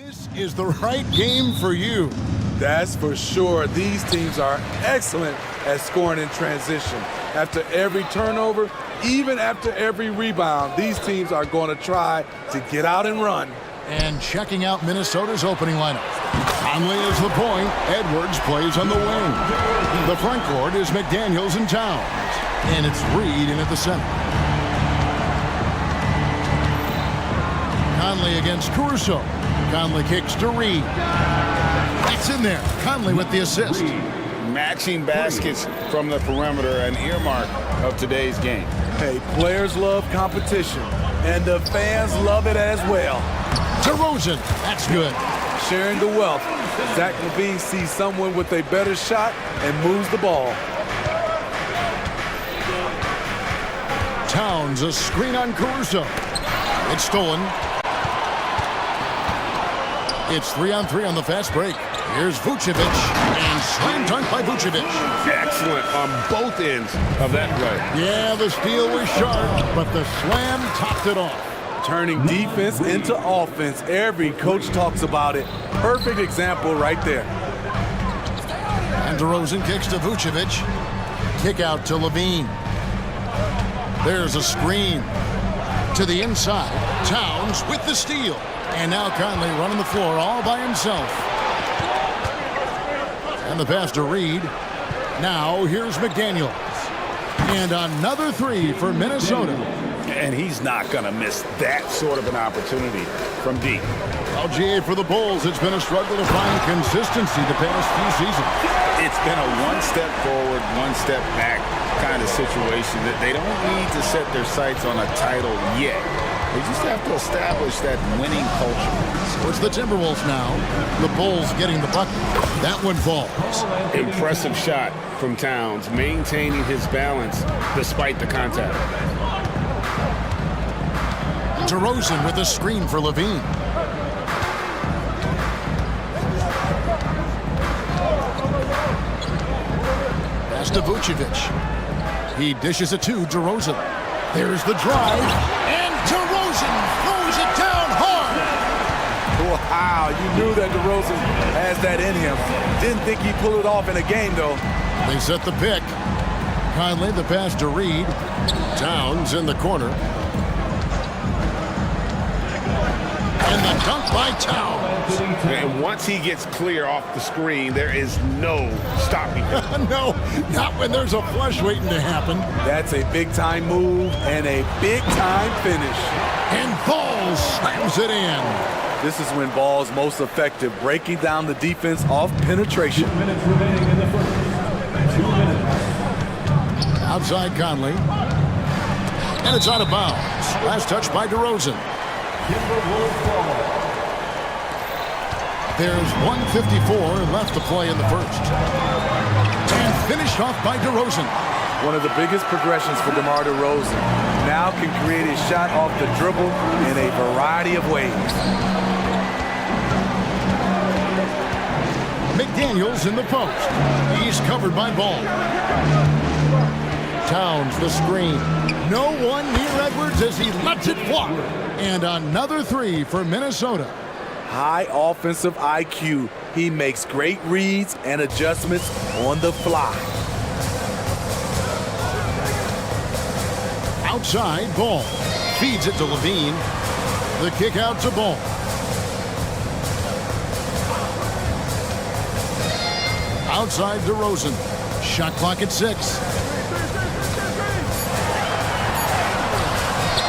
This is the right game for you. That's for sure. These teams are excellent at scoring in transition. After every turnover, even after every rebound, these teams are going to try to get out and run. And checking out Minnesota's opening lineup. Conley is the point. Edwards plays on the wing. The front court is McDaniels and Towns. And it's Reed in at the center. Conley against Caruso. Conley kicks to Reed. That's in there. Conley with the assist. Matching baskets from the perimeter, an earmark of today's game. Hey, players love competition, and the fans love it as well. DeRozan, that's good. Sharing the wealth. Zach LaVine sees someone with a better shot and moves the ball. Towns, a screen on Caruso. It's stolen. It's 3-on-3 on the fast break. Here's Vucevic, and slam dunk by Vucevic. Excellent on both ends of that play. Yeah, the steal was sharp, but the slam topped it off. Turning defense into offense. Every coach talks about it. Perfect example right there. And DeRozan kicks to Vucevic. Kick out to Levine. There's a screen. To the inside. Towns with the steal. And now Conley running the floor all by himself. And the pass to Reed. Now here's McDaniels. And another three for Minnesota. And he's not going to miss that sort of an opportunity from deep. Well, GA, for the Bulls, it's been a struggle to find consistency the past few seasons. It's been a one step forward, one step back kind of situation that they don't need to set their sights on a title yet. They just have to establish that winning culture. So it's the Timberwolves now. The Bulls getting the bucket. That one falls. Impressive shot from Towns, maintaining his balance despite the contact. DeRozan with a screen for Levine. Pass to Vucevic. He dishes it to DeRozan. There's the drive, and DeRozan throws it down hard. Wow, you knew that DeRozan has that in him. Didn't think he'd pull it off in a game, though. They set the pick. Conley the pass to Reed. Towns in the corner. And the dunk by Towns. And once he gets clear off the screen, there is no stopping him. No, not when there's a flush waiting to happen. That's a big-time move and a big-time finish. And Ball slams it in. This is when Ball's most effective, breaking down the defense off penetration. 2 minutes remaining in the first. 2 minutes. Outside Conley. And it's out of bounds. Last touch by DeRozan. There's 1:54 left to play in the first. And finished off by DeRozan. One of the biggest progressions for DeMar DeRozan. Now can create a shot off the dribble in a variety of ways. McDaniels in the post. He's covered by Ball. Towns the screen. No one near Edwards as he lets it fly. And another three for Minnesota. High offensive IQ. He makes great reads and adjustments on the fly. Outside, Ball. Feeds it to Levine. The kick out to Ball. Outside DeRozan. Shot clock at 6.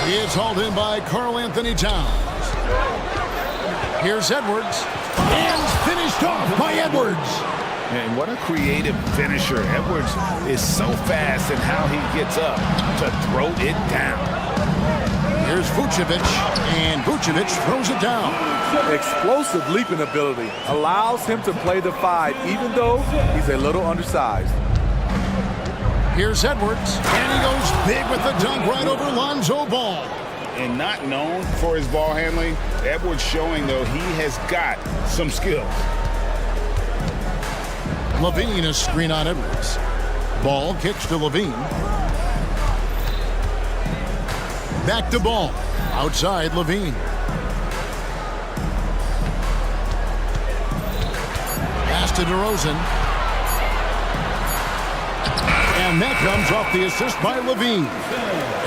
It's hauled in by Karl Anthony Towns. Here's Edwards. And finished off by Edwards. And what a creative finisher. Edwards is so fast in how he gets up to throw it down. Here's Vucevic. And Vucevic throws it down. Explosive leaping ability allows him to play the 5, even though he's a little undersized. Here's Edwards. And he goes big with the dunk right over Lonzo Ball. And not known for his ball handling, Edwards showing, though, he has got some skills. Levine is screen on Edwards. Ball kicks to Levine. Back to Ball. Outside Levine. to DeRozan. And that comes off the assist by Levine.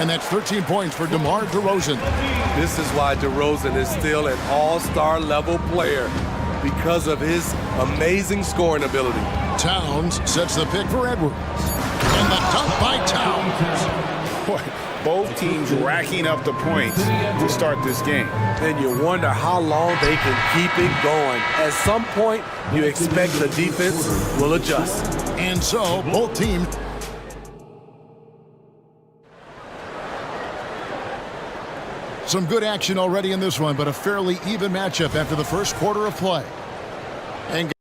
And that's 13 points for DeMar DeRozan. This is why DeRozan is still an all-star level player, because of his amazing scoring ability. Towns sets the pick for Edwards. And the dunk by Towns. Boy, both teams racking up the points to start this game. And you wonder how long they can keep it going. At some point, you expect the defense will adjust. And so, both teams. Some good action already in this one, but a fairly even matchup after the first quarter of play. And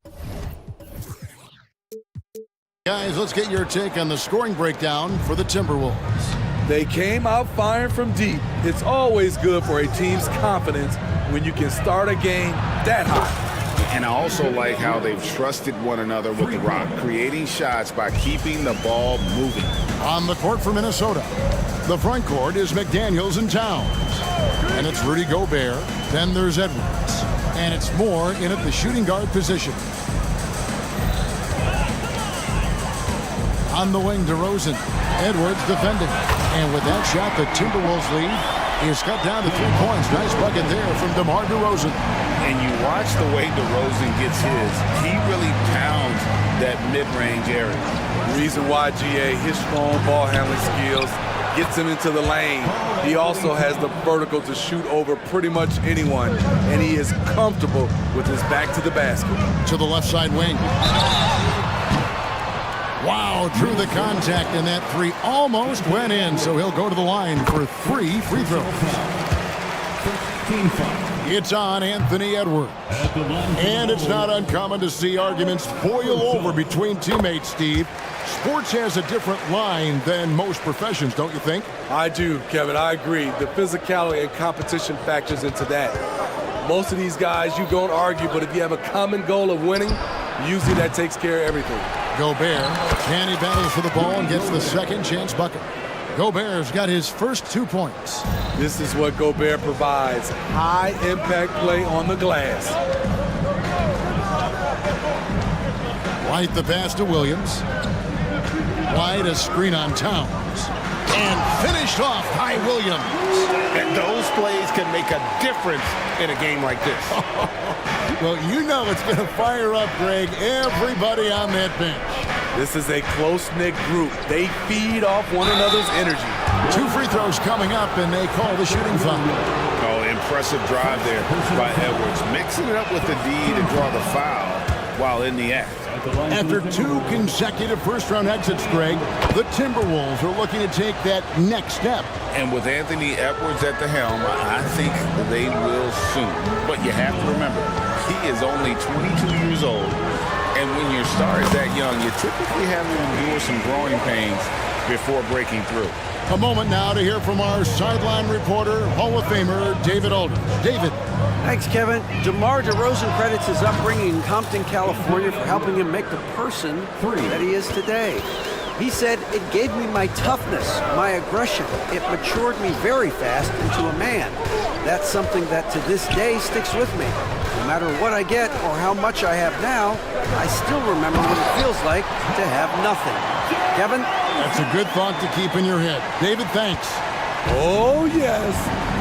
guys, let's get your take on the scoring breakdown for the Timberwolves. They came out firing from deep. It's always good for a team's confidence when you can start a game that hot. And I also like how they've trusted one another with the rock, creating shots by keeping the ball moving. On the court for Minnesota, the front court is McDaniels and Towns. And it's Rudy Gobert. Then there's Edwards. And it's Moore in at the shooting guard position. On the wing, DeRozan. Edwards defending. And with that shot, the Timberwolves lead is cut down to 3 points. Nice bucket there from DeMar DeRozan. And you watch the way DeRozan gets his. He really pounds that mid-range area. Reason why, GA, his strong ball handling skills gets him into the lane. He also has the vertical to shoot over pretty much anyone, and he is comfortable with his back to the basket. To the left side wing. Wow, drew the contact, and that three almost went in, so he'll go to the line for 3 free throws. It's on Anthony Edwards. And it's not uncommon to see arguments boil over between teammates, Steve. Sports has a different line than most professions, don't you think? I do, Kevin. I agree. The physicality and competition factors into that. Most of these guys, you don't argue, but if you have a common goal of winning, usually that takes care of everything. Gobert, and he battles for the ball and gets the second chance bucket. Gobert's got his first 2 points. This is what Gobert provides. High impact play on the glass. White the pass to Williams. White a screen on Towns. And finished off by Williams. And those plays can make a difference in a game like this. Well, you know it's going to fire up, Greg, everybody on that bench. This is a close-knit group. They feed off one another's energy. 2 free throws coming up, and they call the shooting foul. Oh, impressive drive there by Edwards. Mixing it up with the D to draw the foul while in the act. After 2 consecutive first-round exits, Greg, the Timberwolves are looking to take that next step. And with Anthony Edwards at the helm, I think they will soon. But you have to remember, he is only 22 years old. And when your star is that young, you typically have to endure some growing pains before breaking through. A moment now to hear from our sideline reporter, Hall of Famer David Aldridge. David. Thanks, Kevin. DeMar DeRozan credits his upbringing in Compton, California for helping him make the person that he is today. He said, "It gave me my toughness, my aggression. It matured me very fast into a man. That's something that to this day sticks with me. No matter what I get or how much I have now, I still remember what it feels like to have nothing." Kevin? That's a good thought to keep in your head. David, thanks. Oh, yes.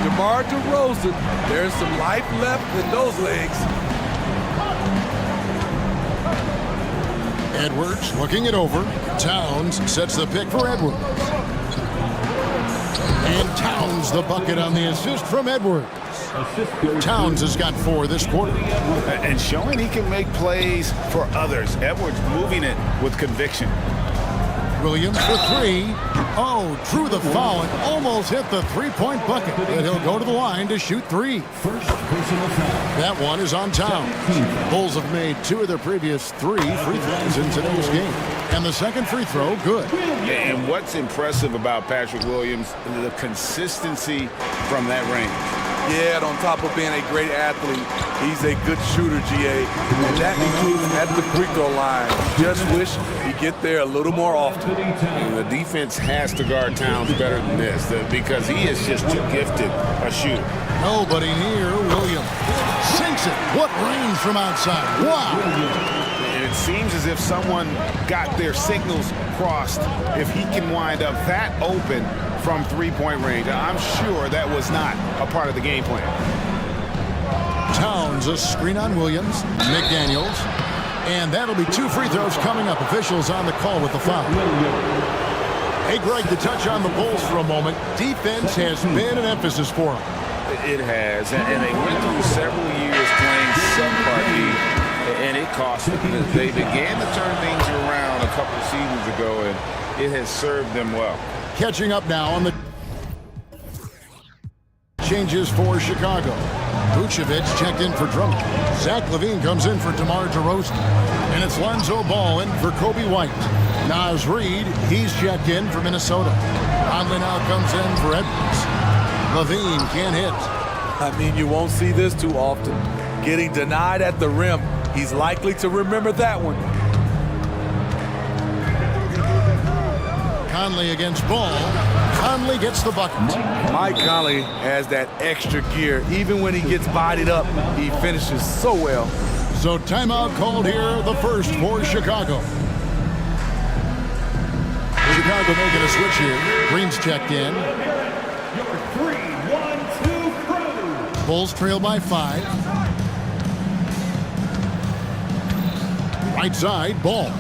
DeMar DeRozan. There's some life left in those legs. Edwards looking it over. Towns sets the pick for Edwards. And Towns the bucket on the assist from Edwards. Towns has got 4 this quarter. And showing he can make plays for others. Edwards moving it with conviction. Williams for 3. Oh, drew the foul and almost hit the 3-point bucket. And he'll go to the line to shoot 3. That one is on Towns. Bulls have made 2 of their previous 3 free throws in today's game. And the second free throw, good. And what's impressive about Patrick Williams, the consistency from that range. Yeah, and on top of being a great athlete, he's a good shooter, GA. And that includes at the free throw line. Just wish he'd get there a little more often. And the defense has to guard Towns better than this because he is just too gifted a shooter. Nobody near Williams. Sinks it. What range from outside. Wow. it seems as if someone got their signals crossed. If he can wind up that open from three-point range, I'm sure that was not a part of the game plan. Towns, a screen on Williams. McDaniels. And that'll be 2 free throws coming up. Officials on the call with the foul. Hey, Greg, to touch on the Bulls for a moment. Defense has been an emphasis for them. It has, and they went through several years playing subpar D, and it cost them. They began to turn things around a couple seasons ago, and it has served them well. Catching up now on the changes for Chicago. Vucevic checked in for Drummond. Zach LaVine comes in for DeMar DeRozan. And it's Lonzo Ball in for Kobe White. Naz Reid, he's checked in for Minnesota. Conley now comes in for Edwards. LaVine can't hit. I mean, you won't see this too often. Getting denied at the rim. He's likely to remember that one. Conley against Ball. Conley gets the bucket. Mike Conley has that extra gear. Even when he gets bodied up, he finishes so well. So timeout called here, the first for Chicago. Chicago making a switch here. Green's checked in. Your 3-1-2 crew. Bulls trail by 5. Right side, Ball.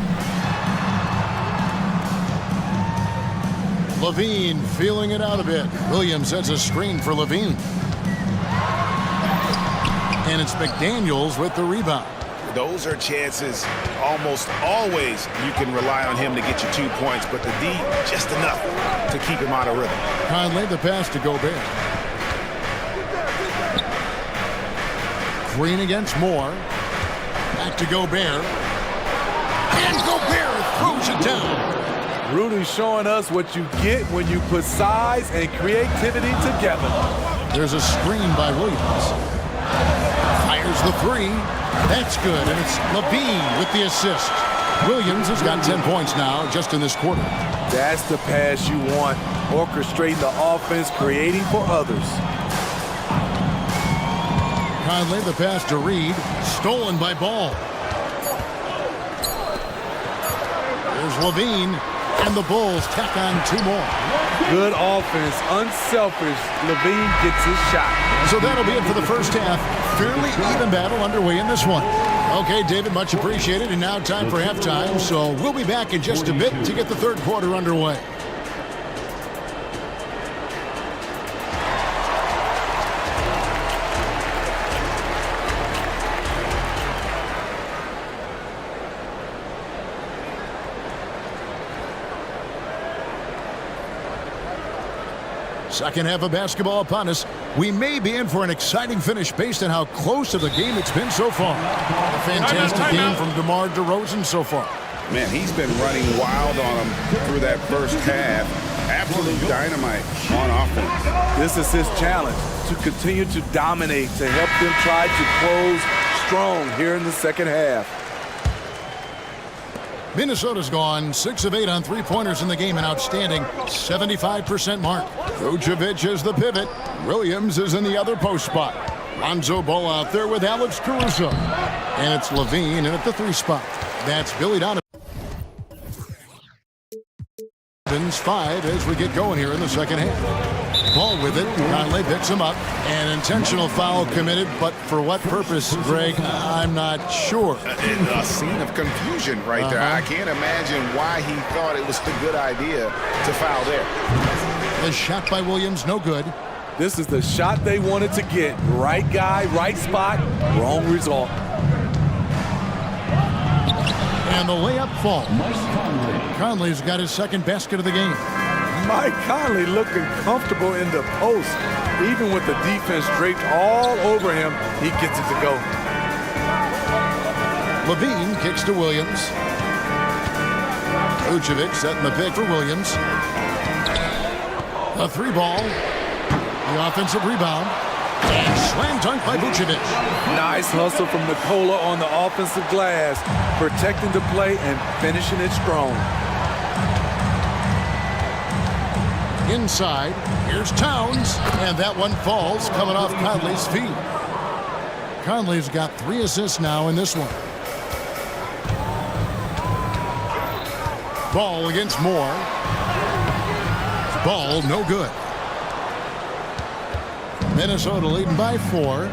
LaVine feeling it out a bit. Williams sets a screen for LaVine. And it's McDaniels with the rebound. Those are chances almost always you can rely on him to get you 2 points, but the D, just enough to keep him out of rhythm. Conley, the pass to Gobert. Green against Moore. Back to Gobert. And Gobert throws it down. Rudy's showing us what you get when you put size and creativity together. There's a screen by Williams. Fires the 3. That's good, and it's LaVine with the assist. Williams has got 10 points now just in this quarter. That's the pass you want. Orchestrating the offense, creating for others. Conley, the pass to Reid. Stolen by Ball. There's LaVine. And the Bulls tack on 2 more. Good offense, unselfish. LaVine gets his shot. So that'll be it for the first half. Fairly even battle underway in this one. Okay, David, much appreciated. And now time for halftime. So we'll be back in just a bit to get the third quarter underway. Second half of basketball upon us. We may be in for an exciting finish based on how close to the game it's been so far. A fantastic game from DeMar DeRozan so far. Man, he's been running wild on him through that first half. Absolute dynamite on offense. This is his challenge, to continue to dominate, to help them try to close strong here in the second half. Minnesota's gone 6 of 8 on three-pointers in the game, an outstanding 75% mark. Vucevic is the pivot. Williams is in the other post spot. Lonzo Ball out there with Alex Caruso. And it's LaVine in at the 3 spot. That's Billy Donovan's 5 as we get going here in the second half. Ball with it. Conley picks him up. An intentional foul committed, but for what purpose, Greg, I'm not sure. A scene of confusion right there. I can't imagine why he thought it was a good idea to foul there. The shot by Williams, no good. This is the shot they wanted to get. Right guy, right spot, wrong result. And the layup falls. Conley's got his second basket of the game. Mike Conley looking comfortable in the post. Even with the defense draped all over him, he gets it to go. LaVine kicks to Williams. Vucevic setting the pick for Williams. A 3 ball. The offensive rebound. And slam dunk by Vucevic. Nice hustle from Nikola on the offensive glass, protecting the play and finishing it strong. Inside, here's Towns, and that one falls coming off Conley's feet. Conley's got 3 assists now in this one. Ball against Moore. Ball no good. Minnesota leading by 4.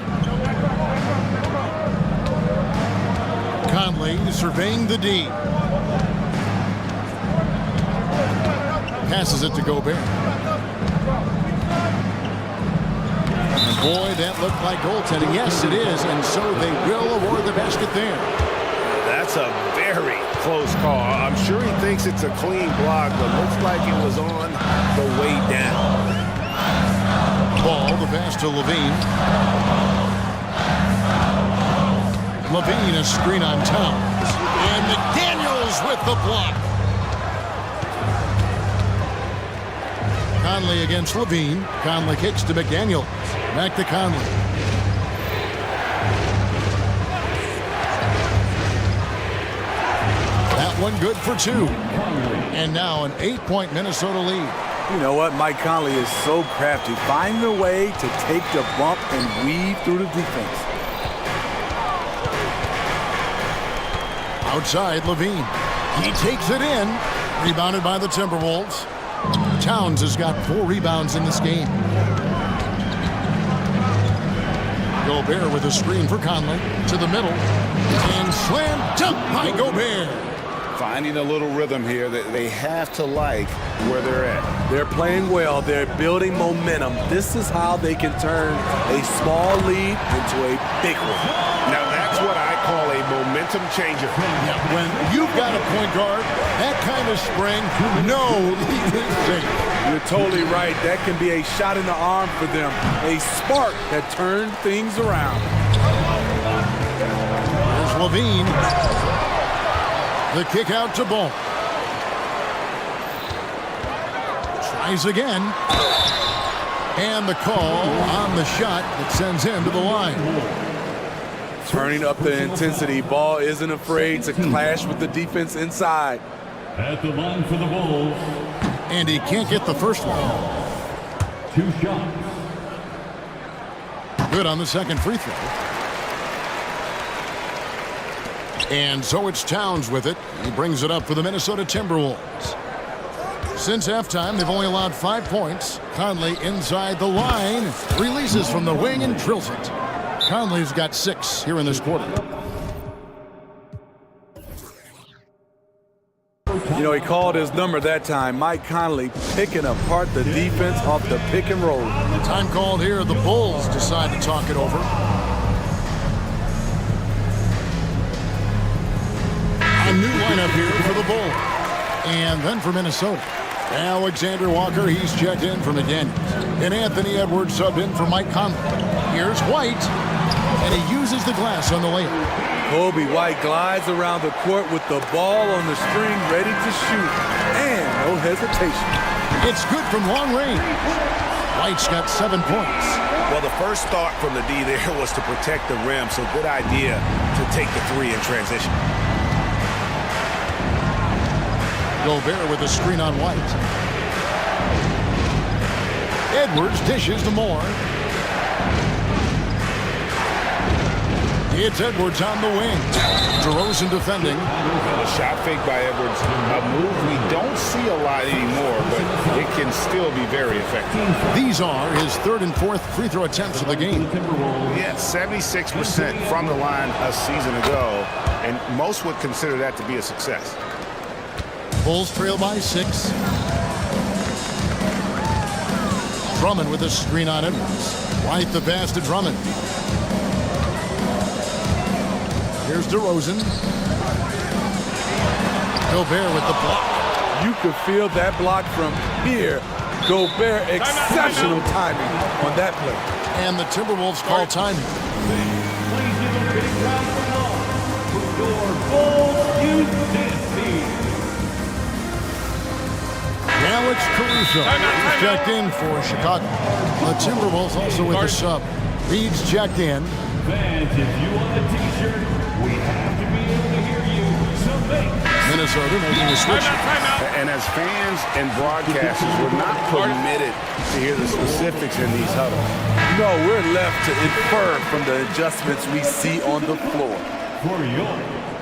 Conley surveying the D. Passes it to Gobert. And boy, that looked like goaltending. Yes, it is, and so they will award the basket there. That's a very close call. I'm sure he thinks it's a clean block, but looks like it was on the way down. Ball, the pass to Levine. Levine, a screen on Towns. And McDaniels with the block. Conley against Levine. Conley kicks to McDaniels. Back to Conley. That one good for 2. And now an 8-point Minnesota lead. You know what? Mike Conley is so crafty. Finding a way to take the bump and weave through the defense. Outside, Levine. He takes it in. Rebounded by the Timberwolves. Towns has got 4 rebounds in this game. Gobert with a screen for Conley. To the middle. And slam dunk by Gobert. Finding a little rhythm here that they have to like where they're at. They're playing well. They're building momentum. This is how they can turn a small lead into a big one. Now that's what I call a momentum changer. Yeah, when you've got a point guard, that kind of spring, no lead is safe. You're totally right. That can be a shot in the arm for them. A spark that turned things around. There's Levine. The kick out to Ball. Tries again. And the call on the shot that sends him to the line. Turning up the intensity. Ball isn't afraid to clash with the defense inside. At the line for the Bulls. And he can't get the first one. 2 shots. Good on the second free throw. And so it's Towns with it. He brings it up for the Minnesota Timberwolves. Since halftime, they've only allowed 5 points. Conley inside the line. Releases from the wing and drills it. Conley's got 6 here in this quarter. You know, he called his number that time. Mike Conley picking apart the defense off the pick and roll. Time called here. The Bulls decide to talk it over. A new lineup here for the Bulls. And then for Minnesota. Alexander Walker, he's checked in for McDaniels. And Anthony Edwards subbed in for Mike Conley. Here's White. And he uses the glass on the layup. Kobe White glides around the court with the ball on the string ready to shoot. And no hesitation. It's good from long range. White's got 7 points. Well, the first thought from the D there was to protect the rim, so good idea to take the 3 in transition. Gobert with a screen on White. Edwards dishes to Moore. It's Edwards on the wing. DeRozan defending. A shot fake by Edwards. A move we don't see a lot anymore, but it can still be very effective. These are his 3rd and 4th free throw attempts of the game. Yeah, 76% from the line a season ago, and most would consider that to be a success. Bulls trail by 6. Drummond with a screen on Edwards. White the pass to Drummond. Here's DeRozan. Gobert with the block. You could feel that block from here. Gobert, exceptional timing on that play. And the Timberwolves call timing. Please give a big round of applause for your Bulls Houston team. Alex Caruso is checked in for Chicago. The Timberwolves also with the sub. Reed's checked in. Fans, if you want a t-shirt, we have to be able to hear you. So make Minnesota making the switch. And as fans and broadcasters, we're not permitted to hear the specifics in these huddles. No, we're left to infer from the adjustments we see on the floor. for your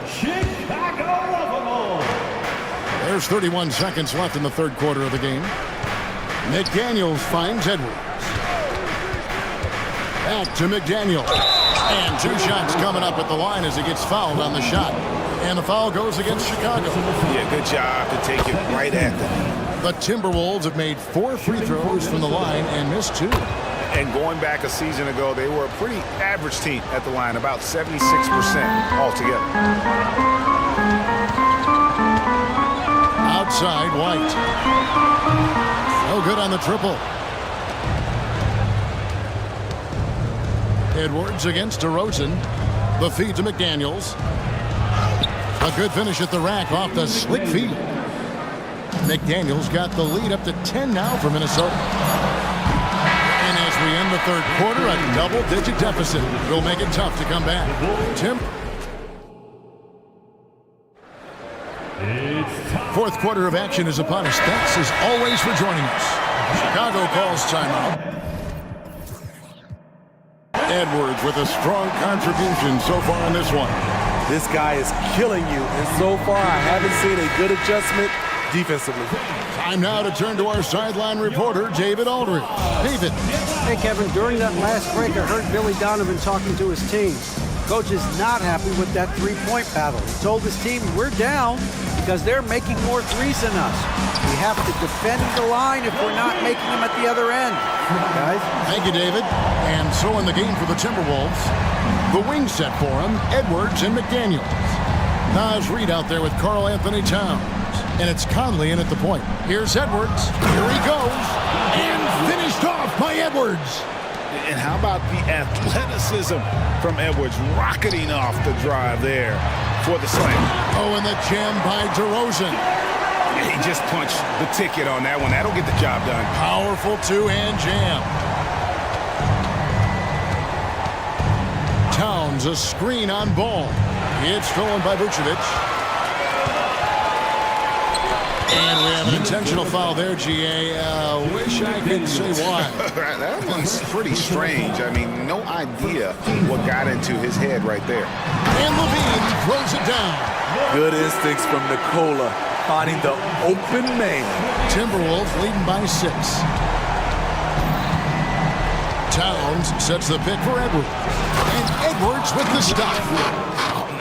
Chicago Bulls. There's 31 seconds left in the third quarter of the game. McDaniels finds Edwards. Back to McDaniels. And 2 shots coming up at the line as he gets fouled on the shot. And the foul goes against Chicago. Yeah, good job to take it right at them. The Timberwolves have made 4 free throws from the line and missed 2. And going back a season ago, they were a pretty average team at the line, about 76% altogether. Outside, White. No good on the triple. Edwards against DeRozan. The feed to McDaniels. A good finish at the rack off the slick feed. McDaniels got the lead up to 10 now for Minnesota. And as we end the third quarter, a double-digit deficit will make it tough to come back. Tim? Fourth quarter of action is upon us. Thanks as always for joining us. Chicago calls timeout. Edwards with a strong contribution so far in this one. This guy is killing you, and so far I haven't seen a good adjustment defensively. Time now to turn to our sideline reporter, David Aldridge. David. Hey, Kevin, during that last break, I heard Billy Donovan talking to his team. Coach is not happy with that three-point battle. He told his team, we're down because they're making more threes than us. We have to defend the line if we're not making them at the other end. Guys? Thank you, David. And so in the game for the Timberwolves, the wing set for him, Edwards and McDaniels. Naz Reid out there with Karl Anthony Towns. And it's Conley in at the point. Here's Edwards. Here he goes. And finished off by Edwards. And how about the athleticism from Edwards rocketing off the drive there for the slam. Oh, and the jam by DeRozan. He just punched the ticket on that one. That'll get the job done. Powerful two-hand jam. Towns, a screen on Ball. It's stolen by Vucevic. And we have an intentional foul there, GA. Wish I could say why. That one's pretty strange. I mean, no idea what got into his head right there. And Levine throws it down. Good instincts from Nikola, finding the open man. Timberwolves leading by 6. Towns sets the pick for Edwards. And Edwards with the stop.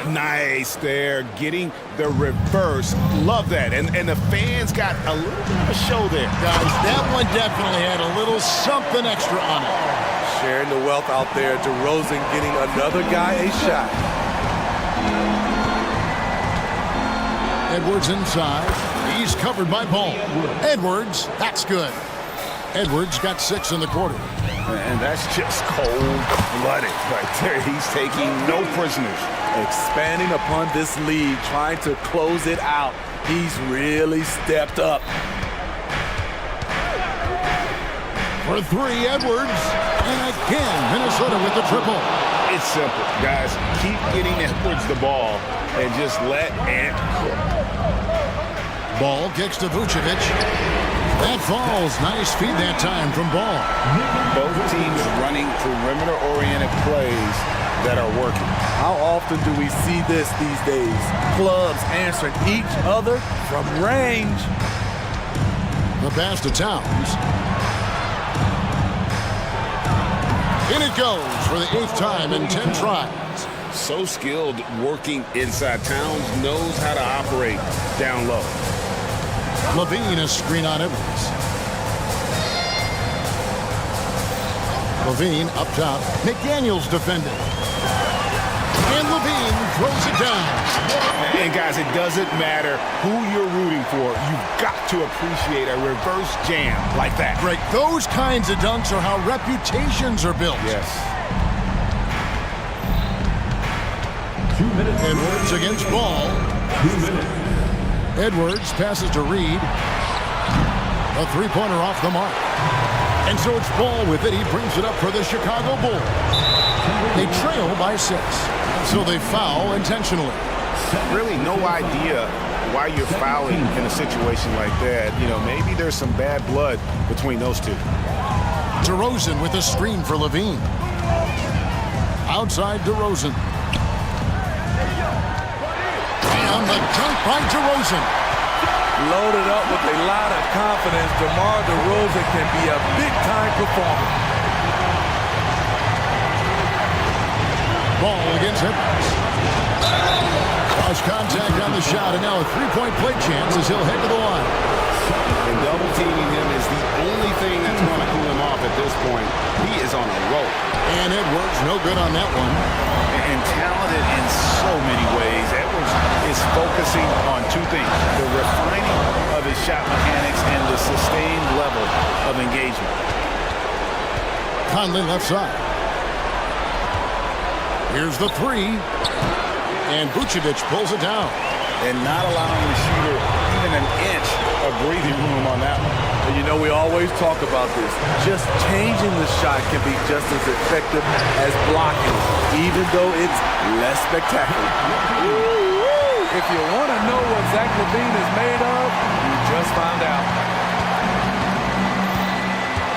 Nice there, getting the reverse. Love that. And the fans got a little bit of a show there. Guys, that one definitely had a little something extra on it. Sharing the wealth out there. DeRozan getting another guy a shot. Edwards inside. He's covered by Ball. Edwards, that's good. Edwards got 6 in the quarter. And that's just cold-blooded right there. He's taking no prisoners. Expanding upon this lead, trying to close it out. He's really stepped up. For 3, Edwards. And again, Minnesota with the triple. It's simple, guys. Keep getting Edwards the ball and just let it cook. Ball kicks to Vucevic. That falls. Nice feed that time from Ball. Both teams running perimeter-oriented plays that are working. How often do we see this these days? Clubs answering each other from range. The pass to Towns. In it goes for the 8th time in 10 tries. So skilled working inside. Towns knows how to operate down low. Levine, a screen on Edwards. Levine up top. McDaniels defending. And Levine throws it down. And guys, it doesn't matter who you're rooting for. You've got to appreciate a reverse jam like that. Greg, those kinds of dunks are how reputations are built. Yes. 2 minutes. Edwards against Ball. 2 minutes. Edwards passes to Reid. A three-pointer off the mark. And so it's Ball with it. He brings it up for the Chicago Bulls. They trail by 6. So they foul intentionally. Really no idea why you're fouling in a situation like that. You know, maybe there's some bad blood between those two. DeRozan with a screen for Levine. Outside DeRozan. And the dunk by DeRozan. Loaded up with a lot of confidence, DeMar DeRozan can be a big-time performer. Ball against Edwards. Cross contact on the shot, and now a three-point play chance as he'll head to the line. And double teaming him is the only thing that's going to cool him off at this point. He is on a roll. And Edwards, no good on that one. And talented in so many ways. Edwards is focusing on two things: the refining of his shot mechanics and the sustained level of engagement. Conley left side. Here's the three. And Vucevic pulls it down. And not allowing the shooter even an inch of breathing room on that one. And you know, we always talk about this. Just changing the shot can be just as effective as blocking, even though it's less spectacular. Woo-woo! If you want to know what Zach LaVine is made of, you just found out.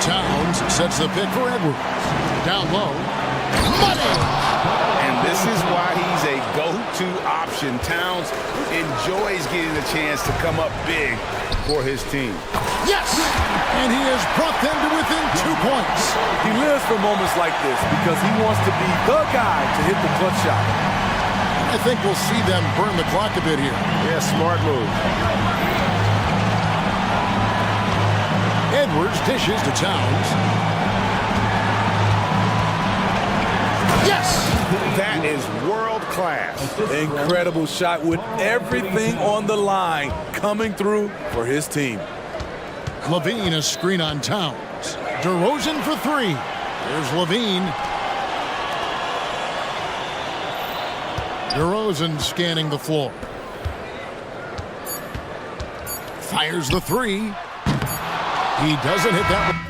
Towns sets the pick for Edwards. Down low. Money! And this is why he's a go-to option. Towns enjoys getting the chance to come up big for his team. Yes! And he has brought them to within 2 points. He lives for moments like this because he wants to be the guy to hit the clutch shot. I think we'll see them burn the clock a bit here. Yeah, smart move. Edwards dishes to Towns. Yes! That is world class. Incredible shot with everything on the line coming through for his team. LaVine a screen on Towns. DeRozan for three. There's LaVine. DeRozan scanning the floor. Fires the three. He doesn't hit that one.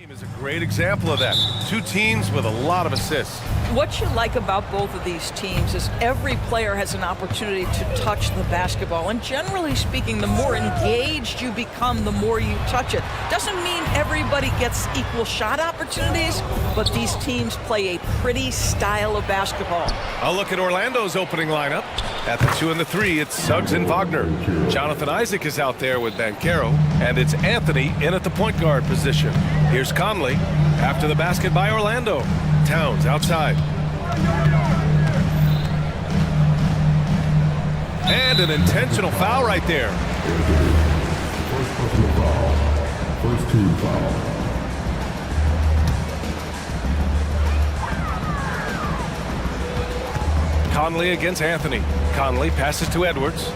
Is a great example of that. Two teams with a lot of assists. What you like about both of these teams is every player has an opportunity to touch the basketball. And generally speaking, the more engaged you become, the more you touch it. Doesn't mean everybody gets equal shot opportunities, but these teams play a pretty style of basketball. I'll look at Orlando's opening lineup. At the 2 and the 3, it's Suggs and Wagner. Jonathan Isaac is out there with Banchero, and it's Anthony in at the point guard position. Here's Conley. After the basket by Orlando. Towns outside. And an intentional foul right there. First team foul. Conley against Anthony. Conley passes to Edwards.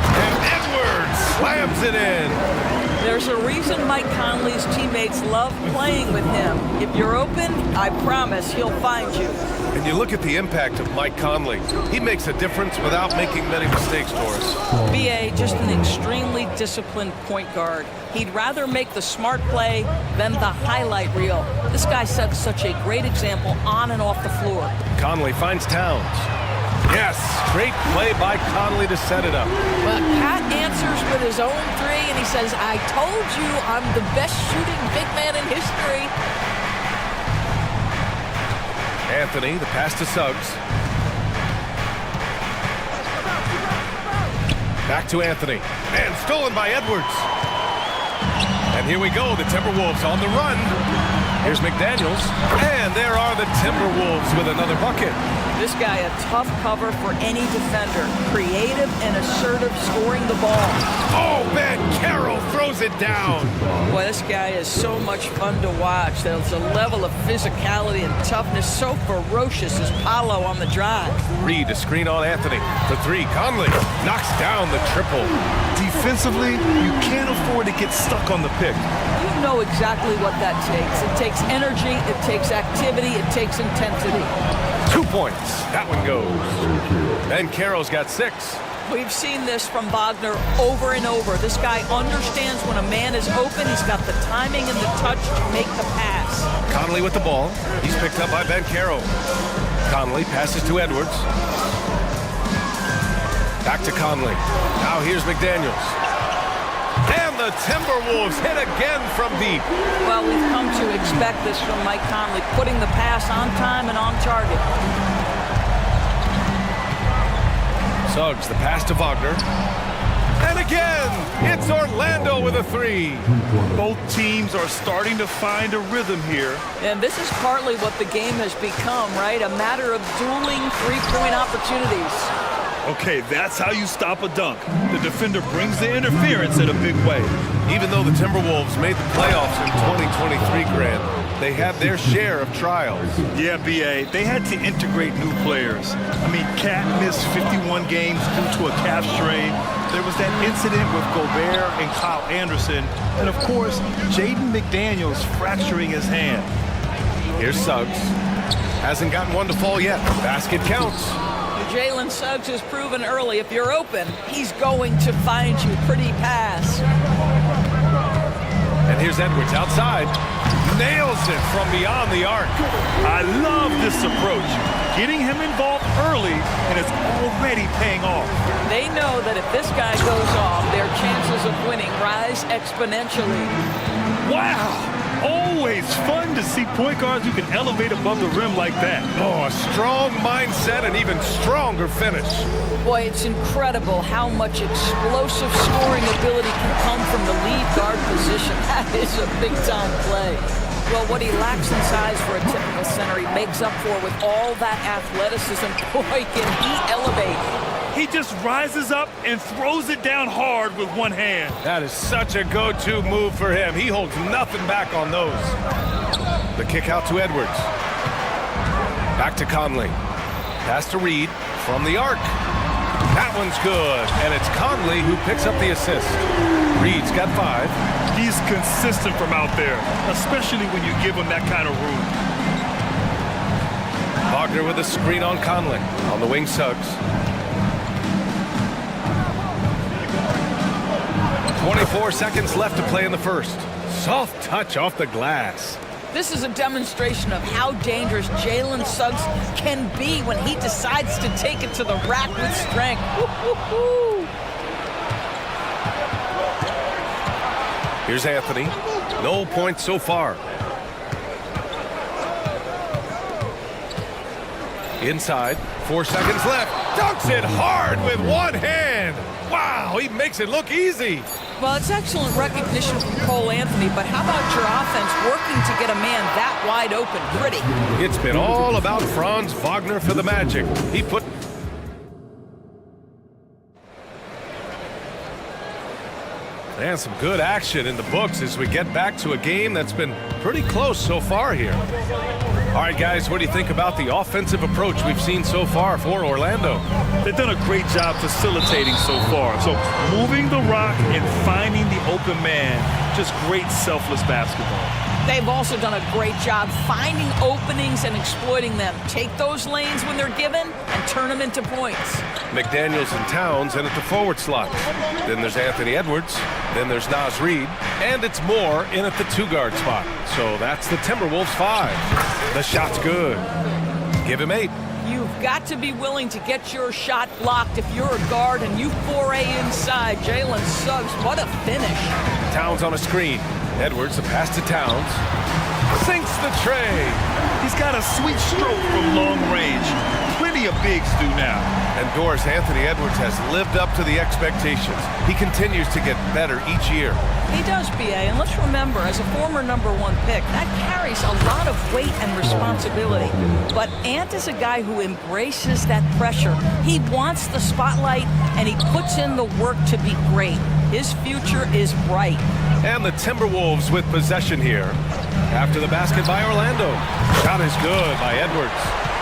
And Edwards slams it in. There's a reason Mike Conley's teammates love playing with him. If you're open, I promise he'll find you. And you look at the impact of Mike Conley. He makes a difference without making many mistakes, Doris. BA, just an extremely disciplined point guard. He'd rather make the smart play than the highlight reel. This guy sets such a great example on and off the floor. Conley finds Towns. Yes, great play by Conley to set it up. But Pat answers with his own three, and he says, I told you I'm the best shooting big man in history. Anthony, the pass to Suggs. Back to Anthony. And stolen by Edwards. And here we go, the Timberwolves on the run. Here's McDaniels. And there are the Timberwolves with another bucket. This guy a tough cover for any defender. Creative and assertive scoring the ball. Oh, Banchero throws it down. Boy, this guy is so much fun to watch. There's a level of physicality and toughness so ferocious as Paolo on the drive. Reed to screen on Anthony. The 3, Conley knocks down the triple. Defensively, you can't afford to get stuck on the pick. You know exactly what that takes. It takes energy, it takes activity, it takes intensity. 2 points. That one goes. Banchero's got 6. We've seen this from Wagner over and over. This guy understands when a man is open. He's got the timing and the touch to make the pass. Conley with the ball. He's picked up by Banchero. Conley passes to Edwards. Back to Conley. Now here's McDaniels. And the Timberwolves hit again from deep. Well, we've come to expect this from Mike Conley, putting the pass on time and on target. Suggs, the pass to Wagner. And again, it's Orlando with a 3. Both teams are starting to find a rhythm here. And this is partly what the game has become, right? A matter of dueling three-point opportunities. Okay, that's how you stop a dunk. The defender brings the interference in a big way. Even though the Timberwolves made the playoffs in 2023, Grant, they had their share of trials. Yeah, B.A., they had to integrate new players. I mean, Cat missed 51 games due to a calf strain. There was that incident with Gobert and Kyle Anderson. And, of course, Jaden McDaniels fracturing his hand. Here's Suggs. Hasn't gotten one to fall yet. Basket counts. Jalen Suggs has proven early, if you're open, he's going to find you. Pretty pass. And here's Edwards outside. Nails it from beyond the arc. I love this approach. Getting him involved early, and it's already paying off. They know that if this guy goes off, their chances of winning rise exponentially. Wow! Always fun to see point guards who can elevate above the rim like that. Oh, a strong mindset and even stronger finish. Boy, it's incredible how much explosive scoring ability can come from the lead guard position. That is a big-time play. Well, what he lacks in size for a typical center, he makes up for with all that athleticism. Boy, can he elevate. He just rises up and throws it down hard with one hand. That is such a go-to move for him. He holds nothing back on those. The kick out to Edwards. Back to Conley. Pass to Reed from the arc. That one's good, and it's Conley who picks up the assist. Reed's got 5. He's consistent from out there, especially when you give him that kind of room. Wagner with a screen on Conley. On the wing, Suggs. 24 seconds left to play in the first. Soft touch off the glass. This is a demonstration of how dangerous Jalen Suggs can be when he decides to take it to the rack with strength. Woo-hoo-hoo. Here's Anthony. No points so far. Inside, 4 seconds left. Dunks it hard with one hand. Wow, he makes it look easy. Well, it's excellent recognition from Cole Anthony, but how about your offense working to get a man that wide open? Pretty. It's been all about Franz Wagner for the Magic. He put... And some good action in the books as we get back to a game that's been pretty close so far here. All right, guys, what do you think about the offensive approach we've seen so far for Orlando? They've done a great job facilitating so far. So moving the rock and finding the open man, just great selfless basketball. They've also done a great job finding openings and exploiting them. Take those lanes when they're given and turn them into points. McDaniels and Towns in at the forward slot. Then there's Anthony Edwards. Then there's Naz Reid. And it's Moore in at the 2-guard spot. So that's the Timberwolves 5. The shot's good. Give him 8. You've got to be willing to get your shot blocked if you're a guard and you foray inside. Jalen Suggs, what a finish. Towns on a screen. Edwards, the pass to Towns. Sinks the tray. He's got a sweet stroke from long range. Plenty of bigs do now. And Doris, Anthony Edwards has lived up to the expectations. He continues to get better each year. He does, BA, and let's remember, as a former #1 pick, that carries a lot of weight and responsibility. But Ant is a guy who embraces that pressure. He wants the spotlight, and he puts in the work to be great. His future is bright. And the Timberwolves with possession here. After the basket by Orlando. Shot is good by Edwards.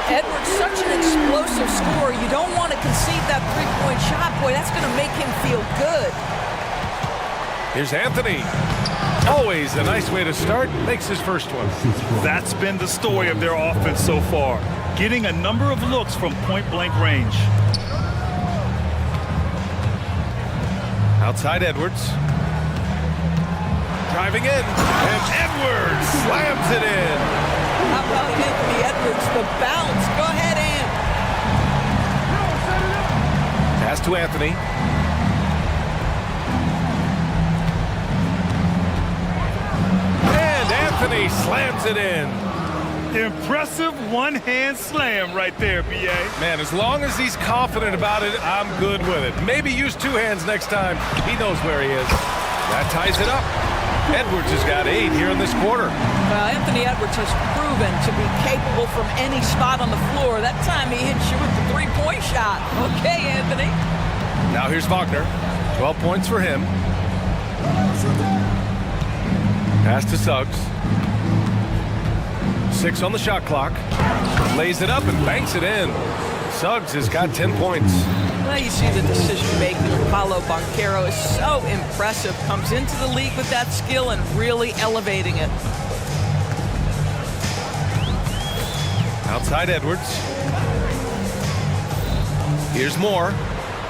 Edwards, such an explosive scorer. You don't want to concede that three-point shot. Boy, that's going to make him feel good. Here's Anthony. Always a nice way to start. Makes his first one. That's been the story of their offense so far. Getting a number of looks from point-blank range. Outside Edwards. Driving in. And Edwards slams it in. How about Anthony Edwards, the bounce? Go ahead, Ant. Pass to Anthony. And Anthony slams it in. Impressive one-hand slam right there, B.A. Man, as long as he's confident about it, I'm good with it. Maybe use 2 hands next time. He knows where he is. That ties it up. Edwards has got 8 here in this quarter. Anthony Edwards has proven to be capable from any spot on the floor. That time he hit you with the three-point shot. Okay, Anthony. Now here's Wagner. 12 points for him. Pass to Suggs. 6 on the shot clock. Lays it up and banks it in. Suggs has got 10 points. Well, you see the decision-making of Paolo Banchero is so impressive. Comes into the league with that skill and really elevating it. Outside Edwards. Here's Moore.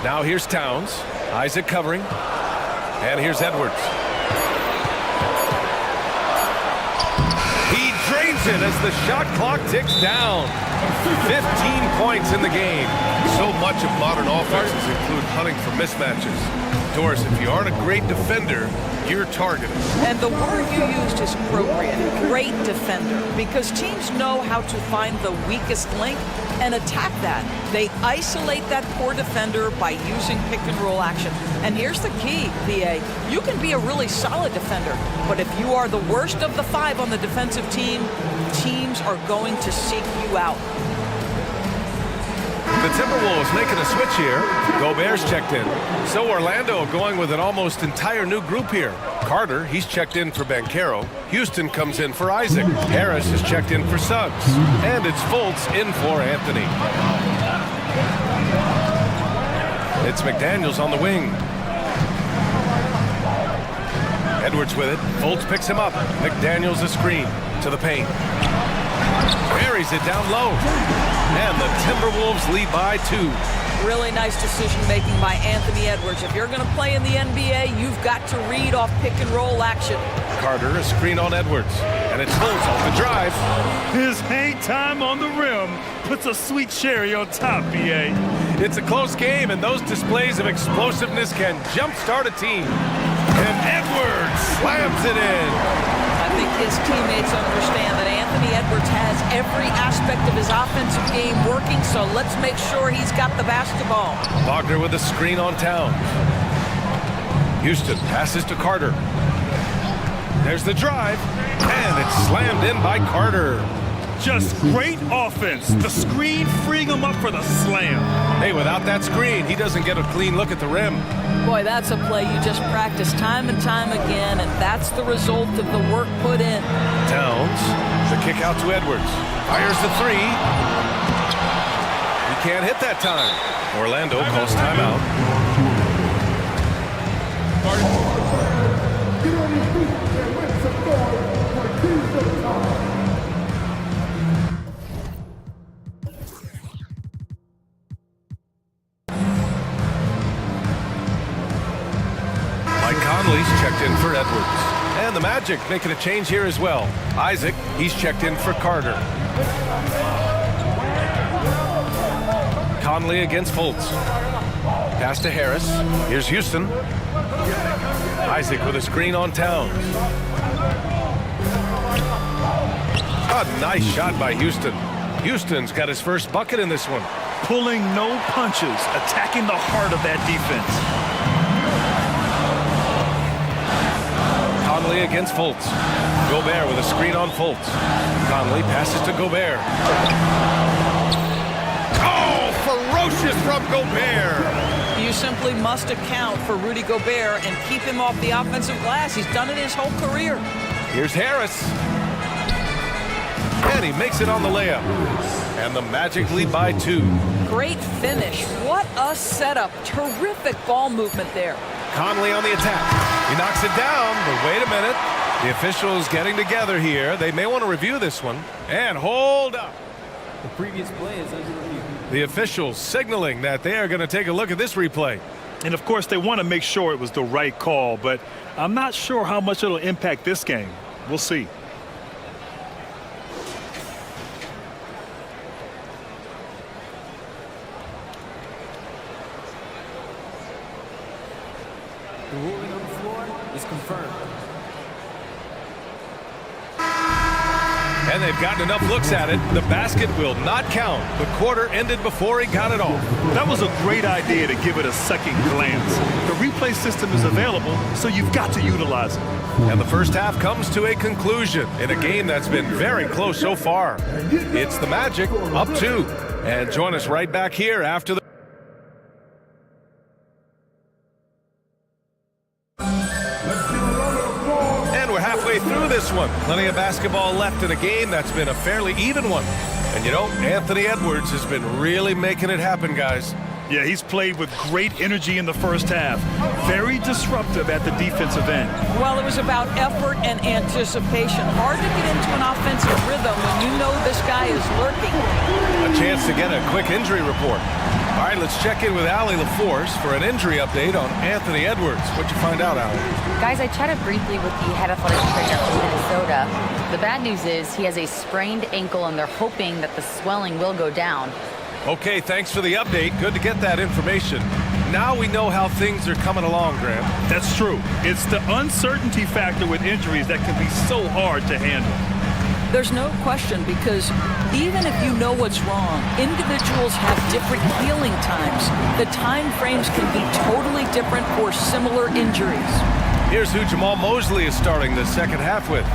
Now here's Towns. Isaac covering. And here's Edwards. He drains it as the shot clock ticks down. 15 points in the game. So much of modern offenses include hunting for mismatches. Doris, if you aren't a great defender, you're targeted. And the word you used is appropriate. Great defender. Because teams know how to find the weakest link and attack that. They isolate that poor defender by using pick-and-roll action. And here's the key, BA. You can be a really solid defender, but if you are the worst of the 5 on the defensive team, teams are going to seek you out. The Timberwolves making a switch here. Gobert's checked in. So Orlando going with an almost entire new group here. Carter, he's checked in for Banchero. Houston comes in for Isaac. Harris is checked in for Suggs. And it's Fultz in for Anthony. It's McDaniels on the wing. Edwards with it. Fultz picks him up. McDaniels a screen to the paint. Buries it down low. And the Timberwolves lead by 2. Really nice decision-making by Anthony Edwards. If you're going to play in the NBA, you've got to read off pick-and-roll action. Carter, a screen on Edwards. And it's Fultz off the drive. His hang time on the rim puts a sweet cherry on top, BA. It's a close game, and those displays of explosiveness can jumpstart a team. And Edwards slams it in. I think his teammates understand that Anthony Edwards has every aspect of his offensive game working, so let's make sure he's got the basketball. Wagner with a screen on Towns. Houston passes to Carter. There's the drive, and it's slammed in by Carter. Just great offense. The screen freeing him up for the slam. Hey, without that screen, he doesn't get a clean look at the rim. Boy, that's a play you just practice time and time again, and that's the result of the work put in. Towns, the kick out to Edwards. Fires the three. He can't hit that time. Orlando calls timeout. Conley's checked in for Edwards. And the Magic making a change here as well. Isaac, he's checked in for Carter. Conley against Fultz. Pass to Harris. Here's Houston. Isaac with a screen on Towns. A nice shot by Houston. Houston's got his first bucket in this one. Pulling no punches, attacking the heart of that defense. Conley against Fultz. Gobert with a screen on Fultz. Conley passes to Gobert. Oh, ferocious from Gobert. You simply must account for Rudy Gobert and keep him off the offensive glass. He's done it his whole career. Here's Harris. And he makes it on the layup. And the Magic lead by 2. Great finish. What a setup. Terrific ball movement there. Conley on the attack. He knocks it down, but wait a minute. The officials getting together here. They may want to review this one. And hold up. The previous play is under review. The officials signaling that they are going to take a look at this replay. And of course, they want to make sure it was the right call, but I'm not sure how much it'll impact this game. We'll see. The ruling on the floor is confirmed. And they've gotten enough looks at it. The basket will not count. The quarter ended before he got it off. That was a great idea to give it a second glance. The replay system is available, so you've got to utilize it. And the first half comes to a conclusion in a game that's been very close so far. It's the Magic up 2. And join us right back here after the... Halfway through this one. Plenty of basketball left in a game that's been a fairly even one. And you know, Anthony Edwards has been really making it happen, guys. Yeah, he's played with great energy in the first half. Very disruptive at the defensive end. Well, it was about effort and anticipation. Hard to get into an offensive rhythm when you know this guy is lurking. A chance to get a quick injury report. All right, let's check in with Allie LaForce for an injury update on Anthony Edwards. What'd you find out, Allie? Guys, I chatted briefly with the head athletic trainer from Minnesota. The bad news is he has a sprained ankle, and they're hoping that the swelling will go down. Okay, thanks for the update. Good to get that information. Now we know how things are coming along, Graham. That's true. It's the uncertainty factor with injuries that can be so hard to handle. There's no question, because even if you know what's wrong, individuals have different healing times. The time frames can be totally different for similar injuries. Here's who Jamal Mosley is starting the second half with.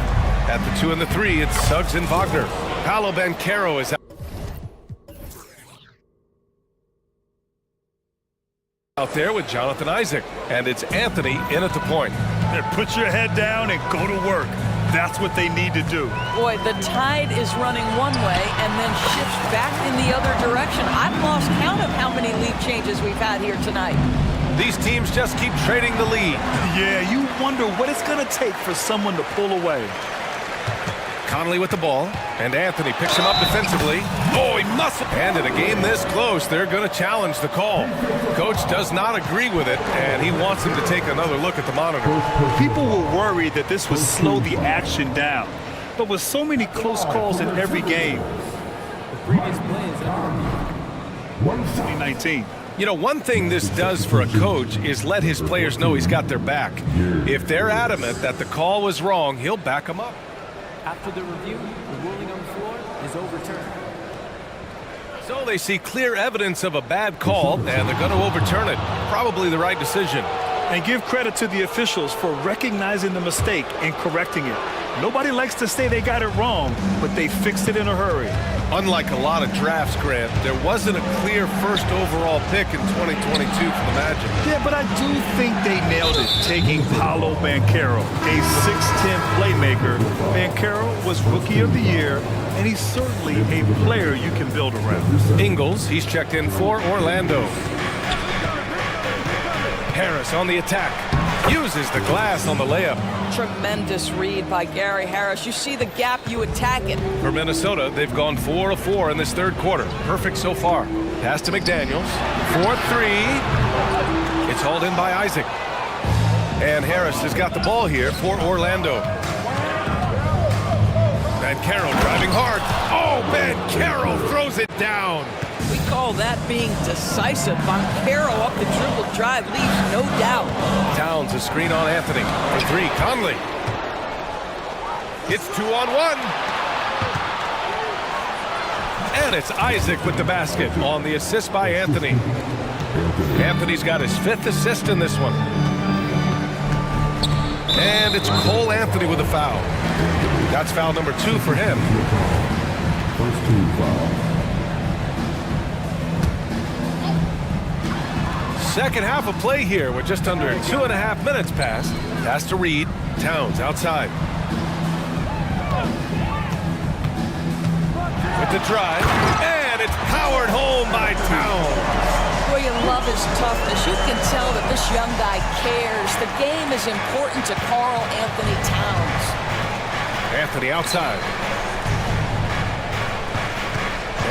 At the 2 and the 3, it's Suggs and Wagner. Paolo Banchero is out there with Jonathan Isaac. And it's Anthony in at the point. Put your head down and go to work. That's what they need to do. Boy, the tide is running one way and then shifts back in the other direction. I've lost count of how many lead changes we've had here tonight. These teams just keep trading the lead. Yeah, you wonder what it's going to take for someone to pull away. Conley with the ball, and Anthony picks him up defensively. Oh, he muscled. And in a game this close, they're going to challenge the call. Coach does not agree with it, and he wants him to take another look at the monitor. People were worried that this would slow the action down. But with so many close calls in every game, The previous play is under 2019. You know, one thing this does for a coach is let his players know he's got their back. If they're adamant that the call was wrong, he'll back them up. After the review, the ruling on the floor is overturned. So they see clear evidence of a bad call, and they're going to overturn it. Probably the right decision. And give credit to the officials for recognizing the mistake and correcting it. Nobody likes to say they got it wrong, but they fixed it in a hurry. Unlike a lot of drafts, Grant, there wasn't a clear first overall pick in 2022 for the Magic. Yeah, but I do think they nailed it, taking Paolo Banchero, a 6'10 playmaker. Banchero was Rookie of the Year, and he's certainly a player you can build around. Ingles, he's checked in for Orlando. Harris on the attack. Uses the glass on the layup. Tremendous read by Gary Harris. You see the gap, you attack it. For Minnesota, they've gone 4 of 4 in this third quarter. Perfect so far. Pass to McDaniels. 4-3. It's hauled in by Isaac. And Harris has got the ball here for Orlando. Banchero driving hard. Oh, Banchero throws it down. We call that being decisive. Banchero up the dribble drive leaves no doubt. Towns a screen on Anthony. For 3, Conley. It's 2-on-1. And it's Isaac with the basket on the assist by Anthony. Anthony's got his 5th assist in this one. And it's Cole Anthony with a foul. That's foul number 2 for him. First team foul. Second half of play here with just under 2.5 minutes passed. Pass to Reed. Towns outside. With the drive. And it's powered home by Towns. Boy, you love his toughness. You can tell that this young guy cares. The game is important to Karl Anthony Towns. Anthony outside.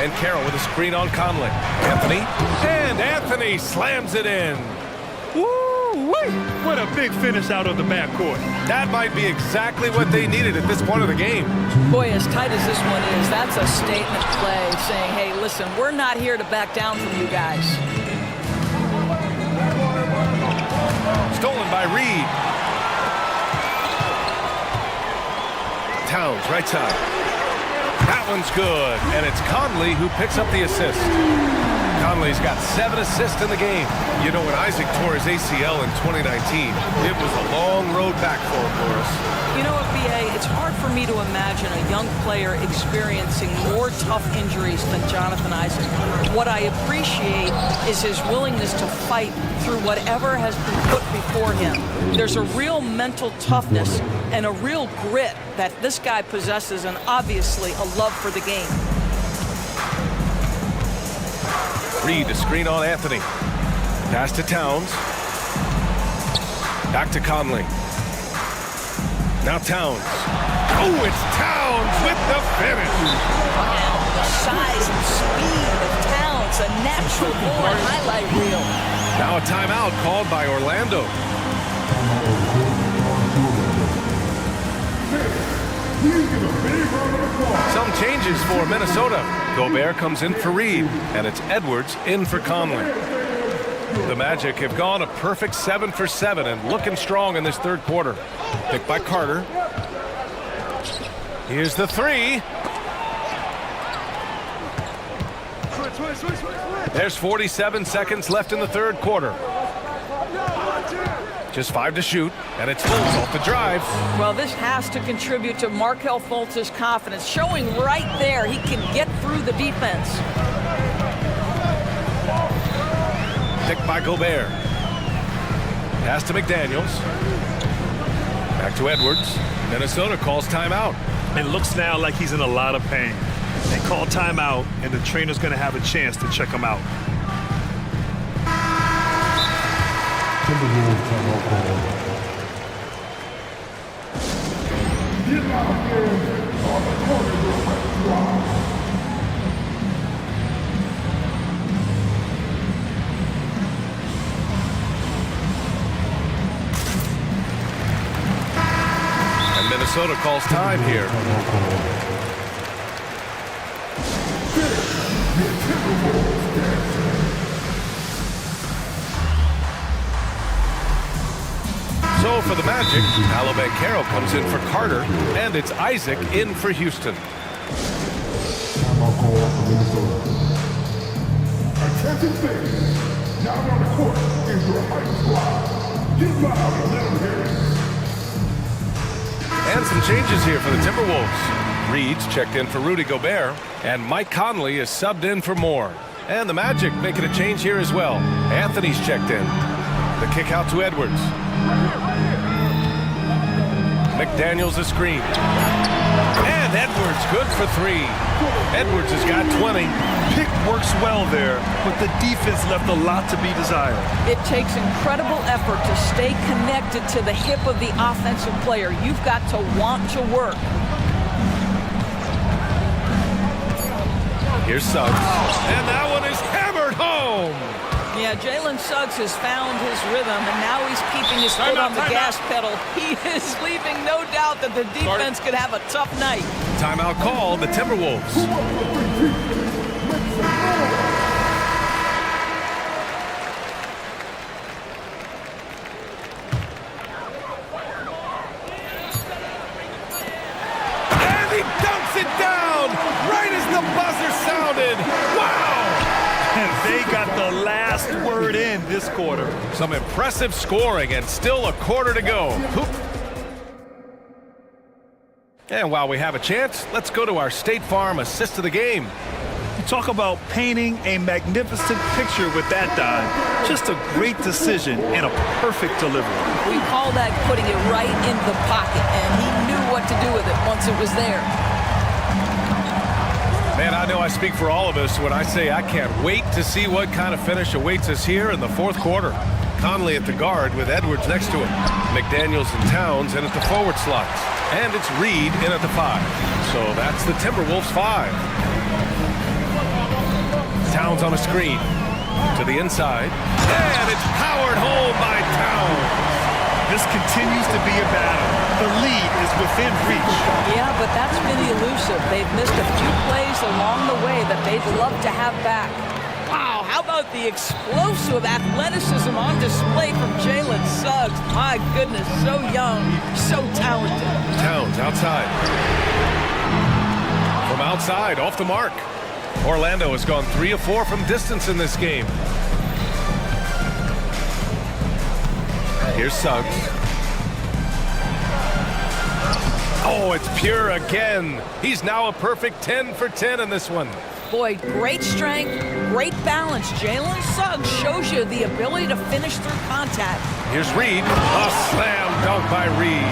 And Carroll with a screen on Conley. Anthony. And Anthony slams it in. Woo-wee! What a big finish out of the backcourt. That might be exactly what they needed at this point of the game. Boy, as tight as this one is, that's a statement play saying, hey, listen, we're not here to back down from you guys. Stolen by Reed. Towns, right side. That one's good, and it's Conley who picks up the assist. Conley's got 7 assists in the game. You know, when Isaac tore his ACL in 2019, it was a long road back for him, Boris. You know what, B.A., it's hard for me to imagine a young player experiencing more tough injuries than Jonathan Isaac. What I appreciate is his willingness to fight through whatever has been put before him. There's a real mental toughness and a real grit that this guy possesses, and obviously a love for the game. Reed to screen on Anthony. Pass to Towns. Back to Conley. Now Towns. Oh, it's Towns with the finish. Wow, the size and speed of Towns, a natural-born highlight reel. Now a timeout called by Orlando. Some changes for Minnesota. Gobert comes in for Reed, and it's Edwards in for Conley. The Magic have gone a perfect 7 for 7 and looking strong in this third quarter. Picked by Carter. Here's the 3. There's 47 seconds left in the third quarter. Just 5 to shoot, and it's Fultz off the drive. Well, this has to contribute to Markelle Fultz's confidence, showing right there he can get through the defense. Picked by Gobert. Pass to McDaniels. Back to Edwards. Minnesota calls timeout. It looks now like he's in a lot of pain. They call timeout, and the trainer's going to have a chance to check him out. And Minnesota calls time here. So for the Magic, Alabama comes in for Carter, and it's Isaac in for Houston. Attention fans, now on the court is your high squad. Get loud and let them hear it. And some changes here for the Timberwolves. Reed's checked in for Rudy Gobert, and Mike Conley is subbed in for Moore. And the Magic making a change here as well. Anthony's checked in. The kick out to Edwards. McDaniels a screen. And Edwards good for three. Edwards has got 20. Pick works well there, but the defense left a lot to be desired. It takes incredible effort to stay connected to the hip of the offensive player. You've got to want to work. Here's Suggs. And that one is hammered home. Yeah, Jalen Suggs has found his rhythm, and now he's keeping his foot on the gas pedal. He is leaving no doubt that the defense could have a tough night. Timeout call, the Timberwolves. And he dunks it down right as the buzzer sounded. Wow! And they got the last word in this quarter. Some impressive scoring and still a quarter to go. And while we have a chance, let's go to our State Farm assist of the game. You talk about painting a magnificent picture with that dive. Just a great decision and a perfect delivery. We call that putting it right in the pocket, and he knew what to do with it once it was there. Man, I know I speak for all of us when I say I can't wait to see what kind of finish awaits us here in the fourth quarter. Conley at the guard with Edwards next to him. McDaniels and Towns in at the forward slots. And it's Reed in at the 5. So that's the Timberwolves 5. Towns on a screen. To the inside. And it's powered home by Towns. This continues to be a battle. The lead is within reach. Yeah, but that's been elusive. They've missed a few plays along the way that they'd love to have back. Wow, how about the explosive athleticism on display from Jalen Suggs? My goodness, so young, so talented. Towns outside. From outside, off the mark. Orlando has gone 3 of 4 from distance in this game. Here's Suggs. Oh, it's Pure again. He's now a perfect 10 for 10 in this one. Boy, great strength, great balance. Jalen Suggs shows you the ability to finish through contact. Here's Reed. A slam dunk by Reed.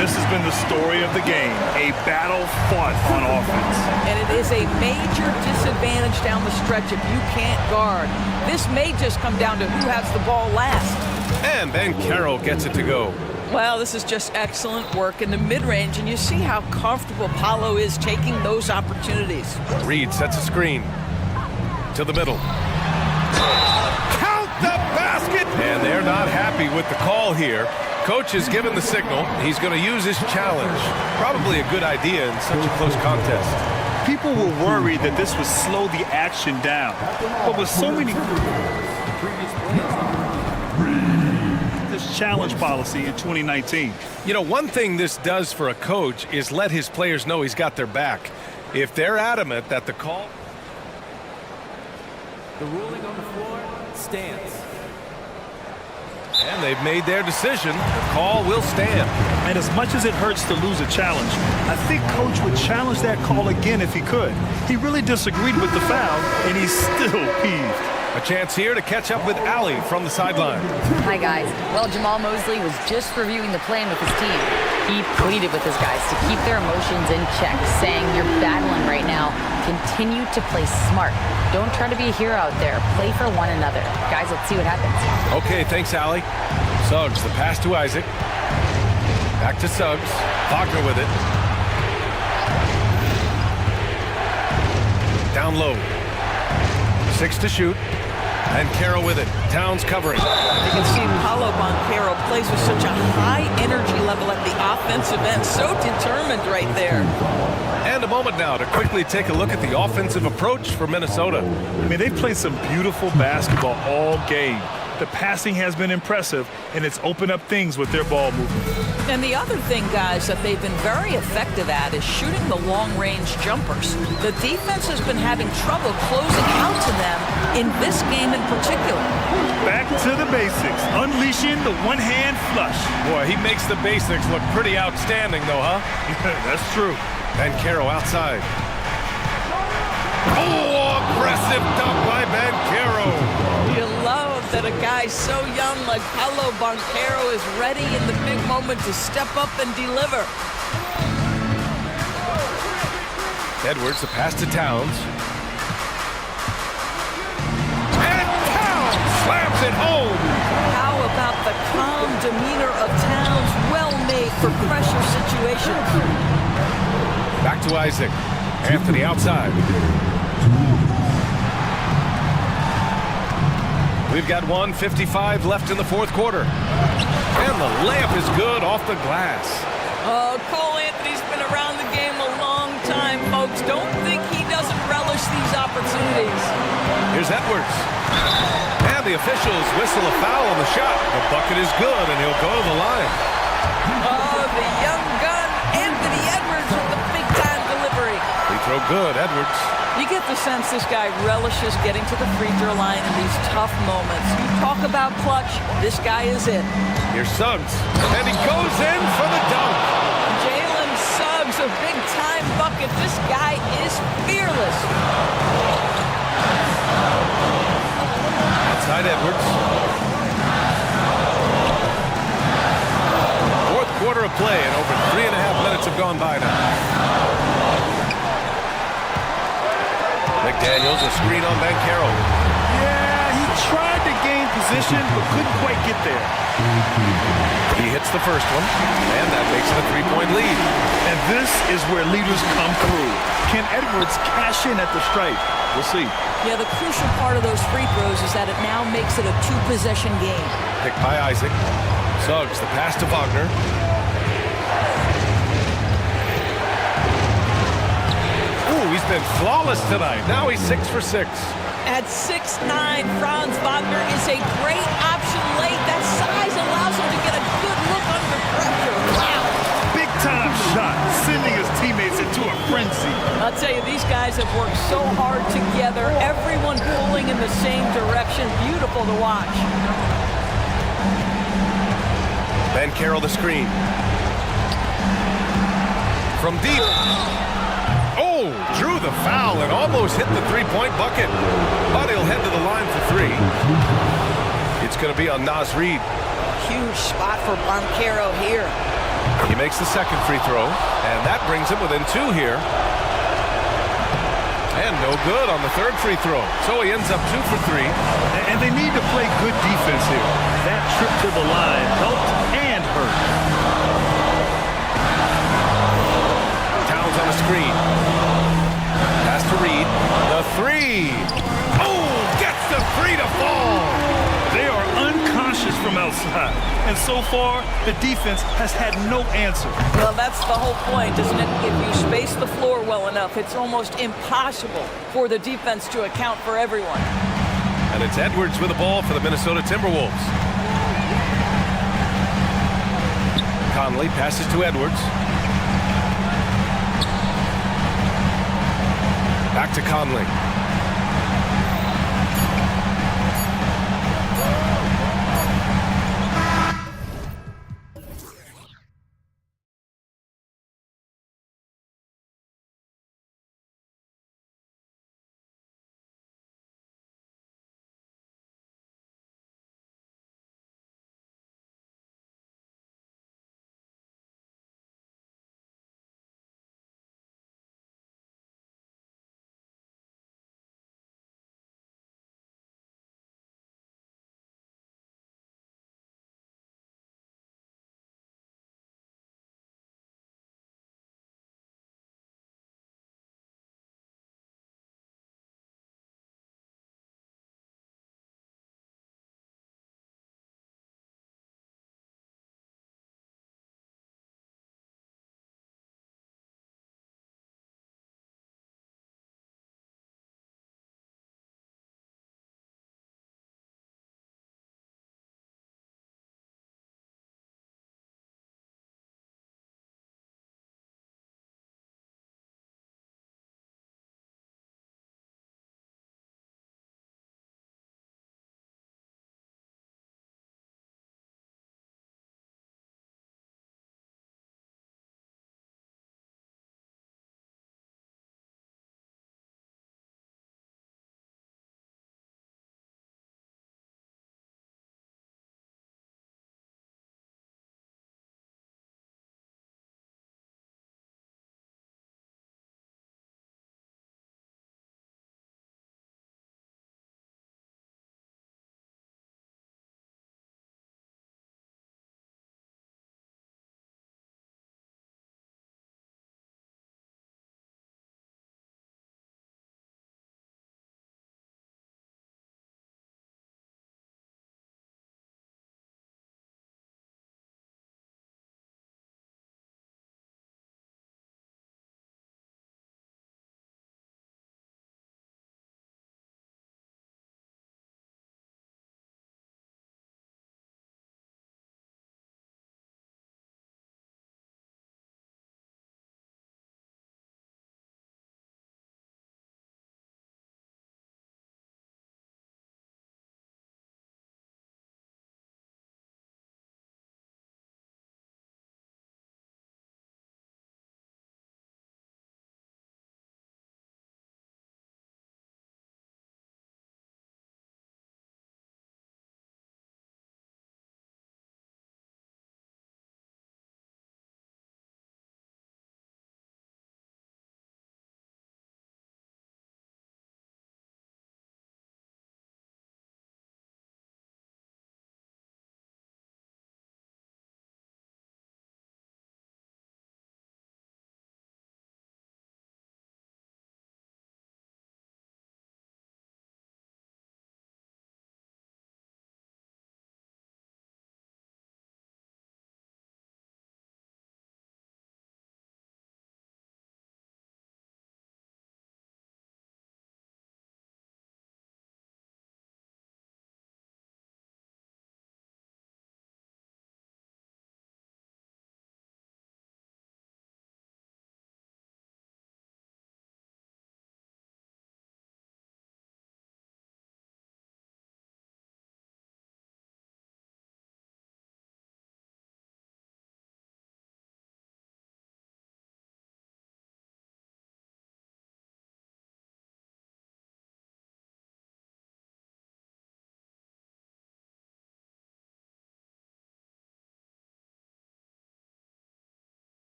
This has been the story of the game. A battle fought on offense. And it is a major disadvantage down the stretch if you can't guard. This may just come down to who has the ball last. And then Carroll gets it to go. Well, this is just excellent work in the mid-range, and you see how comfortable Paolo is taking those opportunities. Reed sets a screen. To the middle. Count the basket! And they're not happy with the call here. Coach has given the signal. He's going to use his challenge. Probably a good idea in such a close contest. People were worried that this would slow the action down. But with so many... this challenge policy in 2019. You know, one thing this does for a coach is let his players know he's got their back. If they're adamant that the call... The ruling on the floor stands. And they've made their decision. The call will stand. And as much as it hurts to lose a challenge, I think Coach would challenge that call again if he could. He really disagreed with the foul, and he's still peeved. A chance here to catch up with Allie from the sideline. Hi, guys. Well, Jamal Mosley was just reviewing the plan with his team. He pleaded with his guys to keep their emotions in check, saying, "You're battling right now. Continue to play smart. Don't try to be a hero out there. Play for one another." Guys, let's see what happens. Okay, thanks, Allie. Suggs, the pass to Isaac. Back to Suggs. Wagner with it. Down low. 6 to shoot. And Carroll with it. Towns covering. You can see Paolo Banchero plays with such a high energy level at the offensive end. So determined right there. And a moment now to quickly take a look at the offensive approach for Minnesota. I mean, they've played some beautiful basketball all game. The passing has been impressive, and it's opened up things with their ball movement. And the other thing, guys, that they've been very effective at is shooting the long-range jumpers. The defense has been having trouble closing out to them in this game in particular. Back to the basics, unleashing the one-hand flush. Boy, he makes the basics look pretty outstanding, though, huh? That's true. And Carroll outside. Oh, aggressive dunk by Banchero. You love that a guy so young like Paolo Banchero is ready in the big moment to step up and deliver. Edwards, the pass to Towns. And Towns slams it home. How about the calm demeanor of Towns, well made for pressure situations? Back to Isaac. Anthony outside. We've got 1:55 left in the fourth quarter. And the layup is good off the glass. Oh, Cole Anthony's been around the game a long time, folks. Don't think he doesn't relish these opportunities. Here's Edwards. And the officials whistle a foul on the shot. The bucket is good, and he'll go to the line. Oh, the young gun, Anthony Edwards with the big-time delivery. Free throw good, Edwards. You get the sense this guy relishes getting to the free throw line in these tough moments. You talk about clutch, this guy is it. Here's Suggs, and he goes in for the dunk. Jalen Suggs, a big-time bucket. This guy is fearless. Outside Edwards. Fourth quarter of play, and over 3.5 minutes have gone by now. McDaniels, a screen on Banchero. Yeah, he tried to gain position, but couldn't quite get there. He hits the first one, and that makes it a 3-point lead. And this is where leaders come through. Can Edwards cash in at the stripe? We'll see. Yeah, the crucial part of those free throws is that it now makes it a 2-possession game. Picked by Isaac. Suggs, the pass to Wagner. Ooh, he's been flawless tonight. Now he's 6 for 6. At 6'9", Franz Wagner is a great option late. That size allows him to get a good look under pressure. Wow. Big-time shot, sending his teammates into a frenzy. I'll tell you, these guys have worked so hard together. Everyone pulling in the same direction. Beautiful to watch. Banchero the screen. From deep. Oh, drew the foul and almost hit the 3-point bucket. But he'll head to the line for 3. It's going to be on Naz Reid. Huge spot for Banchero here. He makes the second free throw, and that brings him within 2 here. And no good on the third free throw. So he ends up 2 for 3. And they need to play good defense here. That trip to the line helped and hurt. Towns on the screen. Pass to Reid. The 3. Oh, gets the 3 to fall. They are unconscious from outside. And so far, the defense has had no answer. Well, that's the whole point, isn't it? If you space the floor well enough, it's almost impossible for the defense to account for everyone. And it's Edwards with the ball for the Minnesota Timberwolves. Conley passes to Edwards. Back to Conley.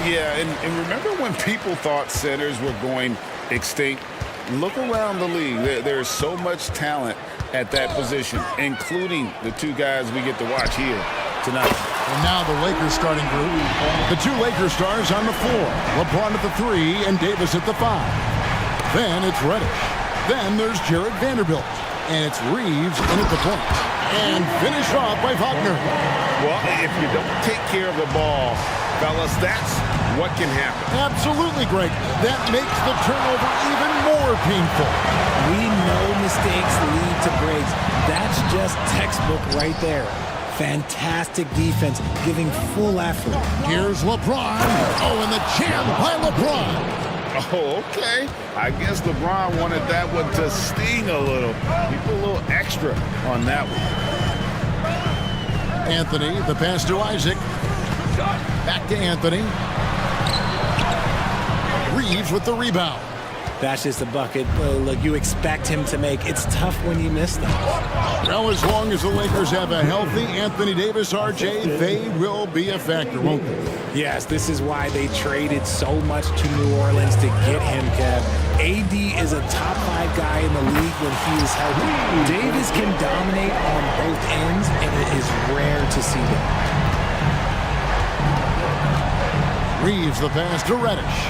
Yeah, and remember when people thought centers were going extinct? Look around the league. There's so much talent at that position, including the two guys we get to watch here tonight. And now the Lakers starting group. The two Lakers stars on the floor. LeBron at the 3 and Davis at the 5. Then it's Reddish. Then there's Jared Vanderbilt. And it's Reeves in at the point. And finished off by Wagner. Well, if you don't take care of the ball, fellas, that's what can happen. Absolutely, Greg. That makes the turnover even more painful. We know mistakes lead to breaks. That's just textbook right there. Fantastic defense, giving full effort. Here's LeBron. Oh, and the jam by LeBron. Oh, okay. I guess LeBron wanted that one to sting a little. He put a little extra on that one. Anthony, the pass to Isaac. Back to Anthony. Reeves with the rebound. That's just a bucket. Look, you expect him to make. It's tough when you miss them. Well, as long as the Lakers have a healthy Anthony Davis, RJ, they will be a factor, won't they? Yes, this is why they traded so much to New Orleans to get him, Kev. AD is a top 5 guy in the league when he is healthy. Davis can dominate on both ends, and it is rare to see that. Reeves the pass to Reddish.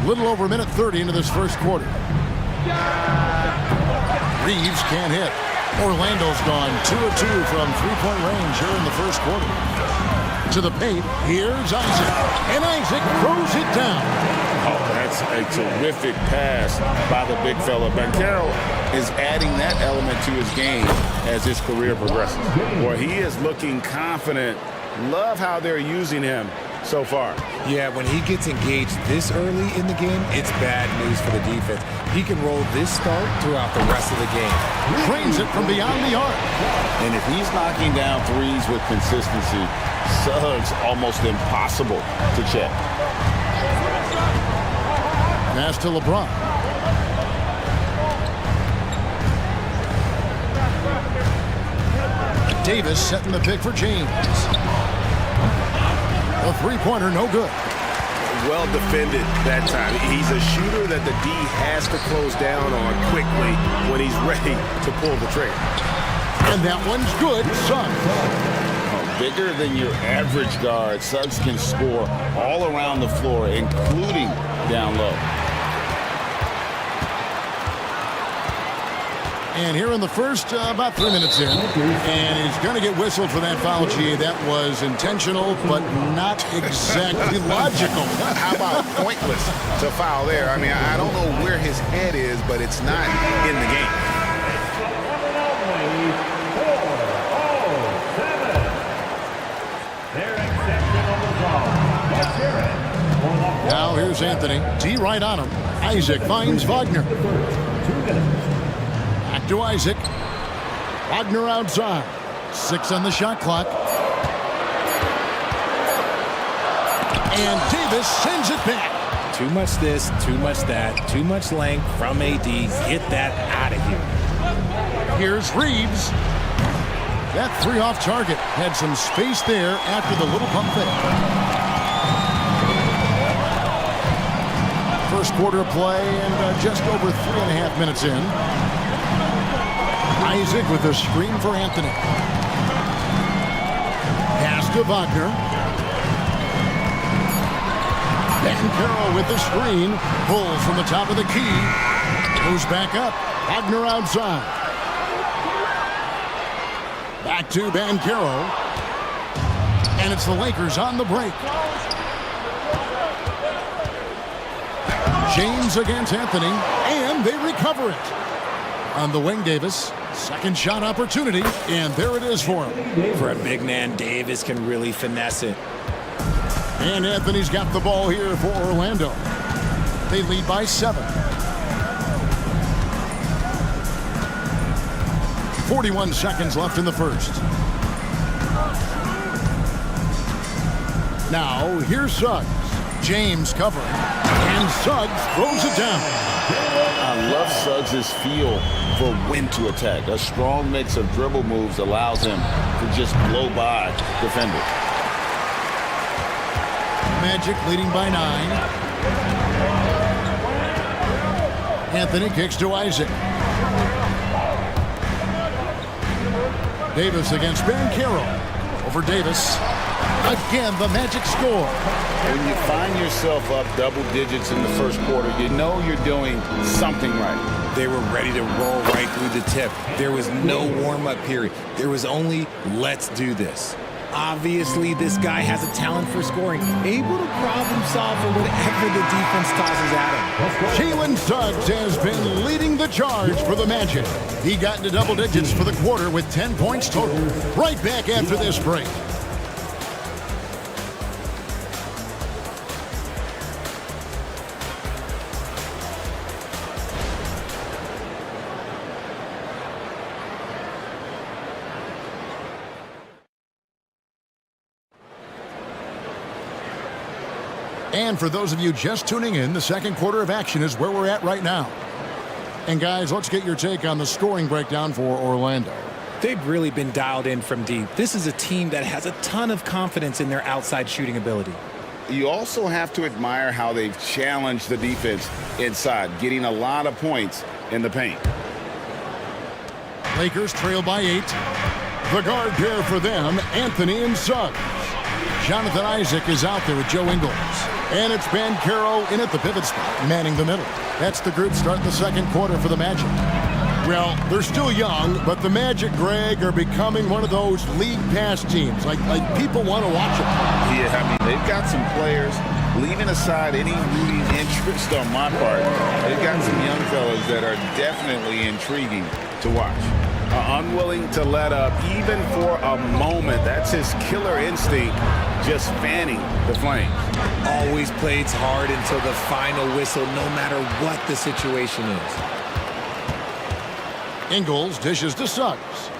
Little over a minute 30 into this first quarter. Reeves can't hit. Orlando's gone 2 of 2 from three-point range here in the first quarter. To the paint, here's Isaac. And Isaac throws it down. Oh, that's a terrific pass by the big fella. Banchero is adding that element to his game as his career progresses. Boy, he is looking confident. Love how they're using him so far. Yeah, when he gets engaged this early in the game, it's bad news for the defense. He can roll this start throughout the rest of the game. Drains it from beyond the arc. And if he's knocking down threes with consistency, Suggs almost impossible to check. Pass to LeBron. Davis setting the pick for James. A three-pointer, no good. Well defended that time. He's a shooter that the D has to close down on quickly when he's ready to pull the trigger. And that one's good. Suggs. Bigger than your average guard, Suggs can score all around the floor, including down low. And here in the first, about 3 minutes in, and he's going to get whistled for that foul, G. That was intentional, but not exactly logical. How about pointless to foul there? I mean, I don't know where his head is, but it's not in the game. Now here's Anthony. D right on him. Isaac finds Wagner. Back to Isaac. Wagner outside. 6 on the shot clock. And Davis sends it back. Too much this, too much that, too much length from AD. Get that out of here. Here's Reeves. That 3 off target. Had some space there after the little pump fake. First quarter of play and just over 3.5 minutes in. Isaac with a screen for Anthony. Pass to Wagner. Banchero with the screen. Pulls from the top of the key. Goes back up. Wagner outside. Back to Banchero. And it's the Lakers on the break. James against Anthony, and they recover it. On the wing, Davis. Second shot opportunity, and there it is for him. For a big man, Davis can really finesse it. And Anthony's got the ball here for Orlando. They lead by 7. 41 seconds left in the first. Now, here's Suggs. James covering. And Suggs throws it down. I love Suggs' feel for when to attack. A strong mix of dribble moves allows him to just blow by defenders. Magic leading by 9. Anthony kicks to Isaac. Davis against Bankero. Over Davis. Again, the Magic score. When you find yourself up double digits in the first quarter, you know you're doing something right. They were ready to roll right through the tip. There was no warm-up period. There was only, let's do this. Obviously, this guy has a talent for scoring, able to problem solve for whatever the defense tosses at him. Jalen Suggs has been leading the charge for the Magic. He got into double digits for the quarter with 10 points total. Right back after this break. And for those of you just tuning in, the second quarter of action is where we're at right now. And guys, let's get your take on the scoring breakdown for Orlando. They've really been dialed in from deep. This is a team that has a ton of confidence in their outside shooting ability. You also have to admire how they've challenged the defense inside, getting a lot of points in the paint. Lakers trail by 8. The guard pair for them, Anthony and Suggs. Jonathan Isaac is out there with Joe Ingles. And it's Bankero in at the pivot spot, manning the middle. That's the group starting the second quarter for the Magic. Well, they're still young, but the Magic, Greg, are becoming one of those league pass teams. Like people want to watch them. Yeah, I mean, they've got some players, leaving aside any rooting interest on my part, they've got some young fellas that are definitely intriguing to watch. Unwilling to let up even for a moment. That's his killer instinct, just fanning the flames. Always plays hard until the final whistle, no matter what the situation is. Ingles dishes to Suggs.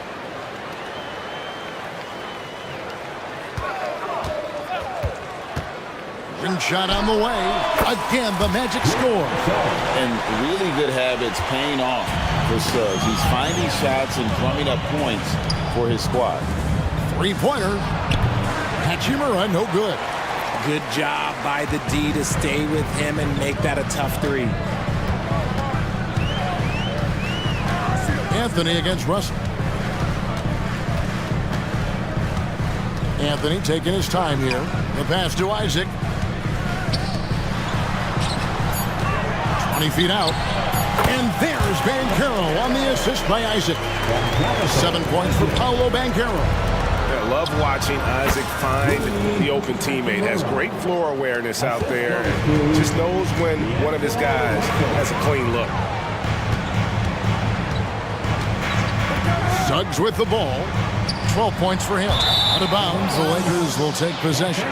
Ring shot on the way. Again, the Magic score. And really good habits paying off for Suggs. He's finding shots and drumming up points for his squad. Three-pointer. Hachimura, no good. Good job by the D to stay with him and make that a tough three. Anthony against Russell. Anthony taking his time here. The pass to Isaac. 20 feet out. And there's Bankero on the assist by Isaac. 7 points for Paolo Bankero. I love watching Isaac find the open teammate. Has great floor awareness out there. Just knows when one of his guys has a clean look. Suggs with the ball. 12 points for him. Out of bounds, the Lakers will take possession.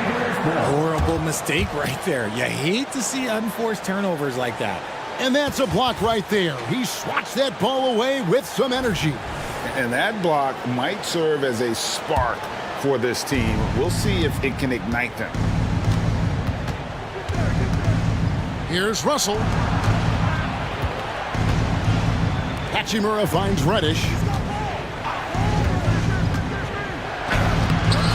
Horrible mistake right there. You hate to see unforced turnovers like that. And that's a block right there. He swats that ball away with some energy. And that block might serve as a spark for this team. We'll see if it can ignite them. Here's Russell. Hachimura finds Reddish.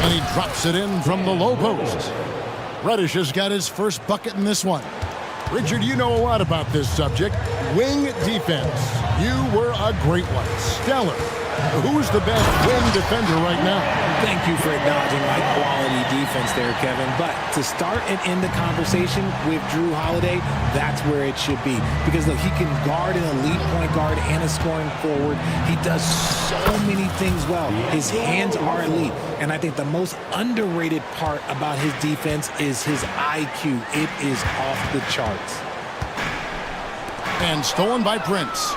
And he drops it in from the low post. Reddish has got his first bucket in this one. Richard, you know a lot about this subject. Wing defense. You were a great one. Stellar. Who's the best wing defender right now? Thank you for acknowledging my quality defense there, Kevin. But to start and end the conversation with Drew Holiday, that's where it should be. Because look, he can guard an elite point guard and a scoring forward. He does so many things well. His hands are elite. And I think the most underrated part about his defense is his IQ. It is off the charts. And stolen by Prince.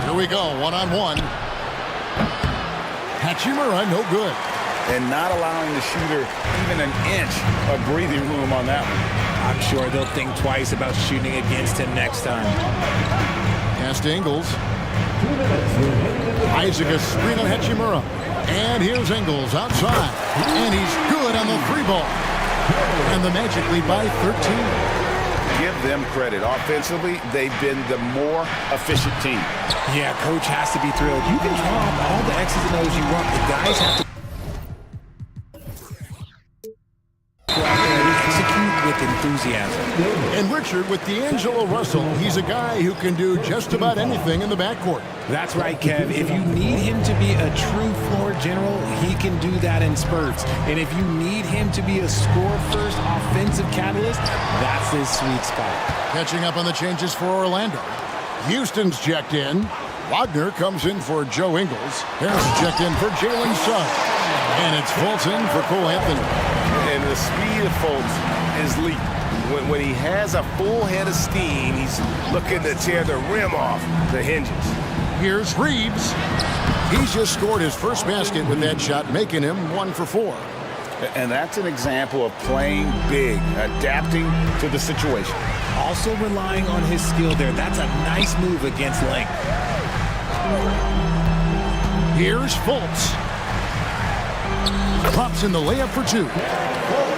Here we go, one-on-one. Hachimura, no good. And not allowing the shooter even an inch of breathing room on that one. I'm sure they'll think twice about shooting against him next time. Pass to Ingles. Isaac a screen on Hachimura. And here's Ingles outside. And he's good on the three ball. And the Magic lead by 13. give them credit. Offensively, they've been the more efficient team. Yeah, coach has to be thrilled. You can draw up all the X's and O's you want. The guys have to go out there and execute with enthusiasm. And Richard, with D'Angelo Russell, he's a guy who can do just about anything in the backcourt. That's right, Kev. If you need him to be a true floor general, he can do that in spurts. And if you need him to be a score-first offensive catalyst, that's his sweet spot. Catching up on the changes for Orlando. Houston's checked in. Wagner comes in for Joe Ingles. Harris checked in for Jalen Suggs. And it's Fultz in for Cole Anthony. And the speed of Fultz is leap. When he has a full head of steam, he's looking to tear the rim off the hinges. Here's Reeves. He's just scored his first basket with that shot, making him 1 for 4. And that's an example of playing big, adapting to the situation. Also relying on his skill there. That's a nice move against length. Here's Fultz. Pops in the layup for 2.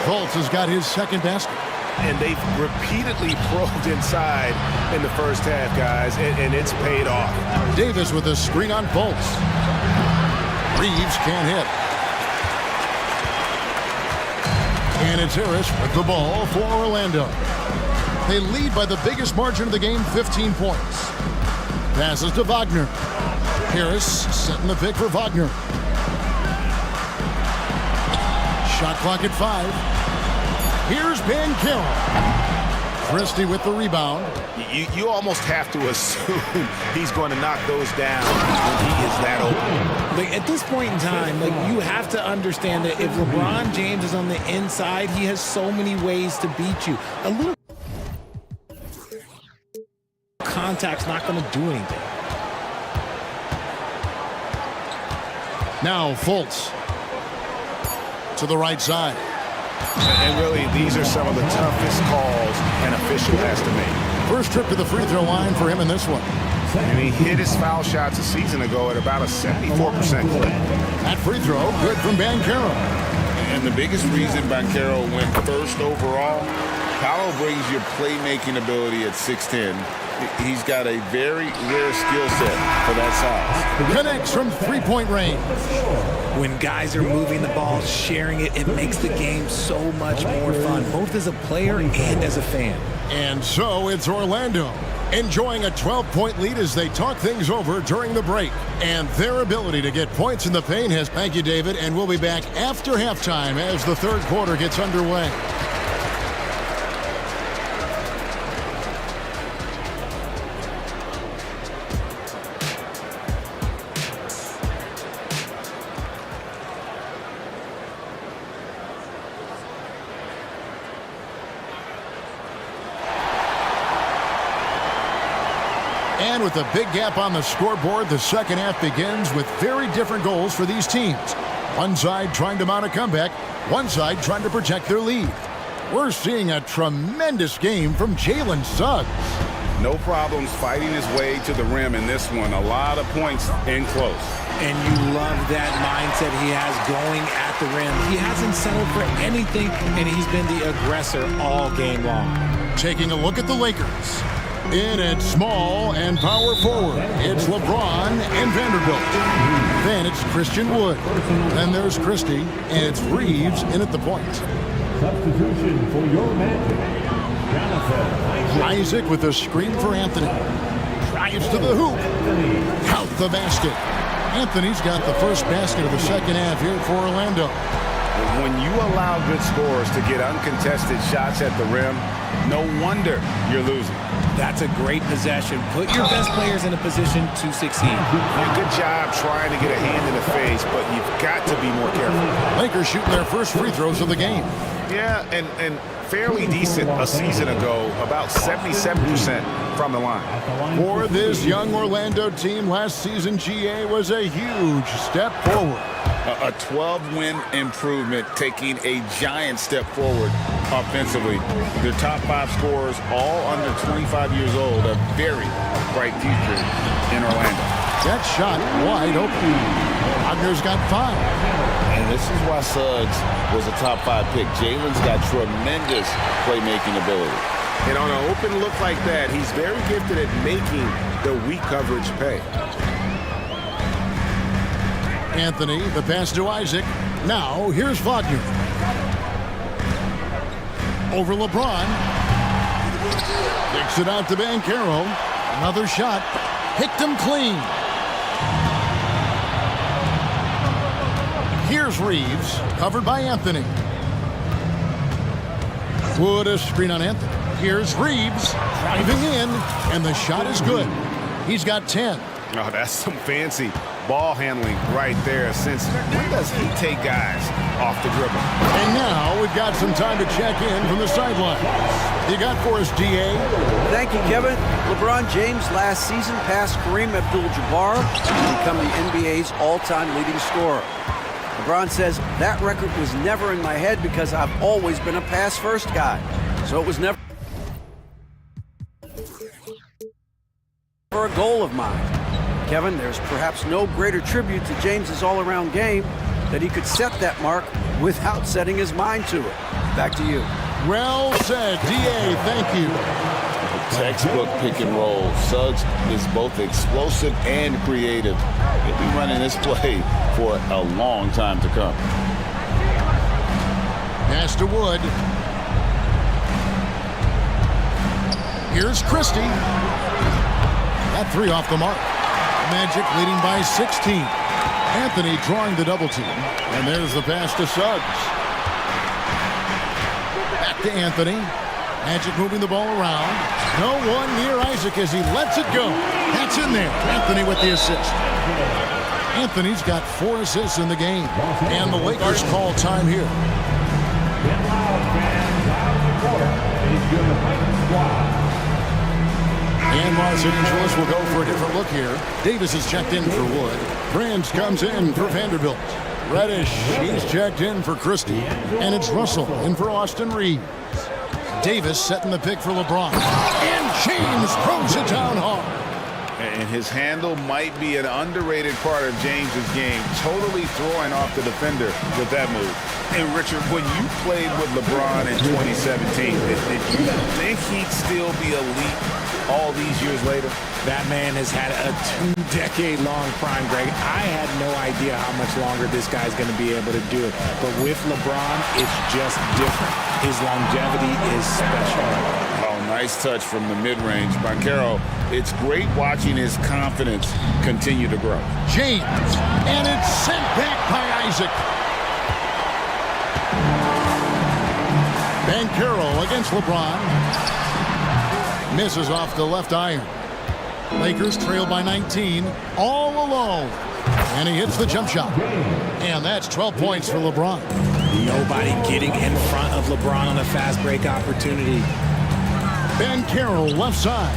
Fultz has got his second basket. And they've repeatedly probed inside in the first half, guys, and it's paid off. Davis with a screen on Fultz. Reeves can't hit. And it's Harris with the ball for Orlando. They lead by the biggest margin of the game, 15 points. Passes to Wagner. Harris setting the pick for Wagner. Shot clock at 5. Here's Banchero. Christie with the rebound. You almost have to assume he's going to knock those down when he is that open. Like, at this point in time, like, you have to understand that if LeBron James is on the inside, he has so many ways to beat you. A little contact's not going to do anything. Now Fultz to the right side. And really, these are some of the toughest calls an official has to make. First trip to the free throw line for him in this one. And he hit his foul shots a season ago at about a 74% clip. That free throw, good from Banchero. And the biggest reason Banchero went first overall, Paolo brings your playmaking ability at 6'10". He's got a very rare skill set for that size. Connects from three-point range. When guys are moving the ball, sharing it, it makes the game so much more fun, both as a player and as a fan. And so it's Orlando, enjoying a 12-point lead as they talk things over during the break. And their ability to get points in the paint has... Thank you, David, and we'll be back after halftime as the third quarter gets underway. And with a big gap on the scoreboard, the second half begins with very different goals for these teams. One side trying to mount a comeback, one side trying to protect their lead. We're seeing a tremendous game from Jalen Suggs. No problems fighting his way to the rim in this one. A lot of points in close. And you love that mindset he has going at the rim. He hasn't settled for anything, and he's been the aggressor all game long. Taking a look at the Lakers. In at small and power forward, it's LeBron and Vanderbilt. Then it's Christian Wood. Then there's Christie, and it's Reeves in at the point. Substitution for your magic. Jonathan Isaac with a screen for Anthony. Drives to the hoop. Count the basket. Anthony's got the first basket of the second half here for Orlando. When you allow good scorers to get uncontested shots at the rim, no wonder you're losing. That's a great possession. Put your best players in a position to succeed. Good job trying to get a hand in the face, but you've got to be more careful. Lakers shooting their first free throws of the game. Yeah, and fairly decent a season ago, about 77% from the line. For this young Orlando team, last season GA was a huge step forward. A 12-win improvement, taking a giant step forward offensively. Their top 5 scorers, all under 25 years old, a very bright future in Orlando. That shot wide open. Wagner's got 5. And this is why Suggs was a top 5 pick. Jalen's got tremendous playmaking ability. And on an open look like that, he's very gifted at making the weak coverage pay. Anthony, the pass to Isaac. Now, here's Wagner. Over LeBron. Kicks it out to Banchero. Another shot. Picked him clean. Here's Reeves, covered by Anthony. What a screen on Anthony. Here's Reeves, driving in, and the shot is good. He's got 10. Oh, that's some fancy ball handling right there. Since when does he take guys off the dribble? And now we've got some time to check in from the sidelines. You got for us, DA? Thank you, Kevin. LeBron James last season passed Kareem Abdul-Jabbar to become the NBA's all-time leading scorer. LeBron says, that record was never in my head because I've always been a pass-first guy. So it was never a goal of mine. Kevin, there's perhaps no greater tribute to James's all-around game that he could set that mark without setting his mind to it. Back to you. Well said, DA. Thank you. Textbook pick and roll. Suggs is both explosive and creative. He'll be running this play for a long time to come. Pass to Wood. Here's Christie. That three off the mark. Magic leading by 16. Anthony drawing the double team. And there's the pass to Suggs. Back to Anthony. Magic moving the ball around. No one near Isaac as he lets it go. That's in there. Anthony with the assist. Anthony's got 4 assists in the game. And the Lakers call time here. Get loud, fans. Out of the court is your fighting squad. And Los Angeles will go for a different look here. Davis is checked in for Wood. Brands comes in for Vanderbilt. Reddish, he's checked in for Christie. And it's Russell in for Austin Reeves. Davis setting the pick for LeBron. And James throws it down hard. And his handle might be an underrated part of James's game. Totally throwing off the defender with that move. And Richard, when you played with LeBron in 2017, did you think he'd still be elite all these years later? That man has had a 2-decade-long prime, Greg. I had no idea how much longer this guy's going to be able to do it. But with LeBron, it's just different. His longevity is special. Oh, nice touch from the mid-range. Banchero, it's great watching his confidence continue to grow. James, and it's sent back by Isaac. Banchero against LeBron. Misses off the left iron. Lakers trail by 19, all alone. And he hits the jump shot. And that's 12 points for LeBron. Nobody getting in front of LeBron on a fast break opportunity. Banchero left side.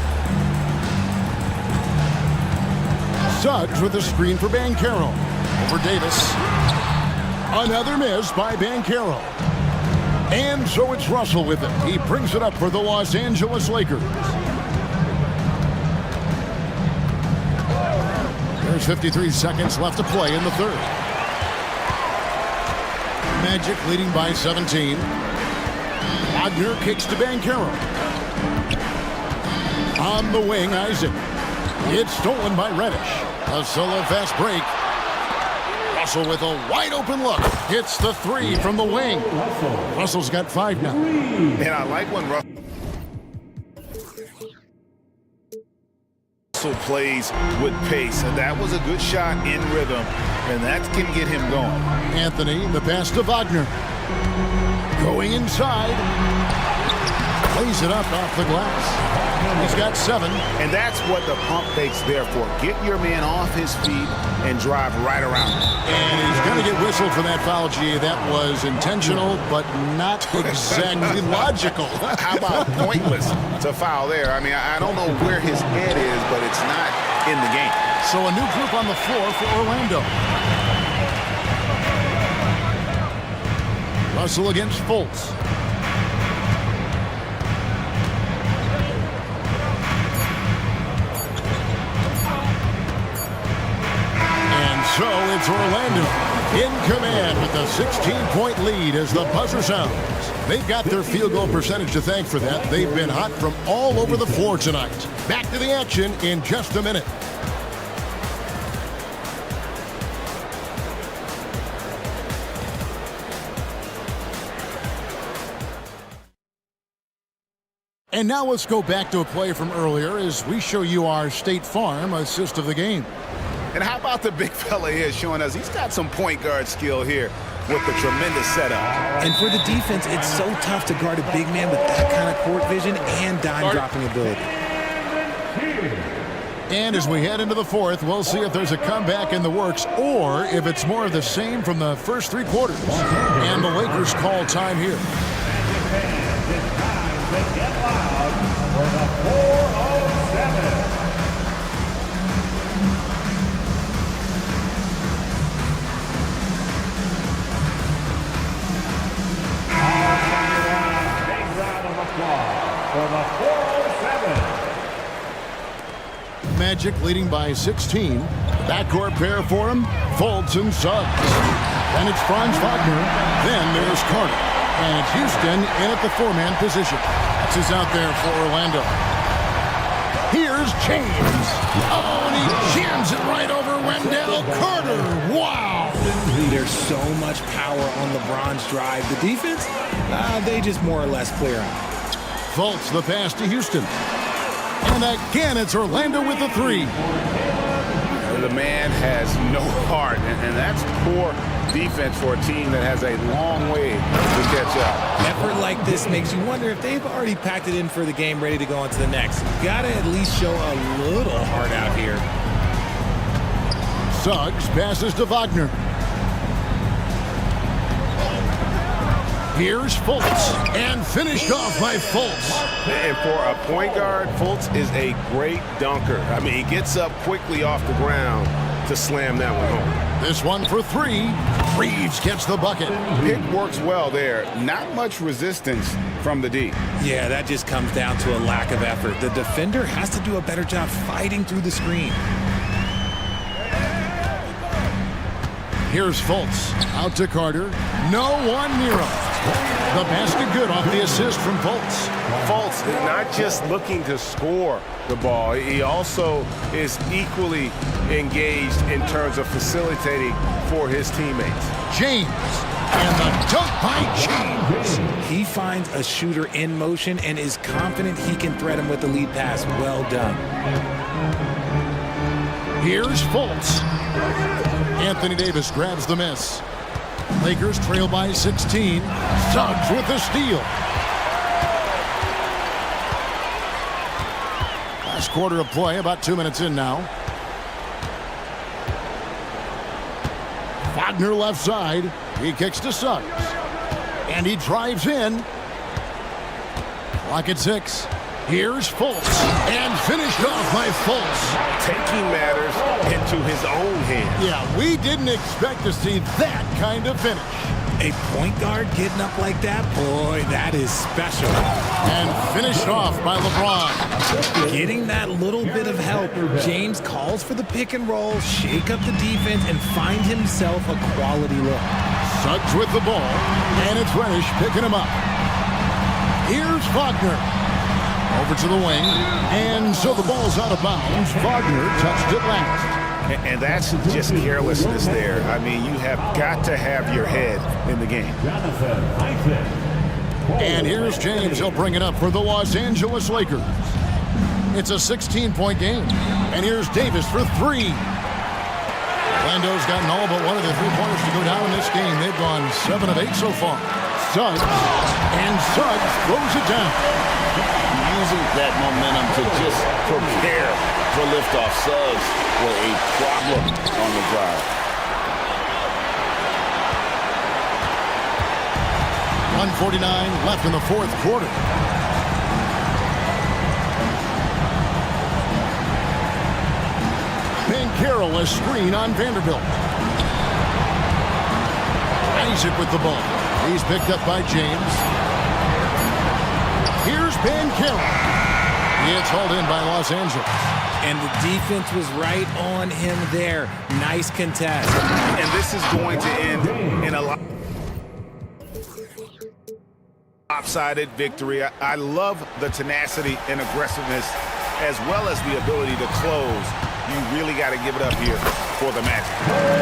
Suggs with a screen for Banchero. Over Davis. Another miss by Banchero. And so it's Russell with it. He brings it up for the Los Angeles Lakers. There's 53 seconds left to play in the third. Magic leading by 17. Wagner kicks to Banchero. On the wing, Isaac. It's stolen by Reddish. A solo fast break. Russell with a wide open look. Hits the three from the wing. Russell's got 5 now. And I like when Russell plays with pace. And that was a good shot in rhythm. And that can get him going. Anthony, the pass to Wagner. Going inside. Plays it up off the glass. He's got 7. And that's what the pump fake's there for. Get your man off his feet and drive right around him. And he's going to get whistled for that foul, G. That was intentional, but not exactly logical. How about pointless to foul there? I mean, I don't know where his head is, but it's not in the game. So a new group on the floor for Orlando. Russell against Fultz. So it's Orlando. in command with a 16-point lead as the buzzer sounds. They've got their field goal percentage to thank for that. They've been hot from all over the floor tonight. Back to the action in just a minute. And now let's go back to a play from earlier as we show you our State Farm assist of the game. And how about the big fella here showing us he's got some point guard skill here with the tremendous setup. And for the defense, it's so tough to guard a big man with that kind of court vision and dime-dropping ability. And as we head into the fourth, we'll see if there's a comeback in the works or if it's more of the same from the first three quarters. And the Lakers call time here. Get loud for the 407. Big round of applause for the 407. Magic leading by 16. Backcourt pair for him, Fultz and Suggs. Then it's Franz Wagner. Then there's Carter. And it's Houston in at the four-man position. This is out there for Orlando. Here's James. Oh, and he jams it right over Wendell Carter. Wow. There's so much power on LeBron's drive. The defense, they just more or less clear out. Fultz the pass to Houston. And again, it's Orlando with the three. The man has no heart, and that's poor defense for a team that has a long way to catch up. Effort like this makes you wonder if they've already packed it in for the game, ready to go on to the next. Gotta at least show a little heart out here. Suggs passes to Wagner. Here's Fultz, and finished off by Fultz. And for a point guard, Fultz is a great dunker. I mean, he gets up quickly off the ground to slam that one home. This one for three. Reeves gets the bucket. Pick works well there. Not much resistance from the D. Yeah, that just comes down to a lack of effort. The defender has to do a better job fighting through the screen. Here's Fultz. Out to Carter. No one near him. The basket good off the assist from Fultz. Fultz is not just looking to score the ball. He also is equally engaged in terms of facilitating for his teammates. James. And the dunk by James. He finds a shooter in motion and is confident he can thread him with the lead pass. Well done. Here's Fultz. Anthony Davis grabs the miss. Lakers trail by 16. Suggs with the steal. Last quarter of play, about 2 minutes in now. Wagner left side. He kicks to Suggs. And he drives in. Clock at 6. Here's Fultz. And finished off by Fultz. Taking matters into his own hands. Yeah, we didn't expect to see that kind of finish. A point guard getting up like that, boy, that is special. And finished off by LeBron. Getting that little bit of help, James calls for the pick and roll, shake up the defense, and find himself a quality look. Suggs with the ball, and it's Reddish picking him up. Here's Wagner. Over to the wing, and so the ball's out of bounds. Wagner touched it last. And that's just carelessness there. I mean, you have got to have your head in the game. And here's James. He'll bring it up for the Los Angeles Lakers. It's a 16-point game. And here's Davis for three. Orlando's gotten all but one of the three-pointers to go down in this game. They've gone 7 of 8 so far. Suggs, and Suggs throws it down. Using that momentum to just prepare for liftoff. Suggs were a problem on the drive. 1:49 left in the fourth quarter. Carroll a screen on Vanderbilt. Isaac with the ball. He's picked up by James. Here's Ben Carroll. It's hauled in by Los Angeles. And the defense was right on him there. Nice contest. And this is going to end in a lopsided victory. I love the tenacity and aggressiveness as well as the ability to close. You really got to give it up here for the Magic.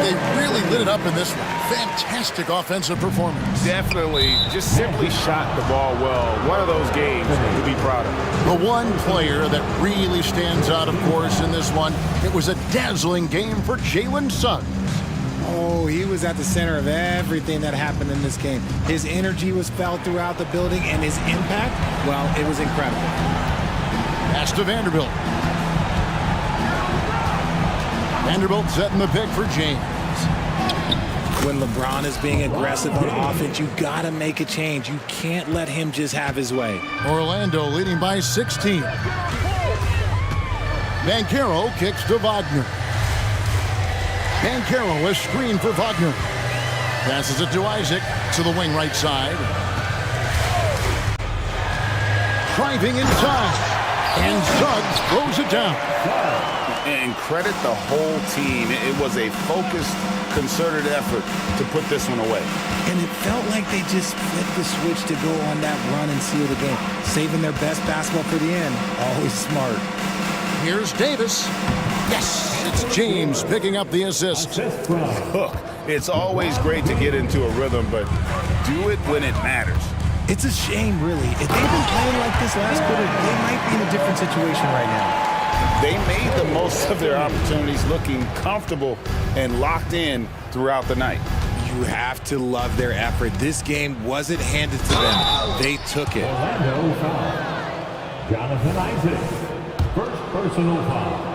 They really lit it up in this one. Fantastic offensive performance. Definitely just simply shot the ball well. One of those games to be proud of. The one player that really stands out, of course, in this one, it was a dazzling game for Jalen Suggs. Oh, he was at the center of everything that happened in this game. His energy was felt throughout the building, and his impact, well, it was incredible. Pass to Vanderbilt. Vanderbilt setting the pick for James. When LeBron is being aggressive on offense, you got to make a change. You can't let him just have his way. Orlando leading by 16. Banchero kicks to Wagner. Banchero a screen for Wagner. Passes it to Isaac to the wing right side. Driving inside. And Suggs throws it down. And credit the whole team. It was a focused, concerted effort to put this one away. And it felt like they just flipped the switch to go on that run and seal the game. Saving their best basketball for the end. Always smart. Here's Davis. Yes, it's James picking up the assist. Look, it's always great to get into a rhythm, but do it when it matters. It's a shame, really. If they'd been playing like this last quarter, they might be in a different situation right now. They made the most of their opportunities, looking comfortable and locked in throughout the night. You have to love their effort. This game wasn't handed to them. They took it. Orlando foul. Jonathan Isaac. First personal foul.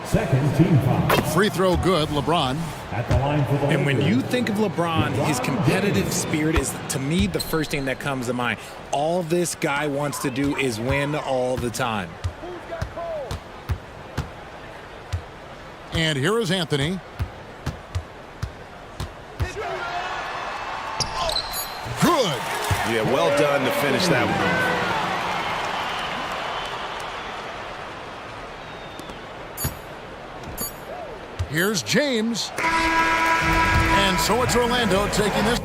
Second team foul. Free throw good, LeBron. At the line for the And when you think of LeBron, his competitive spirit is, to me, the first thing that comes to mind. All this guy wants to do is win all the time. And here is Anthony. Good. Yeah, well done to finish that one. Here's James. And so it's Orlando taking this.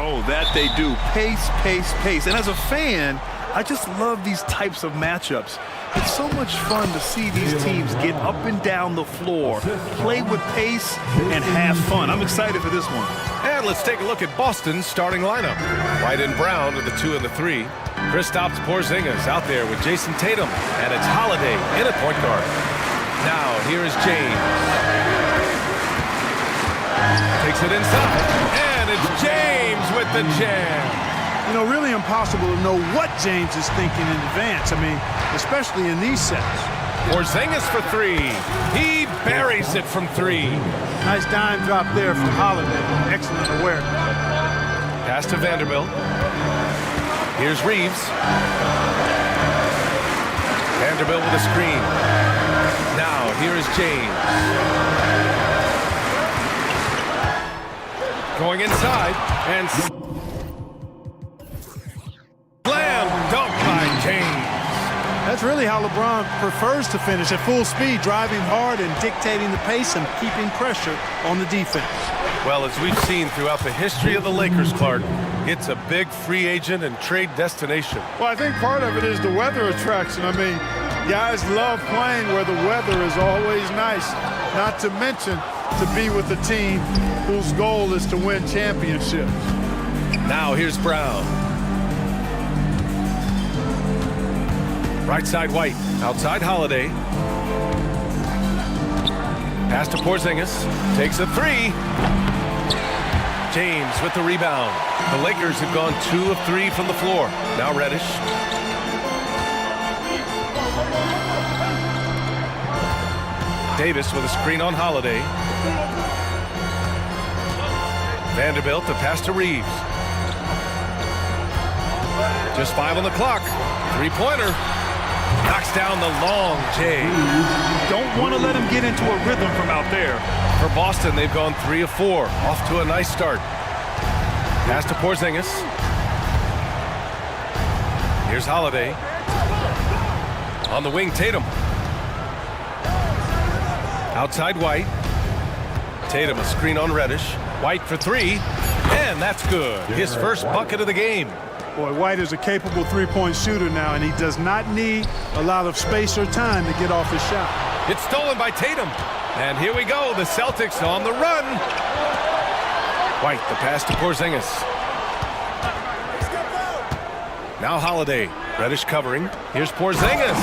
Oh, that they do. Pace, pace, pace. And as a fan, I just love these types of matchups. It's so much fun to see these teams get up and down the floor, play with pace, and have fun. I'm excited for this one. And let's take a look at Boston's starting lineup. White and Brown are the 2 and the 3. Kristaps Porzingis out there with Jason Tatum, and it's Holiday in at point guard. Now, here is James. Takes it inside, and it's James with the jam. You know, really impossible to know what James is thinking in advance. I mean, especially in these sets. Porzingis for 3. He buries it from 3. Nice dime drop there from Holiday. Excellent awareness. Pass to Vanderbilt. Here's Reeves. Vanderbilt with a screen. Now, here is James. Going inside, and slam dunk by James. That's really how LeBron prefers to finish, at full speed, driving hard and dictating the pace and keeping pressure on the defense. Well, as we've seen throughout the history of the Lakers, Clark, it's a big free agent and trade destination. Well, I think part of it is the weather attraction. I mean, guys love playing where the weather is always nice, not to mention to be with a team whose goal is to win championships. Now here's Brown. Right side White, outside Holiday. Pass to Porzingis, takes a 3. James with the rebound. The Lakers have gone 2 of 3 from the floor. Now Reddish. Davis with a screen on Holiday. Vanderbilt, the pass to Reeves. Just 5 on the clock. 3-pointer. Knocks down the long J. Don't want to let him get into a rhythm from out there. For Boston, they've gone 3 of 4. Off to a nice start. Pass to Porzingis. Here's Holiday. On the wing, Tatum. Outside White. Tatum, a screen on Reddish. White for 3. And that's good. His first bucket of the game. Boy, White is a capable three-point shooter now, and he does not need a lot of space or time to get off his shot. It's stolen by Tatum. And here we go, the Celtics on the run. White, the pass to Porzingis. Now Holiday, Reddish covering. Here's Porzingis.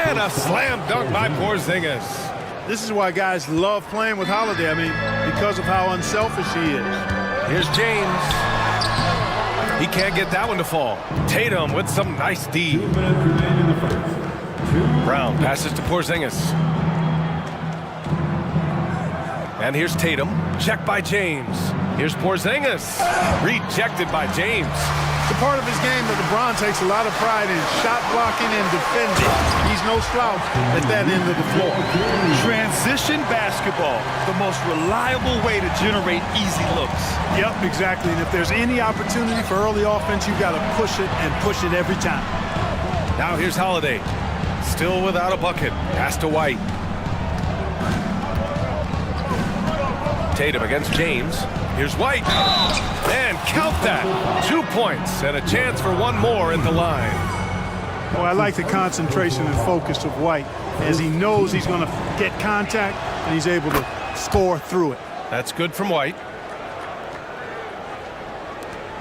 And a slam dunk by Porzingis. This is why guys love playing with Holiday. I mean, because of how unselfish he is. Here's James. He can't get that one to fall. Tatum with some nice D. Brown passes to Porzingis. And here's Tatum. Checked by James. Here's Porzingis. Rejected by James. The part of his game that LeBron takes a lot of pride in, shot blocking and defending. He's no slouch at that end of the floor. Transition basketball, the most reliable way to generate easy looks. Yep, exactly. And if there's any opportunity for early offense, you've got to push it and push it every time. Now here's Holiday. Still without a bucket. Pass to White. Tatum against James. Here's White. And count that. 2 points and a chance for one more at the line. Well, I like the concentration and focus of White as he knows he's going to get contact and he's able to score through it. That's good from White.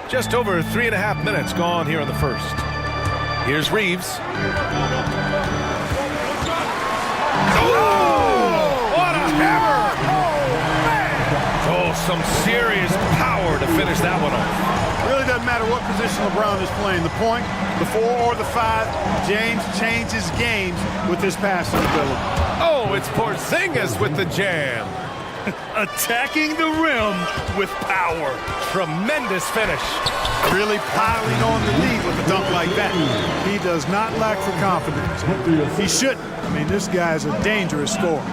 Just over 3.5 minutes gone here in the first. Here's Reeves. Oh! What a hammer! Oh, some serious power to finish that one off. Really doesn't matter what position LeBron is playing, the point, the 4 or the 5, James changes games with his passing ability. Oh, it's Porzingis with the jam. Attacking the rim with power. Tremendous finish. Really piling on the lead with a dunk like that. He does not lack for confidence. He shouldn't. I mean, this guy's a dangerous scorer.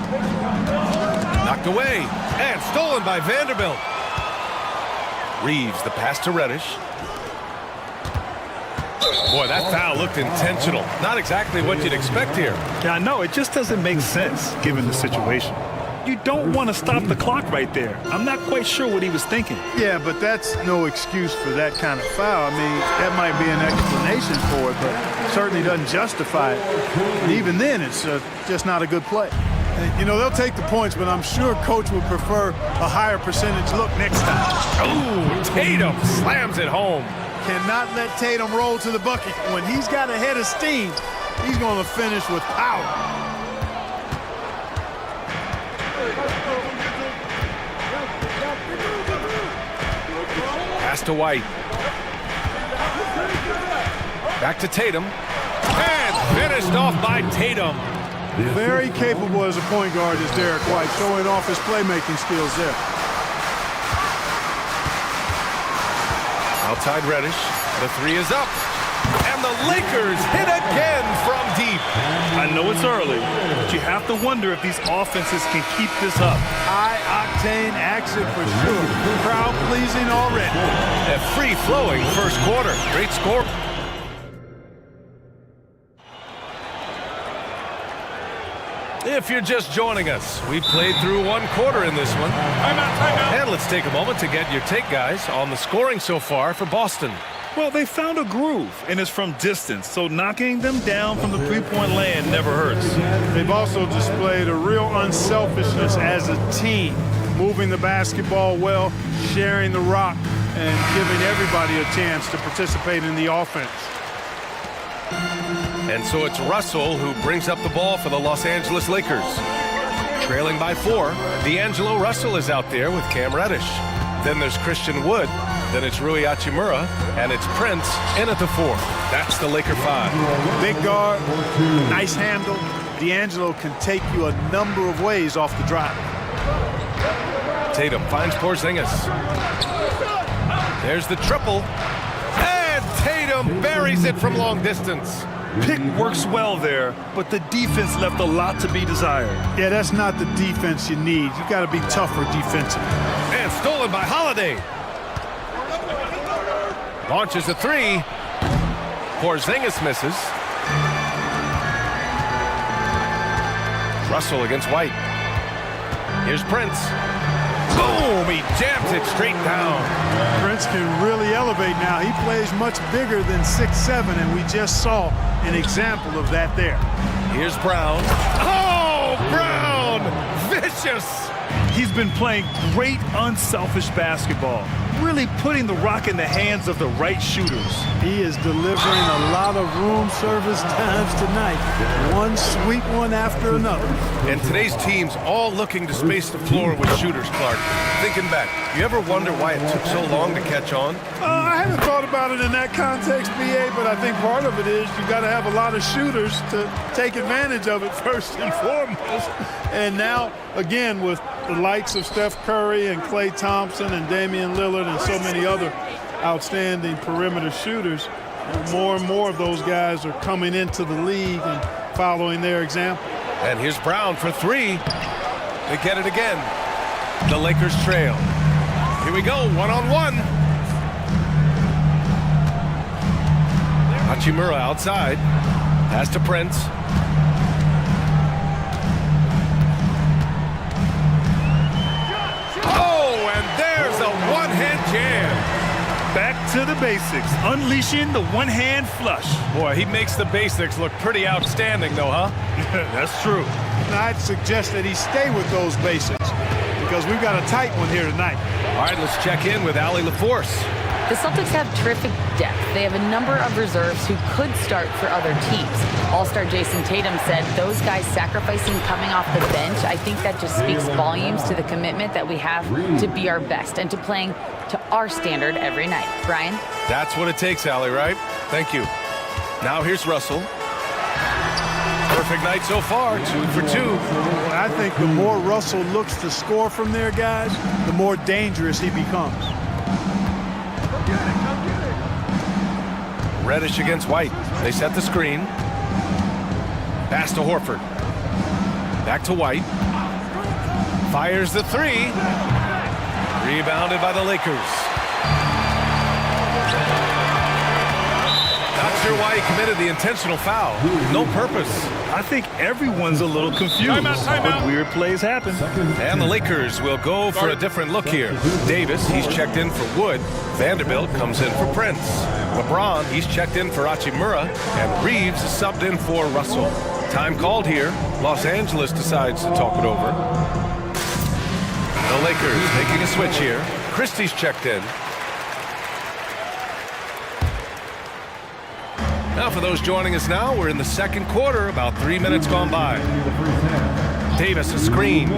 Knocked away and stolen by Vanderbilt. Reeves, the pass to Reddish. Boy, that foul looked intentional. Not exactly what you'd expect here. Yeah, I know. It just doesn't make sense given the situation. you don't want to stop the clock right there. I'm not quite sure what he was thinking. Yeah, but that's no excuse for that kind of foul. I mean, that might be an explanation for it, but certainly doesn't justify it. And even then, it's just not a good play. And, you know, they'll take the points, but I'm sure coach would prefer a higher percentage look next time. Oh, Tatum slams it home. Cannot let Tatum roll to the bucket. When he's got a head of steam, he's going to finish with power. Pass to White. Back to Tatum. And finished off by Tatum. Very capable as a point guard is Derek White, showing off his playmaking skills there. Outside Reddish. The three is up. And the Lakers hit again from deep. I know it's early, but you have to wonder if these offenses can keep this up. High-octane action for sure. Crowd-pleasing already. A free-flowing first quarter. Great score. If you're just joining us, we played through one quarter in this one. Timeout. And let's take a moment to get your take, guys, on the scoring so far for Boston. Well, they found a groove, and it's from distance, so knocking them down from the three-point land never hurts. They've also displayed a real unselfishness as a team, moving the basketball well, sharing the rock, and giving everybody a chance to participate in the offense. And so it's Russell who brings up the ball for the Los Angeles Lakers. Trailing by 4, D'Angelo Russell is out there with Cam Reddish. Then there's Christian Wood. Then it's Rui Hachimura. And it's Prince in at the 4. That's the Laker 5. Big guard, nice handle. D'Angelo can take you a number of ways off the drive. Tatum finds Porzingis. There's the triple. And Tatum buries it from long distance. Pick works well there, but the defense left a lot to be desired. Yeah, that's not the defense you need. You got to be tougher defensively. And stolen by Holiday. Launches a 3. Porzingis misses. Russell against White. Here's Prince. Boom! He jams it straight down. Prince can really elevate now. He plays much bigger than 6'7", and we just saw an example of that there. Here's Brown. Oh, Brown! Vicious! He's been playing great unselfish basketball, really putting the rock in the hands of the right shooters. He is delivering a lot of room service times tonight. One sweet one after another. And today's team's all looking to space the floor with shooters, Clark. Thinking back, you ever wonder why it took so long to catch on? I haven't thought about it in that context, BA, but I think part of it is you got to have a lot of shooters to take advantage of it first and foremost. And now, again, with the likes of Steph Curry and Klay Thompson and Damian Lillard and so many other outstanding perimeter shooters, more and more of those guys are coming into the league and following their example. And here's Brown for 3. They get it again. The Lakers trail. Here we go, one-on-one. Hachimura outside. Pass to Prince. Oh, and there's a one-hand jam. Back to the basics, unleashing the one-hand flush. Boy, he makes the basics look pretty outstanding, though, huh? That's true. And I'd suggest that he stay with those basics because we've got a tight one here tonight. All right, let's check in with Allie LaForce. The Celtics have terrific depth. They have a number of reserves who could start for other teams. All-star Jason Tatum said those guys sacrificing coming off the bench, I think that just speaks volumes to the commitment that we have to be our best and to playing to our standard every night. Brian? That's what it takes, Allie, right? Thank you. Now here's Russell. Perfect night so far, 2 for 2. I think the more Russell looks to score from there, guys, the more dangerous he becomes. Reddish against White. They set the screen. Pass to Horford. Back to White. Fires the 3. Rebounded by the Lakers. Not sure why he committed the intentional foul. No purpose. I think everyone's a little confused. But weird plays happen. And the Lakers will go for a different look here. Davis, he's checked in for Wood. Vanderbilt comes in for Prince. LeBron, he's checked in for Hachimura. And Reeves is subbed in for Russell. Time called here. Los Angeles decides to talk it over. The Lakers making a switch here. Christie's checked in. Now for those joining us now, we're in the second quarter, about 3 minutes gone by. Davis, a screen.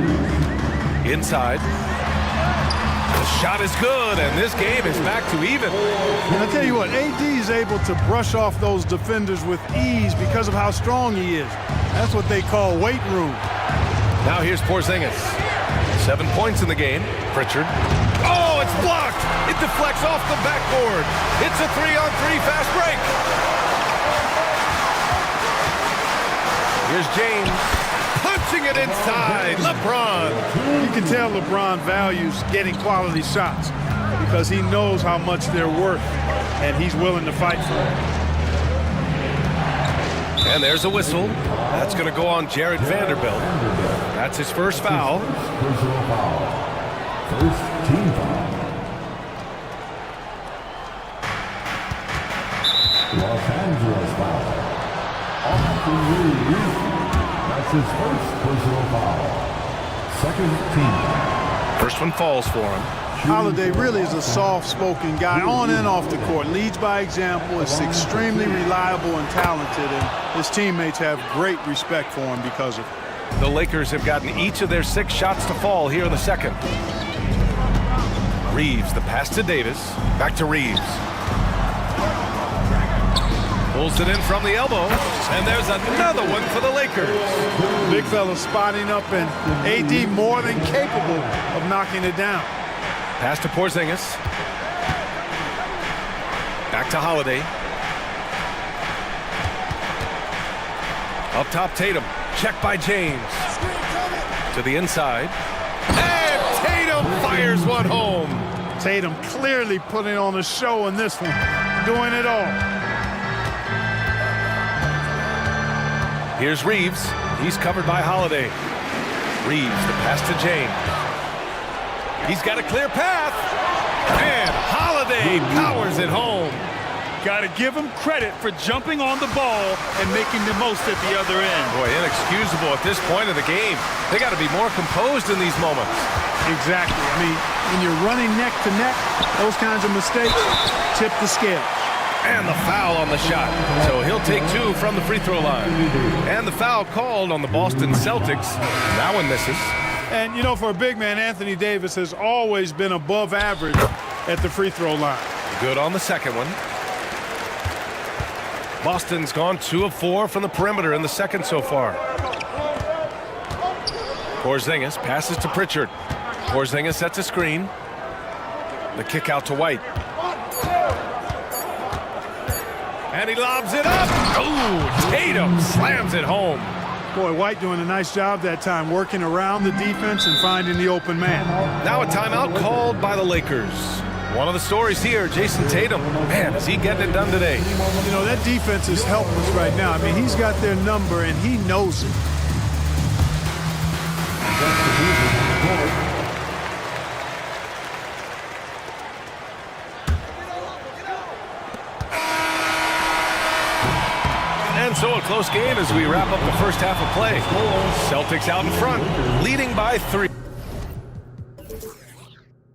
Inside. The shot is good, and this game is back to even. And I tell you what, AD is able to brush off those defenders with ease because of how strong he is. That's what they call weight room. Now here's Porzingis. 7 points in the game. Pritchard. Oh, it's blocked! It deflects off the backboard. It's a 3-on-3 fast break. Here's James, punching it inside. LeBron. You can tell LeBron values getting quality shots because he knows how much they're worth, and he's willing to fight for it. And there's a whistle. That's going to go on Jared Vanderbilt. That's his first foul. First team foul. Los Angeles foul. Austin Reeves. That's his first personal foul. Second team foul. First one falls for him. Holiday really is a soft-spoken guy on and off the court. Leads by example, is extremely reliable and talented, and his teammates have great respect for him because of it. The Lakers have gotten each of their 6 shots to fall here in the second. Reeves, the pass to Davis. Back to Reeves. Pulls it in from the elbow, and there's another one for the Lakers. Big fella spotting up, and AD more than capable of knocking it down. Pass to Porzingis. Back to Holiday. Up top, Tatum. Check by James. To the inside. And Tatum fires one home. Tatum clearly putting on a show in this one. Doing it all. Here's Reeves. He's covered by Holiday. Reeves, the pass to James. He's got a clear path. And Holiday powers it home. Got to give him credit for jumping on the ball and making the most at the other end. Boy, inexcusable at this point of the game. They got to be more composed in these moments. Exactly. I mean, when you're running neck to neck, those kinds of mistakes tip the scale. And the foul on the shot. So he'll take 2 from the free throw line. And the foul called on the Boston Celtics. That one misses. And, you know, for a big man, Anthony Davis has always been above average at the free throw line. Good on the second one. Boston's gone 2 of 4 from the perimeter in the second so far. Porzingis passes to Pritchard. Porzingis sets a screen. The kick out to White. And he lobs it up. Oh, Tatum slams it home. Boy, White doing a nice job that time, working around the defense and finding the open man. Now a timeout called by the Lakers. One of the stories here, Jason Tatum. Man, is he getting it done today? You know, that defense is helpless right now. I mean, he's got their number, and he knows it. And so a close game as we wrap up the first half of play. Celtics out in front, leading by 3.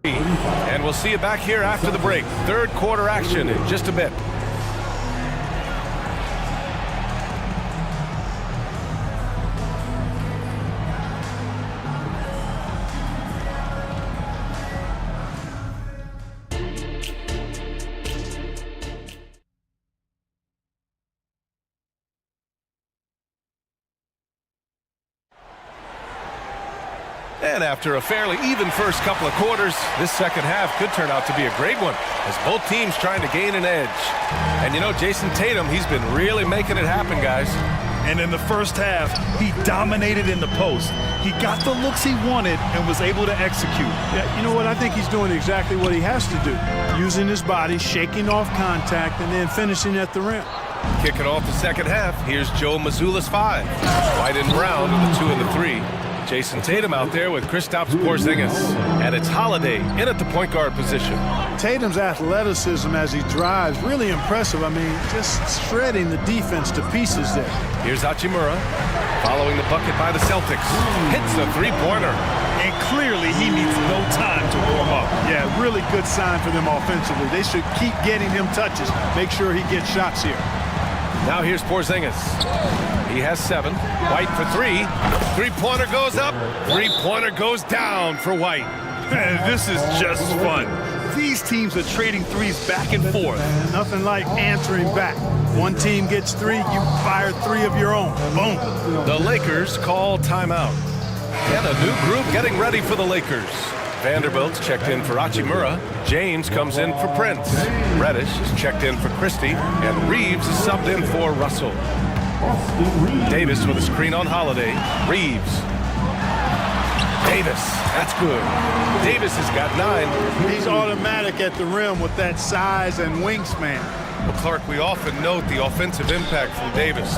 And we'll see you back here after the break. Third quarter action in just a bit. And after a fairly even first couple of quarters, this second half could turn out to be a great one as both teams trying to gain an edge. And you know, Jason Tatum, he's been really making it happen, guys. And in the first half, he dominated in the post. He got the looks he wanted and was able to execute. Yeah, you know what? I think he's doing exactly what he has to do. Using his body, shaking off contact, and then finishing at the rim. Kicking off the second half, here's Joe Mazzulla's 5. White and Brown are the 2 and the 3. Jason Tatum out there with Kristaps Porzingis. And it's Holiday in at the point guard position. Tatum's athleticism as he drives, really impressive. I mean, just shredding the defense to pieces there. Here's Hachimura, following the bucket by the Celtics. Hits a three-pointer. And clearly he needs no time to warm up. Yeah, really good sign for them offensively. They should keep getting him touches. Make sure he gets shots here. Now here's Porzingis. He has 7. White for 3. Three-pointer goes up. Three-pointer goes down for White. This is just fun. These teams are trading threes back and forth. Nothing like answering back. One team gets 3, you fire 3 of your own. Boom. The Lakers call timeout. And a new group getting ready for the Lakers. Vanderbilt's checked in for Hachimura. James comes in for Prince. Reddish is checked in for Christie. And Reeves is subbed in for Russell. Davis with a screen on Holiday. Reeves. Davis. That's good. Davis has got 9. He's automatic at the rim with that size and wingspan. Well, Clark, we often note the offensive impact from Davis,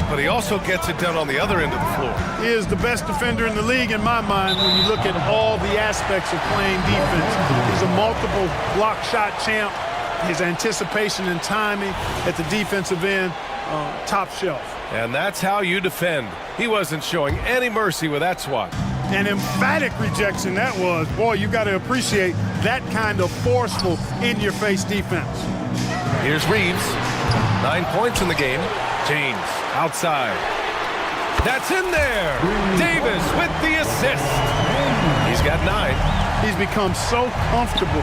but he also gets it done on the other end of the floor. He is the best defender in the league in my mind when you look at all the aspects of playing defense. He's a multiple block shot champ. His anticipation and timing at the defensive end, top shelf. And that's how you defend. He wasn't showing any mercy with that swat. An emphatic rejection that was. Boy, you got to appreciate that kind of forceful, in-your-face defense. Here's Reeves. 9 points in the game. James outside. That's in there. Davis with the assist. He's got 9. He's become so comfortable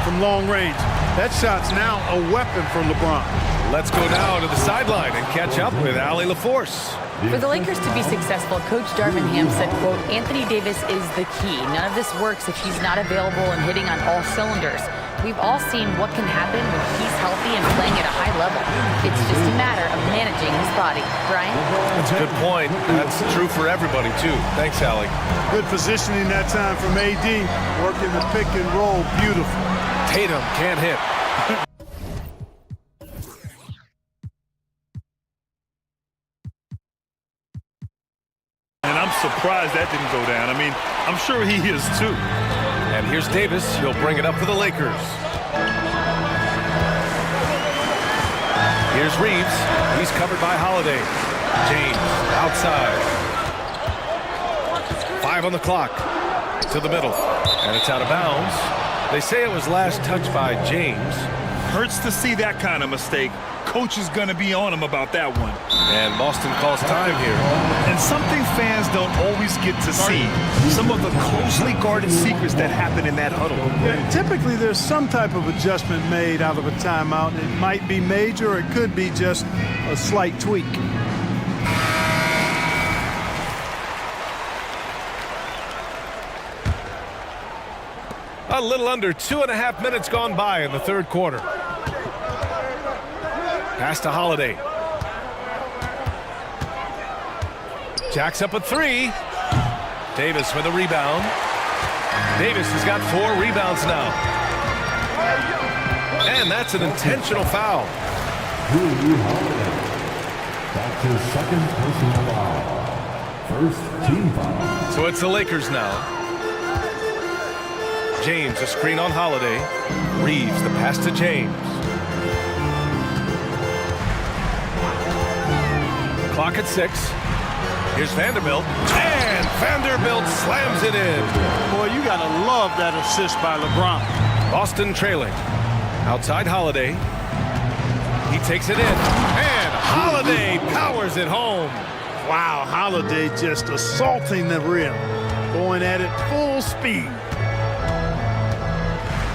from long range. That shot's now a weapon for LeBron. Let's go now to the sideline and catch up with Allie LaForce. For the Lakers to be successful, Coach Darvin Ham said, quote, Anthony Davis is the key. None of this works if he's not available and hitting on all cylinders. We've all seen what can happen when he's healthy and playing at a high level. It's just a matter of managing his body. Brian? That's a good point. That's true for everybody, too. Thanks, Allie. Good positioning that time from AD. Working the pick and roll. Beautiful. Tatum can't hit. And I'm surprised that didn't go down. I mean, I'm sure he is, too. And here's Davis. He'll bring it up for the Lakers. Here's Reeves. He's covered by Holiday. James outside. 5 on the clock. To the middle. And it's out of bounds. They say it was last touched by James. Hurts to see that kind of mistake. Coach is going to be on him about that one. And Boston calls time here. And something fans don't always get to see. Some of the closely guarded secrets that happen in that huddle. Yeah, typically there's some type of adjustment made out of a timeout. It might be major or it could be just a slight tweak. A little under 2.5 minutes gone by in the third quarter. Pass to Holiday. Jacks up a 3. Davis with a rebound. Davis has got 4 rebounds now. And that's an intentional foul. That's his second personal foul. First team foul. So it's the Lakers now. James, a screen on Holiday. Reeves, the pass to James. Clock at 6. Here's Vanderbilt. And Vanderbilt slams it in. Boy, you got to love that assist by LeBron. Boston trailing. Outside Holiday. He takes it in. And Holiday powers it home. Wow, Holiday just assaulting the rim. Going at it full speed.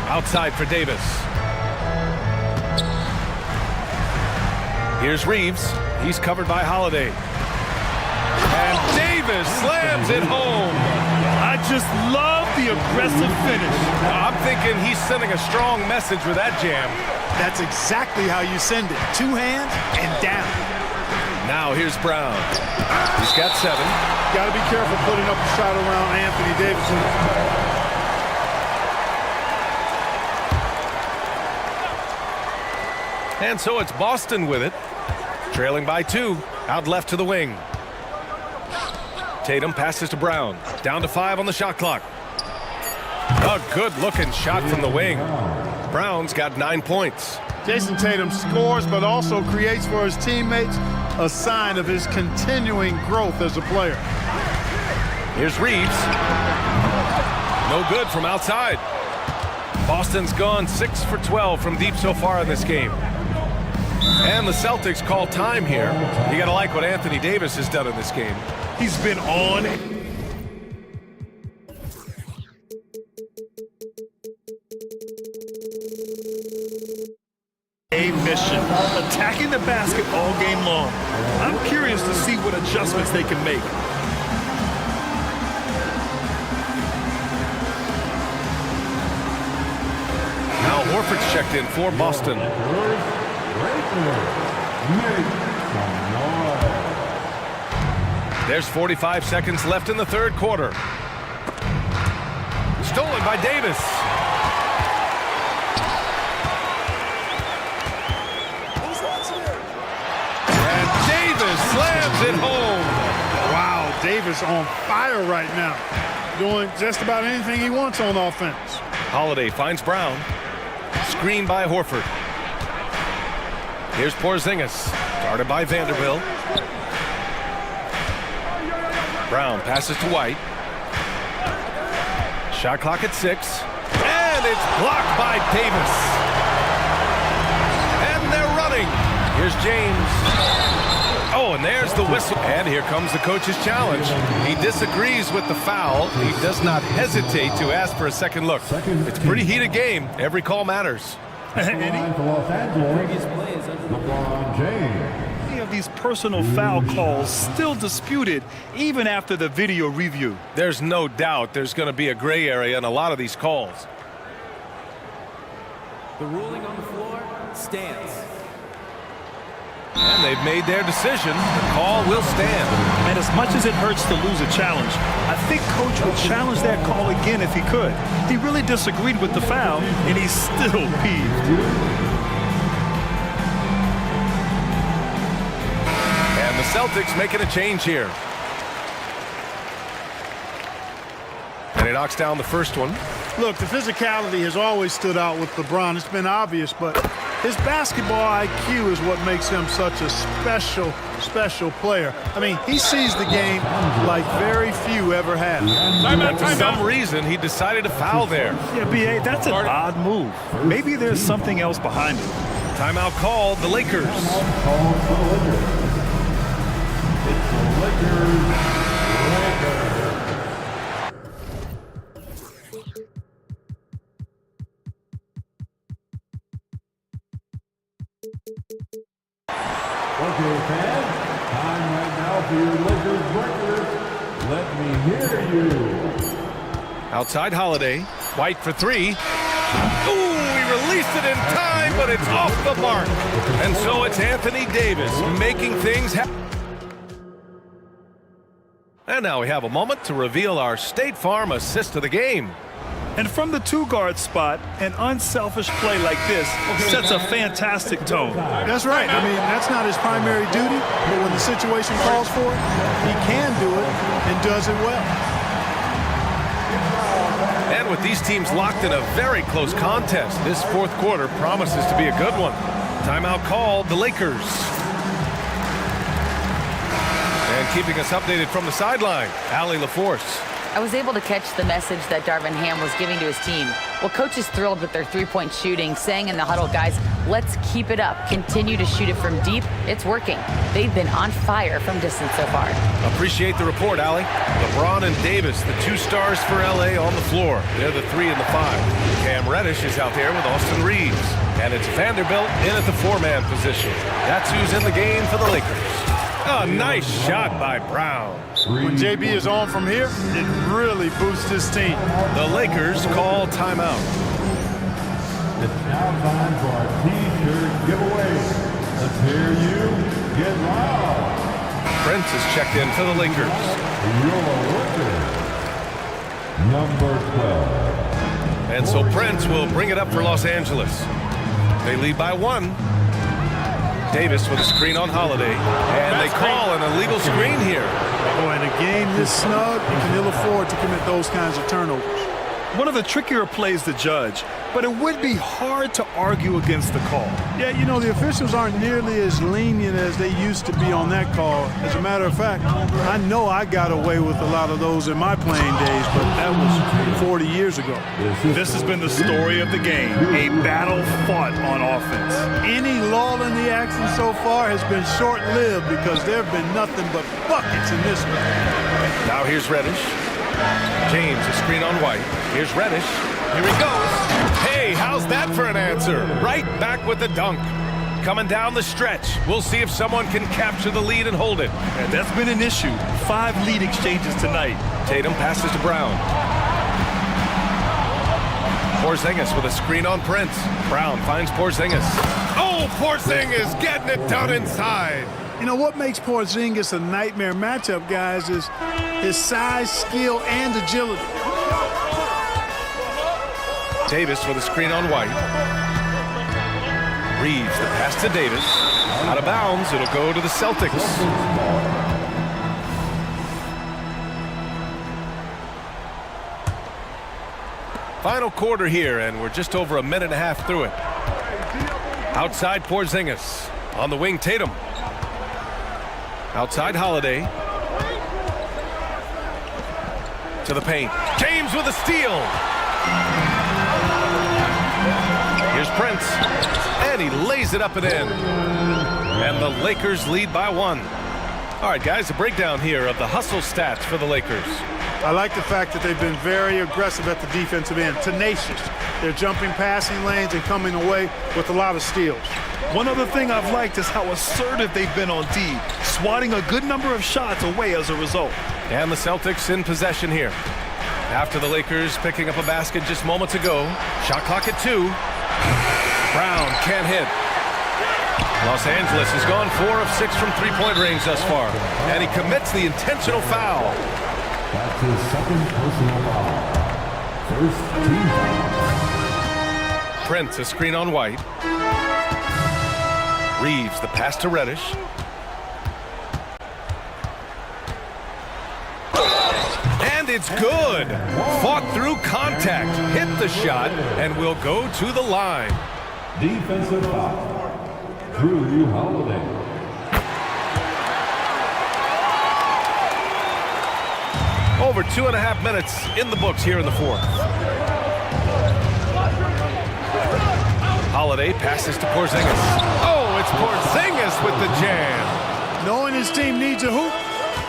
Outside for Davis. Here's Reeves. He's covered by Holiday. And Davis slams it home. I just love the aggressive finish. I'm thinking he's sending a strong message with that jam. That's exactly how you send it. 2 hands and down. Now here's Brown. He's got 7. Got to be careful putting up a shot around Anthony Davis. And so it's Boston with it. Trailing by 2. Out left to the wing. Tatum passes to Brown. Down to 5 on the shot clock. A good-looking shot from the wing. Brown's got 9 points. Jason Tatum scores, but also creates for his teammates, a sign of his continuing growth as a player. Here's Reeves. No good from outside. Boston's gone 6 for 12 from deep so far in this game. And the Celtics call time here. You gotta like what Anthony Davis has done in this game. He's been on. A mission, attacking the basket all game long. I'm curious to see what adjustments they can make. Now Horford's checked in for Boston. There's 45 seconds left in the third quarter. Stolen by Davis. And Davis slams it home. Wow, Davis on fire right now. Doing just about anything he wants on offense. Holiday finds Brown. Screen by Horford. Here's Porzingis. Guarded by Vanderbilt. Brown passes to White. Shot clock at 6. And it's blocked by Davis. And they're running. Here's James. Oh, and there's the whistle. And here comes the coach's challenge. He disagrees with the foul. He does not hesitate to ask for a second look. It's a pretty heated game. Every call matters. Many of these personal foul calls still disputed even after the video review. There's no doubt there's going to be a gray area in a lot of these calls. The ruling on the floor stands. And they've made their decision. The call will stand. And as much as it hurts to lose a challenge, I think Coach would challenge that call again if he could. He really disagreed with the foul, and he's still peeved. And the Celtics making a change here. And he knocks down the first one. Look, the physicality has always stood out with LeBron. It's been obvious, but his basketball IQ is what makes him such a special player. I mean, he sees the game like very few ever have. For some reason, he decided to foul there. Yeah, B.A., that's an odd move. Maybe there's something else behind it. Timeout called the Lakers. Okay, fans, time right now for your Lakers breakers. Let me hear you. Outside Holiday. White for 3. Ooh, he released it in time, but it's off the mark. And so it's Anthony Davis making things happen. And now we have a moment to reveal our State Farm assist of the game. And from the two-guard spot, an unselfish play like this sets a fantastic tone. That's right. I mean, that's not his primary duty, but when the situation calls for it, he can do it and does it well. And with these teams locked in a very close contest, this fourth quarter promises to be a good one. Timeout called the Lakers. And keeping us updated from the sideline, Allie LaForce. I was able to catch the message that Darvin Ham was giving to his team. Well, coach is thrilled with their three-point shooting, saying in the huddle, guys, let's keep it up. Continue to shoot it from deep. It's working. They've been on fire from distance so far. Appreciate the report, Allie. LeBron and Davis, the 2 stars for LA on the floor. They're the 3 and the 5. Cam Reddish is out there with Austin Reeves. And it's Vanderbilt in at the 4-man position. That's who's in the game for the Lakers. A nice shot by Brown. When JB is on from here, it really boosts his team. The Lakers call timeout. It's now time for our T-shirt giveaway. Let's hear you get loud. Prince is checked in for the Lakers. Your winner, number 12. And so Prince will bring it up for Los Angeles. They lead by 1. Davis with a screen on Holiday. And they call an illegal screen here. Oh, in a game this snug, you can ill afford to commit those kinds of turnovers. One of the trickier plays to judge, but it would be hard to argue against the call. Yeah, you know, the officials aren't nearly as lenient as they used to be on that call. As a matter of fact, I know I got away with a lot of those in my playing days, but that was 40 years ago. This has been the story of the game, a battle fought on offense. Any lull in the action so far has been short-lived because there have been nothing but buckets in this one. Now here's Reddish. James, a screen on White. Here's Reddish. Here he goes. Hey, how's that for an answer? Right back with the dunk. Coming down the stretch. We'll see if someone can capture the lead and hold it. And that's been an issue. 5 lead exchanges tonight. Tatum passes to Brown. Porzingis with a screen on Prince. Brown finds Porzingis. Oh, Porzingis getting it done inside. You know, what makes Porzingis a nightmare matchup, guys, is his size, skill, and agility. Davis with a screen on White. Reeves, the pass to Davis. Out of bounds, it'll go to the Celtics. Final quarter here, and we're just over a minute and a half through it. Outside Porzingis. On the wing, Tatum. Outside Holiday. To the paint. James with a steal. Here's Prince. And he lays it up and in. And the Lakers lead by 1. All right, guys, a breakdown here of the hustle stats for the Lakers. I like the fact that they've been very aggressive at the defensive end, tenacious. They're jumping passing lanes and coming away with a lot of steals. One other thing I've liked is how assertive they've been on D, swatting a good number of shots away as a result. And the Celtics in possession here. After the Lakers picking up a basket just moments ago. Shot clock at 2. Brown can't hit. Los Angeles has gone 4 of 6 from three-point range thus far. And he commits the intentional foul. That's his second personal foul. First team foul. Prince, a screen on White. Reeves, the pass to Reddish. And it's good. Fought through contact, hit the shot, and will go to the line. Defensive foul. Drew Holiday. Over 2.5 minutes in the books here in the fourth. Holiday passes to Porzingis. Oh, it's Porzingis with the jam. Knowing his team needs a hoop,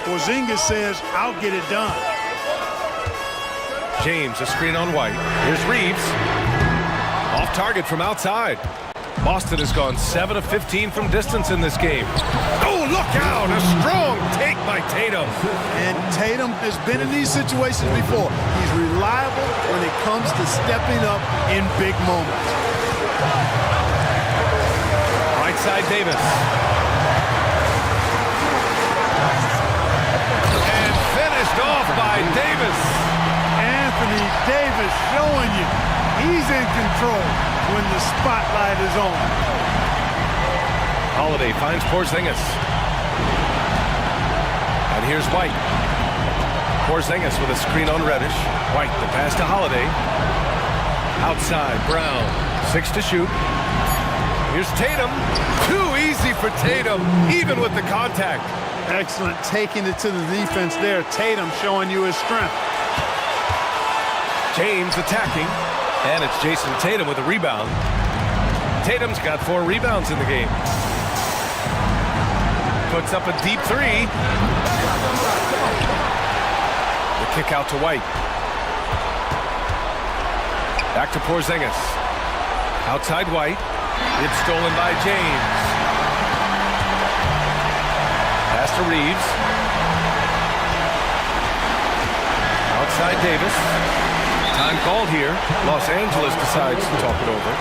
Porzingis says, I'll get it done. James, a screen on White. Here's Reeves. Off target from outside. Boston has gone 7 of 15 from distance in this game. Oh, look out! A strong take by Tatum. And Tatum has been in these situations before. He's reliable when it comes to stepping up in big moments. Right side Davis. And finished off by Davis. Anthony Davis showing you he's in control when the spotlight is on. Holiday finds Porzingis. And here's White. Porzingis with a screen on Reddish. White, the pass to Holiday. Outside, Brown. 6 to shoot. Here's Tatum. Too easy for Tatum, even with the contact. Excellent, taking it to the defense there. Tatum showing you his strength. James attacking. And it's Jason Tatum with a rebound. Tatum's got 4 rebounds in the game. Puts up a deep 3. The kick out to White. Back to Porzingis. Outside White. It's stolen by James. Pass to Reeves. Outside Davis. Time called here. Los Angeles decides to talk it over.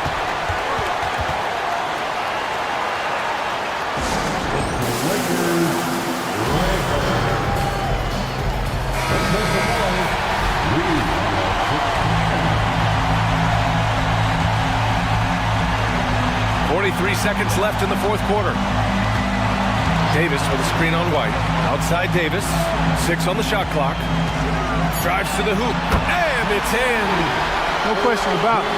seconds left in the fourth quarter. Davis with a screen on White. Outside Davis. 6 on the shot clock. Drives to the hoop. And it's in. No question about it.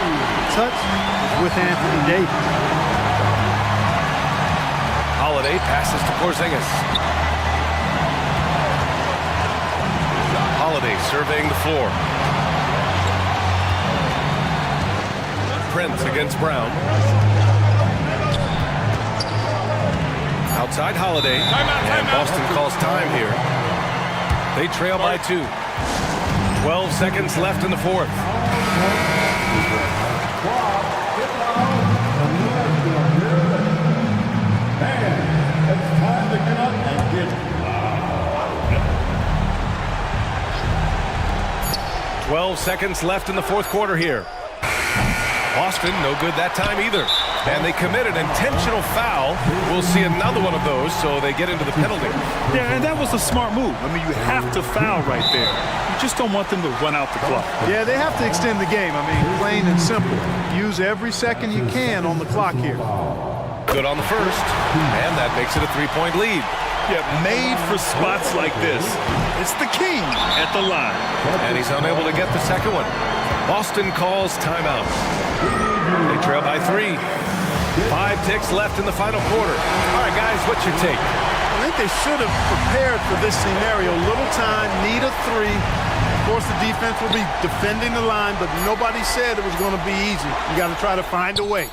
Touch is with Anthony Davis. Holiday passes to Porzingis. Holiday surveying the floor. Prince against Brown. Outside Holiday. And Boston calls time here. They trail by 2. 12 seconds left in the fourth. 12 seconds left in the fourth quarter here. Boston, no good that time either. And they commit an intentional foul. We'll see another one of those, so they get into the penalty. Yeah, and that was a smart move. I mean, you have to foul right there. You just don't want them to run out the clock. Yeah, they have to extend the game. I mean, plain and simple. Use every second you can on the clock here. Good on the first, and that makes it a 3-point lead. Yeah, made for spots like this. It's the king at the line. And he's unable to get the second one. Boston calls timeout. They trail by 3. 5 ticks left in the final quarter. All right, guys, what's your take? I think they should have prepared for this scenario. Little time, need a 3. Of course, the defense will be defending the line, but nobody said it was going to be easy. You got to try to find a way.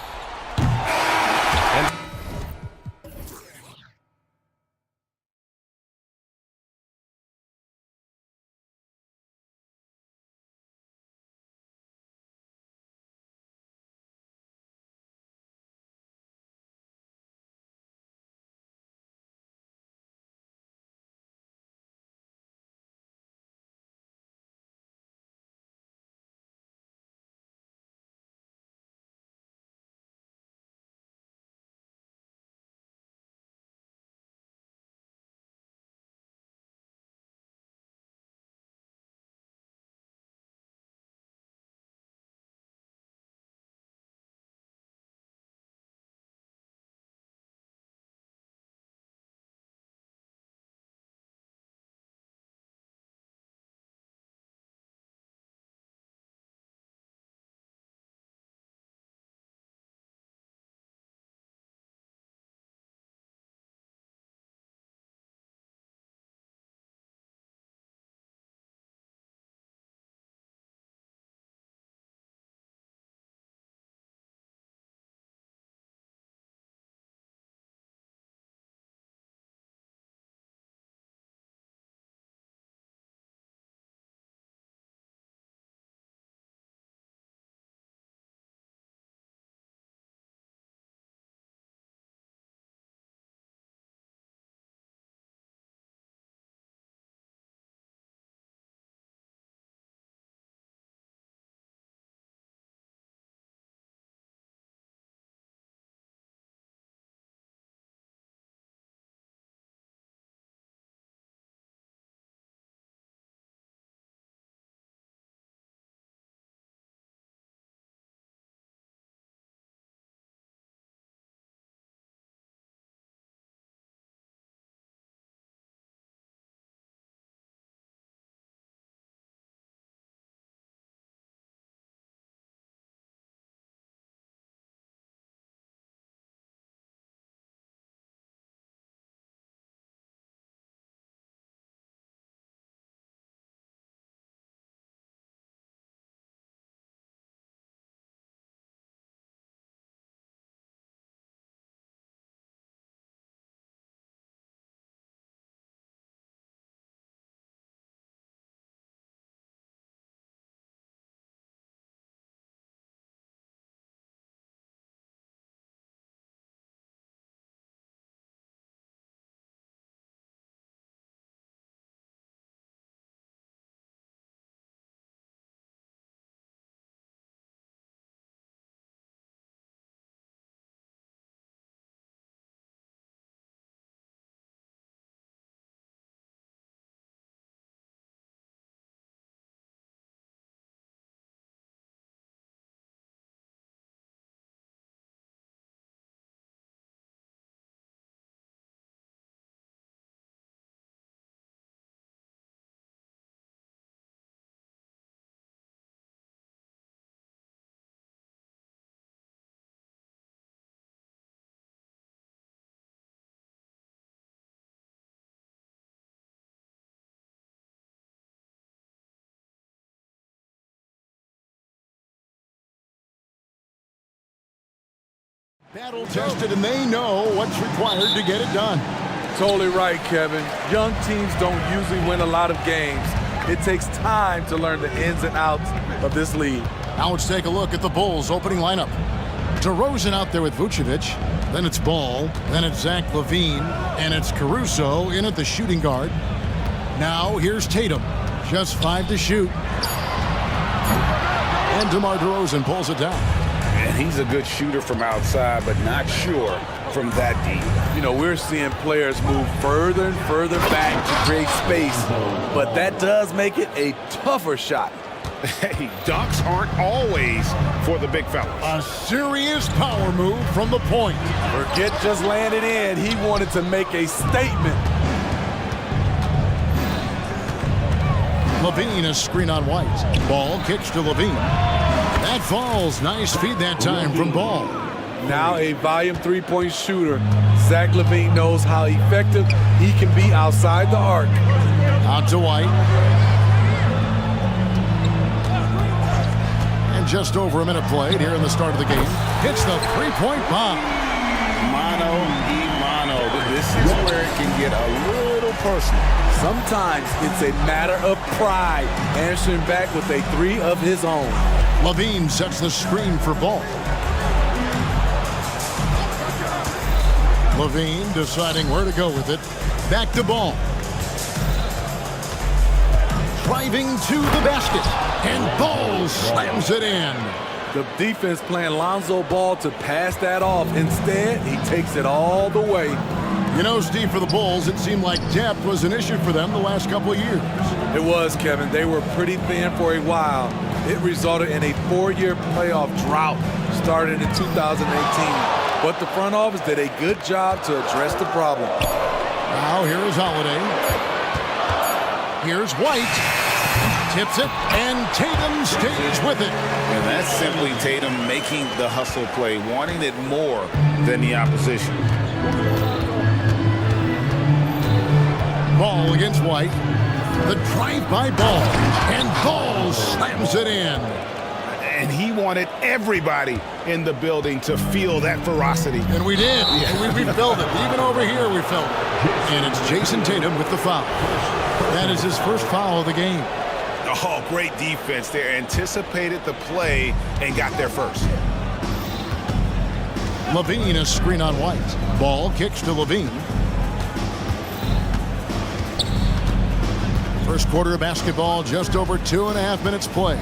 Battle tested, and they know what's required to get it done. Totally right, Kevin. Young teams don't usually win a lot of games. It takes time to learn the ins and outs of this league. Now let's take a look at the Bulls' opening lineup. DeRozan out there with Vucevic. Then it's Ball. Then it's Zach LaVine. And it's Caruso in at the shooting guard. Now here's Tatum. Just 5 to shoot. And DeMar DeRozan pulls it down. And he's a good shooter from outside, but not sure from that deep. You know, we're seeing players move further and further back to create space, but that does make it a tougher shot. Hey, dunks aren't always for the big fellas. A serious power move from the point. Forget just landed in. He wanted to make a statement. LaVine, a screen on White. Ball kicks to LaVine. That falls. Nice feed that time from Ball. Now a volume three-point shooter. Zach LaVine knows how effective he can be outside the arc. Out to White. And just over a minute played here in the start of the game. Hits the three-point bomb. Mano y mano. This is where it can get a little personal. Sometimes it's a matter of pride, answering back with a three of his own. LaVine sets the screen for Ball. LaVine deciding where to go with it. Back to Ball. Driving to the basket. And Ball slams it in. The defense playing Lonzo Ball to pass that off. Instead, he takes it all the way. You know, Steve, for the Bulls, it seemed like depth was an issue for them the last couple of years. It was, Kevin. They were pretty thin for a while. It resulted in a 4-year playoff drought started in 2018. But the front office did a good job to address the problem. Now here is Holiday. Here's White. Tips it, and Tatum stays with it. And that's simply Tatum making the hustle play, wanting it more than the opposition. Ball against White. The drive by Ball. And Ball slams it in. And he wanted everybody in the building to feel that ferocity. And we did. And we felt it. Even over here we felt it. And it's Jason Tatum with the foul. That is his first foul of the game. Oh, great defense there. Anticipated the play and got there first. LaVine, a screen on White. Ball kicks to LaVine. First quarter of basketball, just over 2.5 minutes play.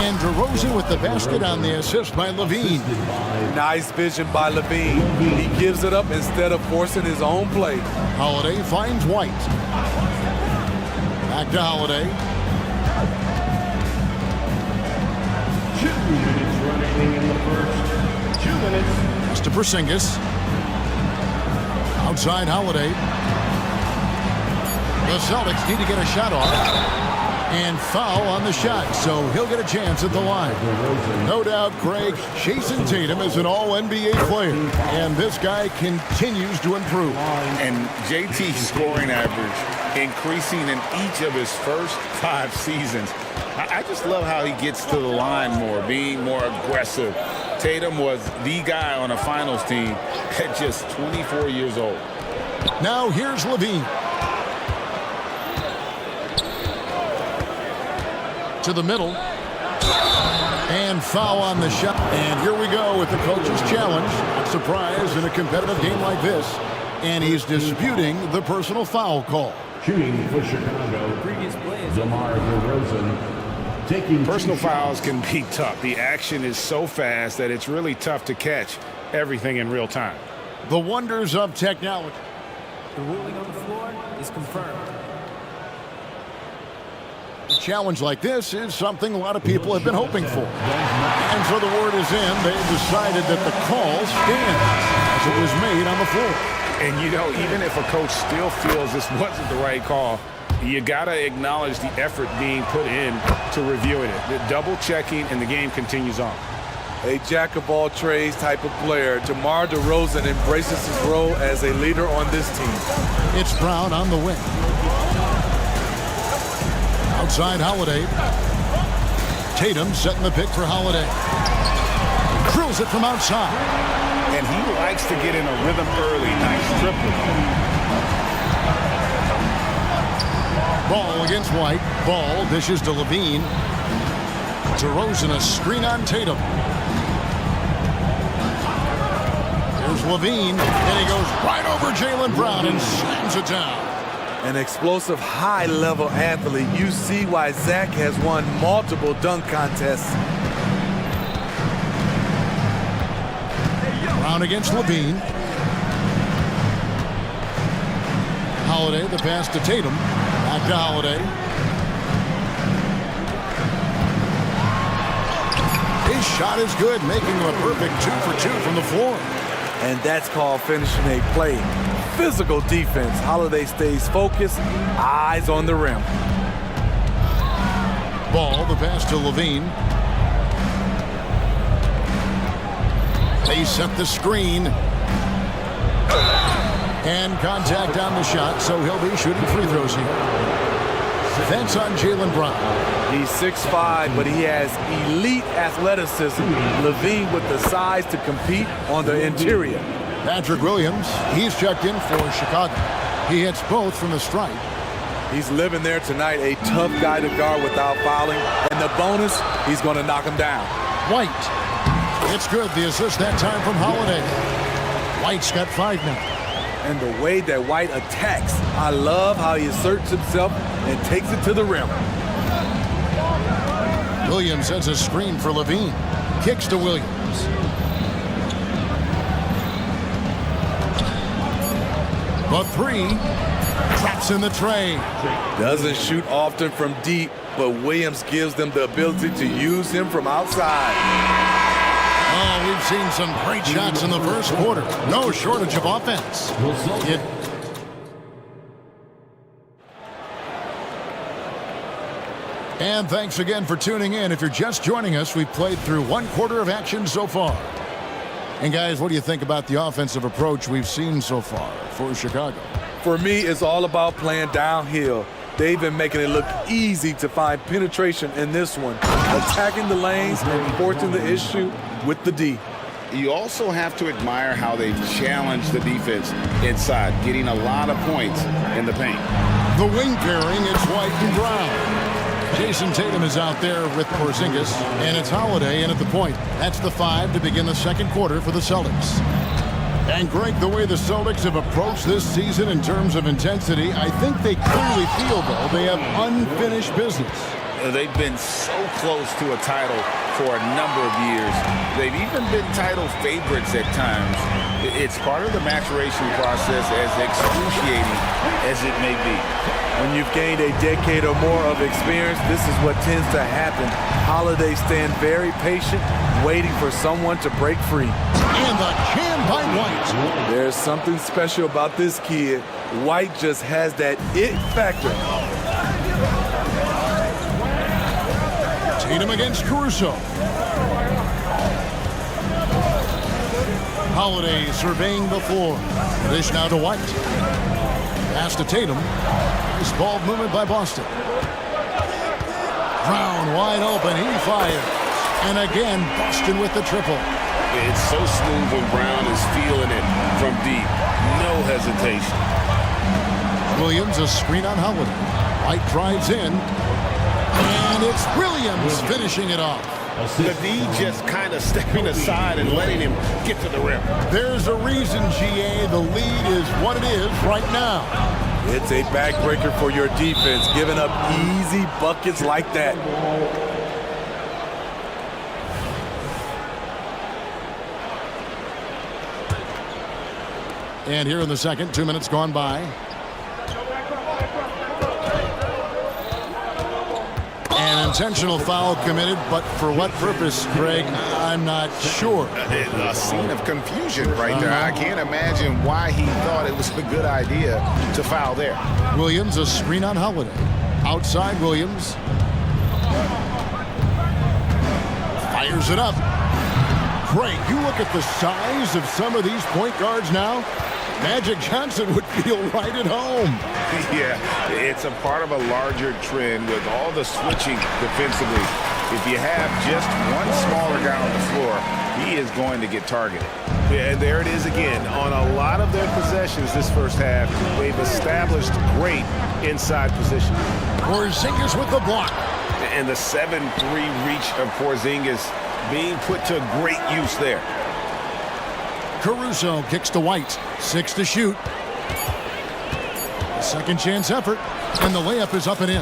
And DeRozan with the basket on the assist by LaVine. Nice vision by LaVine. He gives it up instead of forcing his own play. Holiday finds White. Back to Holiday. 2 minutes running in the first. 2 minutes. Pass to Porzingis. Outside Holiday. The Celtics need to get a shot off. And foul on the shot, so he'll get a chance at the line. No doubt, Greg, Jason Tatum is an all-NBA player, and this guy continues to improve. And JT's scoring average increasing in each of his first 5 seasons. I just love how he gets to the line more, being more aggressive. Tatum was the guy on a finals team at just 24 years old. Now here's LaVine. To the middle. And foul on the shot. And here we go with the coach's challenge. Not surprise in a competitive game like this. And he's disputing the personal foul call. Shooting for Chicago. Previous plays. DeMar DeRozan taking personal fouls can be tough. The action is so fast that it's really tough to catch everything in real time. The wonders of technology. The ruling on the floor is confirmed. A challenge like this is something a lot of people have been hoping for. And so the word is in. They've decided that the call stands as it was made on the floor. And, you know, even if a coach still feels this wasn't the right call, you got to acknowledge the effort being put in to reviewing it. The double checking, and the game continues on. A jack-of-all-trades type of player, DeMar DeRozan embraces his role as a leader on this team. It's Brown on the wing. Outside Holiday. Tatum setting the pick for Holiday. Drills it from outside. And he likes to get in a rhythm early. Nice triple. Ball against White. Ball dishes to Levine. DeRozan a screen on Tatum. Here's Levine, and he goes right over Jaylen Brown and slams it down. An explosive, high-level athlete. You see why Zach has won multiple dunk contests. Brown against Levine. Holiday, the pass to Tatum. Back to Holiday. His shot is good, making him a perfect 2 for 2 from the floor. And that's called finishing a play. Physical defense. Holiday stays focused, eyes on the rim. Ball, the pass to Levine. They set the screen. And contact on the shot, so he'll be shooting free throws here. That's on Jaylen Brown. He's 6'5", but he has elite athleticism. Levine with the size to compete on the interior. Patrick Williams, he's checked in for Chicago. He hits both from the stripe. He's living there tonight, a tough guy to guard without fouling. And the bonus, he's going to knock him down. White. It's good, the assist that time from Holiday. White's got 5 now. And the way that White attacks, I love how he asserts himself and takes it to the rim. Williams sets a screen for Levine. Kicks to Williams. A 3. Traps in the tray. Doesn't shoot often from deep, but Williams gives them the ability to use him from outside. Oh, we've seen some great shots in the first quarter. No shortage of offense. And thanks again for tuning in. If you're just joining us, we've played through 1 quarter of action so far. And guys, what do you think about the offensive approach we've seen so far for Chicago? For me, it's all about playing downhill. They've been making it look easy to find penetration in this one, attacking the lanes and forcing the issue with the D. You also have to admire how they've challenged the defense inside, getting a lot of points in the paint. The wing pairing, it's White and Brown. Jason Tatum is out there with Porzingis, and it's Holiday in at the point. That's the 5 to begin the second quarter for the Celtics. And Greg, the way the Celtics have approached this season in terms of intensity, I think they clearly feel, though, they have unfinished business. They've been so close to a title for a number of years. They've even been title favorites at times. It's part of the maturation process, as excruciating as it may be. When you've gained a decade or more of experience, this is what tends to happen. Holiday stand very patient, waiting for someone to break free. And the jam by White. There's something special about this kid. White just has that it factor. Tatum against Caruso. Holiday surveying the floor. Dish now to White. Pass to Tatum. Nice ball movement by Boston. Brown wide open. He fires. And again, Boston with the triple. It's so smooth when Brown is feeling it from deep. No hesitation. Williams a screen on Holiday. White drives in. And it's Williams finishing it off. The D just kind of stepping aside and letting him get to the rim. There's a reason, GA, the lead is what it is right now. It's a backbreaker for your defense, giving up easy buckets like that. And here in the second, 2 minutes gone by. An intentional foul committed, but for what purpose, Greg, I'm not sure. A scene of confusion right there. I can't imagine why he thought it was a good idea to foul there. Williams, a screen on Holiday. Outside Williams. Fires it up. Greg, you look at the size of some of these point guards now. Magic Johnson would feel right at home. Yeah, it's a part of a larger trend with all the switching defensively. If you have just one smaller guy on the floor, he is going to get targeted. And there it is again. On a lot of their possessions this first half, they've established great inside position. Porzingis with the block. And the 7-3 reach of Porzingis being put to great use there. Caruso kicks to White. 6 to shoot. Second chance effort. And the layup is up and in.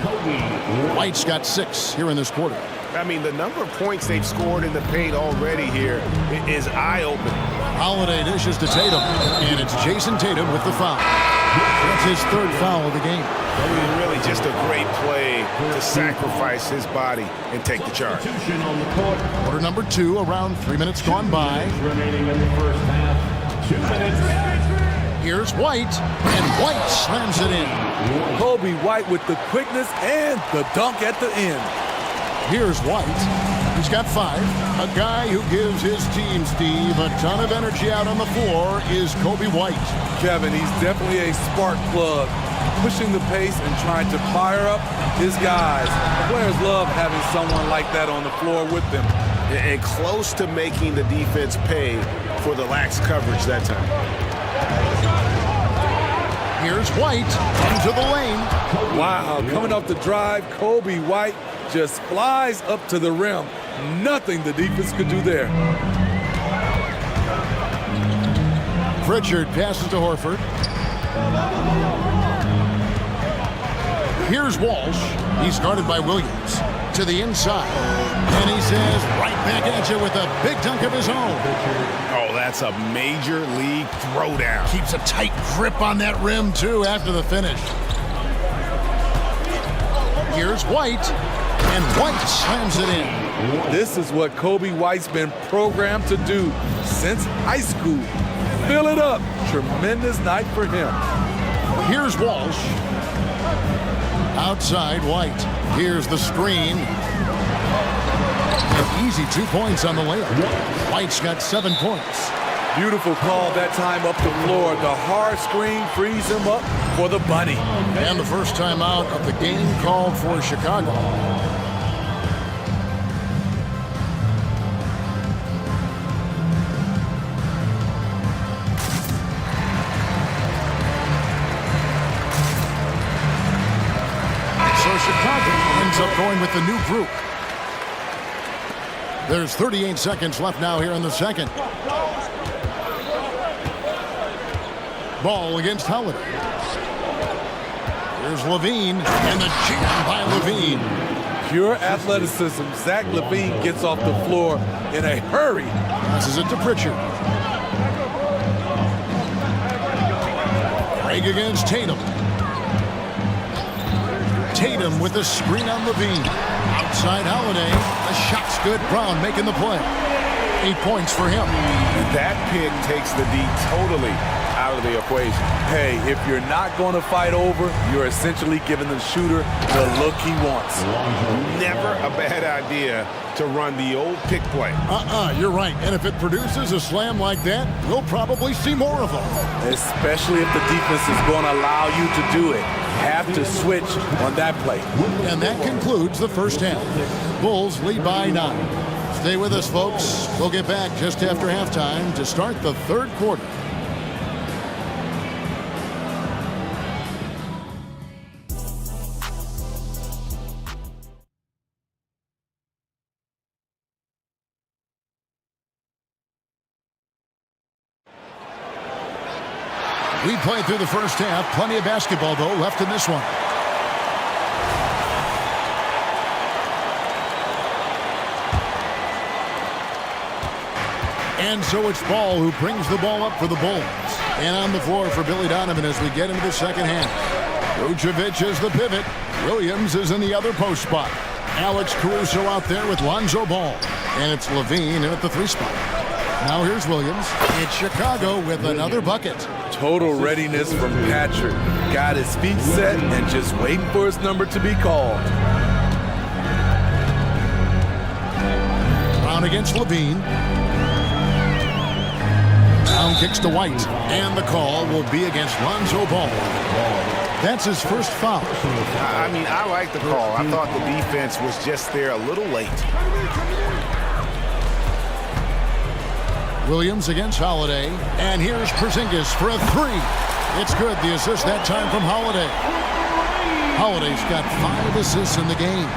White's got 6 here in this quarter. I mean, the number of points they've scored in the paint already here is eye-opening. Holiday dishes to Tatum. And it's Jason Tatum with the foul. That's his 3rd foul of the game. I mean, really just a great play to sacrifice his body and take the charge. Quarter number 2, around 3 minutes gone by. Remaining in the first half. 2 minutes. Here's White, and White slams it in. Kobe White with the quickness and the dunk at the end. Here's White. He's got 5. A guy who gives his team, Steve, a ton of energy out on the floor is Kobe White. Kevin, he's definitely a spark plug, pushing the pace and trying to fire up his guys. Players love having someone like that on the floor with them. And close to making the defense pay for the lax coverage that time. Here's White into the lane. Wow, coming off the drive, Kobe White just flies up to the rim. Nothing the defense could do there. Pritchard passes to Horford. Here's Walsh. He's guarded by Williams. To the inside. And he says, right back at you with a big dunk of his own. Oh, that's a major league throwdown. Keeps a tight grip on that rim, too, after the finish. Here's White. And White slams it in. This is what Kobe White's been programmed to do since high school. Fill it up. Tremendous night for him. Here's Walsh. Outside White. Here's the screen. An easy 2 points on the layup. White's got 7 points. Beautiful call that time up the floor. The hard screen frees him up for the bunny. And the first time out of the game called for Chicago. So Chicago ends up going with the new group. There's 38 seconds left now here in the second. Ball against Holiday. Here's Levine, and the jam by Levine. Pure athleticism. Zach Levine gets off the floor in a hurry. Passes it to Pritchard. Craig against Tatum. Tatum with the screen on Levine. Outside Holiday. The shot's good. Brown making the play. 8 points for him. That pick takes the D totally out of the equation. Hey, if you're not going to fight over, you're essentially giving the shooter the look he wants. Never a bad idea to run the old pick play. You're right. And if it produces a slam like that, we'll probably see more of them. Especially if the defense is going to allow you to do it. Have to switch on that play. And that concludes the first half. Bulls lead by 9. Stay with us, folks. We'll get back just after halftime to start the third quarter. We played through the first half. Plenty of basketball, though, left in this one. And so it's Ball who brings the ball up for the Bulls. And on the floor for Billy Donovan as we get into the second half. Vucevic is the pivot. Williams is in the other post spot. Alex Caruso out there with Lonzo Ball. And it's Levine in at the 3 spot. Now here's Williams. It's Chicago with another bucket. Total readiness from Patrick. Got his feet set and just waiting for his number to be called. Brown against Levine. Brown kicks to White. And the call will be against Lonzo Ball. That's his first foul. I mean, I like the call. I thought the defense was just there a little late. Williams against Holiday. And here's Porzingis for a three. It's good. The assist that time from Holiday. Holiday's got 5 assists in the game.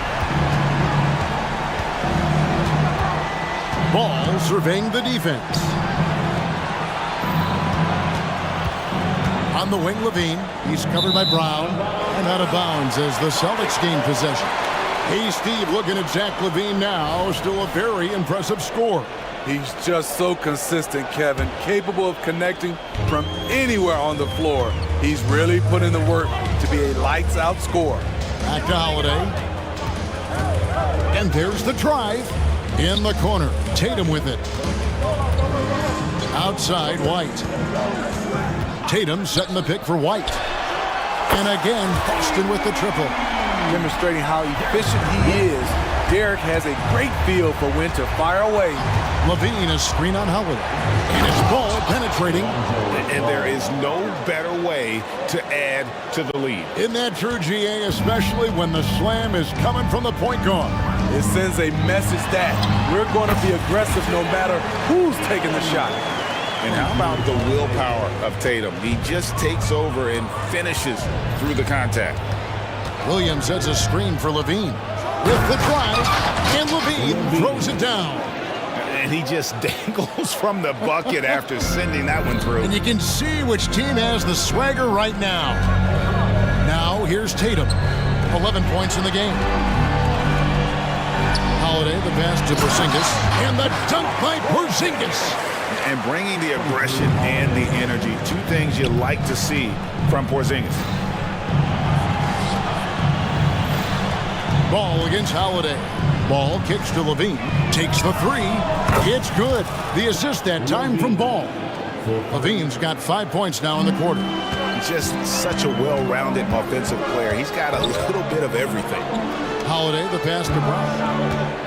Ball surveying the defense. On the wing, Levine. He's covered by Brown. And out of bounds as the Celtics gain possession. Hey, Steve, looking at Zach LaVine now. Still a very impressive score. He's just so consistent, Kevin. Capable of connecting from anywhere on the floor. He's really put in the work to be a lights-out scorer. Back to Holiday. And there's the drive. In the corner. Tatum with it. Outside, White. Tatum setting the pick for White. And again, Boston with the triple. Demonstrating how efficient he is, Derek has a great feel for when to fire away. Levine is screen on Holiday. And his ball penetrating. And there is no better way to add to the lead. Isn't that true, GA? Especially when the slam is coming from the point guard. It sends a message that we're going to be aggressive no matter who's taking the shot. And how about the willpower of Tatum? He just takes over and finishes through the contact. Williams sets a screen for Levine. With the drive, and Levine throws it down. And he just dangles from the bucket after sending that one through. And you can see which team has the swagger right now. Now, here's Tatum. 11 points in the game. Holiday, the pass to Porzingis. And the dunk by Porzingis. And bringing the aggression and the energy. 2 things you like to see from Porzingis. Ball against Holiday. Ball kicks to Levine. Takes the 3. It's good. The assist that time from Ball. Levine's got 5 points now in the quarter. Just such a well-rounded offensive player. He's got a little bit of everything. Holiday, the pass to Brown.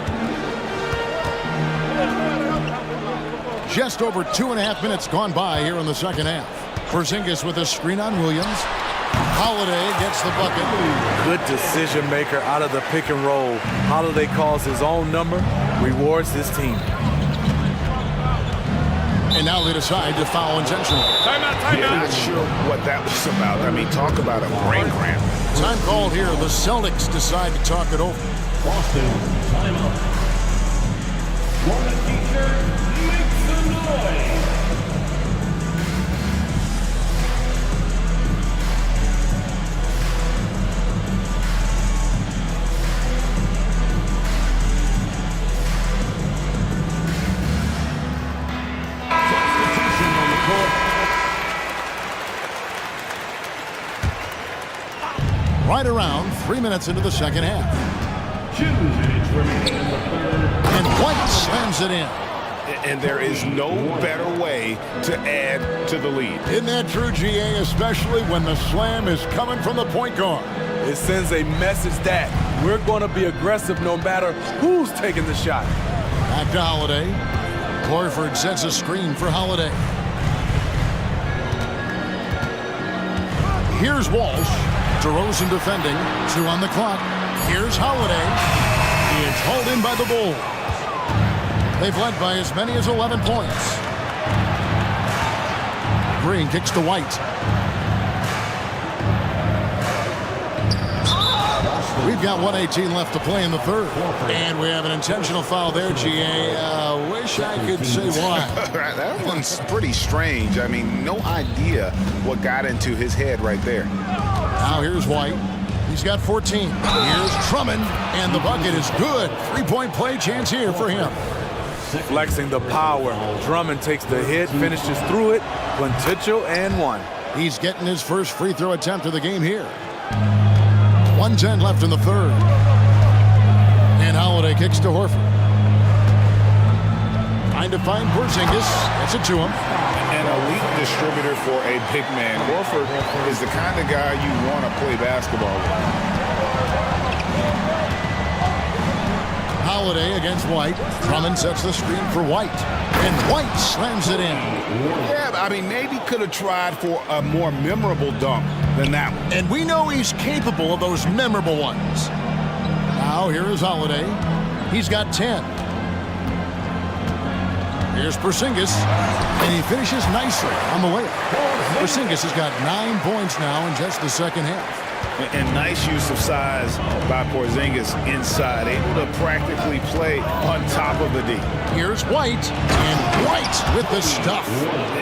Just over 2.5 minutes gone by here in the second half. Porzingis with a screen on Williams. Holiday gets the bucket. Good decision maker out of the pick and roll. Holiday calls his own number, rewards his team. And now they decide to foul intentionally. Timeout. Not sure what that was about. I mean, talk about a brain cramp. Time called here. The Celtics decide to talk it over. Boston, timeout. Florida t-shirt, make some noise. Right around 3 minutes into the second half. And White slams it in. And there is no better way to add to the lead. Isn't that true, GA? Especially when the slam is coming from the point guard. It sends a message that we're going to be aggressive no matter who's taking the shot. Back to Holiday. Horford sets a screen for Holiday. Here's Walsh. DeRozan defending. 2 on the clock. Here's Holiday. He is hauled in by the Bulls. They've led by as many as 11 points. Green kicks to White. We've got 1:18 left to play in the third. And we have an intentional foul there, GA. Wish I could say why. That one's pretty strange. I mean, no idea what got into his head right there. Now here's White. He's got 14. Here's Drummond. And the bucket is good. 3-point play chance here for him. Flexing the power. Drummond takes the hit, finishes through it. Quintuple and 1. He's getting his first free throw attempt of the game here. 1:10 left in the third. And Holiday kicks to Horford. Trying to find Porzingis. Gets it to him. An elite distributor for a big man. Horford is the kind of guy you want to play basketball with. Holiday against White. Drummond sets the screen for White. And White slams it in. Yeah, I mean, maybe could have tried for a more memorable dunk than that one. And we know he's capable of those memorable ones. Now here is Holiday. He's got 10. Here's Porzingis, and he finishes nicely on the layup. Porzingis has got 9 points now in just the second half. And nice use of size by Porzingis inside, able to practically play on top of the D. Here's White, and White with the stuff.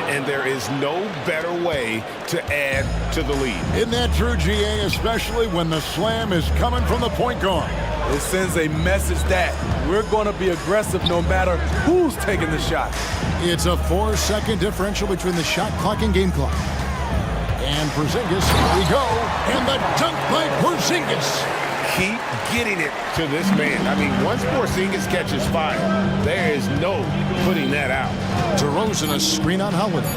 And there is no better way to add to the lead. Isn't that true, GA, especially when the slam is coming from the point guard? It sends a message that we're going to be aggressive no matter who's taking the shot. It's a 4-second differential between the shot clock and game clock. And Porzingis, here we go, and the dunk by Porzingis. Keep getting it to this man. I mean, once Porzingis catches fire, there is no putting that out. DeRozan, a screen on Holiday.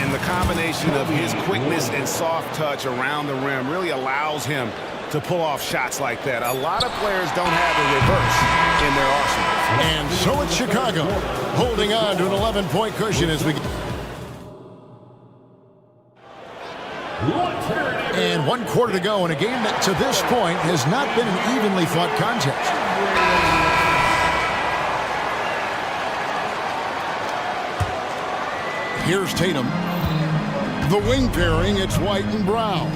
And the combination of his quickness and soft touch around the rim really allows him to pull off shots like that. A lot of players don't have the reverse in their arsenal. And so it's Chicago, holding on to an 11-point cushion as we get. And 1 quarter to go in a game that to this point has not been an evenly fought contest. Here's Tatum. The wing pairing, it's White and Brown.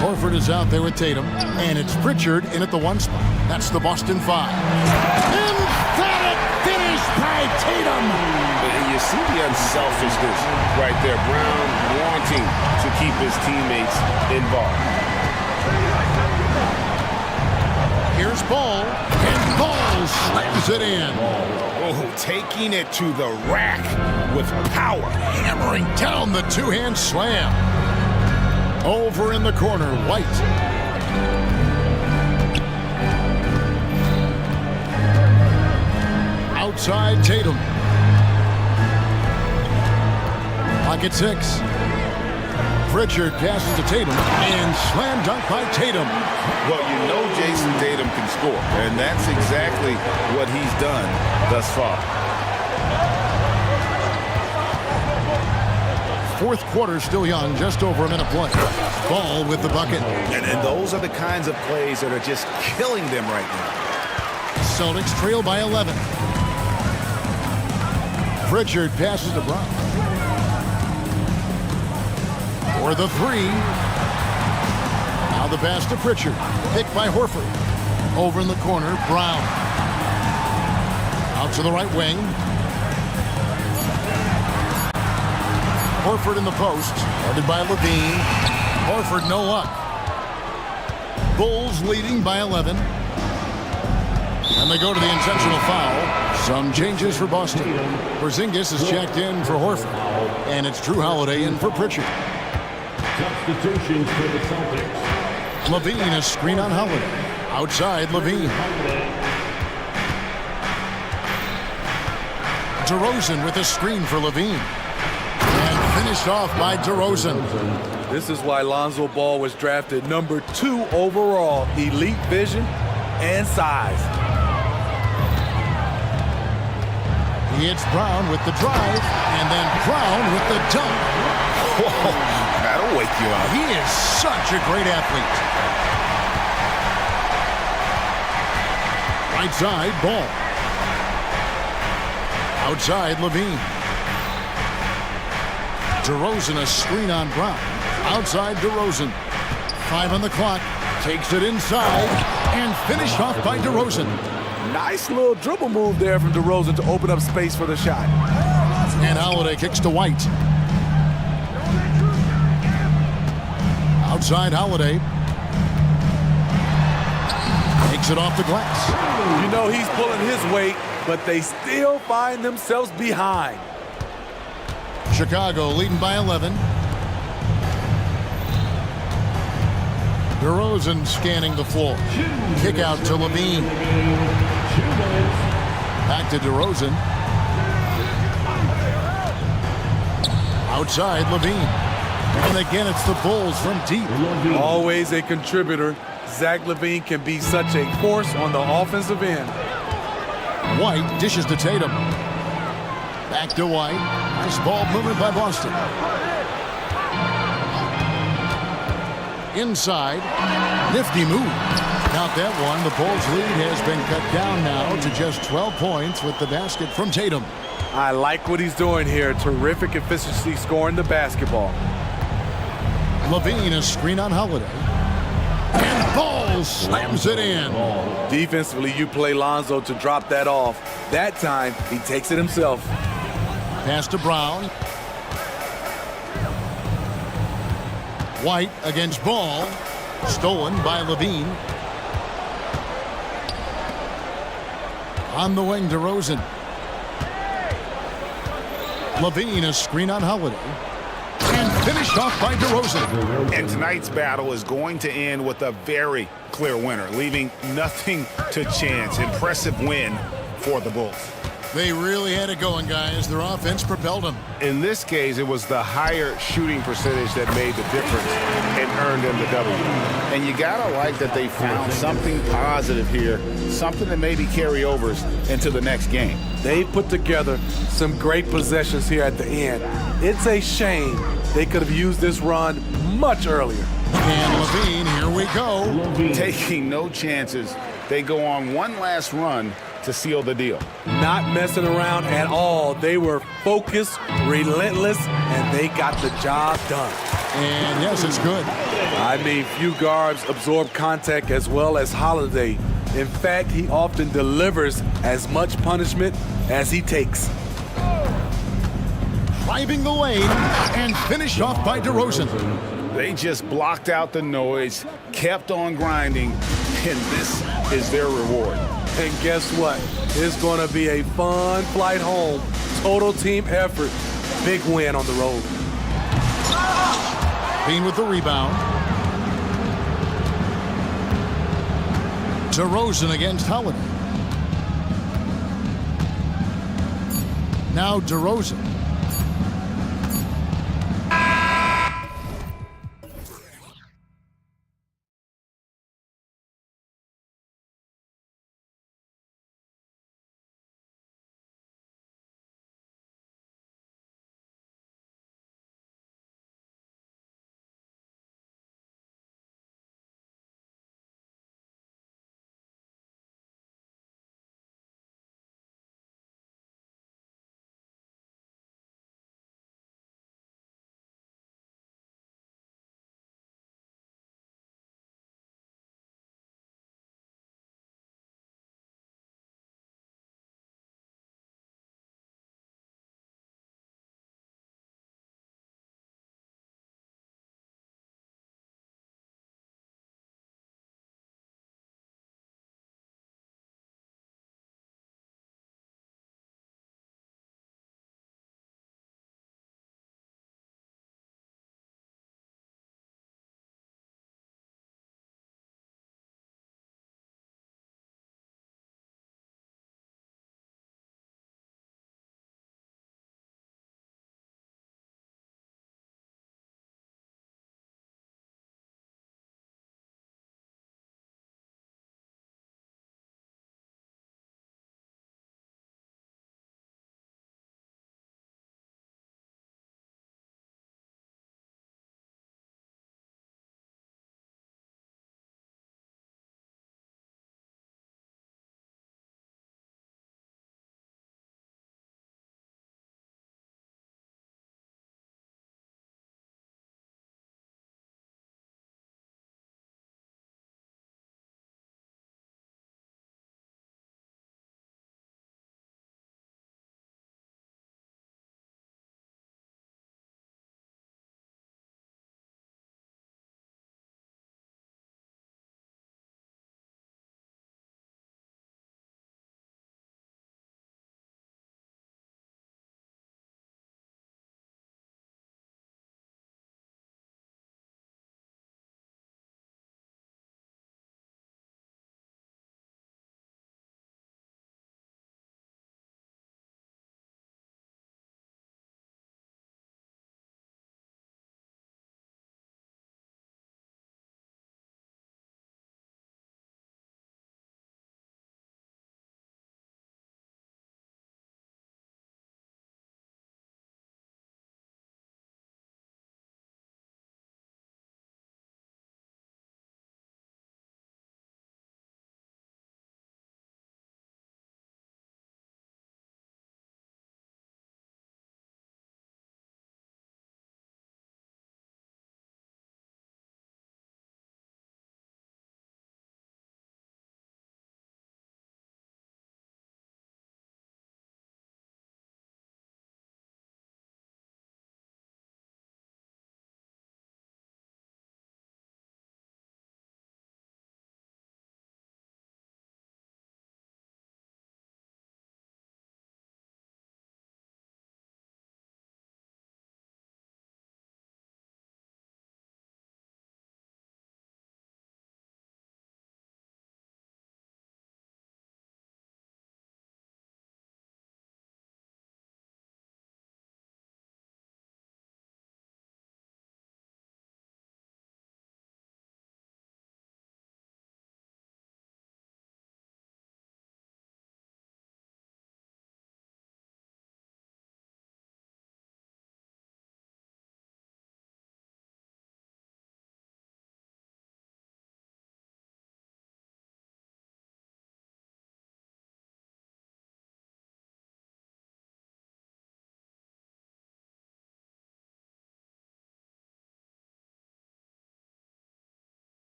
Horford is out there with Tatum, and it's Pritchard in at the 1 spot. That's the Boston 5. Emphatic finish by Tatum. And you see the unselfishness right there. Brown wanting to keep his teammates involved. Here's Ball, and Ball slams it in. Oh, taking it to the rack with power. Hammering down the two-hand slam. Over in the corner, White. Outside, Tatum. Pocket 6. Pritchard passes to Tatum, and slam dunk by Tatum. Well, you know Jason Tatum can score, and that's exactly what he's done thus far. Fourth quarter still young, just over a minute play. Ball with the bucket. And those are the kinds of plays that are just killing them right now. Celtics trail by 11. Pritchard passes to Brown. For the 3. Now the pass to Pritchard. Picked by Horford. Over in the corner, Brown. Out to the right wing. Horford in the post, guarded by Levine. Horford, no luck. Bulls leading by 11. And they go to the intentional foul. Some changes for Boston. Porzingis is checked in for Horford. And it's Drew Holiday in for Pritchard. Substitutions for the Celtics. Levine, a screen on Holiday. Outside, Levine. DeRozan with a screen for Levine. Finished off by DeRozan. This is why Lonzo Ball was drafted number 2 overall. Elite vision and size. It's Brown with the drive, and then Brown with the dunk. Whoa, that'll wake you up. He is such a great athlete. Right side, Ball. Outside, Levine. DeRozan, a screen on Brown. Outside, DeRozan. 5 on the clock. Takes it inside and finished off by DeRozan. Nice little dribble move there from DeRozan to open up space for the shot. And Holiday kicks to White. Outside, Holiday. Takes it off the glass. You know he's pulling his weight, but they still find themselves behind. Chicago leading by 11. DeRozan scanning the floor. Kick out to Levine. Back to DeRozan. Outside, Levine. And again, it's the Bulls from deep. Always a contributor. Zach LaVine can be such a force on the offensive end. White dishes to Tatum. Back to White. Nice ball movement by Boston. Inside. Nifty move. Count that one. The Bulls' lead has been cut down now to just 12 points with the basket from Tatum. I like what he's doing here. Terrific efficiency scoring the basketball. Levine, a screen on Holiday. And Ball slams it in. Defensively, you play Lonzo to drop that off. That time, he takes it himself. Pass to Brown. White against Ball. Stolen by Levine. On the wing, DeRozan. Levine, a screen on Holiday. And finished off by DeRozan. And tonight's battle is going to end with a very clear winner, leaving nothing to chance. Impressive win for the Bulls. They really had it going, guys. Their offense propelled them. In this case, it was the higher shooting percentage that made the difference and earned them the W. And you gotta like that they found something positive here, something that maybe carry overs into the next game. They put together some great possessions here at the end. It's a shame they could have used this run much earlier. And Levine, here we go. Taking no chances, they go on one last run to seal the deal. Not messing around at all. They were focused, relentless, and they got the job done. And yes, it's good. I mean, few guards absorb contact as well as Holiday. In fact, he often delivers as much punishment as he takes. Driving the lane and finished off by DeRozan. They just blocked out the noise, kept on grinding, and this is their reward. And guess what? It's going to be a fun flight home. Total team effort. Big win on the road. Bean with the rebound. DeRozan against Holiday. Now DeRozan.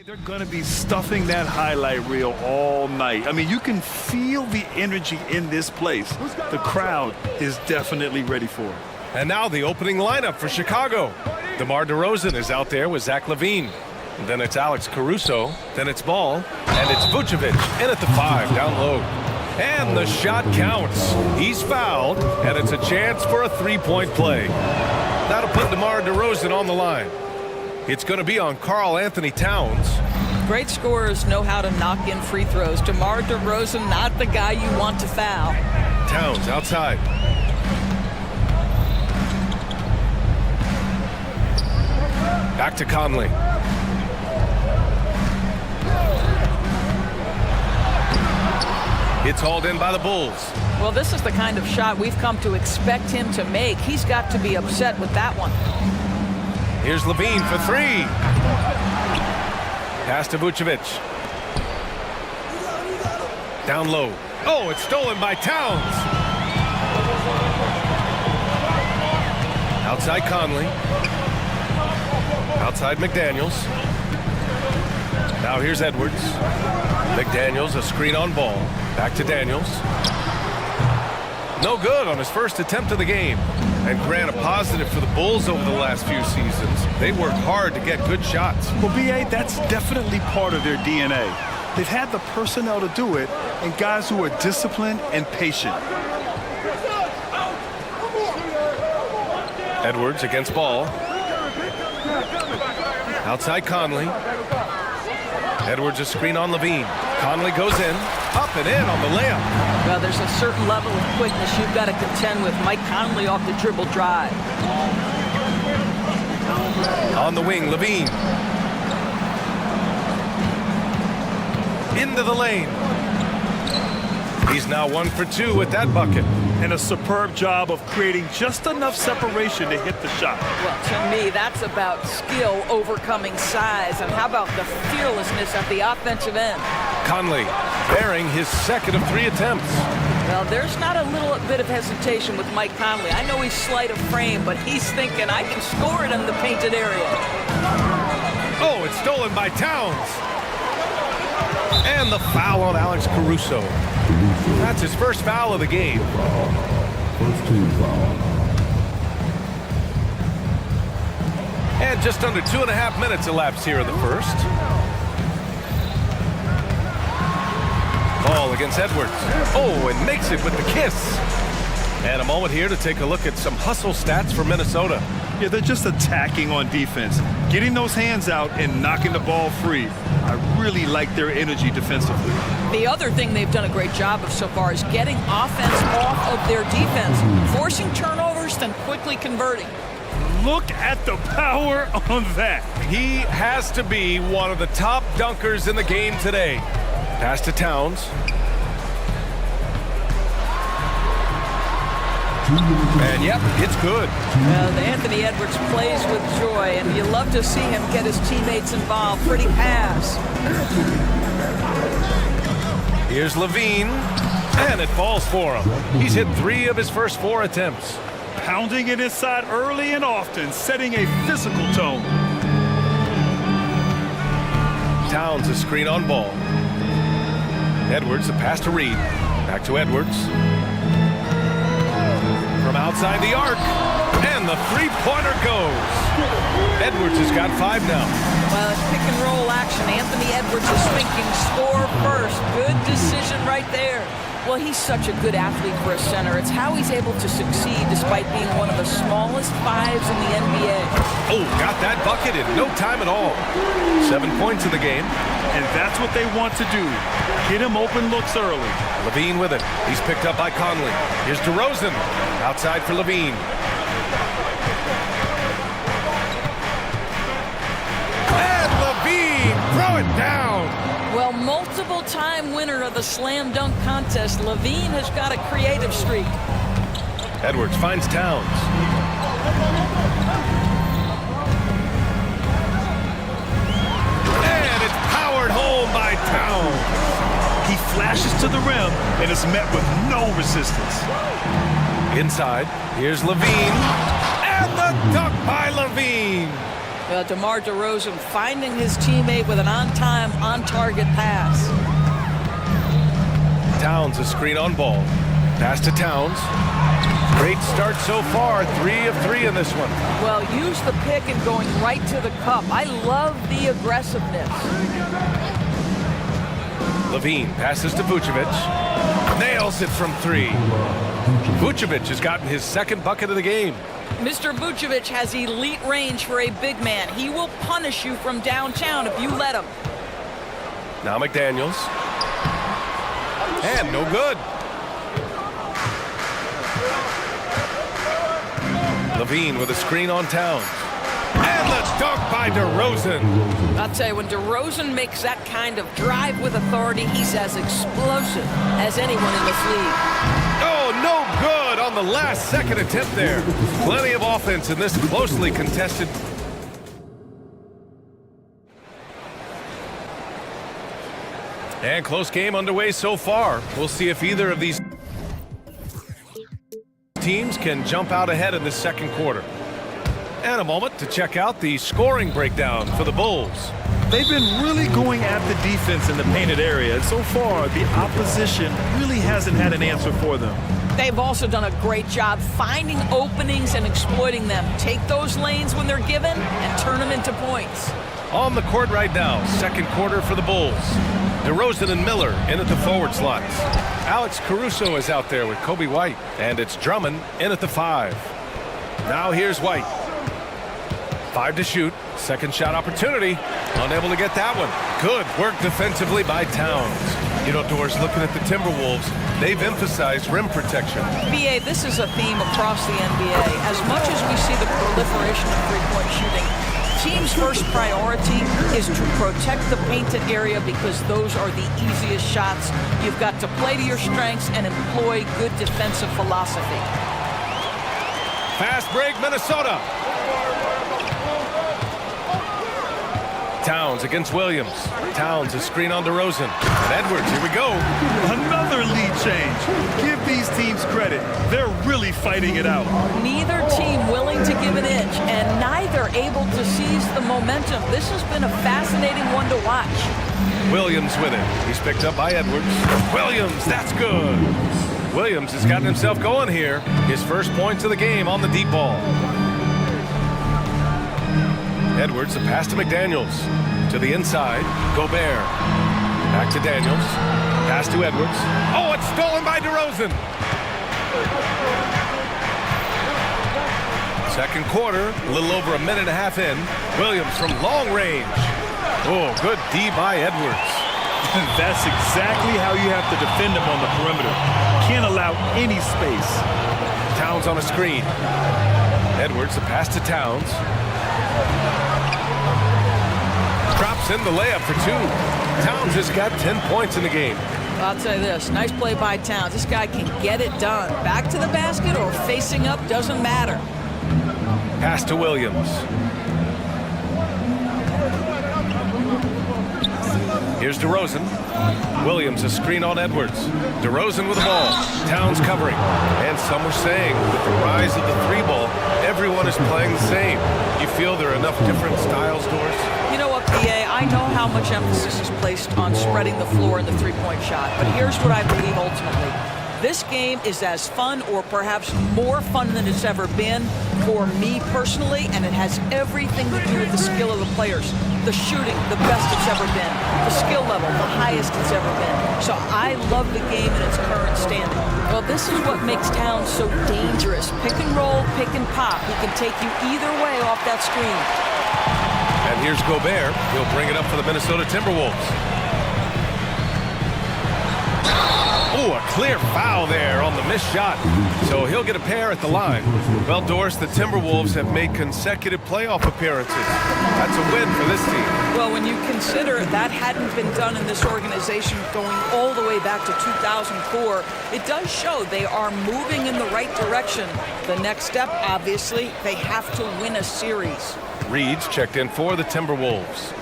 They're going to be stuffing that highlight reel all night. I mean, you can feel the energy in this place. The crowd is definitely ready for it. And now the opening lineup for Chicago. DeMar DeRozan is out there with Zach LaVine. Then it's Alex Caruso. Then it's Ball. And it's Vucevic in at the 5, down low. And the shot counts. He's fouled, and it's a chance for a three-point play. That'll put DeMar DeRozan on the line. It's going to be on Karl Anthony Towns. Great scorers know how to knock in free throws. DeMar DeRozan, not the guy you want to foul. Towns outside. Back to Conley. It's hauled in by the Bulls. Well, this is the kind of shot we've come to expect him to make. He's got to be upset with that one. Here's LaVine for 3. Pass to Vucevic. Down low. Oh, it's stolen by Towns. Outside Conley. Outside McDaniels. Now here's Edwards. McDaniels, a screen on Ball. Back to Daniels. No good on his first attempt of the game. And Grant, a positive for the Bulls over the last few seasons. They work hard to get good shots. Well, B.A., that's definitely part of their DNA. They've had the personnel to do it, and guys who are disciplined and patient. Edwards against Ball. Outside Conley. Edwards a screen on LaVine. Conley goes in, up and in on the layup. Well, there's a certain level of quickness you've got to contend with. Mike Conley off the dribble drive. On the wing, LaVine. Into the lane. He's now 1 for 2 with that bucket. And a superb job of creating just enough separation to hit the shot. Well, to me, that's about skill overcoming size. And how about the fearlessness at the offensive end? Conley bearing his second of 3 attempts. Well, there's not a little bit of hesitation with Mike Conley. I know he's slight of frame, but he's thinking, I can score it in the painted area. Oh, it's stolen by Towns. And the foul on Alex Caruso. That's his first foul of the game. First team foul. And just under 2.5 minutes elapsed here in the first. Ball against Edwards. Oh, and makes it with the kiss. And a moment here to take a look at some hustle stats for Minnesota. Yeah, they're just attacking on defense, getting those hands out and knocking the ball free. I really like their energy defensively. The other thing they've done a great job of so far is getting offense off of their defense, forcing turnovers, then quickly converting. Look at the power on that. He has to be one of the top dunkers in the game today. Pass to Towns. And yep, it's good. Anthony Edwards plays with joy, and you love to see him get his teammates involved. Pretty pass. Here's LaVine, and it falls for him. He's hit 3 of his first 4 attempts. Pounding it inside early and often, setting a physical tone. Towns a screen on Ball. Edwards, the pass to Reed. Back to Edwards. From outside the arc, and the three-pointer goes. Edwards has got 5 now. Well, it's pick and roll action. Anthony Edwards is thinking score first. Good decision right there. Well, he's such a good athlete for a center. It's how he's able to succeed despite being one of the smallest 5s in the NBA. Oh, got that bucket in no time at all. 7 points in the game. And that's what they want to do. Get him open looks early. LaVine with it. He's picked up by Conley. Here's DeRozan. Outside for LaVine. And LaVine, throw it down. Well, multiple-time winner of the slam dunk contest, LaVine has got a creative streak. Edwards finds Towns. And it's powered home by Towns. He flashes to the rim and is met with no resistance. Inside, here's LaVine. And the dunk by LaVine. DeMar DeRozan finding his teammate with an on-time, on-target pass. Towns, a screen on ball. Pass to Towns. Great start so far, 3 of 3 in this one. Well, use the pick and going right to the cup. I love the aggressiveness. Levine passes to Vucevic. Nails it from 3. Vucevic has gotten his second bucket of the game. Mr. Vucevic has elite range for a big man. He will punish you from downtown if you let him. Now McDaniels. And no good. Levine with a screen on Towns. And the dunk by DeRozan. I'll tell you, when DeRozan makes that kind of drive with authority, he's as explosive as anyone in this league. Oh, no good on the last second attempt there. Plenty of offense in this closely contested. And close game underway so far. We'll see if either of these teams can jump out ahead in the second quarter. And a moment to check out the scoring breakdown for the Bulls. They've been really going at the defense in the painted area, and so far the opposition really hasn't had an answer for them. They've also done a great job finding openings and exploiting them. Take those lanes when they're given and turn them into points. On the court right now, second quarter for the Bulls. DeRozan and Miller in at the forward slots. Alex Caruso is out there with Kobe White, and it's Drummond in at the 5. Now here's White. 5 to shoot. Second shot opportunity. Unable to get that one. Good work defensively by Towns. You know, Doris, looking at the Timberwolves, they've emphasized rim protection. BA, this is a theme across the NBA. As much as we see the proliferation of three-point shooting, team's first priority is to protect the painted area because those are the easiest shots. You've got to play to your strengths and employ good defensive philosophy. Fast break, Minnesota. Towns against Williams. Towns, a screen on DeRozan. And Edwards, here we go. Another lead change. Give these teams credit. They're really fighting it out. Neither team willing to give an inch and neither able to seize the momentum. This has been a fascinating one to watch. Williams with it. He's picked up by Edwards. Williams, that's good. Williams has gotten himself going here. His first points of the game on the deep ball. Edwards, a pass to McDaniels. To the inside, Gobert. Back to Daniels. Pass to Edwards. Oh, it's stolen by DeRozan. Second quarter, a little over a minute and a half in. Williams from long range. Oh, good D by Edwards. That's exactly how you have to defend him on the perimeter. Can't allow any space. Towns on a screen. Edwards, a pass to Towns. Drops in the layup for 2. Towns has got 10 points in the game. I'll tell you this, nice play by Towns. This guy can get it done. Back to the basket or facing up, doesn't matter. Pass to Williams. Here's DeRozan. Williams, a screen on Edwards. DeRozan with the ball. Towns covering. And some were saying with the rise of the 3-ball, everyone is playing the same. You feel there are enough different styles, Doris? You know what, PA? I know how much emphasis is placed on spreading the floor in the three-point shot, but here's what I believe ultimately. This game is as fun or perhaps more fun than it's ever been for me personally, and it has everything to do with the skill of the players. The shooting, the best it's ever been. The skill level, the highest it's ever been. So I love the game in its current standing. Well, this is what makes Towns so dangerous. Pick and roll, pick and pop. He can take you either way off that screen. And here's Gobert. He'll bring it up for the Minnesota Timberwolves. Oh, a clear foul there on the missed shot. So he'll get a pair at the line. Well, Doris, the Timberwolves have made consecutive playoff appearances. That's a win for this team. Well, when you consider that hadn't been done in this organization going all the way back to 2004, it does show they are moving in the right direction. The next step, obviously, they have to win a series. Reed's checked in for the Timberwolves.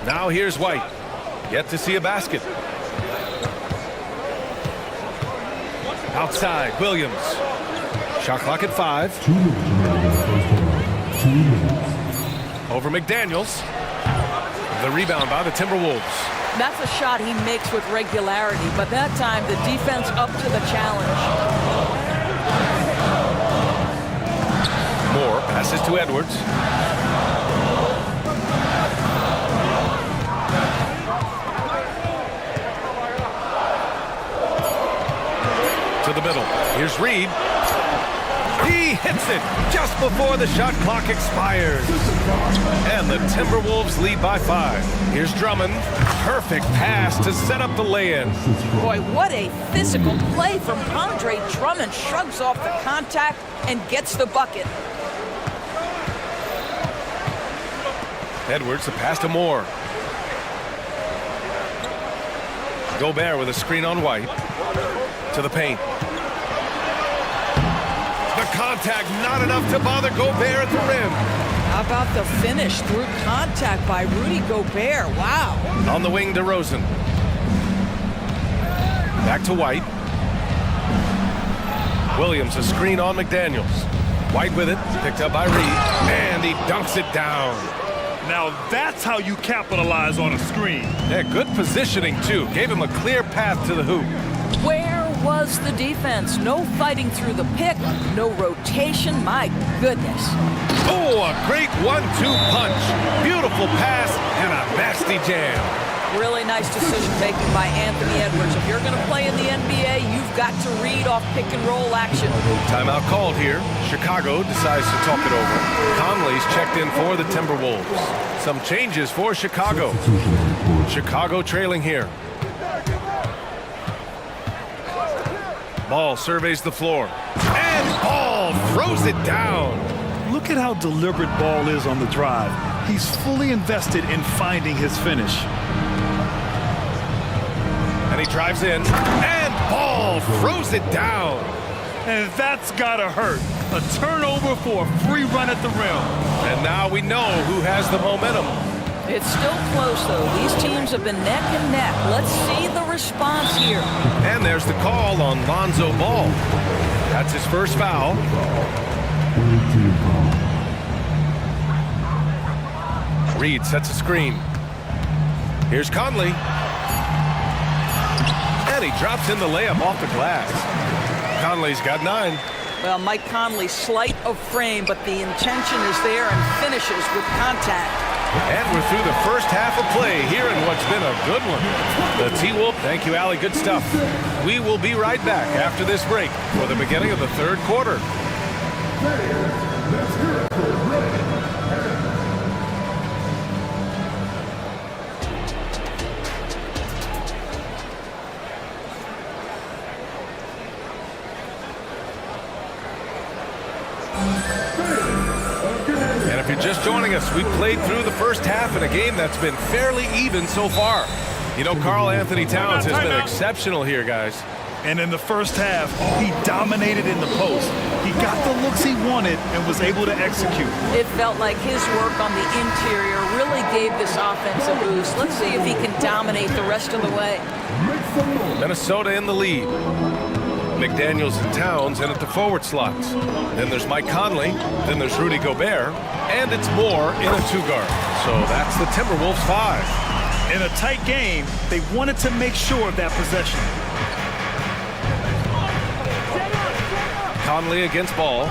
Now here's White. Yet to see a basket. Outside, Williams. Shot clock at 5. Over McDaniels. The rebound by the Timberwolves. That's a shot he makes with regularity, but that time the defense up to the challenge. Moore passes to Edwards. To the middle. Here's Reed. He hits it just before the shot clock expires. And the Timberwolves lead by 5. Here's Drummond. Perfect pass to set up the lay-in. Boy, what a physical play from Andre Drummond. Shrugs off the contact and gets the bucket. Edwards, the pass to Moore. Gobert with a screen on White. To the paint. The contact, not enough to bother Gobert at the rim. How about the finish through contact by Rudy Gobert? Wow. On the wing, DeRozan. Back to White. Williams, a screen on McDaniels. White with it, picked up by Reed, and he dunks it down. Now that's how you capitalize on a screen. Yeah, good positioning, too. Gave him a clear path to the hoop. Where was the defense? No fighting through the pick, no rotation. My goodness. Oh, a great 1-2 punch. Beautiful pass and a nasty jam. Really nice decision-making by Anthony Edwards. If you're going to play in the NBA, you've got to read off pick-and-roll action. Timeout called here. Chicago decides to talk it over. Conley's checked in for the Timberwolves. Some changes for Chicago. Chicago trailing here. Ball surveys the floor. And Ball throws it down. Look at how deliberate Ball is on the drive. He's fully invested in finding his finish. And he drives in. And Ball throws it down. And that's gotta hurt. A turnover for a free run at the rim. And now we know who has the momentum. It's still close, though. These teams have been neck and neck. Let's see the response here. And there's the call on Lonzo Ball. That's his first foul. Reed sets a screen. Here's Conley. And he drops in the layup off the glass. Conley's got 9. Well, Mike Conley, slight of frame, but the intention is there and finishes with contact. And we're through the first half of play here in what's been a good one. The T-Wolf, thank you, Allie, good stuff. We will be right back after this break for the beginning of the third quarter. And if you're just joining us, we played through the first half in a game that's been fairly even so far. You know, Karl Anthony Towns has been exceptional here, guys. And in the first half, he dominated in the post. He got the looks he wanted and was able to execute. It felt like his work on the interior really gave this offense a boost. Let's see if he can dominate the rest of the way. Minnesota in the lead. McDaniels and Towns in at the forward slots. Then there's Mike Conley. Then there's Rudy Gobert. And it's Moore in a 2-guard. So that's the Timberwolves 5. In a tight game, they wanted to make sure of that possession. Conley against Ball.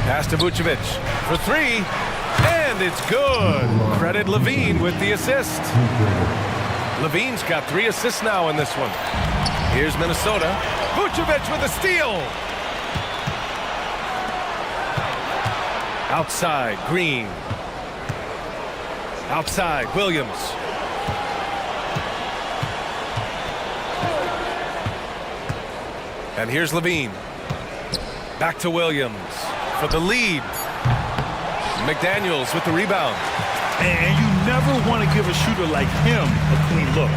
Pass to Vucevic for 3. And it's good. Credit Levine with the assist. Levine's got 3 assists now in this one. Here's Minnesota. Vucevic with a steal. Outside, Green. Outside, Williams. And here's Levine. Back to Williams for the lead. McDaniels with the rebound. And you never want to give a shooter like him a clean look.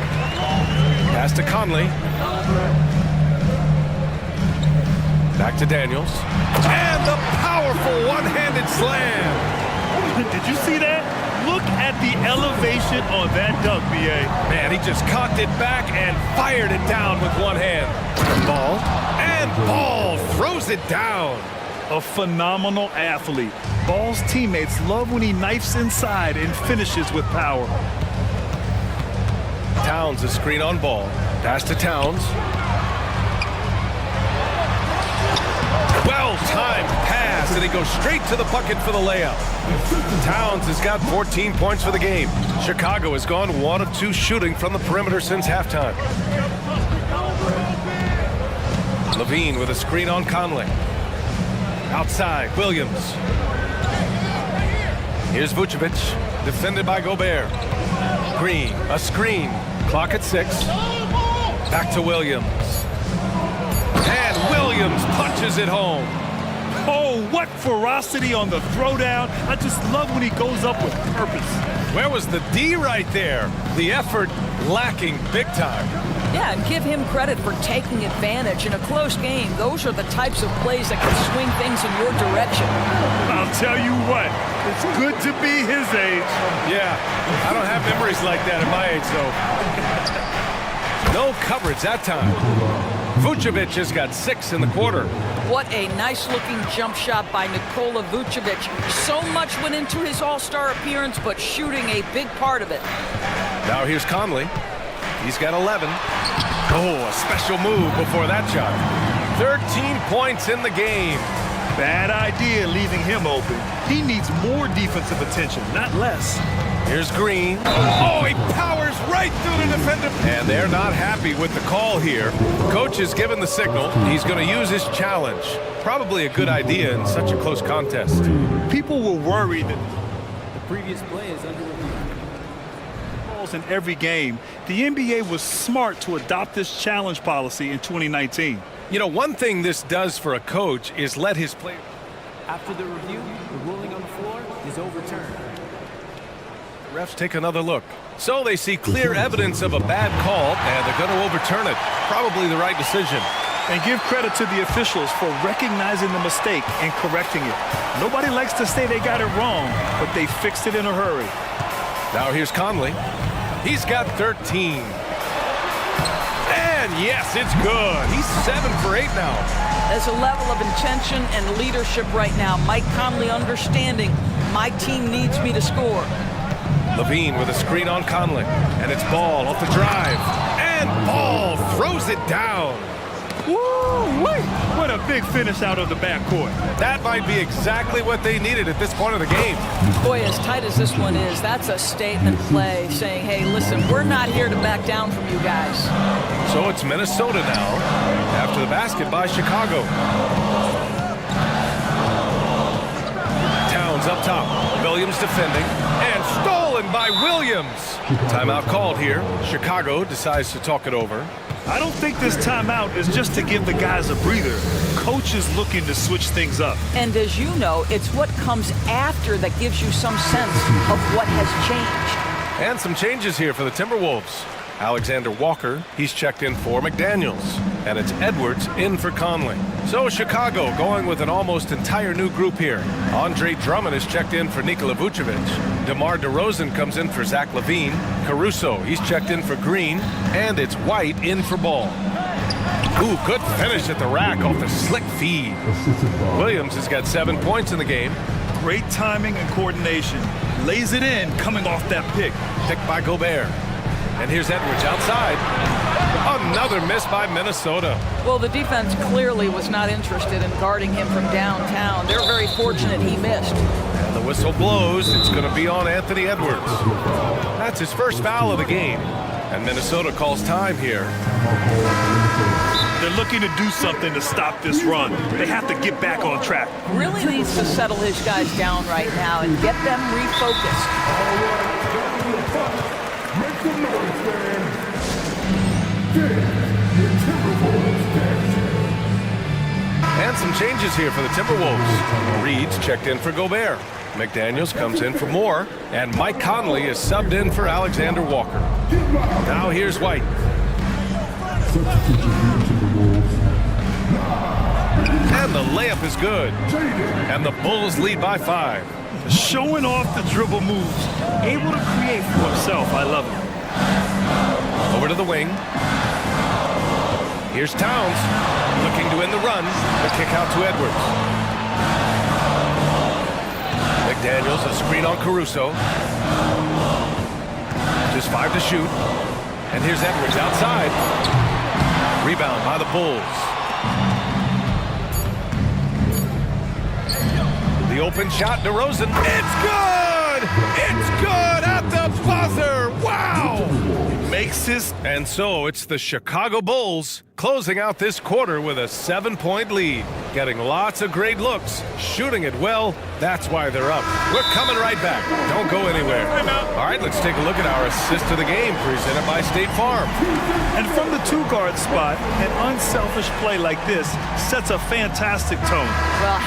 Pass to Conley. Back to Daniels. And the powerful one-handed slam. Did you see that? Look at the elevation on that dunk, B.A. Man, he just cocked it back and fired it down with one hand. Ball. And Ball throws it down. a phenomenal athlete. Ball's teammates love when he knifes inside and finishes with power. Towns, a screen on ball. Pass to Towns. Well-timed pass, and he goes straight to the bucket for the layup. Towns has got 14 points for the game. Chicago has gone 1 of 2 shooting from the perimeter since halftime. Levine with a screen on Conley. Outside, Williams. Here's Vucevic, defended by Gobert. Green, a screen. Clock at 6. Back to Williams. And Williams punches it home. Oh, what ferocity on the throwdown. I just love when he goes up with purpose. Where was the D right there? The effort lacking big time. Yeah, and give him credit for taking advantage in a close game. Those are the types of plays that can swing things in your direction. I'll tell you what, it's good to be his age. Yeah, I don't have memories like that at my age, though. No coverage that time. Vucevic has got 6 in the quarter. What a nice-looking jump shot by Nikola Vucevic. So much went into his all-star appearance, but shooting a big part of it. Now here's Conley. He's got 11. Oh, a special move before that shot. 13 points in the game. Bad idea leaving him open. He needs more defensive attention, not less. Here's Green. Oh, he powers right through the defender. And they're not happy with the call here. Coach has given the signal. He's going to use his challenge. Probably a good idea in such a close contest. People were worried that The previous play is under review. in every game. The NBA was smart to adopt this challenge policy in 2019. You know, one thing this does for a coach is let his players... After the review, the ruling on the floor is overturned. Refs take another look. So they see clear evidence of a bad call, and they're going to overturn it. Probably the right decision. And give credit to the officials for recognizing the mistake and correcting it. Nobody likes to say they got it wrong, but they fixed it in a hurry. Now here's Conley. He's got 13. And yes, it's good. He's 7 for 8 now. There's a level of intention and leadership right now. Mike Conley understanding my team needs me to score. Levine with a screen on Conley. And it's Ball off the drive. And Ball throws it down. Woo-wee! What a big finish out of the backcourt. That might be exactly what they needed at this point of the game. Boy, as tight as this one is, that's a statement play saying, hey, listen, we're not here to back down from you guys. So it's Minnesota now after the basket by Chicago. Towns up top. Williams defending. And stolen by Williams. Timeout called here. Chicago decides to talk it over. I don't think this timeout is just to give the guys a breather. Coach is looking to switch things up. And as you know, it's what comes after that gives you some sense of what has changed. And some changes here for the Timberwolves. Alexander Walker, he's checked in for McDaniels. And it's Edwards in for Conley. So Chicago going with an almost entire new group here. Andre Drummond is checked in for Nikola Vucevic. DeMar DeRozan comes in for Zach LaVine. Caruso, he's checked in for Green. And it's White in for Ball. Ooh, good finish at the rack off the slick feed. Williams has got 7 points in the game. Great timing and coordination. Lays it in coming off that pick. Picked by Gobert. And here's Edwards outside. Another miss by Minnesota. Well, the defense clearly was not interested in guarding him from downtown. They're very fortunate he missed. And the whistle blows. It's going to be on Anthony Edwards. That's his first foul of the game. And Minnesota calls time here. They're looking to do something to stop this run. They have to get back on track. Really needs to settle his guys down right now and get them refocused. And some changes here for the Timberwolves. Reed's checked in for Gobert. McDaniels comes in for Moore. And Mike Conley is subbed in for Alexander Walker. Now here's White. And the layup is good. And the Bulls lead by 5. Showing off the dribble moves. Able to create for himself. I love it. Over to the wing. Here's Towns looking to end the run. The kick out to Edwards. McDaniels, a screen on Caruso. Just 5 to shoot. And here's Edwards outside. Rebound by the Bulls. The open shot, DeRozan. It's good! It's good at the buzzer! Wow! Makes his... And so it's the Chicago Bulls closing out this quarter with a 7-point lead. Getting lots of great looks, shooting it well. That's why they're up. We're coming right back. Don't go anywhere. All right, let's take a look at our assist of the game presented by State Farm. And from the two-guard spot, an unselfish play like this sets a fantastic tone. Well,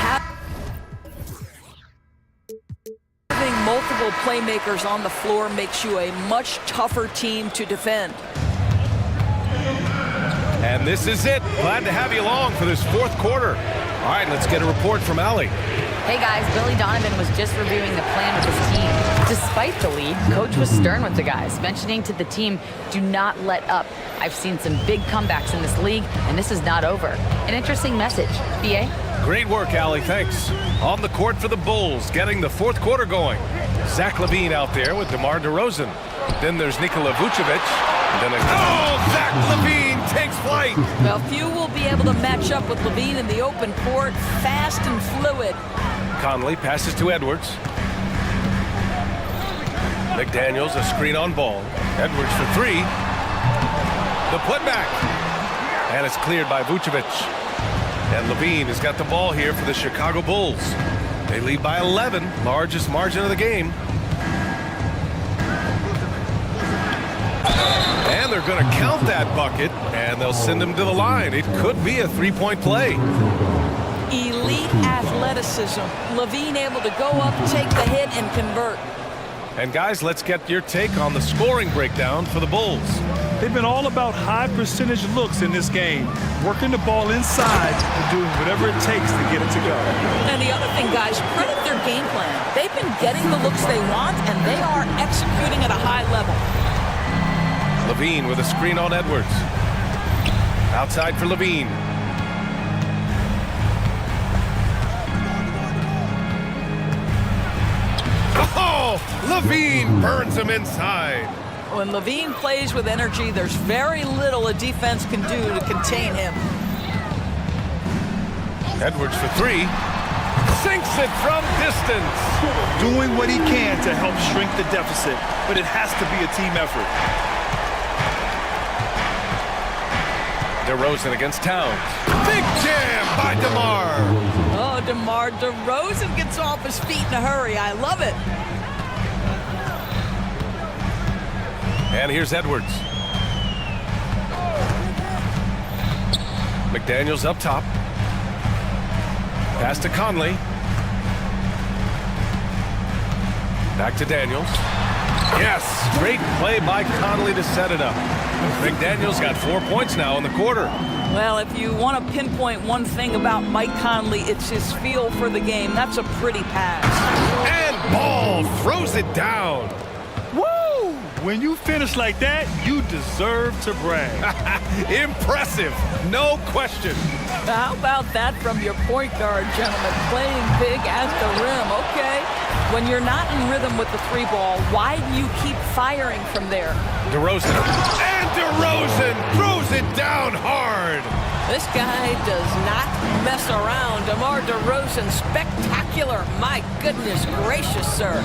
having multiple playmakers on the floor makes you a much tougher team to defend. And this is it. Glad to have you along for this fourth quarter. All right, let's get a report from Allie. Hey guys, Billy Donovan was just reviewing the plan with his team. Despite the lead, coach was stern with the guys, mentioning to the team, do not let up. I've seen some big comebacks in this league, and this is not over. An interesting message. BA? Great work, Allie. Thanks. On the court for the Bulls, getting the fourth quarter going. Zach LaVine out there with DeMar DeRozan. Then there's Nikola Vucevic. And then Zach LaVine takes flight. Well, few will be able to match up with LaVine in the open court. Fast and fluid. Conley passes to Edwards. McDaniels, a screen on ball. Edwards for 3. The putback. And it's cleared by Vucevic. And LaVine has got the ball here for the Chicago Bulls. They lead by 11, largest margin of the game. And they're going to count that bucket, and they'll send him to the line. It could be a 3-point play. Elite athleticism. LaVine able to go up, take the hit, and convert. And guys, let's get your take on the scoring breakdown for the Bulls. They've been all about high percentage looks in this game, working the ball inside and doing whatever it takes to get it to go. And the other thing, guys, credit their game plan. They've been getting the looks they want, and they are executing at a high level. LaVine with a screen on Edwards. Outside for LaVine. Oh, LaVine burns him inside. When LaVine plays with energy, there's very little a defense can do to contain him. Edwards for 3. Sinks it from distance. Doing what he can to help shrink the deficit, but it has to be a team effort. DeRozan against Towns. Big jam by DeMar. Oh, DeMar DeRozan gets off his feet in a hurry. I love it. And here's Edwards. McDaniels up top. Pass to Conley. Back to Daniels. Yes, great play by Conley to set it up. McDaniels got 4 points now in the quarter. Well, if you want to pinpoint one thing about Mike Conley, it's his feel for the game. That's a pretty pass. And Ball throws it down. Woo! When you finish like that, you deserve to brag. Impressive, no question. How about that from your point guard, gentlemen? Playing big at the rim, okay. When you're not in rhythm with the 3-ball, why do you keep firing from there? DeRozan. And DeRozan throws it down hard. This guy does not mess around. DeMar DeRozan, spectacular. My goodness gracious, sir.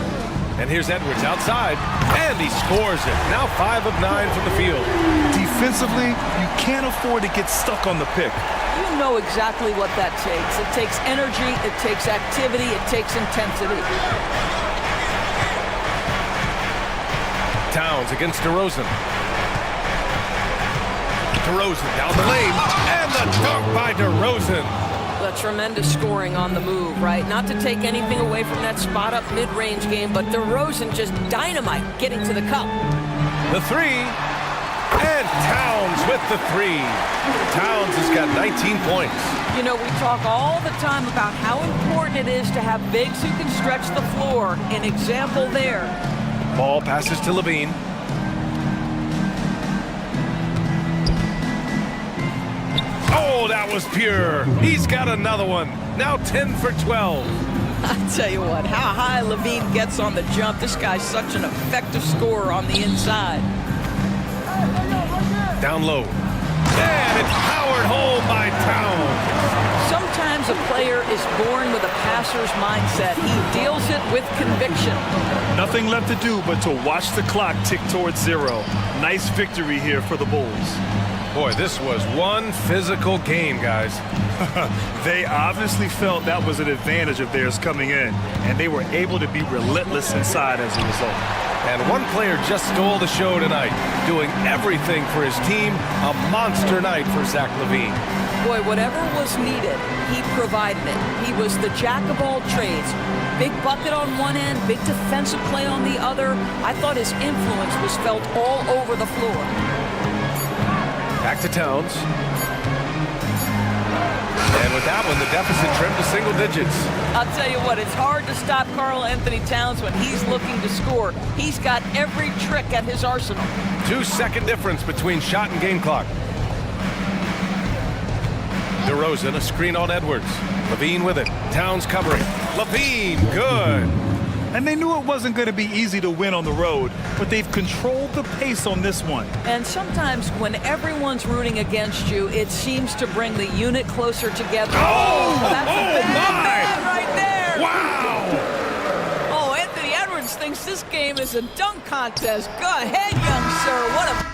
And here's Edwards outside, and he scores it. Now 5 of 9 from the field. Defensively, you can't afford to get stuck on the pick. You know exactly what that takes. It takes energy, it takes activity, it takes intensity. Towns against DeRozan. DeRozan down the lane, and the dunk by DeRozan. The tremendous scoring on the move, right? Not to take anything away from that spot-up mid-range game, but DeRozan just dynamite getting to the cup. The 3, and Towns with the 3. Towns has got 19 points. You know, we talk all the time about how important it is to have bigs who can stretch the floor. An example there. Ball passes to LaVine. Oh, that was pure. He's got another one. Now 10 for 12. I tell you what, how high Levine gets on the jump. This guy's such an effective scorer on the inside. Down low. And it's powered home by Towns. Sometimes a player is born with a passer's mindset. He deals it with conviction. Nothing left to do but to watch the clock tick towards 0. Nice victory here for the Bulls. Boy, this was one physical game, guys. They obviously felt that was an advantage of theirs coming in, and they were able to be relentless inside as a result. And one player just stole the show tonight, doing everything for his team. A monster night for Zach LaVine. Boy, whatever was needed, he provided it. He was the jack of all trades. Big bucket on one end, big defensive play on the other. I thought his influence was felt all over the floor. Back to Towns. And with that one, the deficit trimmed to single digits. I'll tell you what, it's hard to stop Karl Anthony Towns when he's looking to score. He's got every trick at his arsenal. 2-second difference between shot and game clock. DeRozan, a screen on Edwards. LaVine with it. Towns covering. LaVine, good. And they knew it wasn't going to be easy to win on the road, but they've controlled the pace on this one. And sometimes when everyone's rooting against you, it seems to bring the unit closer together. Oh, that's a bad man right there. Wow. Oh, Anthony Edwards thinks this game is a dunk contest. Go ahead, young sir. What a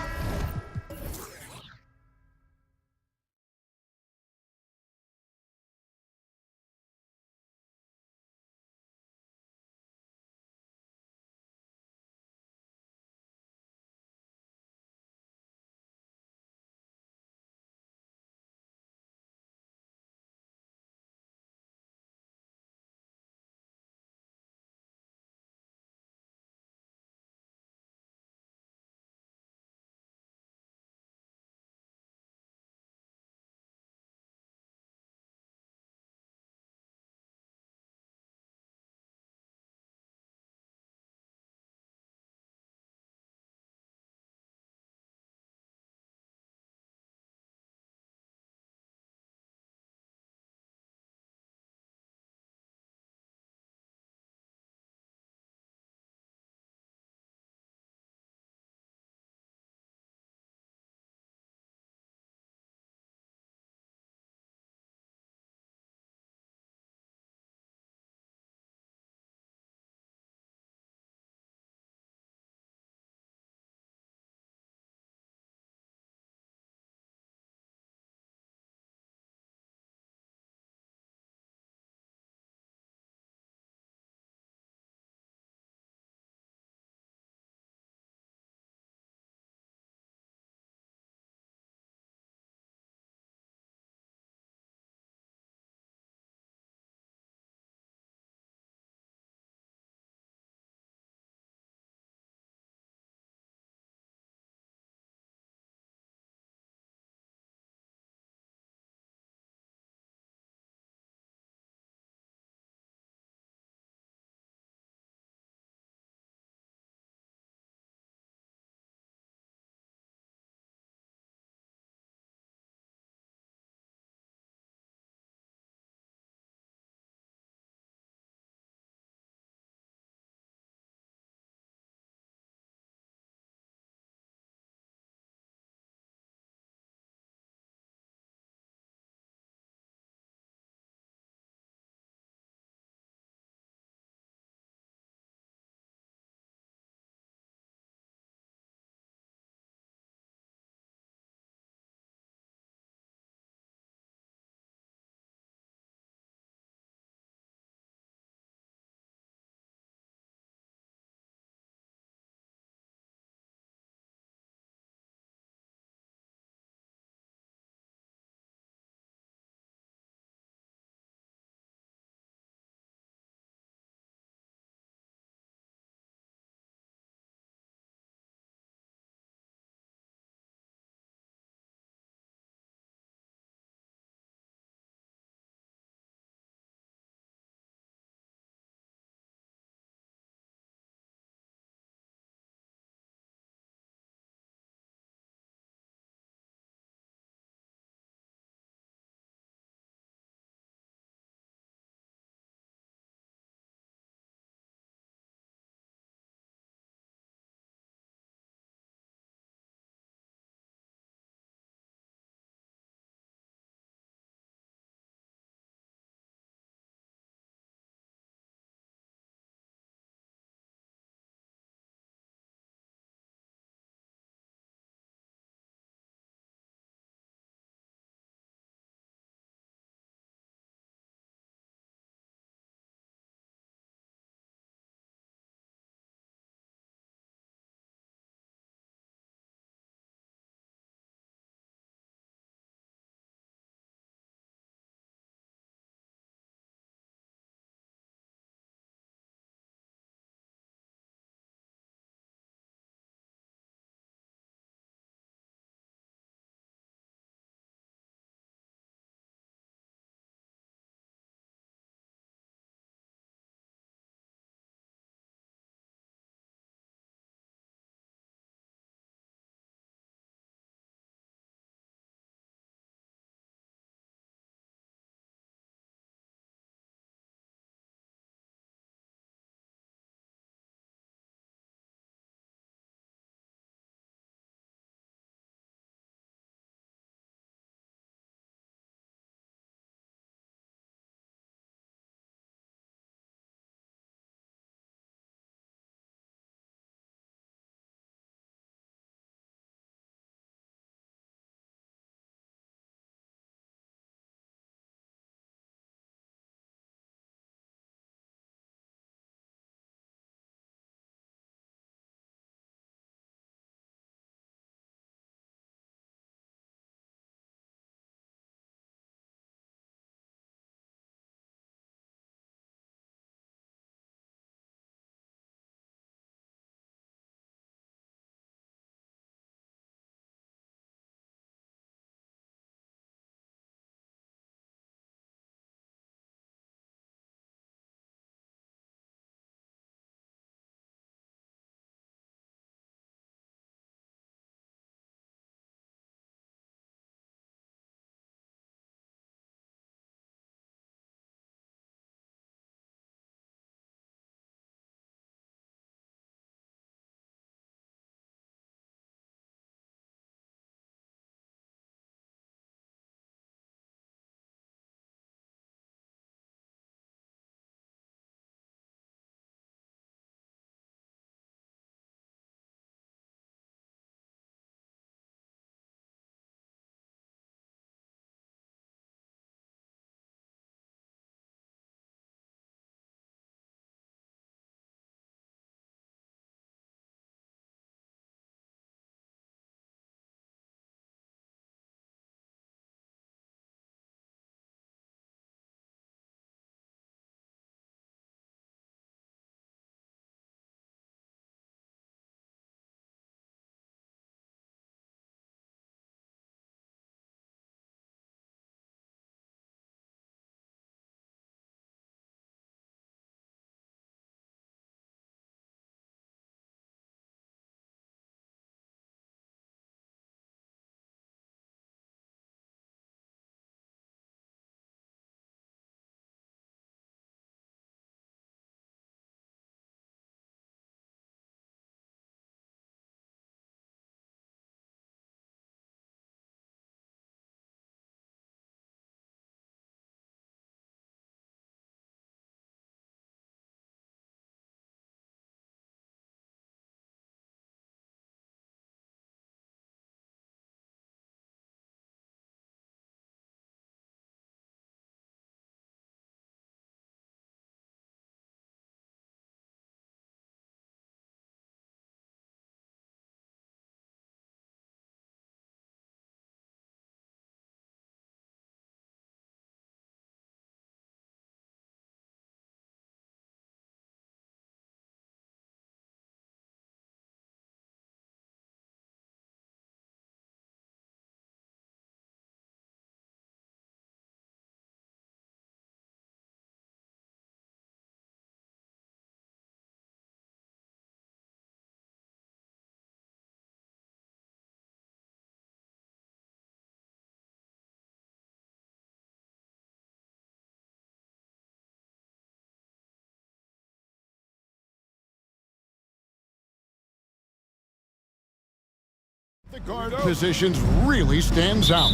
The guard positions really stands out.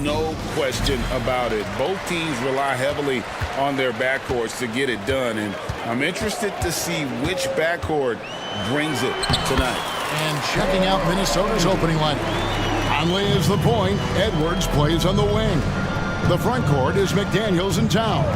No question about it. Both teams rely heavily on their backcourts to get it done, and I'm interested to see which backcourt brings it tonight. And checking out Minnesota's opening lineup. Conley is the point. Edwards plays on the wing. The front court is McDaniels and Towns.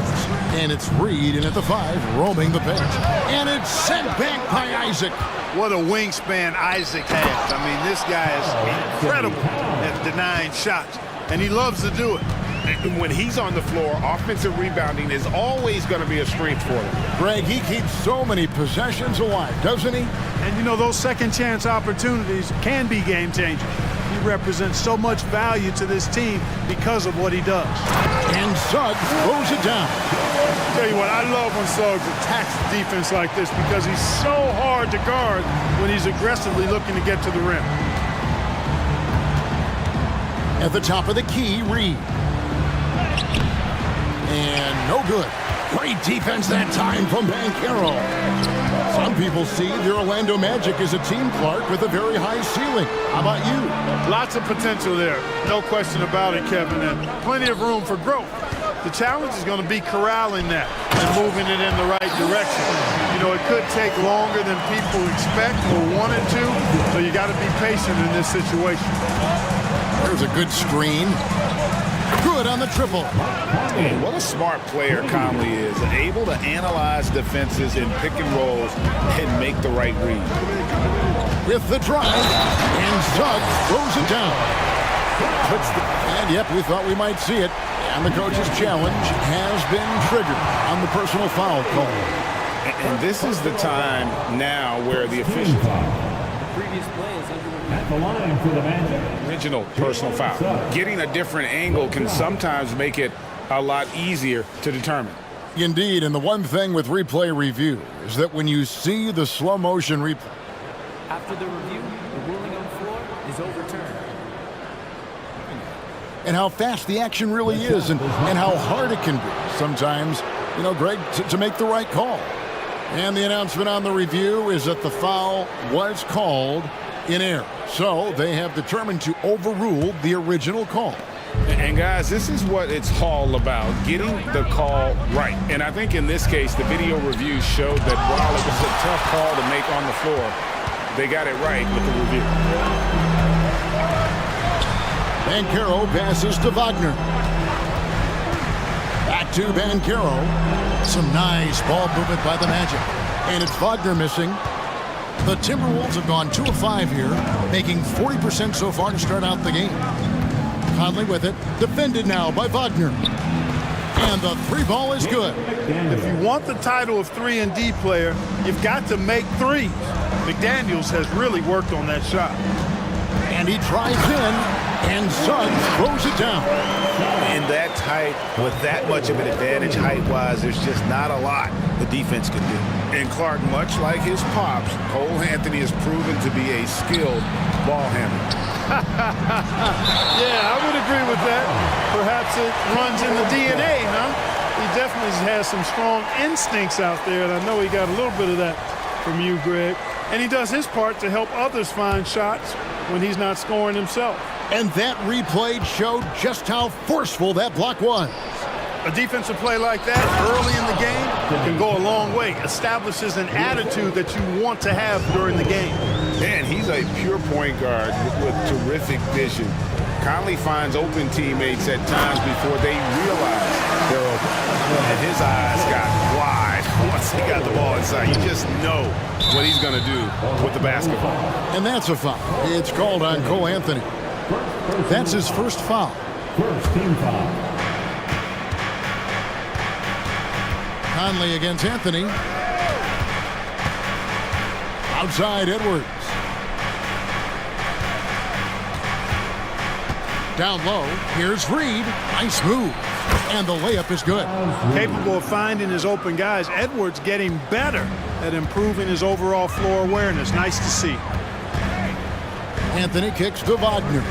And it's Reed in at the 5, roaming the pitch. And it's sent back by Isaac. What a wingspan Isaac has. I mean, this guy is incredible at denying shots, and he loves to do it. And when he's on the floor, offensive rebounding is always going to be a strength for him. Greg, he keeps so many possessions alive, doesn't he? And you know, those second chance opportunities can be game changers. He represents so much value to this team because of what he does. And Suggs throws it down. Tell you what, I love when Suggs attacks the defense like this because he's so hard to guard when he's aggressively looking to get to the rim. At the top of the key, Reed. And no good. Great defense that time from Banchero. Some people see the Orlando Magic as a team, Clark, with a very high ceiling. How about you? Lots of potential there. No question about it, Kevin, and plenty of room for growth. The challenge is going to be corralling that and moving it in the right direction. You know, it could take longer than people expect or want it to, so you got to be patient in this situation. There's a good screen. Good on the triple. What a smart player Conley is. Able to analyze defenses in pick and rolls and make the right read. With the drive, and Suggs throws it down. And yep, we thought we might see it. And the coach's challenge has been triggered on the personal foul call. And this is the time now where the official Previous play is at the line for the Magic. original personal foul. Getting a different angle can sometimes make it a lot easier to determine. Indeed, and the one thing with replay review is that when you see the slow motion replay, After the review, the ruling on the floor is overturned. and how fast the action really is and how hard it can be sometimes, you know, Greg, to make the right call. And the announcement on the review is that the foul was called in error. So they have determined to overrule the original call. And guys, this is what it's all about, getting the call right. And I think in this case, the video review showed that while it was a tough call to make on the floor, they got it right with the review. Banchero passes to Wagner. Back to Banchero. Some nice ball movement by the Magic. And it's Wagner missing. The Timberwolves have gone 2 of 5 here, making 40% so far to start out the game. Conley with it. Defended now by Wagner. And the 3 ball is good. If you want the title of 3-and-D player, you've got to make threes. McDaniels has really worked on that shot. And he drives in, and Suggs throws it down. In that tight, with that much of an advantage height-wise, there's just not a lot the defense can do. And Clark, much like his pops, Cole Anthony has proven to be a skilled ball handler. Yeah, I would agree with that. Perhaps it runs in the DNA, huh? He definitely has some strong instincts out there, and I know he got a little bit of that from you, Greg. And he does his part to help others find shots when he's not scoring himself. And that replay showed just how forceful that block was. A defensive play like that early in the game can go a long way. Establishes an attitude that you want to have during the game. Man, he's a pure point guard with terrific vision. Conley finds open teammates at times before they realize they're open. And his eyes got wide once he got the ball inside. You just know what he's going to do with the basketball. And that's a foul. It's called on Cole Anthony. That's his first foul. First team foul. Conley against Anthony. Outside Edwards. Down low, here's Reed. Nice move. And the layup is good. Capable of finding his open guys. Edwards getting better at improving his overall floor awareness. Nice to see. Anthony kicks to Wagner.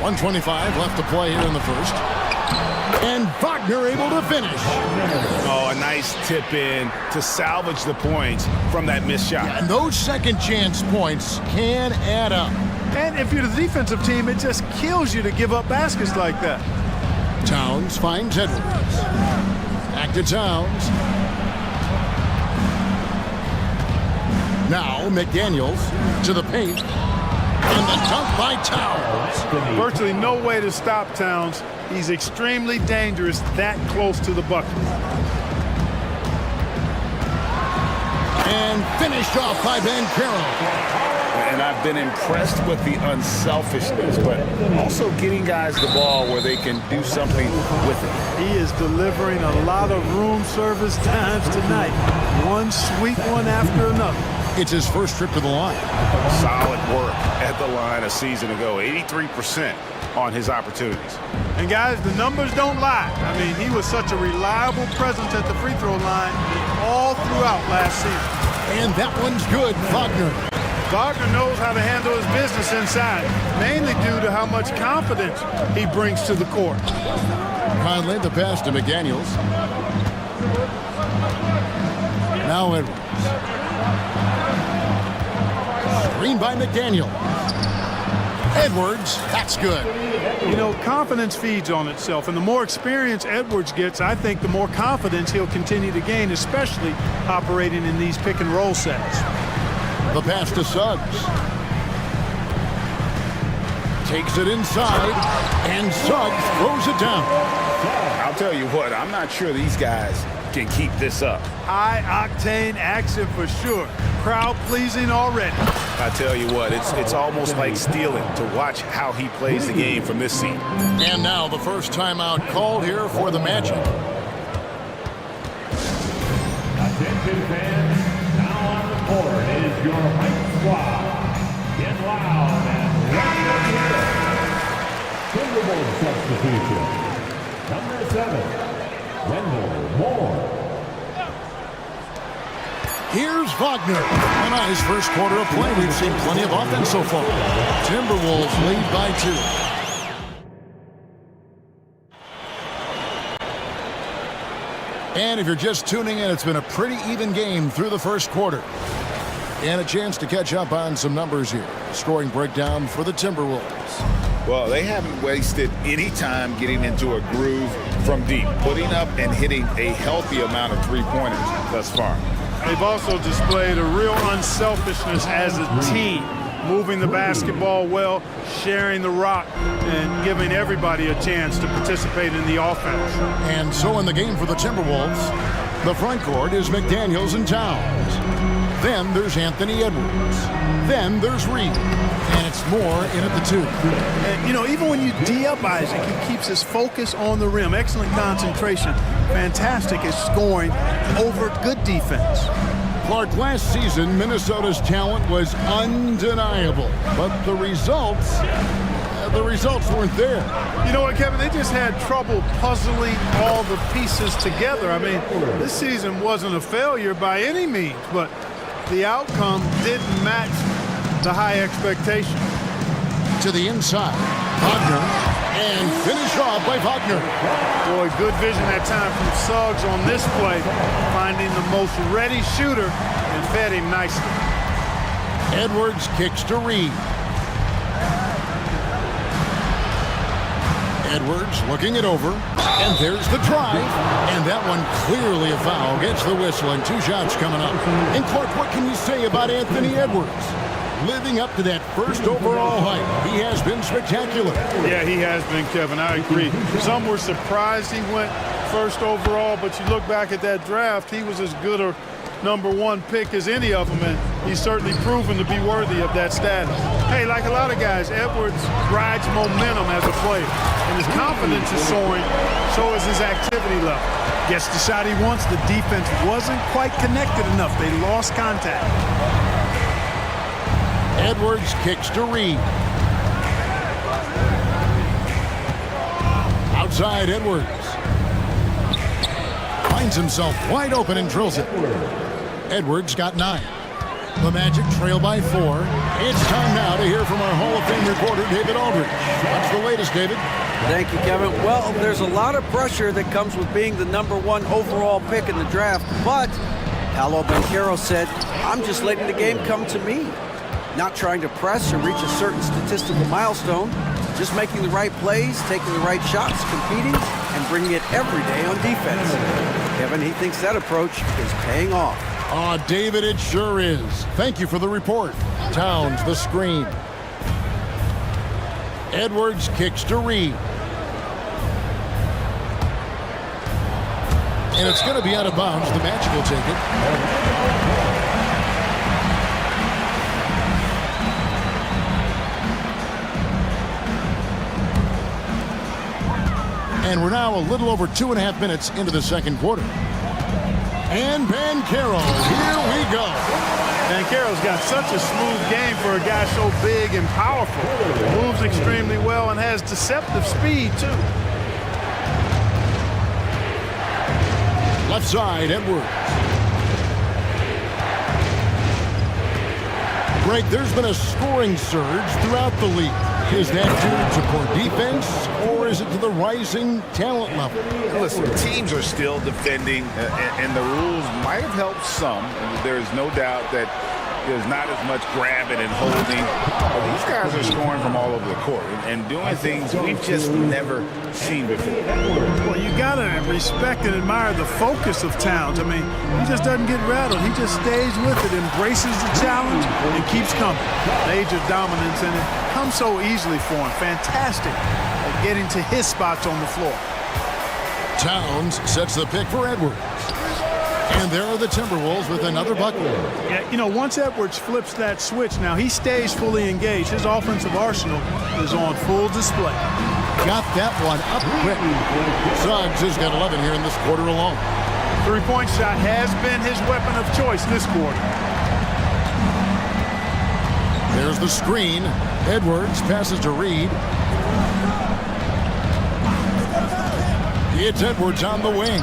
1:25 left to play here in the first. And Wagner able to finish. Oh, a nice tip in to salvage the points from that missed shot. And those second chance points can add up. And if you're the defensive team, it just kills you to give up baskets like that. Towns finds Edwards. Back to Towns. Now McDaniels to the paint. And the dunk by Towns. Virtually no way to stop Towns. He's extremely dangerous that close to the bucket. And finished off by Ben Carroll. And I've been impressed with the unselfishness, but also getting guys the ball where they can do something with it. He is delivering a lot of room service times tonight. One sweet one after another. It's his first trip to the line. Solid work at the line a season ago. 83% on his opportunities. And guys, the numbers don't lie. I mean, he was such a reliable presence at the free throw line all throughout last season. And that one's good, Wagner. Wagner knows how to handle his business inside, mainly due to how much confidence he brings to the court. Conley, the pass to McDaniels. Now Edwards. Screen by McDaniel. Edwards, that's good. You know, confidence feeds on itself, and the more experience Edwards gets, I think the more confidence he'll continue to gain, especially operating in these pick and roll sets. The pass to Suggs. Takes it inside, and Suggs throws it down. I'll tell you what, I'm not sure these guys can keep this up. High-octane action for sure. Crowd-pleasing already. I tell you what, it's almost like stealing to watch how he plays the game from this seat. And now the first timeout called here for the Magic. Attention fans, now on the court is your Mike squad. Get loud and rock up here. Timberwolves substitution. Number 7, Wendell Moore. Here's Wagner. And on his first quarter of play, we've seen plenty of offense so far. Timberwolves lead by 2. And if you're just tuning in, it's been a pretty even game through the first quarter. And a chance to catch up on some numbers here. Scoring breakdown for the Timberwolves. Well, they haven't wasted any time getting into a groove from deep, putting up and hitting a healthy amount of three-pointers thus far. They've also displayed a real unselfishness as a team, moving the basketball well, sharing the rock, and giving everybody a chance to participate in the offense. And so in the game for the Timberwolves, the front court is McDaniels and Towns. Then there's Anthony Edwards. Then there's Reed. And it's more in at the 2. And, you know, even when you D-up Isaac, he keeps his focus on the rim. Excellent concentration. Fantastic at scoring over good defense. Clark, last season, Minnesota's talent was undeniable. But the results weren't there. You know what, Kevin? They just had trouble puzzling all the pieces together. I mean, this season wasn't a failure by any means, but the outcome didn't match the high expectation. To the inside, Wagner, and finish off by Wagner. Boy, good vision that time from Suggs on this play, finding the most ready shooter and fed him nicely. Edwards kicks to Reed. Edwards looking it over, and there's the drive, and that one clearly a foul. Gets the whistle, and 2 shots coming up. And Clark, what can you say about Anthony Edwards? Living up to that first overall hype, he has been spectacular. Yeah, he has been, Kevin. I agree. Some were surprised he went first overall, but you look back at that draft, he was as good a #1 pick as any of them, and he's certainly proven to be worthy of that status. Hey, like a lot of guys, Edwards rides momentum as a player, and his confidence is soaring, so is his activity level. Gets the shot he wants, the defense wasn't quite connected enough. They lost contact. Edwards kicks to Reed. Outside Edwards. Finds himself wide open and drills it. Edwards got 9. The Magic trail by 4. It's time now to hear from our Hall of Fame reporter, David Aldridge. What's the latest, David? Thank you, Kevin. Well, there's a lot of pressure that comes with being the #1 overall pick in the draft, but Paolo Banchero said, I'm just letting the game come to me. Not trying to press or reach a certain statistical milestone, just making the right plays, taking the right shots, competing, and bringing it every day on defense. Kevin, he thinks that approach is paying off. Oh, David, it sure is. Thank you for the report. Towns, the screen. Edwards kicks to Reed. And it's going to be out of bounds. The Magic will take it. And we're now a little over 2.5 minutes into the second quarter. And Banchero, here we go. Banchero's got such a smooth game for a guy so big and powerful. Moves extremely well and has deceptive speed, too. Left side, Edwards. Greg, there's been a scoring surge throughout the league. Is that due to poor defense, or is it to the rising talent level? Listen, teams are still defending, and the rules might have helped some. There's no doubt that there's not as much grabbing and holding. But these guys are scoring from all over the court and doing things we've just never seen before. Well, you got to respect and admire the focus of Towns. I mean, he just doesn't get rattled. He just stays with it, embraces the challenge, and keeps coming. The age of dominance, and it comes so easily for him. Fantastic at getting to his spots on the floor. Towns sets the pick for Edwards. And there are the Timberwolves with another bucket. Yeah, you know, once Edwards flips that switch, now he stays fully engaged. His offensive arsenal is on full display. Got that one up quick. Suggs has got 11 here in this quarter alone. Three-point shot has been his weapon of choice this quarter. There's the screen. Edwards passes to Reed. It's Edwards on the wing.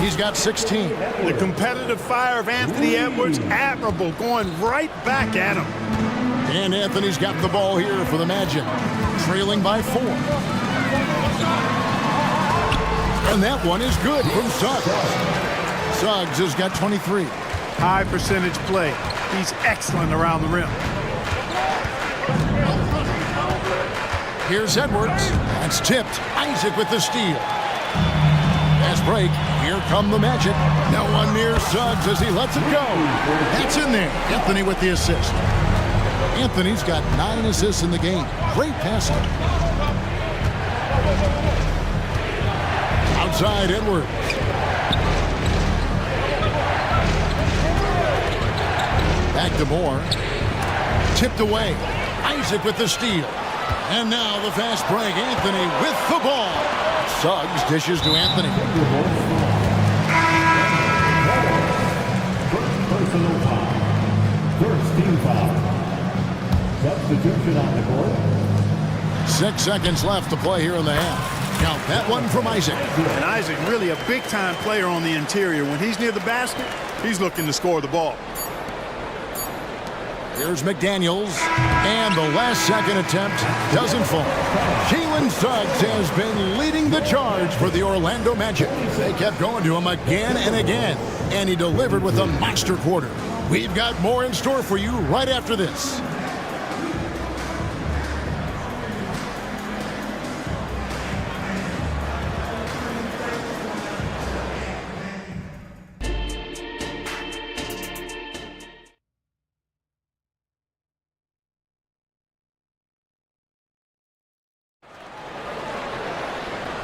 He's got 16. The competitive fire of Anthony Edwards, admirable, going right back at him. And Anthony's got the ball here for the Magic, trailing by 4. And that one is good from Suggs. Suggs has got 23. High percentage play. He's excellent around the rim. Here's Edwards. That's tipped. Isaac with the steal. Pass break. Here come the Magic. No one near Suggs as he lets it go. That's in there. Anthony with the assist. Anthony's got 9 assists in the game. Great passing. Outside Edwards. Back to Moore. Tipped away. Isaac with the steal. And now the fast break. Anthony with the ball. Suggs dishes to Anthony. Personal foul. First team foul. Substitution on the court. 6 seconds left to play here in the half. Count that one from Isaac. And Isaac really a big-time player on the interior. When he's near the basket, he's looking to score the ball. Here's McDaniels, and the last second attempt doesn't fall. Jalen Suggs has been leading the charge for the Orlando Magic. They kept going to him again and again, and he delivered with a monster quarter. We've got more in store for you right after this.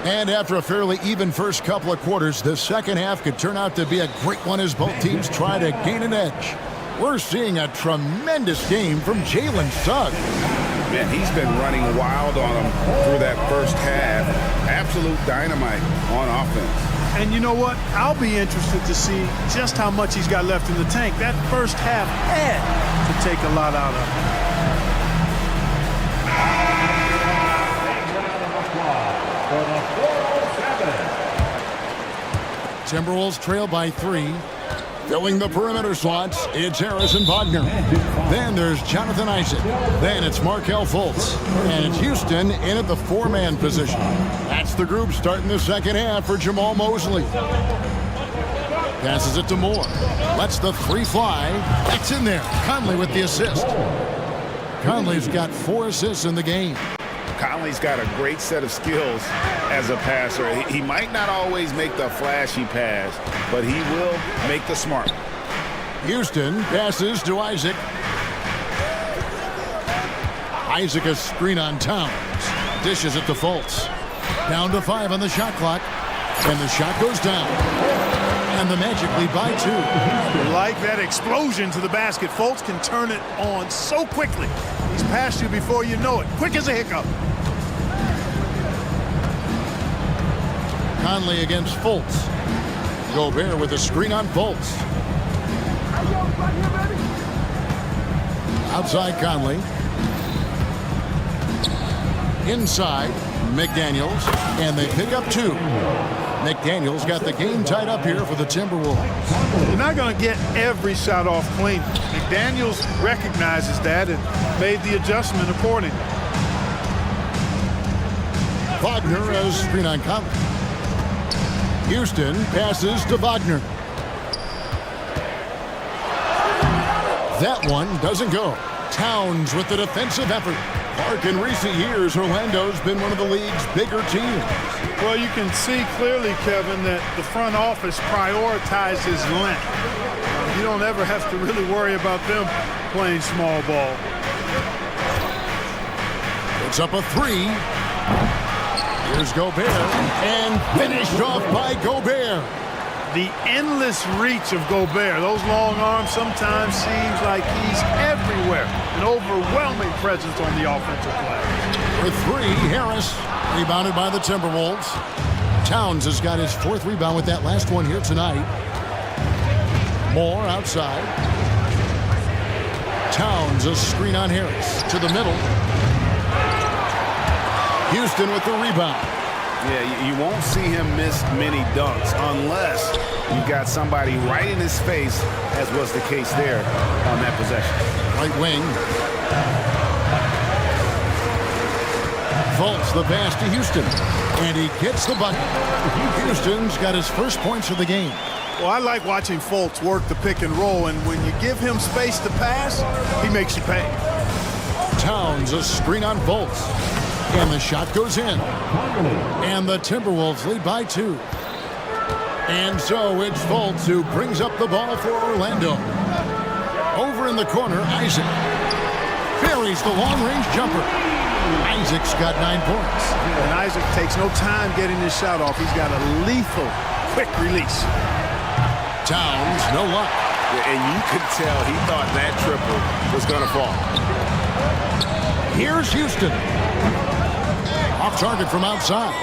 And after a fairly even first couple of quarters, the second half could turn out to be a great one as both teams try to gain an edge. We're seeing a tremendous game from Jalen Suggs. Man, he's been running wild on him through that first half. Absolute dynamite on offense. And you know what? I'll be interested to see just how much he's got left in the tank. That first half had to take a lot out of him. Timberwolves trail by 3. Filling the perimeter slots, it's Harrison Wagner. Then there's Jonathan Isaac. Then it's Markelle Fultz. And it's Houston in at the four-man position. That's the group starting the second half for Jamal Mosley. Passes it to Moore. Lets the three fly. That's in there. Conley with the assist. Conley's got 4 assists in the game. Conley's got a great set of skills as a passer. He might not always make the flashy pass, but he will make the smart. Houston passes to Isaac. Isaac a screen on Towns. Dishes it to Fultz. Down to 5 on the shot clock. And the shot goes down. And the Magic lead by 2. Like that explosion to the basket. Fultz can turn it on so quickly. He's past you before you know it. Quick as a hiccup. Conley against Fultz. Gobert with a screen on Fultz. Outside Conley. Inside McDaniels. And they pick up 2. McDaniels got the game tied up here for the Timberwolves. You're not going to get every shot off clean. McDaniels recognizes that and made the adjustment accordingly. Wagner as screen on Conley. Houston passes to Wagner. That one doesn't go. Towns with the defensive effort. Clark, in recent years, Orlando's been one of the league's bigger teams. Well, you can see clearly, Kevin, that the front office prioritizes length. You don't ever have to really worry about them playing small ball. It's up a 3. Here's Gobert, and finished off by Gobert. The endless reach of Gobert. Those long arms sometimes seems like he's everywhere. An overwhelming presence on the offensive glass. For 3, Harris, rebounded by the Timberwolves. Towns has got his 4th rebound with that last one here tonight. Moore outside. Towns a screen on Harris to the middle. Houston with the rebound. Yeah, you won't see him miss many dunks unless you've got somebody right in his face, as was the case there on that possession. Right wing. Fultz the pass to Houston, and he gets the bucket. Houston's got his first points of the game. Well, I like watching Fultz work the pick and roll, and when you give him space to pass, he makes you pay. Towns a screen on Fultz. And the shot goes in. And the Timberwolves lead by 2. And so it's Fultz who brings up the ball for Orlando. Over in the corner, Isaac. Buries the long-range jumper. Isaac's got 9 points. And Isaac takes no time getting his shot off. He's got a lethal, quick release. Towns, no luck. And you could tell he thought that triple was going to fall. Here's Houston. Off target from outside.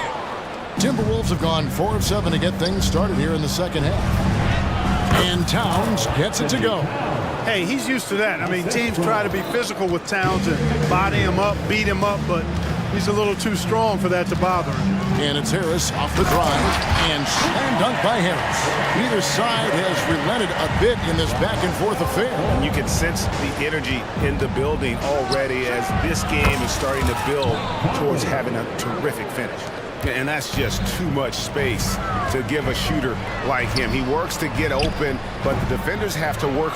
Timberwolves have gone 4 of 7 to get things started here in the second half. And Towns gets it to go. Hey, he's used to that. I mean, teams try to be physical with Towns and body him up, beat him up, but he's a little too strong for that to bother him. And it's Harris off the drive. And slam dunk by Harris. Either side has relented a bit in this back-and-forth affair. And you can sense the energy in the building already as this game is starting to build towards having a terrific finish. And that's just too much space to give a shooter like him. He works to get open, but the defenders have to work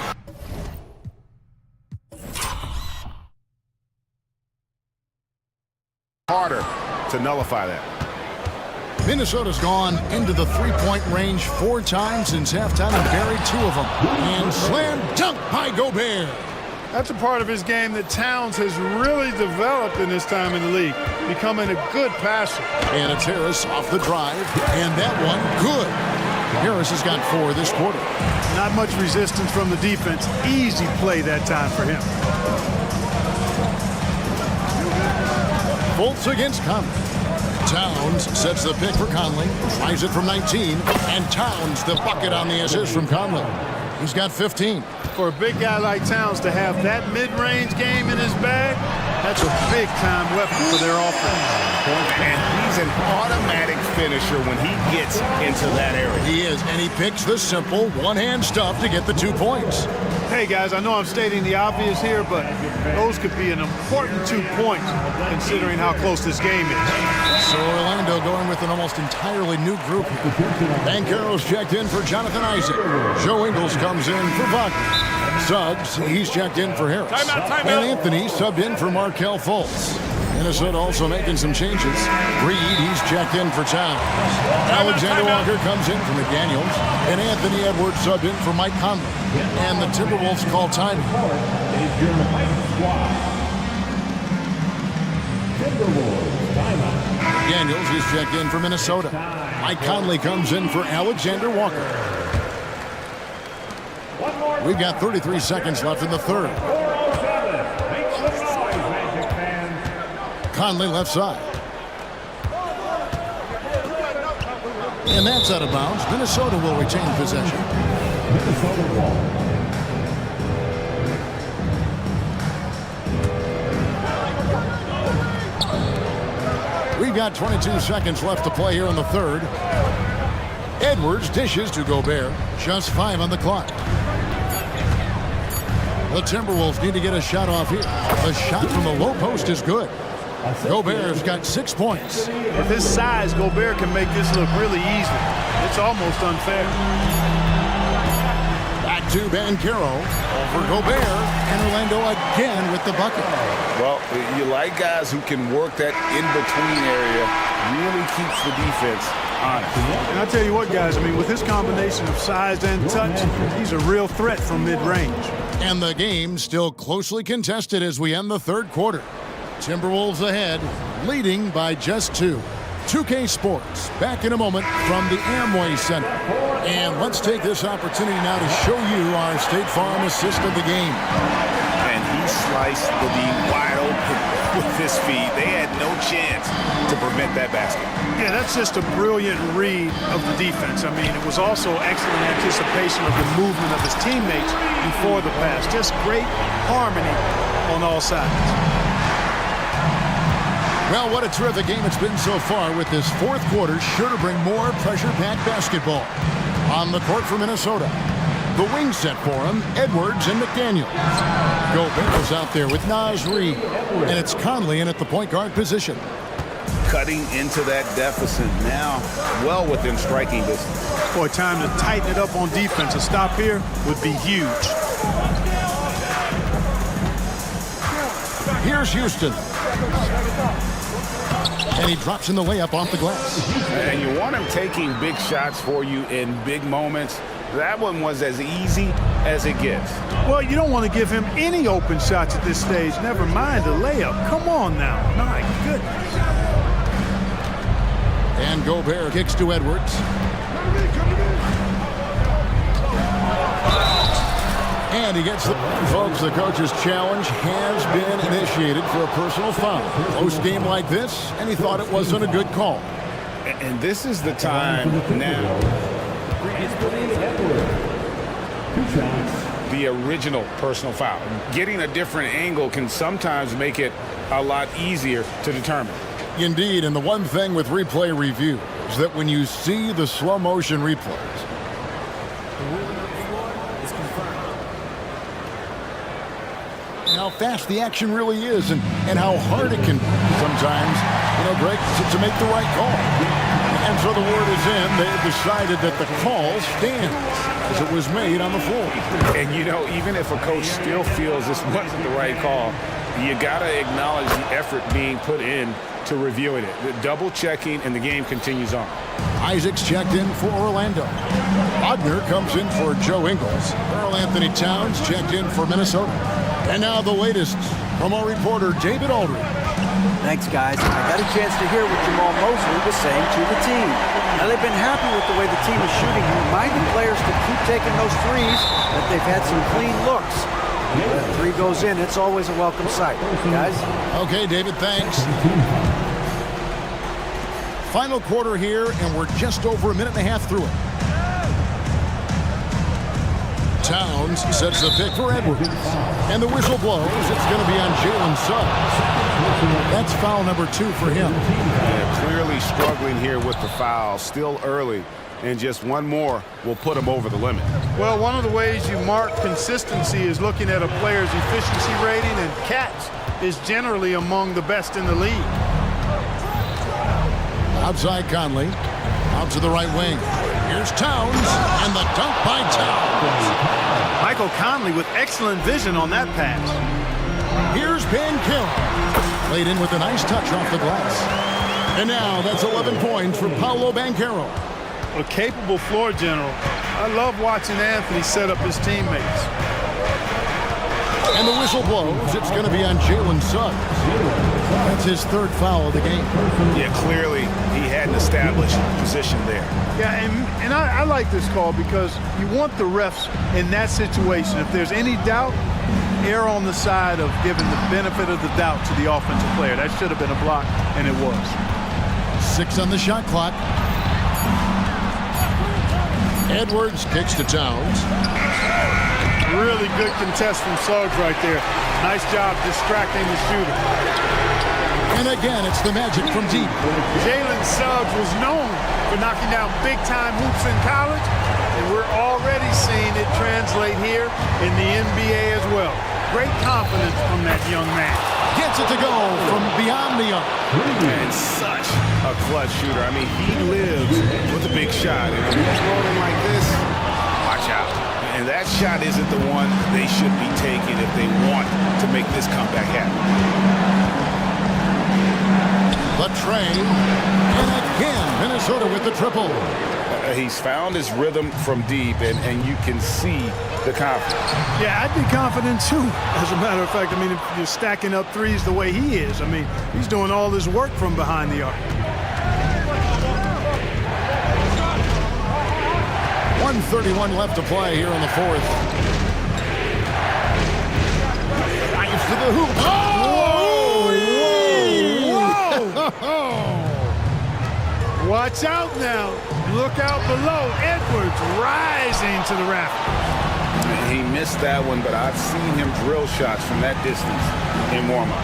harder to nullify that. Minnesota's gone into the three-point range 4 times since halftime and buried 2 of them. And slam dunk by Gobert. That's a part of his game that Towns has really developed in his time in the league, becoming a good passer. And it's Harris off the drive, and that one good. Harris has got 4 this quarter. Not much resistance from the defense. Easy play that time for him. Fultz against Conley. Towns sets the pick for Conley, tries it from 19, and Towns the bucket on the assist from Conley. He's got 15. For a big guy like Towns to have that mid-range game in his bag, that's a big-time weapon for their offense. And he's an automatic finisher when he gets into that area. He is, and he picks the simple one-hand stuff to get the 2 points. Hey, guys, I know I'm stating the obvious here, but those could be an important 2 points considering how close this game is. So Orlando going with an almost entirely new group here. Bankero's checked in for Jonathan Isaac. Joe Ingles comes in for Wagner. Suggs, he's checked in for Harris. Timeout. And Anthony subbed in for Markelle Fultz. Minnesota also making some changes. Reed, he's checked in for Towns. Alexander Walker comes in for McDaniels. And Anthony Edwards subbed in for Mike Conley. And the Timberwolves call time. McDaniels, he's checked in for Minnesota. Mike Conley comes in for Alexander Walker. We've got 33 seconds left in the third. Conley left side. And that's out of bounds. Minnesota will retain possession. We've got 22 seconds left to play here in the third. Edwards dishes to Gobert. Just 5 on the clock. The Timberwolves need to get a shot off here. A shot from the low post is good. Gobert's got 6 points. With his size, Gobert can make this look really easy. It's almost unfair. Back to Banchero for Gobert, and Orlando again with the bucket. Well, you like guys who can work that in-between area, really keeps the defense honest. And I'll tell you what, guys, I mean, with his combination of size and touch, he's a real threat from mid-range. And the game still closely contested as we end the third quarter. Timberwolves ahead, leading by just 2. 2K Sports, back in a moment from the Amway Center. And let's take this opportunity now to show you our State Farm assist of the game. And he sliced the D wide open with his feet. They had no chance to prevent that basket. Yeah, that's just a brilliant read of the defense. I mean, it was also excellent anticipation of the movement of his teammates before the pass. Just great harmony on all sides. Well, what a terrific game it's been so far, with this fourth quarter sure to bring more pressure-packed basketball. On the court for Minnesota, the wing set for him, Edwards and McDaniels. Gobert is out there with Naz Reid, and it's Conley in at the point guard position. Cutting into that deficit now, well within striking distance. Boy, time to tighten it up on defense. A stop here would be huge. Here's Houston. And he drops in the layup off the glass. And you want him taking big shots for you in big moments. That one was as easy as it gets. Well, you don't want to give him any open shots at this stage. Never mind the layup. Come on now. My goodness. And Gobert kicks to Edwards. And he gets the... Folks, the coach's challenge has been initiated for a personal foul. Post game like this, and he thought it wasn't a good call. And this is the time now. The original personal foul. Getting a different angle can sometimes make it a lot easier to determine. Indeed, and the one thing with replay review is that when you see the slow motion replays, how fast the action really is, and how hard it can be sometimes, Greg, to make the right call. And so the word is in. They have decided that the call stands as it was made on the floor. And, even if a coach still feels this wasn't the right call, you got to acknowledge the effort being put in to reviewing it. The double checking, and the game continues on. Isaac's checked in for Orlando. Wagner comes in for Joe Ingles. Karl Anthony Towns checked in for Minnesota. And now the latest from our reporter, David Aldridge. Thanks, guys. I got a chance to hear what Jamal Mosley was saying to the team. Now, they've been happy with the way the team is shooting, reminding players to keep taking those threes, that they've had some clean looks. When that three goes in, it's always a welcome sight. Guys? Okay, David, thanks. Final quarter here, and we're just over a minute and a half through it. Towns sets the pick for Edwards. And the whistle blows. It's going to be on Jalen Suggs. That's foul number 2 for him. Yeah, clearly struggling here with the foul. Still early. And just one more will put him over the limit. Well, one of the ways you mark consistency is looking at a player's efficiency rating, and catch is generally among the best in the league. Outside Conley. Out to the right wing. Here's Towns, and the dunk by Towns. Michael Conley with excellent vision on that pass. Here's Banchero. Played in with a nice touch off the glass. And now that's 11 points for Paolo Banchero. A capable floor general. I love watching Anthony set up his teammates. And the whistle blows. It's going to be on Jalen Suggs. That's his 3rd foul of the game. Yeah, clearly he had an established position there. Yeah, and I like this call because you want the refs in that situation. If there's any doubt, err on the side of giving the benefit of the doubt to the offensive player. That should have been a block, and it was. 6 on the shot clock. Edwards kicks to Towns. Really good contest from Suggs right there. Nice job distracting the shooter. And again, it's the magic from deep. Jalen Suggs was known for knocking down big-time hoops in college, and we're already seeing it translate here in the NBA as well. Great confidence from that young man. Gets it to go from beyond the arc. And such a clutch shooter. I mean, he lives with a big shot. And when he's rolling like this, watch out. And that shot isn't the one they should be taking if they want to make this comeback happen. The tray. And again, Minnesota with the triple. He's found his rhythm from deep, and you can see the confidence. Yeah, I'd be confident too. As a matter of fact, I mean, if you're stacking up threes the way he is, I mean, he's doing all this work from behind the arc. 1:31 left to play here in the 4th. Drives to the hoop. Whoa! Watch out now. Look out below. Edwards rising to the rafters. He missed that one, but I've seen him drill shots from that distance in warm-up.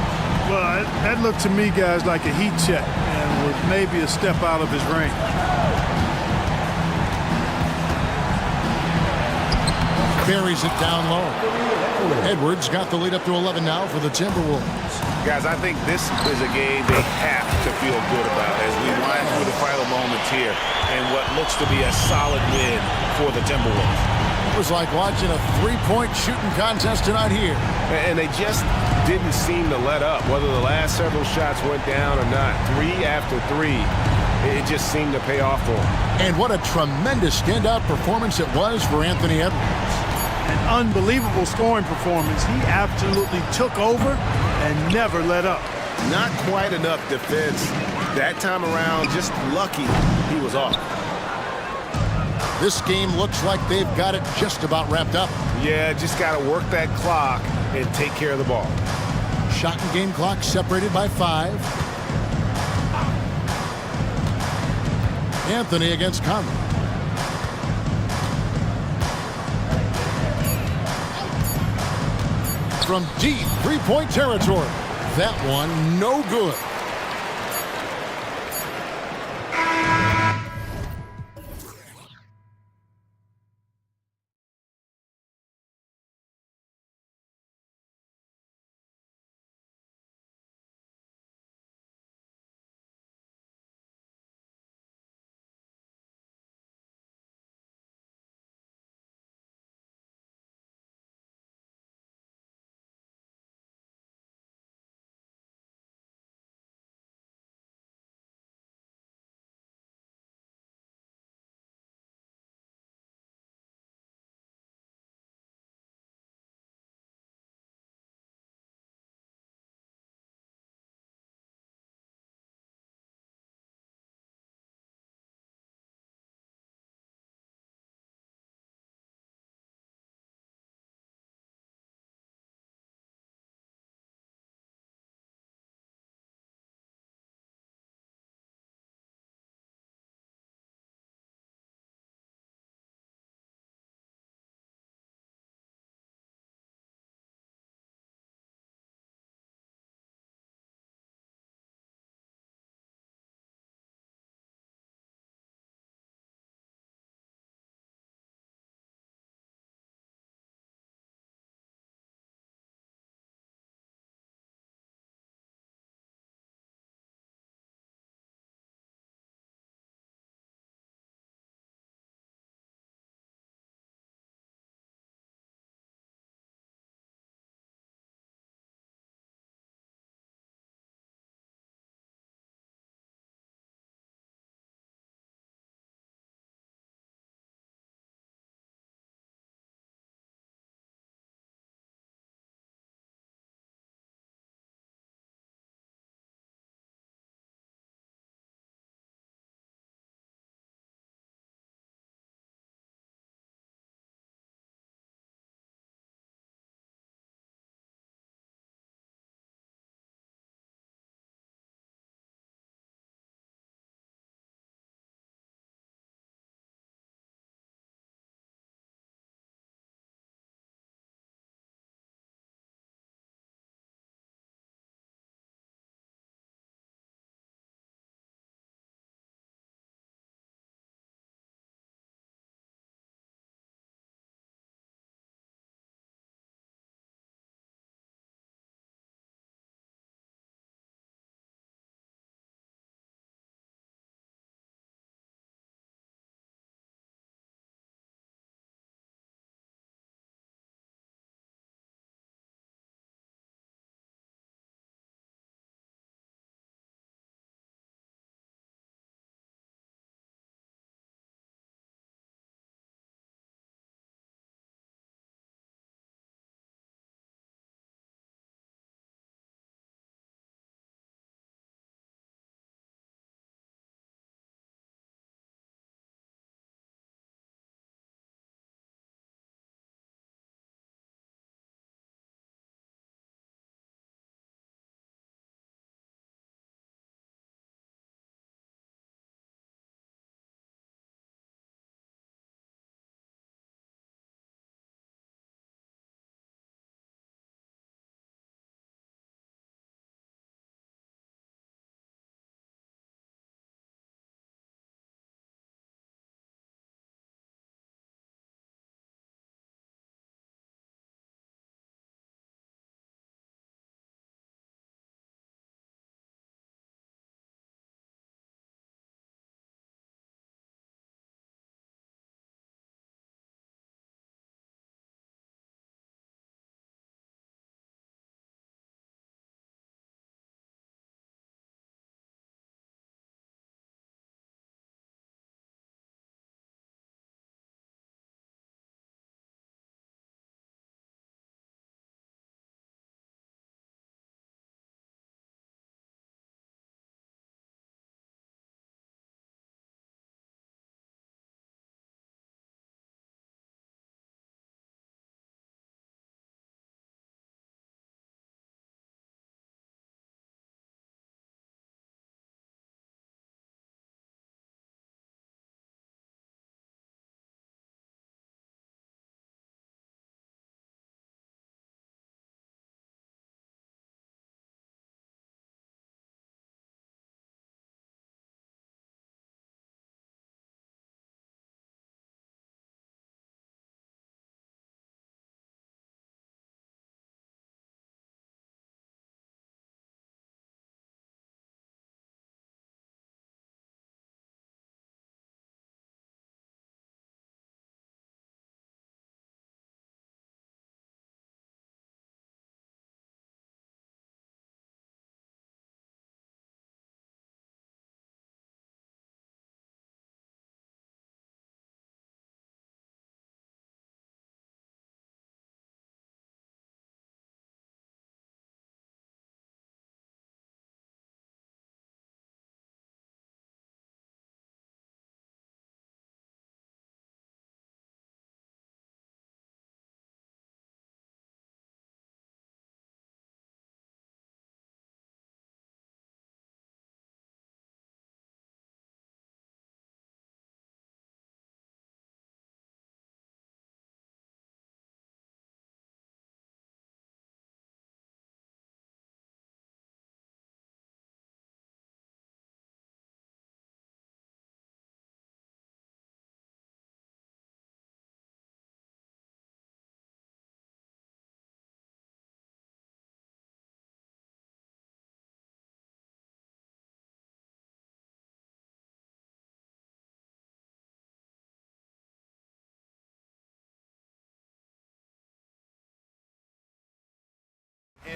Well, that looked to me, guys, like a heat check and was maybe a step out of his range. Buries it down low. Edwards got the lead up to 11 now for the Timberwolves. Guys, I think this is a game they have to feel good about as we wind through the final moments here and what looks to be a solid win for the Timberwolves. It was like watching a 3-point shooting contest tonight here. And they just didn't seem to let up, whether the last several shots went down or not. 3 after 3, it just seemed to pay off for them. And what a tremendous standout performance it was for Anthony Edwards. An unbelievable scoring performance. He absolutely took over and never let up. Not quite enough defense. That time around, just lucky he was off. This game looks like they've got it just about wrapped up. Yeah, just got to work that clock and take care of the ball. Shot and game clock separated by 5. Anthony against Conley. From deep 3-point territory. That one no good.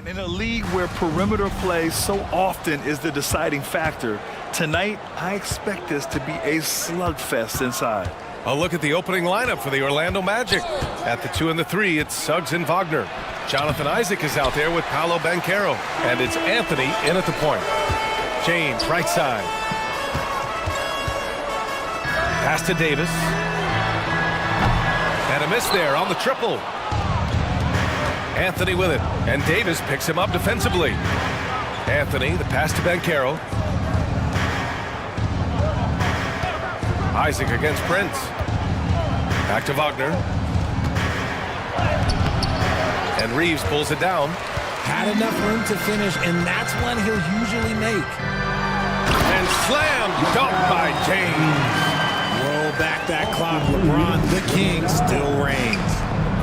And in a league where perimeter play so often is the deciding factor, tonight I expect this to be a slugfest inside. A look at the opening lineup for the Orlando Magic. At the 2 and the 3, it's Suggs and Wagner. Jonathan Isaac is out there with Paolo Banchero. And it's Anthony in at the point. James, right side. Pass to Davis. And a miss there on the triple. Anthony with it. And Davis picks him up defensively. Anthony, the pass to Banchero. Isaac against Prince. Back to Wagner. And Reeves pulls it down. Had enough room to finish, and that's one he'll usually make. And slam dunked by James. Roll back that clock. LeBron, the king, still reigns.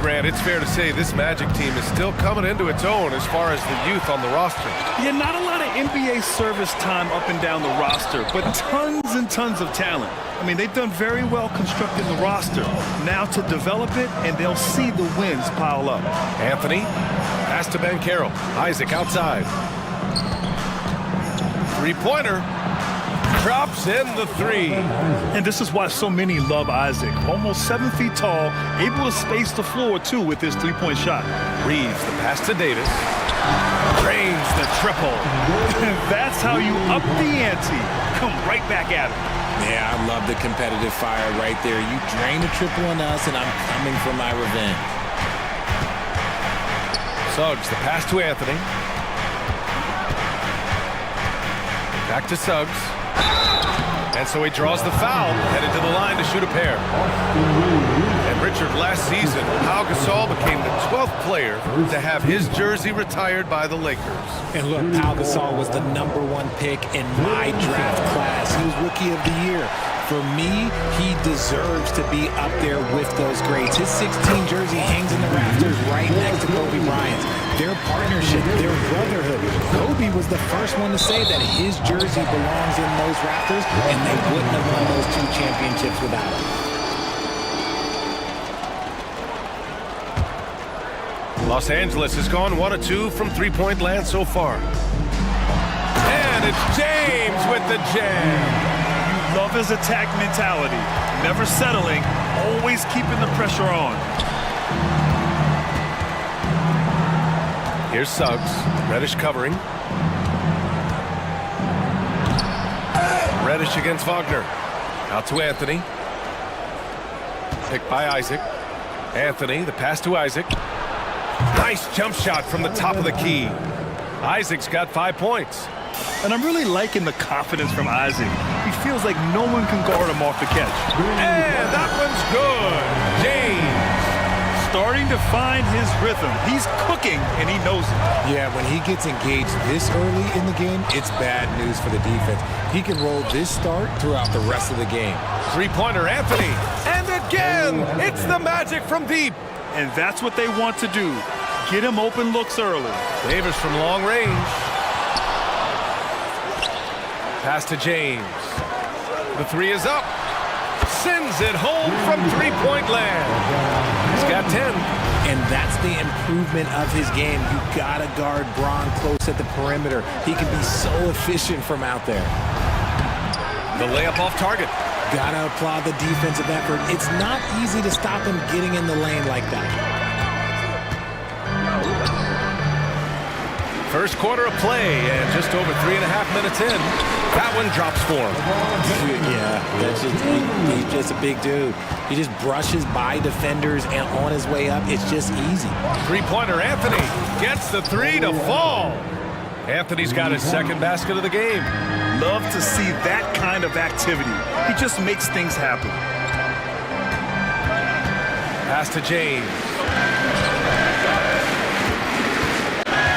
Grant, it's fair to say this Magic team is still coming into its own as far as the youth on the roster. Yeah, not a lot of NBA service time up and down the roster, but tons and tons of talent. I mean, they've done very well constructing the roster. Now to develop it, and they'll see the wins pile up. Anthony, pass to Banchero. Isaac outside. Three-pointer. Drops in the 3. And this is why so many love Isaac. Almost 7 feet tall, able to space the floor, too, with his three-point shot. Reeves, the pass to Davis. Drains the triple. That's how you up the ante. Come right back at him. Yeah, I love the competitive fire right there. You drain the triple on us, and I'm coming for my revenge. Suggs, the pass to Anthony. Back to Suggs. And so he draws the foul, headed to the line to shoot a pair. And Richard, last season, Pau Gasol became the 12th player to have his jersey retired by the Lakers. And look, Pau Gasol was the #1 pick in my draft class. He was Rookie of the Year. For me, he deserves to be up there with those greats. His 16 jersey hangs in the rafters right next to Kobe Bryant's. Their partnership, their brotherhood. Kobe was the first one to say that his jersey belongs in those rafters, and they wouldn't have won those 2 championships without him. Los Angeles has gone 1 of 2 from three-point land so far. And it's James with the jam. Love his attack mentality. Never settling, always keeping the pressure on. Here's Suggs. Reddish covering. Reddish against Wagner. Out to Anthony. Picked by Isaac. Anthony, the pass to Isaac. Nice jump shot from the top of the key. Isaac's got 5 points. And I'm really liking the confidence from Isaac. He feels like no one can guard him off the catch. And that one's good. James. Starting to find his rhythm. He's cooking, and he knows it. Yeah, when he gets engaged this early in the game, it's bad news for the defense. He can roll this start throughout the rest of the game. Three-pointer, Anthony. And again, it's the Magic from deep. And that's what they want to do. Get him open looks early. Davis from long range. Pass to James. The 3 is up. Sends it home from three-point land. He's got 10. And that's the improvement of his game. You gotta guard Braun close at the perimeter. He can be so efficient from out there. The layup off target. Gotta applaud the defensive effort. It's not easy to stop him getting in the lane like that. First quarter of play, and just over 3.5 minutes in, that one drops for him. Yeah, he's just a big dude. He just brushes by defenders, and on his way up, it's just easy. Three-pointer, Anthony gets the 3 to fall. Anthony's got his second basket of the game. Love to see that kind of activity. He just makes things happen. Pass to James.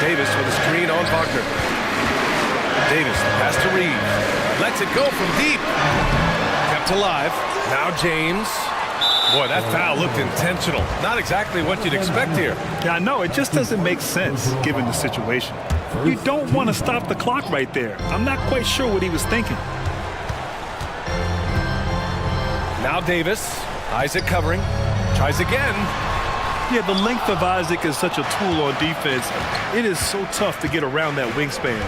Davis with a screen on Wagner. Davis, the pass to Reeves. Lets it go from deep. Kept alive. Now James. Boy, that foul looked intentional. Not exactly what you'd expect here. Yeah, I know. It just doesn't make sense given the situation. You don't want to stop the clock right there. I'm not quite sure what he was thinking. Now Davis. Isaac covering. Tries again. Yeah, the length of Isaac is such a tool on defense. It is so tough to get around that wingspan.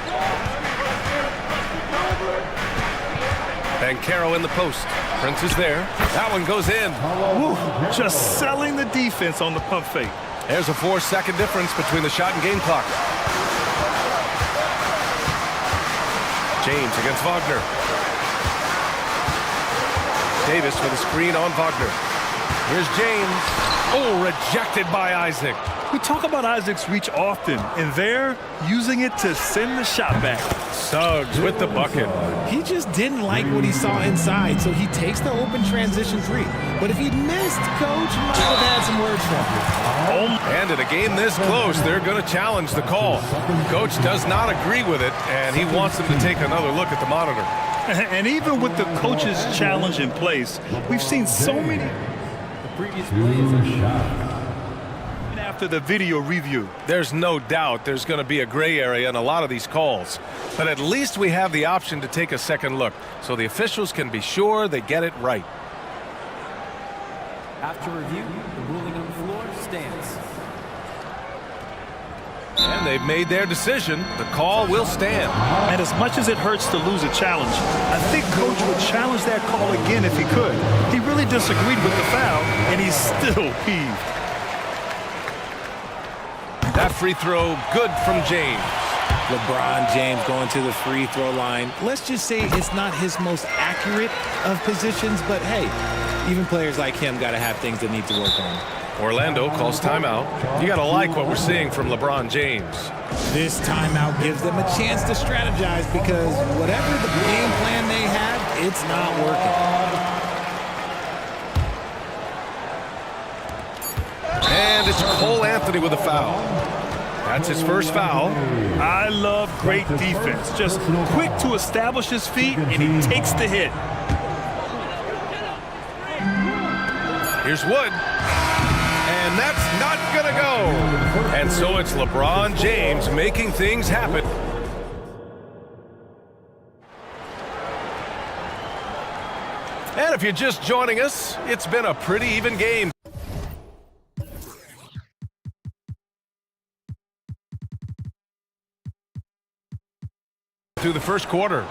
Bankero in the post. Prince is there. That one goes in. Woo, just selling the defense on the pump fake. There's a 4-second difference between the shot and game clock. James against Wagner. Davis with a screen on Wagner. Here's James. Oh, rejected by Isaac. We talk about Isaac's reach often, and they're using it to send the shot back. Suggs with the bucket. He just didn't like what he saw inside, so he takes the open transition three. But if he'd missed, Coach might have had some words for him. And in a game this close, they're going to challenge the call. Coach does not agree with it, and he wants them to take another look at the monitor. And even with the coach's challenge in place, we've seen so many. The previous play is a shot. After the video review, there's no doubt there's going to be a gray area in a lot of these calls. But at least we have the option to take a second look, so the officials can be sure they get it right. After review, the ruling on the floor stands. And they've made their decision. The call will stand. And as much as it hurts to lose a challenge, I think Coach would challenge that call again if he could. He really disagreed with the foul, and he's still peeved. That free throw, good from James. LeBron James going to the free throw line. Let's just say it's not his most accurate of positions, but hey, even players like him got to have things that need to work on. Orlando calls timeout. You got to like what we're seeing from LeBron James. This timeout gives them a chance to strategize because whatever the game plan they have, it's not working. And it's Cole Anthony with a foul. That's his first foul. I love great defense. Just quick to establish his feet, and he takes the hit. Here's Wood. And that's not going to go. And so it's LeBron James making things happen. And if you're just joining us, it's been a pretty even game. Through the first quarter.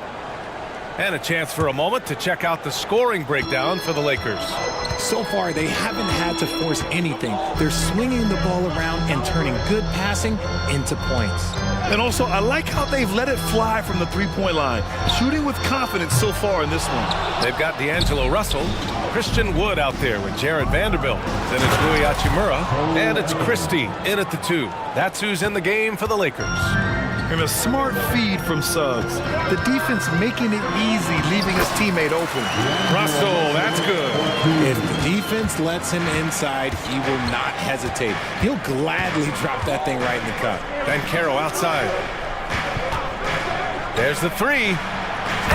And a chance for a moment to check out the scoring breakdown for the Lakers. So far, they haven't had to force anything. They're swinging the ball around and turning good passing into points. And also, I like how they've let it fly from the three-point line, shooting with confidence so far in this one. They've got D'Angelo Russell, Christian Wood out there with Jared Vanderbilt. Then it's Rui Hachimura, and it's Christie in at the 2. That's who's in the game for the Lakers. And a smart feed from Suggs. The defense making it easy, leaving his teammate open. Russell, that's good. If the defense lets him inside, he will not hesitate. He'll gladly drop that thing right in the cup. Bankero outside. There's the 3.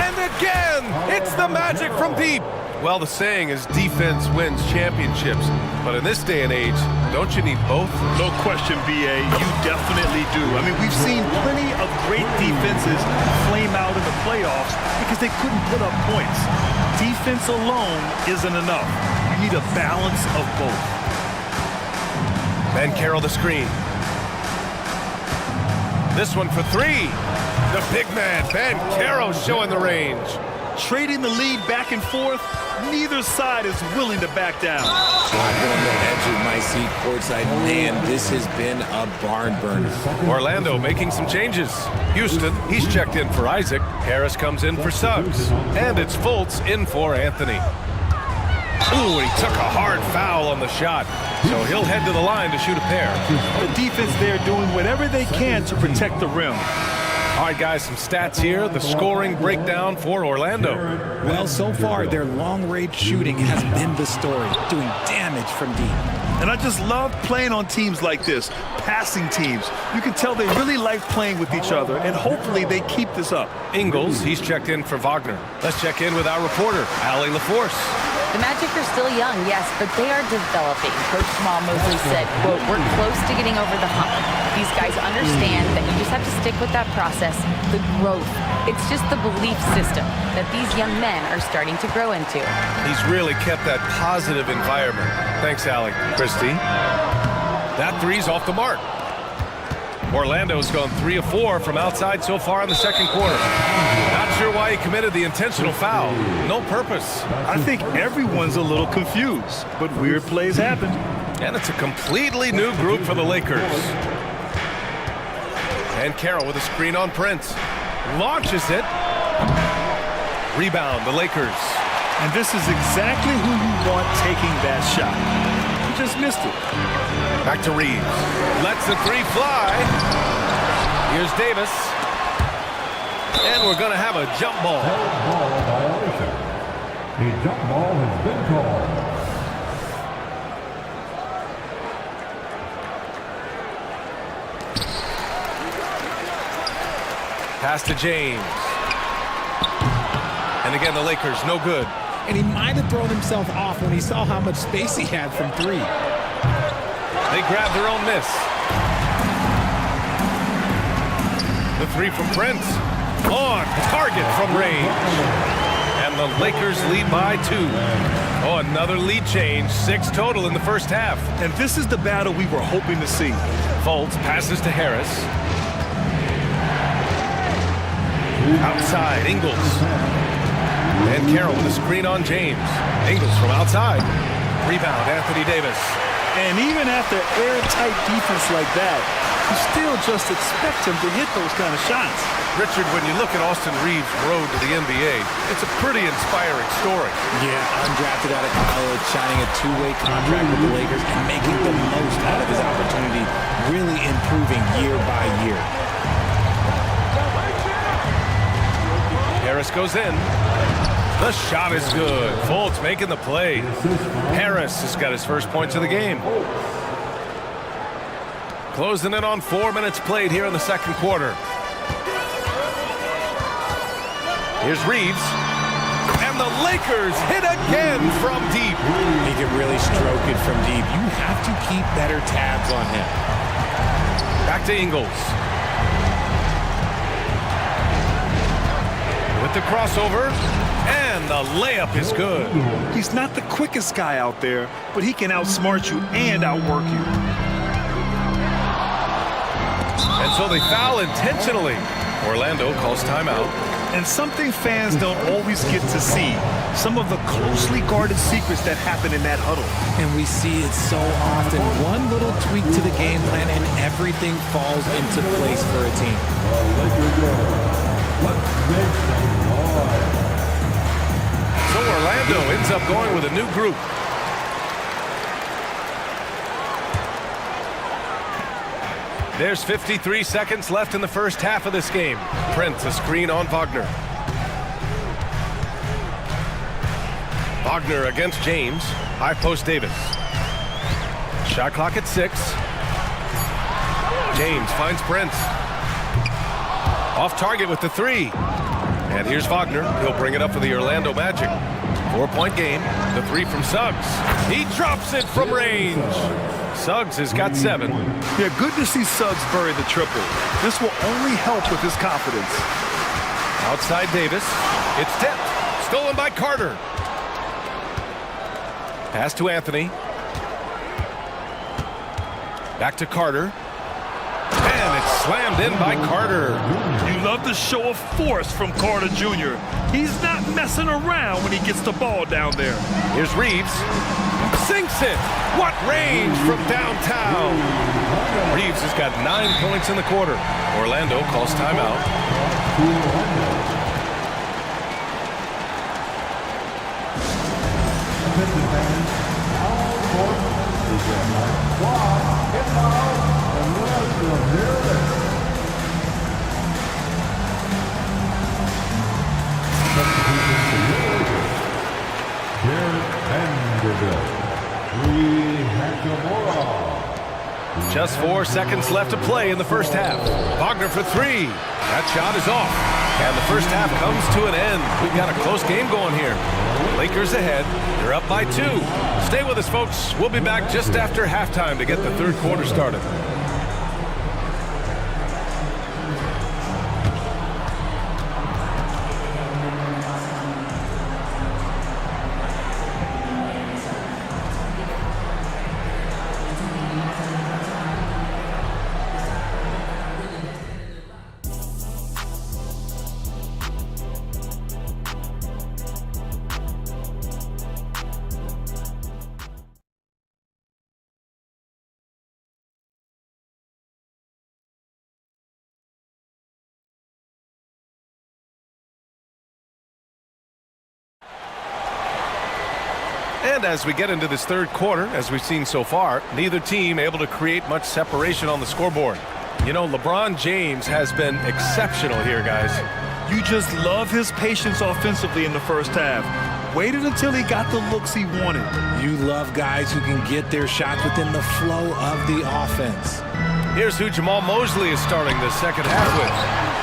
And again, it's the magic from deep. Well, the saying is defense wins championships. But in this day and age, don't you need both? No question, B.A. You definitely do. I mean, we've seen plenty of great defenses flame out in the playoffs because they couldn't put up points. Defense alone isn't enough. You need a balance of both. Bankero the screen. This one for 3. The big man, Bankero, showing the range. Trading the lead back and forth, neither side is willing to back down. I'm on the edge of my seat courtside. Man, this has been a barn burner. Orlando making some changes. Houston, he's checked in for Isaac. Harris comes in for Suggs. And it's Fultz in for Anthony. Ooh, he took a hard foul on the shot. So he'll head to the line to shoot a pair. The defense there doing whatever they can to protect the rim. All right, guys, some stats here. The scoring breakdown for Orlando. Well, so far, their long-range shooting has been the story, doing damage from deep. And I just love playing on teams like this, passing teams. You can tell they really like playing with each other, and hopefully they keep this up. Ingles, he's checked in for Wagner. Let's check in with our reporter, Allie LaForce. The Magic are still young, yes, but they are developing. Coach Jamal Mosley said, quote, "We're close to getting over the hump." These guys understand that you just have to stick with that process, the growth. It's just the belief system that these young men are starting to grow into. He's really kept that positive environment. Thanks, Allie. Christy? That three's off the mark. Orlando's gone 3 of 4 from outside so far in the second quarter. Not sure why he committed the intentional foul. No purpose. I think everyone's a little confused, but weird plays happen. And it's a completely new group for the Lakers. And Carroll with a screen on Prince. Launches it. Rebound, the Lakers. And this is exactly who you want taking that shot. He just missed it. Back to Reeves. Lets the three fly. Here's Davis. And we're going to have a jump ball. A jump ball has been called. Pass to James. And again, the Lakers, no good. And he might have thrown himself off when he saw how much space he had from 3. They grab their own miss. The three from Prince. On target from range. And the Lakers lead by 2. Oh, another lead change. 6 total in the first half. And this is the battle we were hoping to see. Fultz passes to Harris. Outside, Ingles. And Carroll with a screen on James. Ingles from outside. Rebound, Anthony Davis. And even after airtight defense like that, you still just expect him to hit those kind of shots. Richard, when you look at Austin Reeves' road to the NBA, it's a pretty inspiring story. Yeah, undrafted out of college, signing a 2-way contract with the Lakers and making the most out of his opportunity, really improving year by year. Harris goes in. The shot is good. Fultz making the play. Harris has got his first points of the game. Closing in on 4 minutes played here in the second quarter. Here's Reeves. And the Lakers hit again from deep. He can really stroke it from deep. You have to keep better tabs on him. Back to Ingles. With the crossover. And the layup is good. He's not the quickest guy out there, but he can outsmart you and outwork you. And so they foul intentionally. Orlando calls timeout. And something fans don't always get to see. Some of the closely guarded secrets that happen in that huddle. And we see it so often. One little tweak to the game plan and everything falls into place for a team. So Orlando ends up going with a new group. There's 53 seconds left in the first half of this game. Prince, a screen on Wagner. Wagner against James. High post Davis. Shot clock at 6. James finds Prince. Off target with the 3. And here's Wagner. He'll bring it up for the Orlando Magic. 4-point game. The 3 from Suggs. He drops it from range. Suggs has got 7. Yeah, good to see Suggs bury the triple. This will only help with his confidence. Outside Davis. It's tipped. Stolen by Carter. Pass to Anthony. Back to Carter. And it's slammed in by Carter. You love the show of force from Carter Jr. He's not messing around when he gets the ball down there. Here's Reeves. Sinks it. What range from downtown. Reeves has got 9 points in the quarter. Orlando calls timeout. Just 4 seconds left to play in the first half. Wagner for 3. That shot is off. And the first half comes to an end. We've got a close game going here. Lakers ahead. They're up by 2. Stay with us, folks. We'll be back just after halftime to get the third quarter started. And as we get into this third quarter, as we've seen so far, neither team able to create much separation on the scoreboard. You know, LeBron James has been exceptional here, guys. You just love his patience offensively in the first half. Waited until he got the looks he wanted. You love guys who can get their shots within the flow of the offense. Here's who Jamal Mosley is starting the second half with.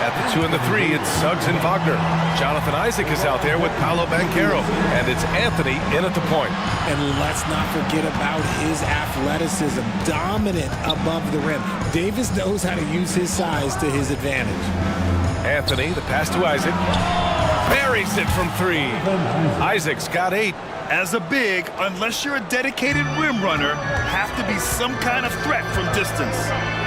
At the 2 and the 3, it's Suggs and Wagner. Jonathan Isaac is out there with Paolo Banchero. And it's Anthony in at the point. And let's not forget about his athleticism. Dominant above the rim. Davis knows how to use his size to his advantage. Anthony, the pass to Isaac. Buries it from 3. Isaac's got 8. As a big, unless you're a dedicated rim runner, have to be some kind of threat from distance.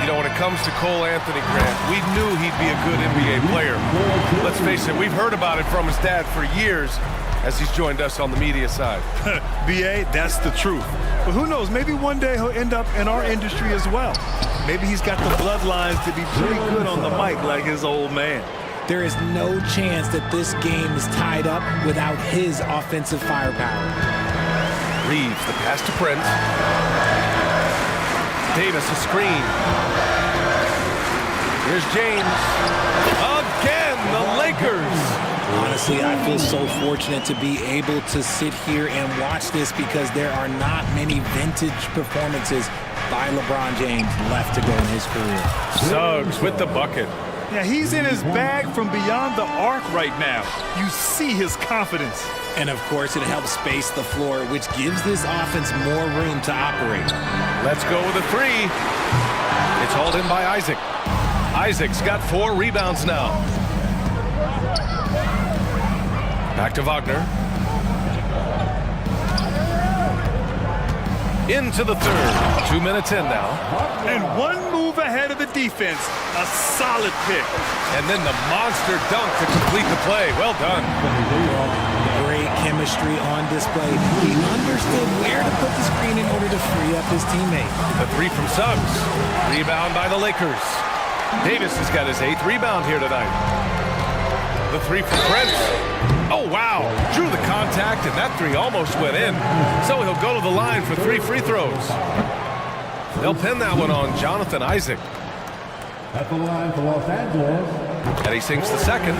You know, when it comes to Cole Anthony, Grant, we knew he'd be a good NBA player. Let's face it, we've heard about it from his dad for years as he's joined us on the media side. B.A., that's the truth. But who knows, maybe one day he'll end up in our industry as well. Maybe he's got the bloodlines to be pretty good on the mic like his old man. There is no chance that this game is tied up without his offensive firepower. Reeves, the pass to Prince. Davis, a screen. Here's James. Again, the Lakers. Honestly, I feel so fortunate to be able to sit here and watch this because there are not many vintage performances by LeBron James left to go in his career. Suggs with the bucket. Yeah, he's in his bag from beyond the arc right now. You see his confidence. And of course, it helps space the floor, which gives this offense more room to operate. Let's go with a 3. It's hauled in by Isaac. Isaac's got 4 rebounds now. Back to Wagner. Into the third. 2 minutes in now. And one move ahead of the defense. A solid pick. And then the monster dunk to complete the play. Well done. Great chemistry on display. He understood where to put the screen in order to free up his teammate. The 3 from Suggs. Rebound by the Lakers. Davis has got his 8th rebound here tonight. The 3 from Prince. Oh, wow. Drew the contact, and that 3 almost went in. So he'll go to the line for 3 free throws. They'll pin that one on Jonathan Isaac. At the line for Los Angeles. And he sinks the second.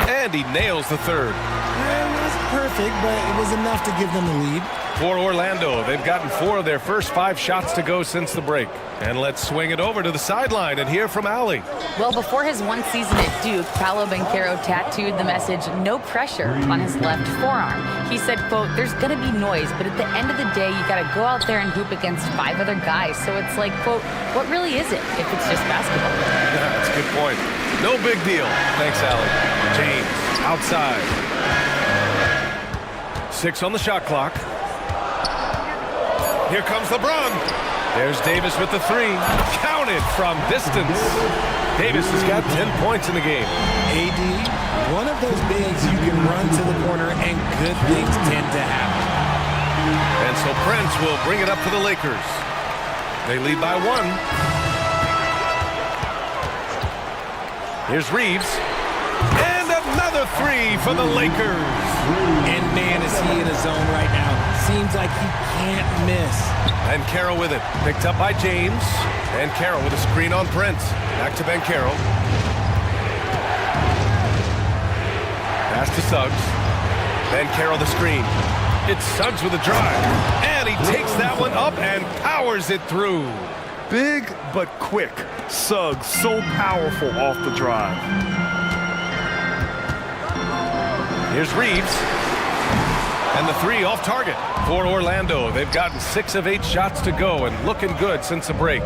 And he nails the third. It wasn't perfect, but it was enough to give them the lead. For Orlando, they've gotten 4 of their first 5 shots to go since the break. And let's swing it over to the sideline and hear from Allie. Well, before his one season at Duke, Paolo Banchero tattooed the message, "No pressure," on his left forearm. He said, quote, "There's going to be noise, but at the end of the day, you got to go out there and hoop against 5 other guys. So it's like, quote, what really is it if it's just basketball?" Yeah, that's a good point. No big deal. Thanks, Allie. James, outside. 6 on the shot clock. Here comes LeBron. There's Davis with the 3. Counted from distance. Davis has got 10 points in the game. AD, one of those bigs you can run to the corner and good things tend to happen. And so Prince will bring it up for the Lakers. They lead by 1. Here's Reeves. And another 3 for the Lakers. And man, is he in a zone right now. Seems like he can't miss. And Carroll with it. Picked up by James. And Carroll with a screen on Prince. Back to Ben Carroll. Pass to Suggs. Ben Carroll the screen. It's Suggs with a drive. And he takes that one up and powers it through. Big but quick. Suggs so powerful off the drive. Here's Reeves. And the 3 off target for Orlando. They've gotten 6 of 8 shots to go and looking good since the break.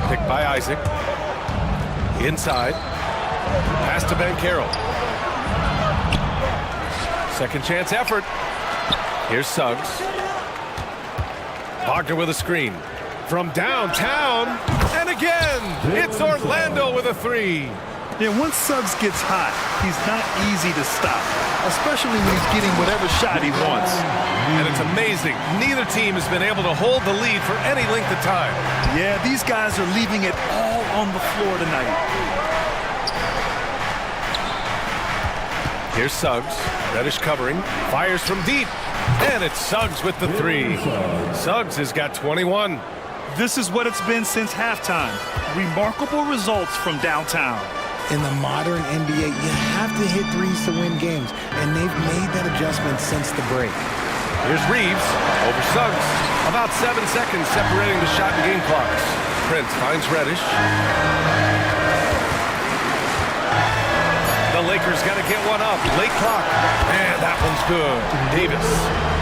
Picked by Isaac. Inside. Pass to Ben Carroll. Second chance effort. Here's Suggs. Wagner with a screen. From downtown. And again, it's Orlando with a 3. Yeah, once Suggs gets hot, he's not easy to stop, especially when he's getting whatever shot he wants. And it's amazing. Neither team has been able to hold the lead for any length of time. Yeah, these guys are leaving it all on the floor tonight. Here's Suggs. Reddish covering. Fires from deep. And it's Suggs with the three. Suggs has got 21. This is what it's been since halftime. Remarkable results from downtown. In the modern NBA, you have to hit threes to win games, and they've made that adjustment since the break. Here's Reeves over Suggs. About 7 seconds separating the shot and game clocks. Prince finds Reddish. The Lakers got to get one up. Late clock. And that one's good. Davis.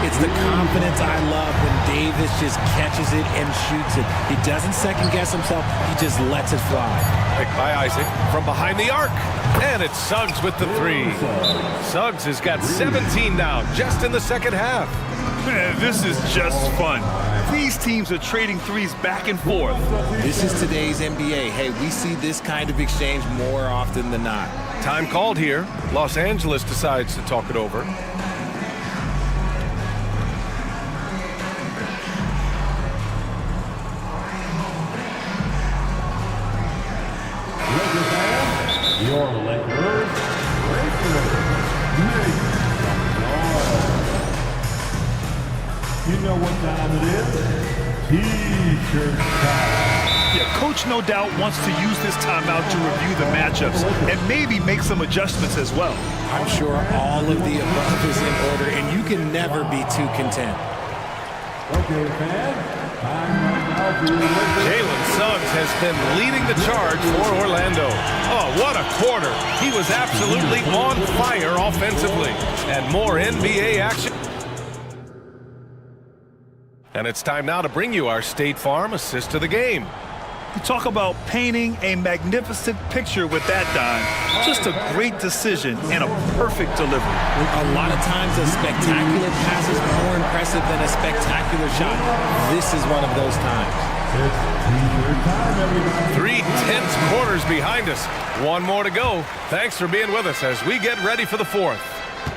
It's the confidence I love when Davis just catches it and shoots it. He doesn't second guess himself. He just lets it fly. Picked by Isaac from behind the arc. And it's Suggs with the three. Suggs has got 17 now just in the second half. Man, this is just fun. These teams are trading threes back and forth. This is today's NBA. Hey, we see this kind of exchange more often than not. Time called here. Los Angeles decides to talk it over. Your Lakers, you know what time it is? T-shirt time. Yeah, Coach no doubt wants to use this timeout to review the matchups and maybe make some adjustments as well. I'm sure all of the above is in order, and you can never be too content. Okay, fans. Jalen Suggs has been leading the charge for Orlando. Oh, what a quarter. He was absolutely on fire offensively. And more NBA action. And it's time now to bring you our State Farm assist of the game. You talk about painting a magnificent picture with that dime. Just a great decision and a perfect delivery. A lot of times a spectacular pass is more impressive than a spectacular shot. This is one of those times. Three tense quarters behind us. One more to go. Thanks for being with us as we get ready for the fourth.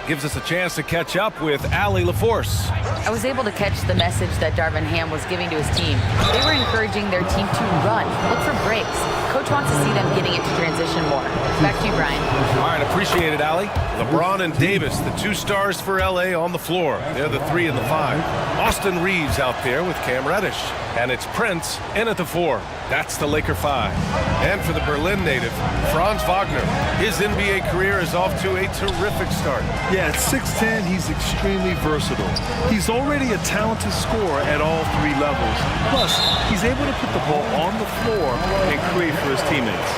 Gives us a chance to catch up with Allie LaForce. I was able to catch the message that Darvin Ham was giving to his team. They were encouraging their team to run, look for breaks. Coach wants to see them getting into transition more. Back to you, Brian. All right, appreciate it, Allie. LeBron and Davis, the two stars for LA on the floor. They're the 3 and the 5. Austin Reeves out there with Cam Reddish. And it's Prince in at the 4. That's the Laker 5. And for the Berlin native, Franz Wagner. His NBA career is off to a terrific start. Yeah, at 6'10", he's extremely versatile. He's already a talented scorer at all 3 levels. Plus, he's able to put the ball on the floor and create for his teammates.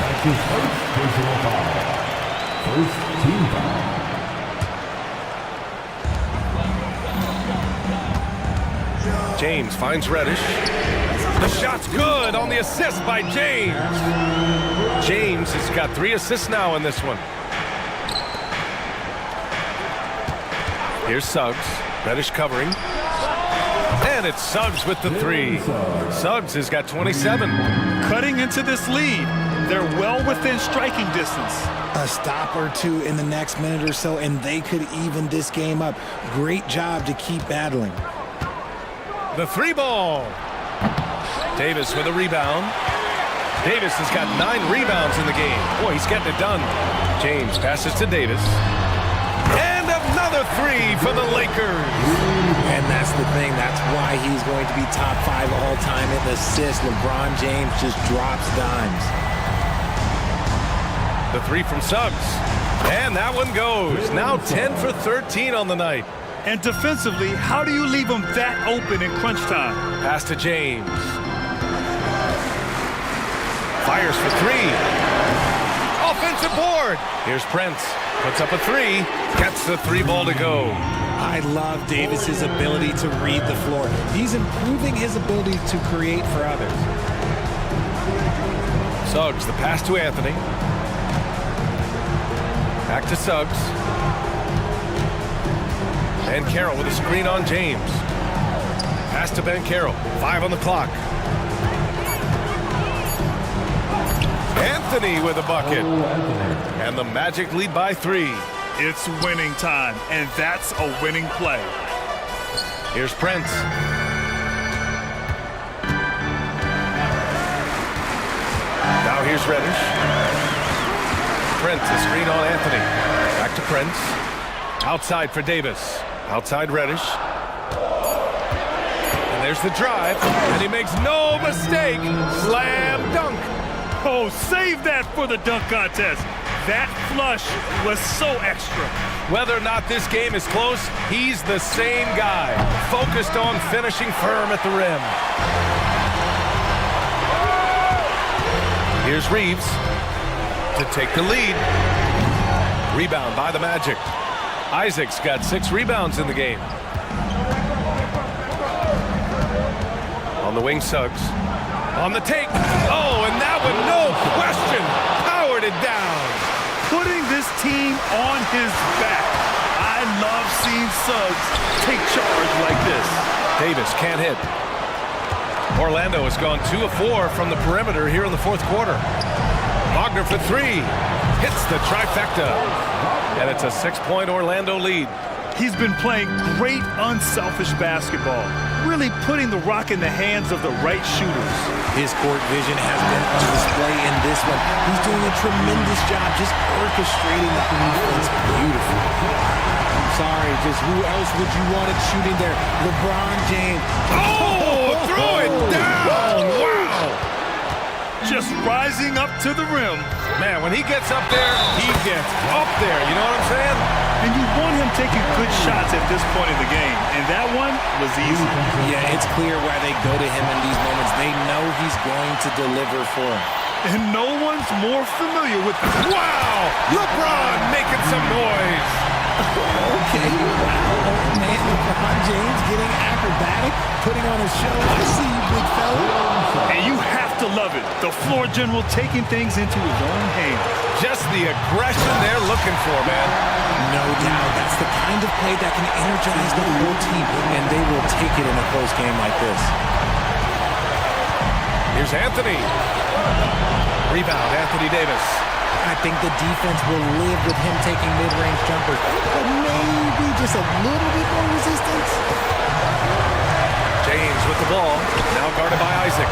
That's his first personal foul. First team foul. James finds Reddish. The shot's good on the assist by James. James has got 3 assists now in this one. Here's Suggs. Reddish covering. And it's Suggs with the 3. Suggs has got 27. Cutting into this lead. They're well within striking distance. A stop or two in the next minute or so, and they could even this game up. Great job to keep battling. The 3 ball. Davis with a rebound. Davis has got 9 rebounds in the game. Boy, he's getting it done. James passes to Davis. And another 3 for the Lakers. And that's the thing. That's why he's going to be top 5 all-time in assists. LeBron James just drops dimes. The 3 from Suggs. And that one goes. Now 10 for 13 on the night. And defensively, how do you leave them that open in crunch time? Pass to James. Fires for 3. Offensive board. Here's Prince. Puts up a 3. Gets the 3 ball to go. I love Davis's ability to read the floor. He's improving his ability to create for others. Suggs, the pass to Anthony. Back to Suggs. Ben Carroll with a screen on James. Pass to Ben Carroll. 5 on the clock. Anthony with a bucket. And the Magic lead by 3. It's winning time, and that's a winning play. Here's Prince. Now here's Reddish. Prince, a screen on Anthony. Back Back to Prince. Outside for Davis. Outside Reddish. And there's the drive. And he makes no mistake. Slam dunk. Oh, save that for the dunk contest. That flush was so extra. Whether or not this game is close, he's the same guy. Focused on finishing firm at the rim. Here's Reeves to take the lead. Rebound by the Magic. Isaac's got 6 rebounds in the game. On the wing, Suggs. On the take. Oh, and that one, no question, powered it down. Putting this team on his back. I love seeing Suggs take charge like this. Davis can't hit. Orlando has gone 2 of 4 from the perimeter here in the fourth quarter. Wagner for 3. Hits the trifecta. And it's a 6-point Orlando lead. He's been playing great unselfish basketball. Really putting the rock in the hands of the right shooters. His court vision has been on display in this one. He's doing a tremendous job just orchestrating the defense beautifully. I'm sorry, just who else would you want it shooting there? LeBron James. Oh, throw it down! Wow! Just rising up to the rim. Man, when he gets up there, he gets up there. You know what I'm saying? And you want him taking good shots at this point in the game. And that one was easy. Yeah, it's clear why they go to him in these moments. They know he's going to deliver for them. And no one's more familiar with this. Wow! LeBron making some noise. Okay, wow. Oh, man, LeBron James getting acrobatic, putting on a show. I see you, big fella. And you have to love it. The floor general taking things into his own hands. Just the aggression they're looking for, man. No doubt. That's the kind of play that can energize the whole team, and they will take it in a close game like this. Here's Anthony. Rebound, Anthony Davis. I think the defense will live with him taking mid-range jumpers, but maybe just a little bit more resistance. James with the ball, now guarded by Isaac.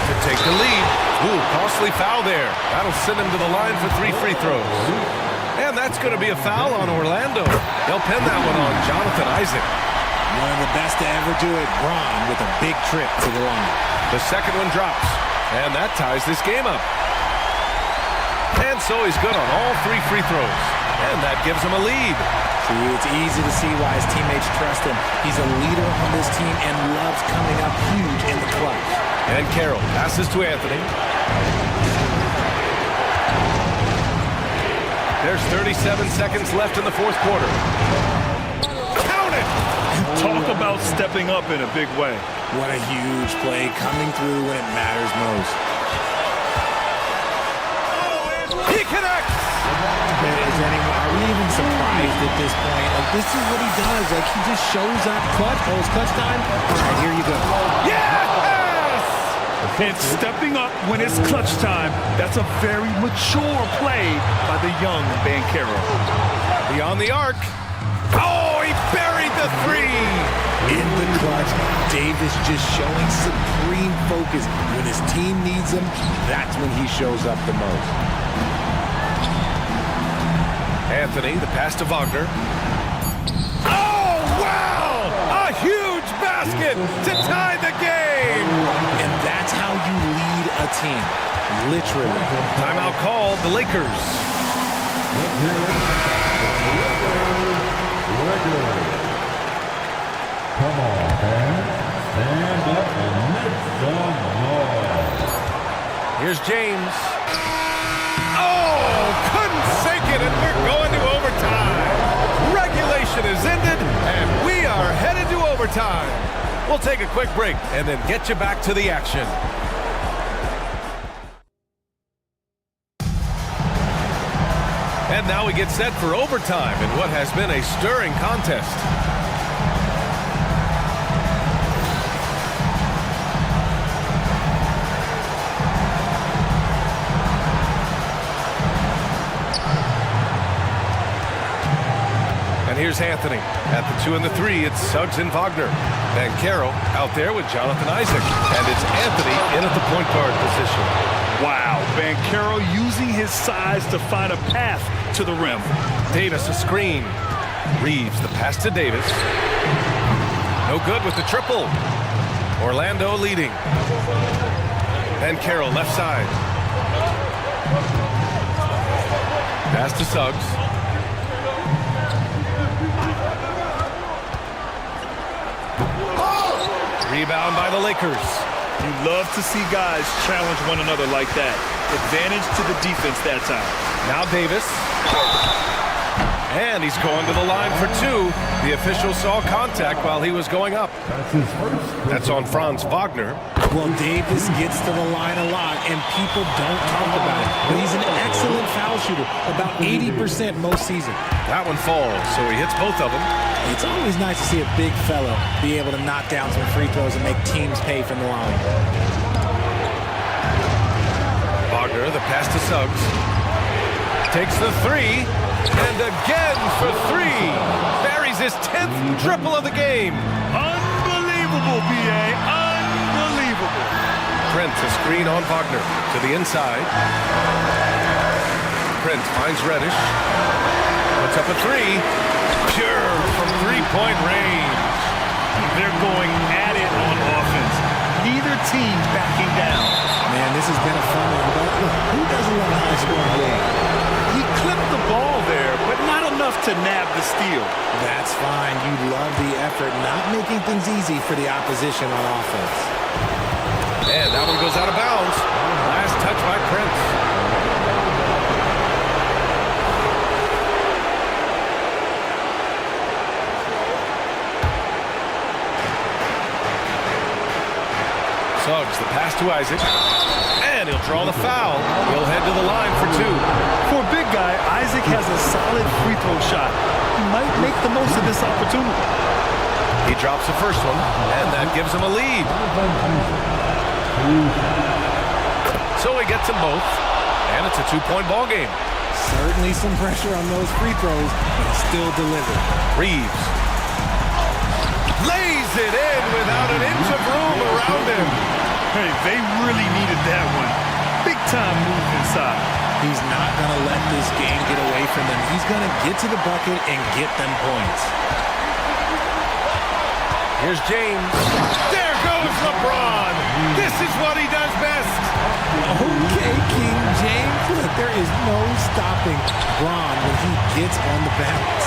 To take the lead. Ooh, costly foul there. That'll send him to the line for 3 free throws. And that's going to be a foul on Orlando. They'll pin that one on Jonathan Isaac. One of the best to ever do it, Bron, with a big trip to the line. The second one drops, and that ties this game up. And so he's good on all 3 free throws, and that gives him a lead. See, it's easy to see why his teammates trust him. He's a leader on this team and loves coming up huge in the clutch. And Carroll passes to Anthony. There's 37 seconds left in the fourth quarter. Count it! Talk about stepping up in a big way. What a huge play coming through when it matters most. He connects! Are we even surprised at this point? Like, this is what he does. Like, he just shows up clutch. Oh, it's clutch time? All right, here you go. Yes! And stepping up when it's clutch time, that's a very mature play by the young Banchero. Beyond the arc. Oh, he buried the 3! In the clutch, Davis just showing supreme focus. When his team needs him, that's when he shows up the most. Anthony, the pass to Wagner. Oh, wow! A huge basket to tie the game! And that's how you lead a team, literally. Timeout called, the Lakers. Come on, fans. Stand up and make some noise. Here's James. Oh, couldn't sink it, and we're going to overtime. Regulation is ended, and we are headed to overtime. We'll take a quick break and then get you back to the action. And now we get set for overtime in what has been a stirring contest. And here's Anthony. At the 2 and the 3, it's Suggs and Wagner. And Carroll out there with Jonathan Isaac. And it's Anthony in at the point guard position. Wow, Banchero using his size to find a path to the rim. Davis a screen. Reeves the pass to Davis. No good with the triple. Orlando leading. Banchero left side. Pass to Suggs. Rebound by the Lakers. You love to see guys challenge one another like that. Advantage to the defense that time. Now Davis. And he's going to the line for two. The official saw contact while he was going up. That's on Franz Wagner. Well, Davis gets to the line a lot, and people don't talk about it. But he's an excellent foul shooter, about 80% most season. That one falls, so he hits both of them. It's always nice to see a big fella be able to knock down some free throws and make teams pay from the line. Wagner, the pass to Suggs. Takes the three, and again for three. Buries his 10th triple of the game. Unbelievable, B.A. Unbelievable. Prince, a screen on Wagner to the inside. Prince finds Reddish. Puts up a three. Pure from three-point range. They're going at it on offense. Neither team backing down. Man, this has been a fun one. But look, who doesn't love a high-scoring game? He clipped the ball there, but not enough to nab the steal. That's fine. You love the effort, not making things easy for the opposition on offense. And that one goes out of bounds. Last touch by Prince. Suggs, the pass to Isaac. And he'll draw the foul. He'll head to the line for two. For a big guy, Isaac has a solid free throw shot. He might make the most of this opportunity. He drops the first one, and that gives him a lead. So he gets them both, and it's a two-point ball game. Certainly some pressure on those free throws, but still delivered. Reeves lays it in without an inch of room around him. Hey, they really needed that one. Big time move inside. He's not going to let this game get away from them. He's going to get to the bucket and get them points. Here's James. There goes LeBron. This is what he does best. Okay, King James. Look, there is no stopping Bron when he gets on the bounce.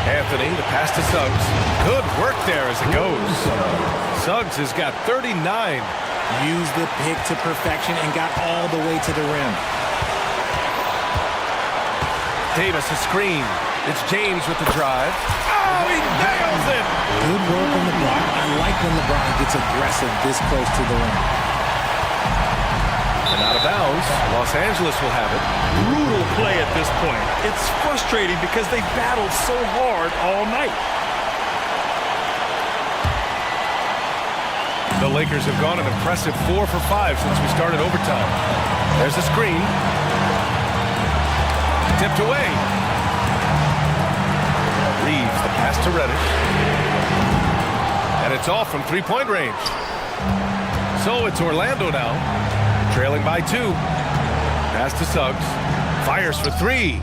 Anthony, the pass to Suggs. Good work there as it goes. Suggs has got 39. Used the pick to perfection and got all the way to the rim. Davis a screen. It's James with the drive. Oh, he nails it! Good work on the block. I like when LeBron gets aggressive this close to the rim. And out of bounds, Los Angeles will have it. Brutal play at this point. It's frustrating because they battled so hard all night. The Lakers have gone an impressive 4 for 5 since we started overtime. There's the screen. Tipped away. Reeves, the pass to Reddish. And it's off from three-point range. So it's Orlando now, trailing by 2. Pass to Suggs. Fires for 3.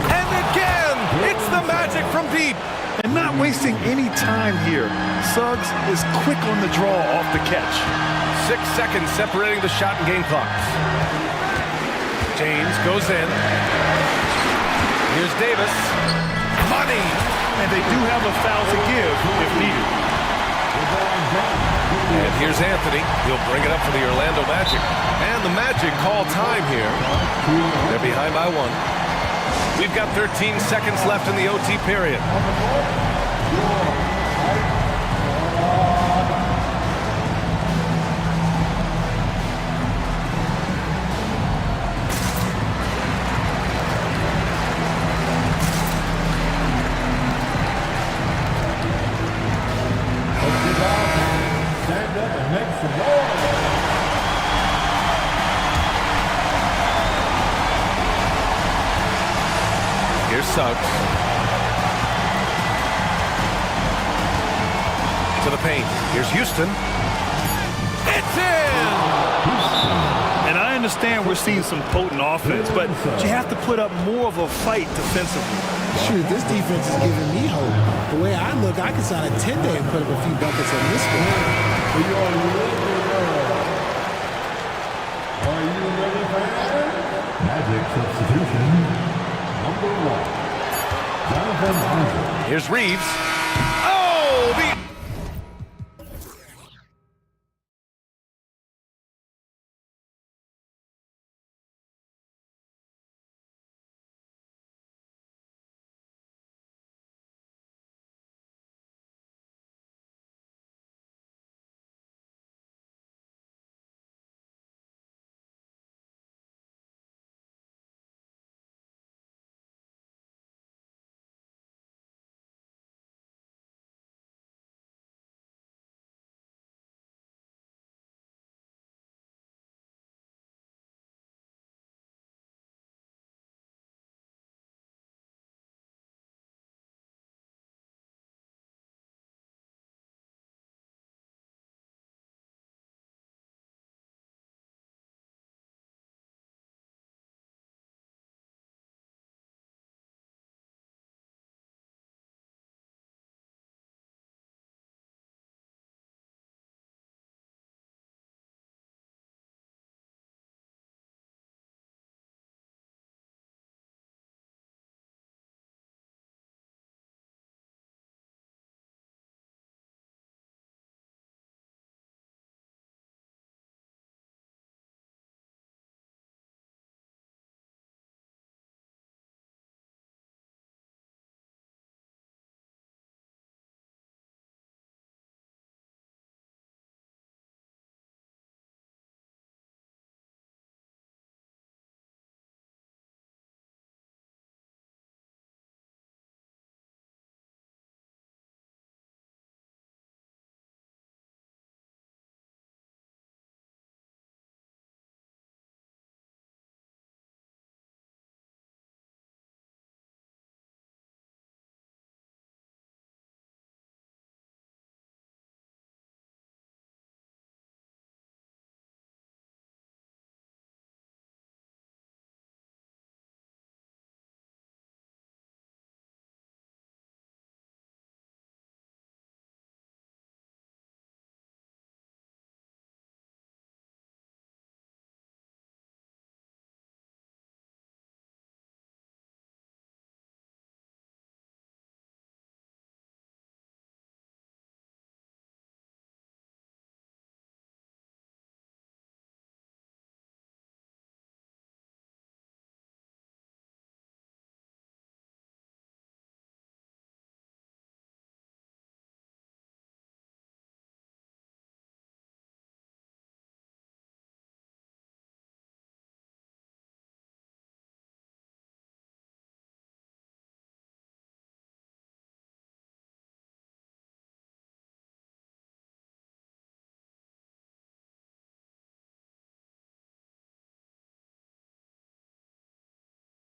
And again, it's the magic from deep. And not wasting any time here. Suggs is quick on the draw off the catch. 6 seconds separating the shot and game clocks. James goes in. Here's Davis. Money! And they do have a foul to give if needed. And here's Anthony. He'll bring it up for the Orlando Magic. And the Magic call time here. They're behind by 1. We've got 13 seconds left in the OT period. Stand up and make some noise. Here's Suggs. To the paint. Here's Houston. It's in! And understand we're seeing some potent offense, but you have to put up more of a fight defensively. Shoot, this defense is giving me hope. The way I look, I could sign a 10-day and put up a few buckets on this one. Are you ready for Magic substitution number 1. Jonathan Isaac. Here's Reeves. Oh, the...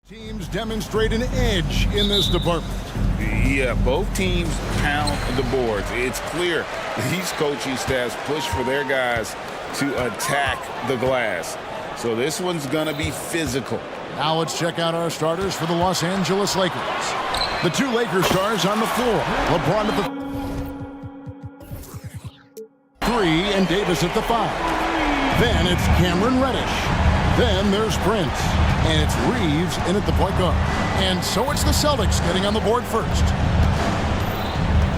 Teams demonstrate an edge in this department. Yeah, both teams pound the boards. It's clear these coaching staffs push for their guys to attack the glass. So this one's going to be physical. Now let's check out our starters for the Los Angeles Lakers. The two Lakers stars on the floor. LeBron at the 3 and Davis at the 5. Then it's Cameron Reddish. Then there's Prince. And it's Reeves in at the point guard. And so it's the Celtics getting on the board first.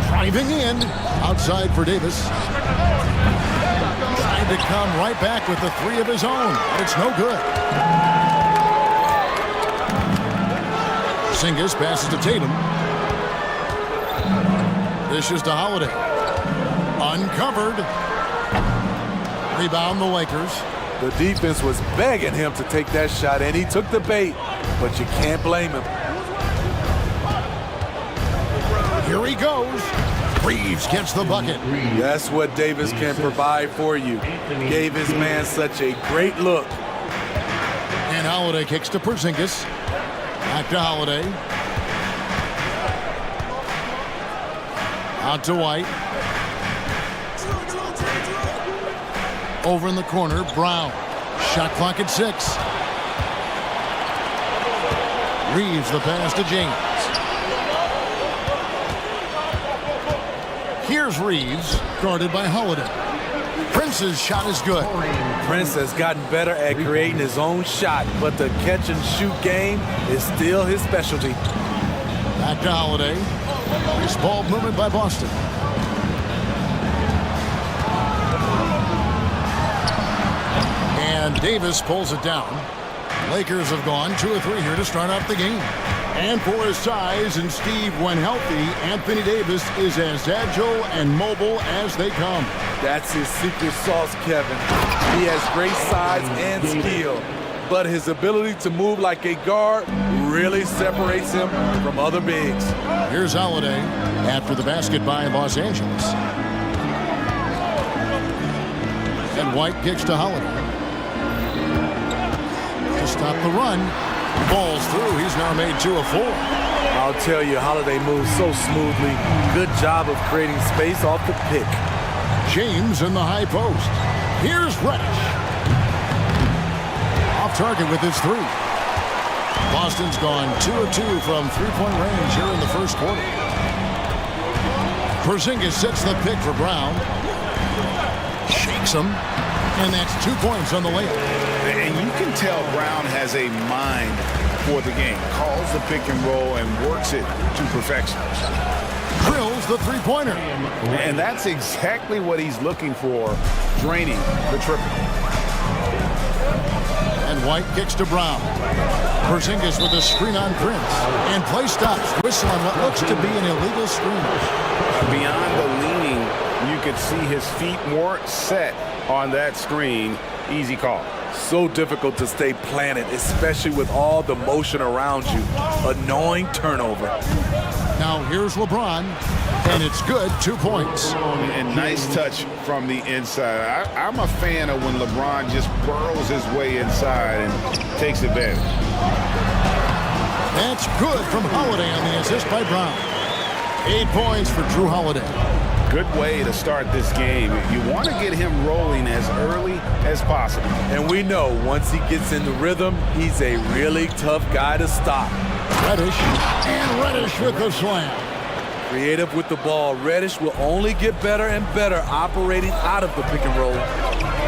Driving in. Outside for Davis. Trying to come right back with the 3 of his own. But it's no good. Porzingis passes to Tatum. Dishes to Holiday. Uncovered. Rebound the Lakers. The defense was begging him to take that shot, and he took the bait, but you can't blame him. Here he goes. Reeves gets the bucket. That's what Davis can provide for you. Gave his man such a great look. And Holiday kicks to Porzingis. Back to Holiday. Out to White. Over in the corner, Brown. Shot clock at 6. Reeves the pass to James. Here's Reeves, guarded by Holiday. Prince's shot is good. Prince has gotten better at creating his own shot, but the catch and shoot game is still his specialty. Back to Holiday. Nice ball movement by Boston. And Davis pulls it down. Lakers have gone 2 of 3 here to start out the game. And for his size and Steve, when healthy, Anthony Davis is as agile and mobile as they come. That's his secret sauce, Kevin. He has great size and skill, but his ability to move like a guard really separates him from other bigs. Here's Holiday after the basket by Los Angeles. And White kicks to Holiday. To stop the run. Ball's through. He's now made 2 of 4. I'll tell you, Holiday moves so smoothly. Good job of creating space off the pick. James in the high post. Here's Reddish. Off target with his 3. Boston's gone 2 of 2 from three-point range here in the first quarter. Porzingis sets the pick for Brown. Shakes him. And that's 2 points on the layup. And you can tell Brown has a mind for the game. Calls the pick and roll and works it to perfection. Drills the three-pointer. And that's exactly what he's looking for, draining the triple. And White kicks to Brown. Porzingis with a screen on Prince. And play stops. Whistle on what looks to be an illegal screen. Beyond the leaning, you could see his feet weren't set on that screen. Easy call. So difficult to stay planted, especially with all the motion around you. Annoying turnover. Now here's LeBron, and it's good, 2 points. And nice touch from the inside. I'm a fan of when LeBron just burrows his way inside and takes advantage. That's good from Holiday on the assist by Brown. 8 points for Drew Holiday. Good way to start this game. You want to get him rolling as early as possible. And we know once he gets in the rhythm, he's a really tough guy to stop. Reddish, and Reddish with the slam. Creative with the ball, Reddish will only get better and better operating out of the pick and roll.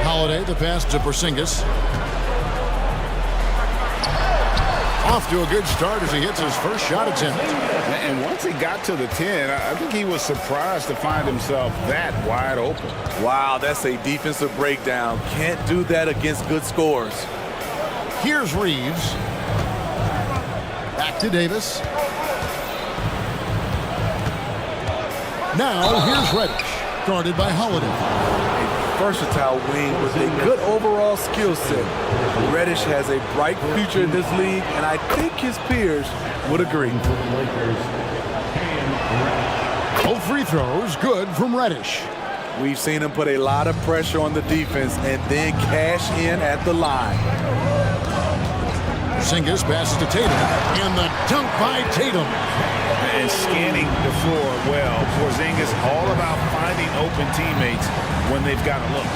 Holiday, the pass to Porzingis. Off to a good start as he hits his first shot attempt. And once he got to the 10, I think he was surprised to find himself that wide open. Wow, that's a defensive breakdown. Can't do that against good scores. Here's Reeves. Back to Davis. Now here's Reddish, guarded by Holiday. Versatile wing with a good overall skill set. Reddish has a bright future in this league, and I think his peers would agree. Both free throws good from Reddish. We've seen him put a lot of pressure on the defense and then cash in at the line. Porzingis passes to Tatum, and the dunk by Tatum. And scanning the floor well. Porzingis all about finding open teammates when they've got a look.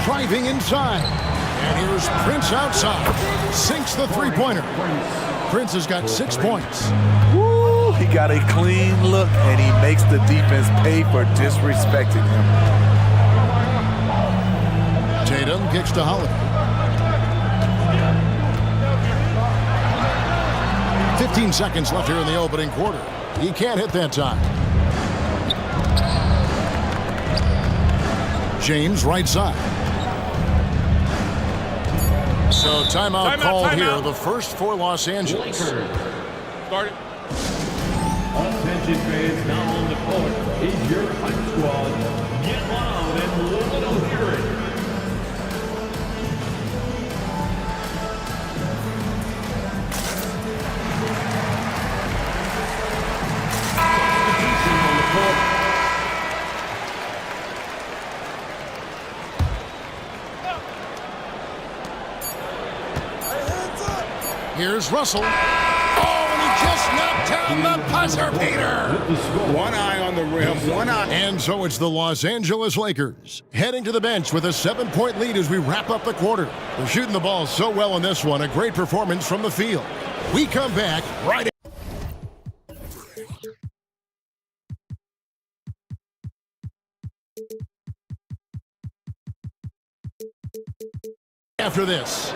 Driving inside. And here's Prince outside. Sinks the three-pointer. Prince has got 6 points. Woo, he got a clean look, and he makes the defense pay for disrespecting him. Tatum kicks to Holiday. 15 seconds left here in the opening quarter. He can't hit that time. James right side. So timeout called here. The first for Los Angeles. Start it. Attention fans, now on the court is your hype squad. Get loud and let them hear it. Here's Russell. Oh, and he just knocked down the buzzer beater. One eye on the rim, one eye. And so it's the Los Angeles Lakers heading to the bench with a 7-point lead as we wrap up the quarter. They're shooting the ball so well in this one. A great performance from the field. We come back right after this.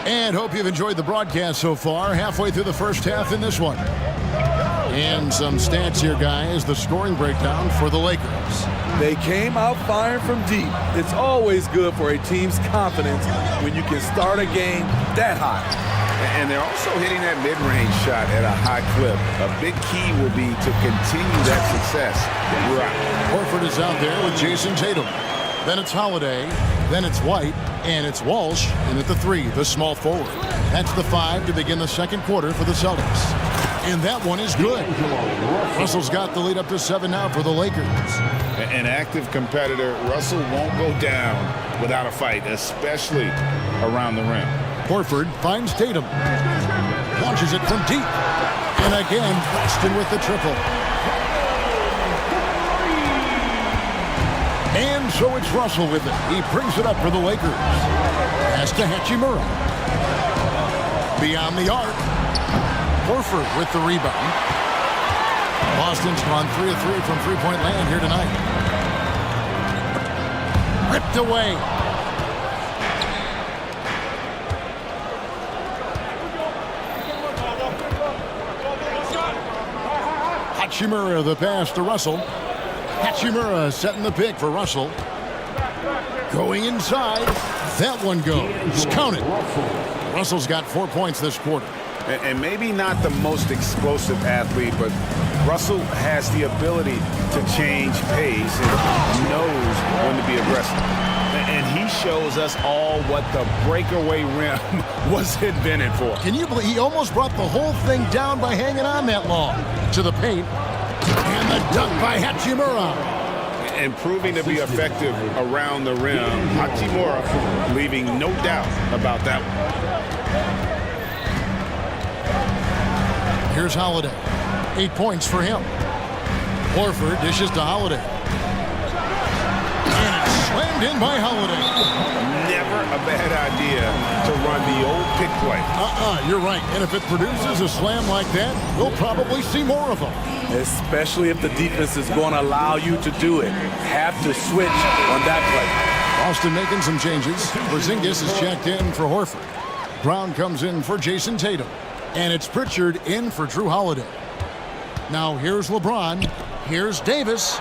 And hope you've enjoyed the broadcast so far. Halfway through the first half in this one. And some stats here, guys. The scoring breakdown for the Lakers. They came out firing from deep. It's always good for a team's confidence when you can start a game that high. And they're also hitting that mid-range shot at a high clip. A big key will be to continue that success throughout. Horford is out there with Jason Tatum. Then it's Holiday. Then it's White. And it's Walsh. And at the 3, the small forward. That's the 5 to begin the second quarter for the Celtics. And that one is good. Russell's got the lead up to 7 now for the Lakers. An active competitor, Russell won't go down without a fight, especially around the rim. Horford finds Tatum. Launches it from deep. And again, Boston with the triple. And so it's Russell with it. He brings it up for the Lakers. Pass to Hachimura. Beyond the arc. Horford with the rebound. Boston's gone 3 of 3 from three-point land here tonight. Ripped away. Hachimura the pass to Russell. Hachimura setting the pick for Russell. Going inside. That one goes. Count it. Russell's got 4 points this quarter. And maybe not the most explosive athlete, but Russell has the ability to change pace and knows when to be aggressive. And he shows us all what the breakaway rim was invented for. Can you believe he almost brought the whole thing down by hanging on that long? To the paint. And the dunk by Hachimura. And proving to be effective around the rim. Hachimura leaving no doubt about that one. Here's Holiday. 8 points for him. Horford dishes to Holiday. And it's slammed in by Holiday. Never a bad idea to run the old pick play. You're right. And if it produces a slam like that, we'll probably see more of them. Especially if the defense is going to allow you to do it. Have to switch on that play. Boston making some changes. Porzingis is checked in for Horford. Brown comes in for Jason Tatum. And it's Pritchard in for Drew Holiday. Now here's LeBron. Here's Davis.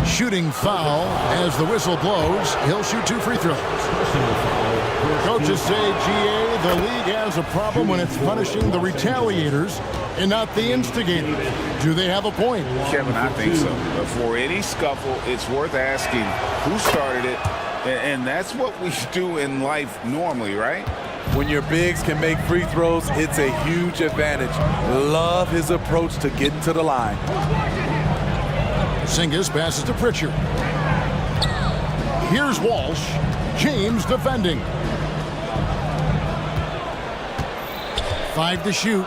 Shooting foul as the whistle blows. He'll shoot 2 free throws. Coaches say, GA, the league has a problem when it's punishing the retaliators and not the instigators. Do they have a point? Kevin, I think so. But for any scuffle, it's worth asking who started it. And that's what we do in life normally, right? When your bigs can make free throws, it's a huge advantage. Love his approach to getting to the line. Porzingis passes to Pritchard. Here's Walsh. James defending. 5 to shoot.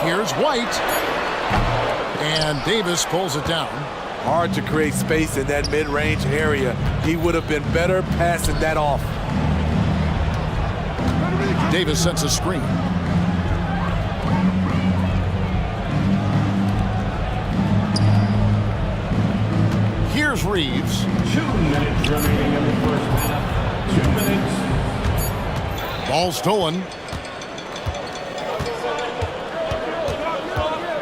Here's White. And Davis pulls it down. Hard to create space in that mid-range area. He would have been better passing that off. Davis sets a screen. Here's Reeves. 2 minutes remaining in the first half. 2 minutes. Ball stolen.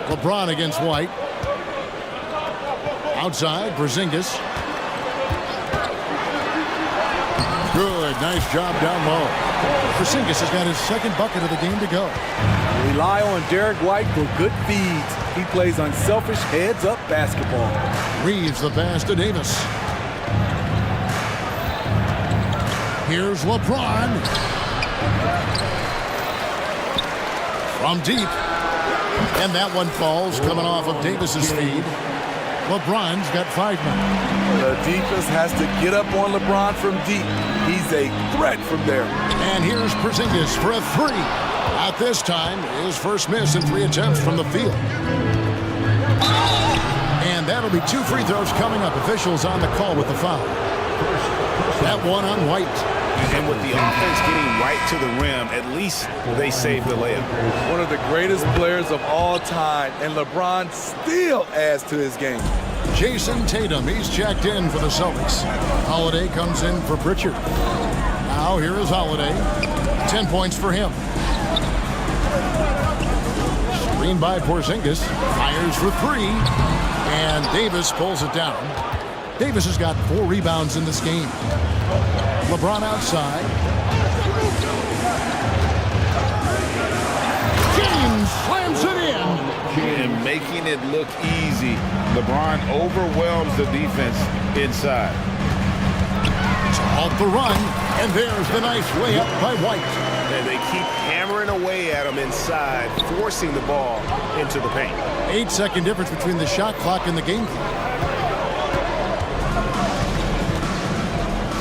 LeBron against White. Outside, Porzingis. Good, nice job down low. Porzingis has got his second bucket of the game to go. Rely on Derek White for good feeds. He plays unselfish heads-up basketball. Reeves the pass to Davis. Here's LeBron. From deep. And that one falls, coming off of Davis's feed. LeBron's got 5 now. The defense has to get up on LeBron from deep. He's a threat from there. And here's Porzingis for a 3. At this time, his first miss in 3 attempts from the field. And that'll be 2 free throws coming up. Officials on the call with the foul. That one on White. And with the offense getting right to the rim, at least they saved the layup. One of the greatest players of all time, and LeBron still adds to his game. Jason Tatum, he's checked in for the Celtics. Holiday comes in for Pritchard. Now here is Holiday. 10 points for him. Screen by Porzingis. Fires for 3. And Davis pulls it down. Davis has got 4 rebounds in this game. LeBron outside. James slams it in. And making it look easy. LeBron overwhelms the defense inside. Off the run, and there's the nice layup by White. And they keep hammering away at him inside, forcing the ball into the paint. 8-second difference between the shot clock and the game clock.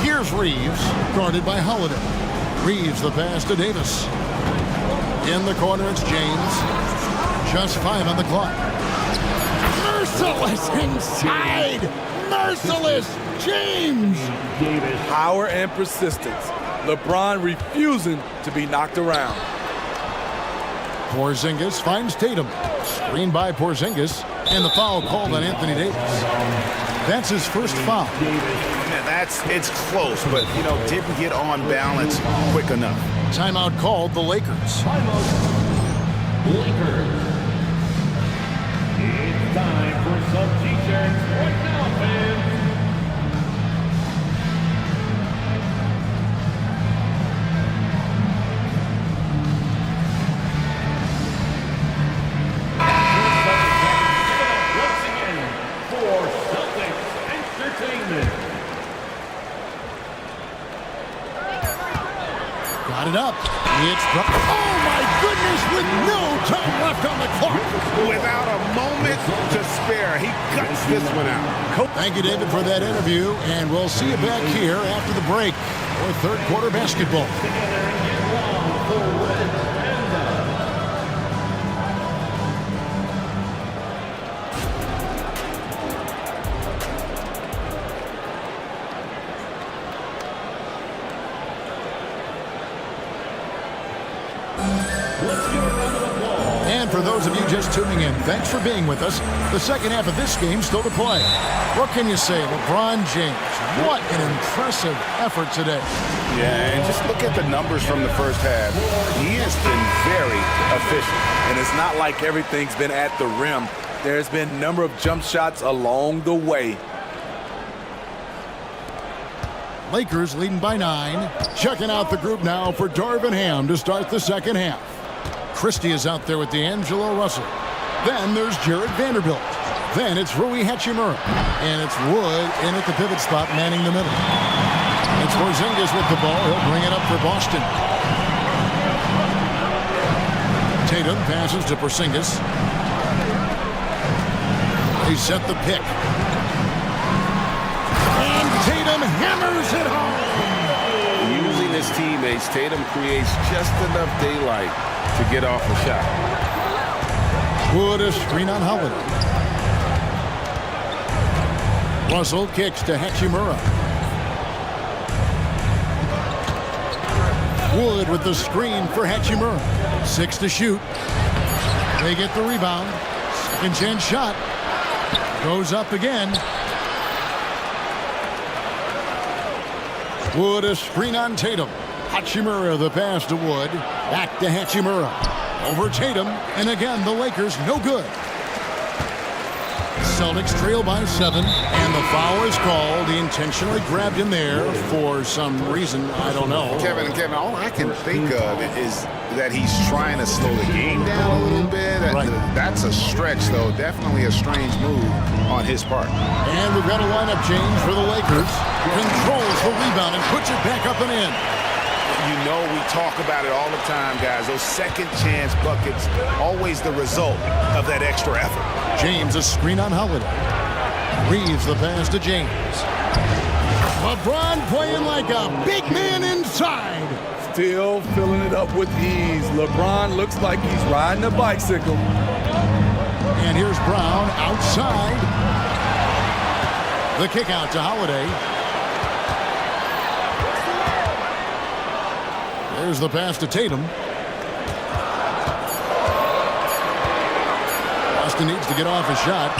Here's Reeves, guarded by Holiday. Reeves the pass to Davis. In the corner, it's James. Just 5 on the clock. Merciless inside! Merciless James! Power and persistence. LeBron refusing to be knocked around. Porzingis finds Tatum. Screened by Porzingis. And the foul called on Anthony Davis. That's his first foul. It's close, but, didn't get on balance quick enough. Timeout called the Lakers. Lakers. It's time for some t-shirts right now, fans. Once again, for Celtics Entertainment. Got it up. Oh, my goodness, with no time left on the clock. Without a moment to spare, he cuts this one out. Thank you, David, for that interview, and we'll see you back here after the break for third quarter basketball. And for those of you just tuning in, thanks for being with us. The second half of this game still to play. What can you say, LeBron James? What an impressive effort today. Yeah, and just look at the numbers from the first half. He has been very efficient. And it's not like everything's been at the rim. There's been a number of jump shots along the way. Lakers leading by 9. Checking out the group now for Darvin Ham to start the second half. Christie is out there with D'Angelo Russell. Then there's Jared Vanderbilt. Then it's Rui Hachimura. And it's Wood in at the pivot spot, manning the middle. It's Porzingis with the ball. He'll bring it up for Boston. Tatum passes to Porzingis. He set the pick. And Tatum hammers it home. Using his teammates, Tatum creates just enough daylight to get off the shot. Wood a screen on Holiday. Russell kicks to Hachimura. Wood with the screen for Hachimura. 6 to shoot. They get the rebound. Second chance shot. Goes up again. Wood a screen on Tatum. Hachimura the pass to Wood. Back to Hachimura. Over Tatum. And again, the Lakers no good. Celtics trail by 7. And the foul is called. He intentionally grabbed him there for some reason. I don't know. Kevin, all I can think of is that he's trying to slow the game down a little bit. That's a stretch, though. Definitely a strange move on his part. And we've got a lineup change for the Lakers. Controls the rebound and puts it back up and in. You know we talk about it all the time, guys. Those second chance buckets, always the result of that extra effort. James a screen on Holiday. Reeves the pass to James. LeBron playing like a big man inside. Still filling it up with ease. LeBron looks like he's riding a bicycle. And here's Brown outside. The kick out to Holiday. There's the pass to Tatum. Boston needs to get off a shot.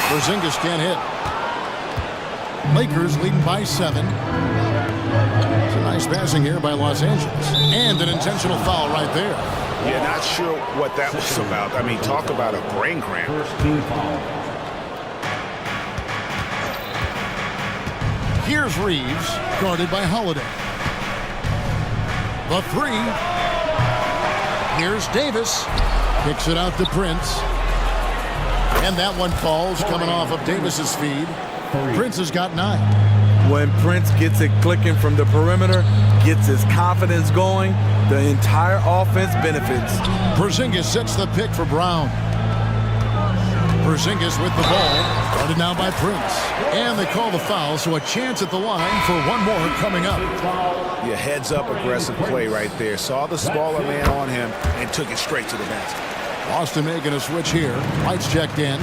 Porzingis can't hit. Lakers leading by 7. It's a nice passing here by Los Angeles. And an intentional foul right there. Yeah, not sure what that was about. I mean, talk about a brain cramp. First team foul. Here's Reeves, guarded by Holiday. The 3. Here's Davis. Kicks it out to Prince. And that one falls, coming off of Davis's feed. Prince has got 9. When Prince gets it clicking from the perimeter, gets his confidence going, the entire offense benefits. Porzingis sets the pick for Brown. Porzingis with the ball, guarded now by Prince. And they call the foul, so a chance at the line for one more coming up. Your heads up aggressive play right there. Saw the smaller man on him and took it straight to the basket. Boston making a switch here. White's checked in.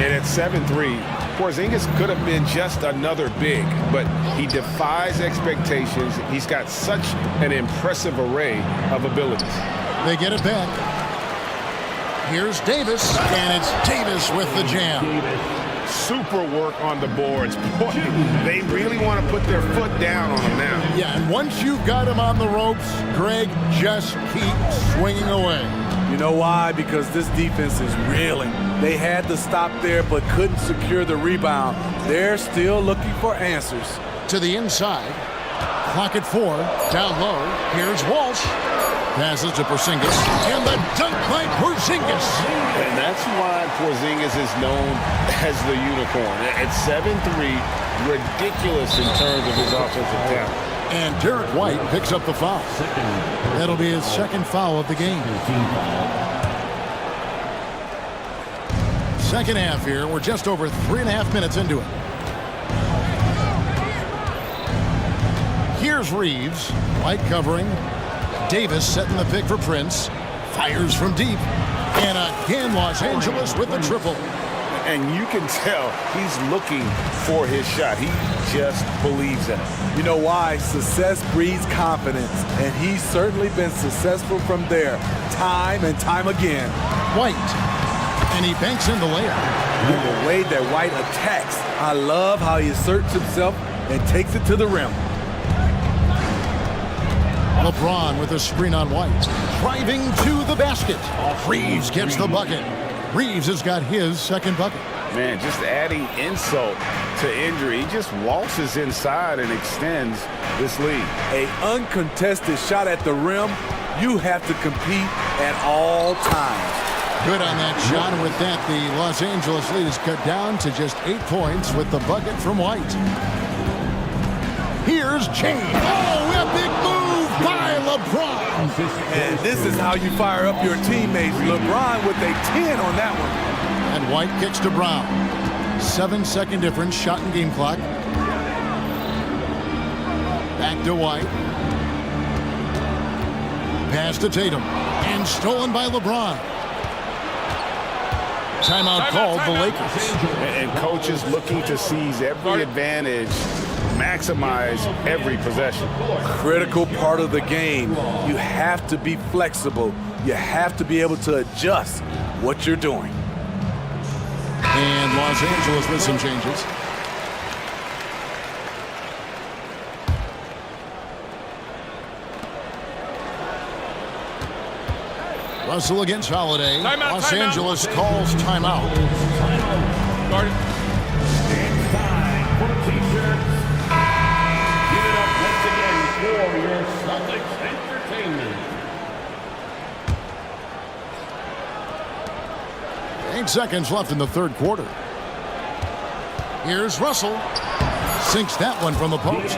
And at 7-3, Porzingis could have been just another big, but he defies expectations. He's got such an impressive array of abilities. They get it back. Here's Davis, and it's Davis with the jam. Super work on the boards. Boy, they really want to put their foot down on him now. Yeah, and once you've got him on the ropes, Greg, just keep swinging away. You know why? Because this defense is reeling. They had to stop there but couldn't secure the rebound. They're still looking for answers. To the inside. Clock at 4. Down low. Here's Walsh. Passes to Porzingis. And the dunk by Porzingis. And that's why Porzingis is known as the unicorn. At 7'3", ridiculous in terms of his offensive talent. And Derek White picks up the foul. That'll be his second foul of the game. Second half here. We're just over 3.5 minutes into it. Here's Reeves. White covering. Davis setting the pick for Prince. Fires from deep. And again, Los Angeles with the triple. And you can tell he's looking for his shot. He just believes in it. You know why? Success breeds confidence, and he's certainly been successful from there, time and time again. White, and he banks in the layup. And the way that White attacks, I love how he asserts himself and takes it to the rim. LeBron with a screen on White, driving to the basket. Reeves gets the bucket. Reeves has got his second bucket. Man, just adding insult to injury. He just waltzes inside and extends this lead. An uncontested shot at the rim, you have to compete at all times. Good on that shot, and with that, the Los Angeles lead is cut down to just 8 points with the bucket from White. Here's James. Oh, a big move by LeBron. And this is how you fire up your teammates. LeBron with a 10 on that one. And White kicks to Brown. 7-second difference, shot and game clock. Back to White. Pass to Tatum. And stolen by LeBron. Timeout called the Lakers. And coaches looking to seize every advantage, maximize every possession. Critical part of the game. You have to be flexible. You have to be able to adjust what you're doing. And Los Angeles with some changes. Russell against Holiday. Los Angeles calls timeout. Started. Stand by for t-shirts. Give it up once again for your Celtics entertainment. 8 seconds left in the third quarter. Here's Russell. Sinks that one from the post.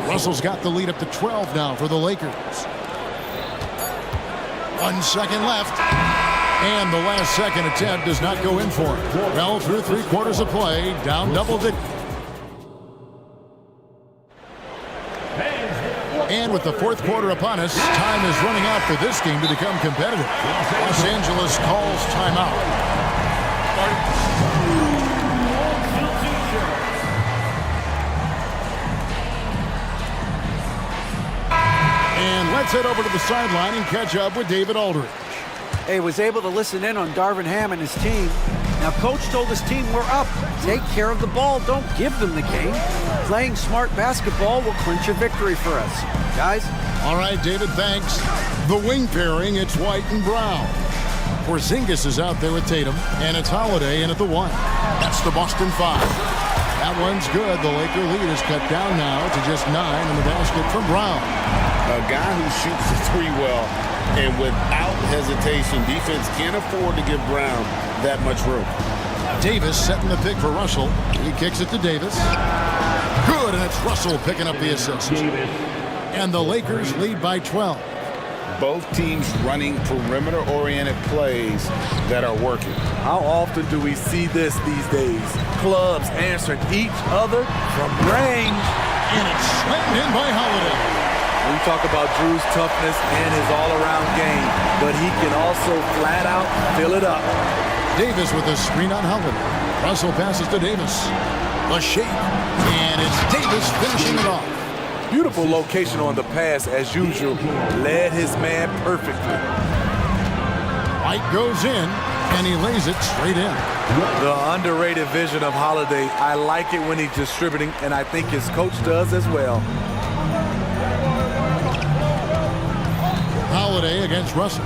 Russell's got the lead up to 12 now for the Lakers. 1 second left. And the last second attempt does not go in for him. Well, through 3 quarters of play, down double digits. And with the 4th quarter upon us, time is running out for this game to become competitive. Los Angeles calls timeout. And let's head over to the sideline and catch up with David Aldridge. He was able to listen in on Darvin Ham and his team. Now, Coach told his team, we're up. Take care of the ball. Don't give them the game. Playing smart basketball will clinch a victory for us. Guys? All right, David, thanks. The wing pairing, it's White and Brown. Porzingis is out there with Tatum, and it's Holiday in at the 1. That's the Boston 5. That one's good. The Laker lead is cut down now to just 9 in the basket from Brown. A guy who shoots the 3 well, and without hesitation, defense can't afford to give Brown that much room. Davis setting the pick for Russell. He kicks it to Davis. Good, and it's Russell picking up the assist. And the Lakers lead by 12. Both teams running perimeter-oriented plays that are working. How often do we see this these days? Clubs answering each other from range. And it's slammed in by Holiday. We talk about Drew's toughness and his all-around game, but he can also flat out fill it up. Davis with a screen on Holiday. Russell passes to Davis. The shake, and it's Davis finishing it off. Beautiful location on the pass, as usual. Led his man perfectly. White goes in, and he lays it straight in. The underrated vision of Holiday. I like it when he's distributing, and I think his coach does as well. Holiday against Russell.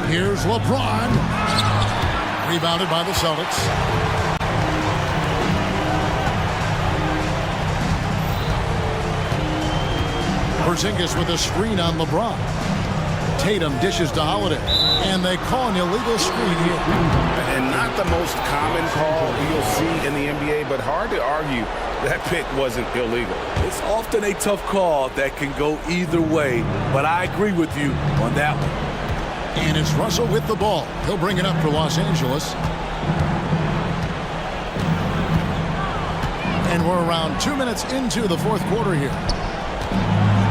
Here's LeBron. Rebounded by the Celtics. Porzingis with a screen on LeBron. Tatum dishes to Holiday. And they call an illegal screen here. And not the most common call you'll see in the NBA, but hard to argue that pick wasn't illegal. It's often a tough call that can go either way, but I agree with you on that one. And it's Russell with the ball. He'll bring it up for Los Angeles. And we're around 2 minutes into the 4th quarter here.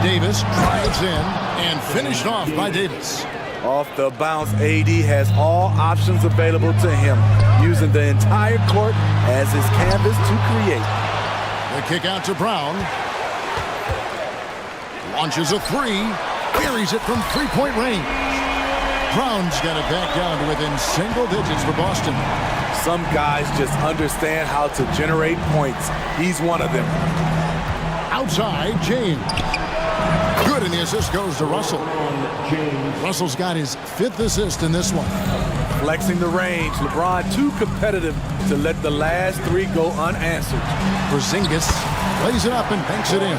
Davis drives in and finished off by Davis. Off the bounce, AD has all options available to him, using the entire court as his canvas to create. The kick out to Brown. Launches a 3. Buries it from 3-point range. Brown's got it back down to within single digits for Boston. Some guys just understand how to generate points. He's one of them. Outside, James. Good, and the assist goes to Russell. Russell's got his 5th assist in this one. Flexing the range. LeBron too competitive to let the last 3 go unanswered. Porzingis lays it up and banks it in.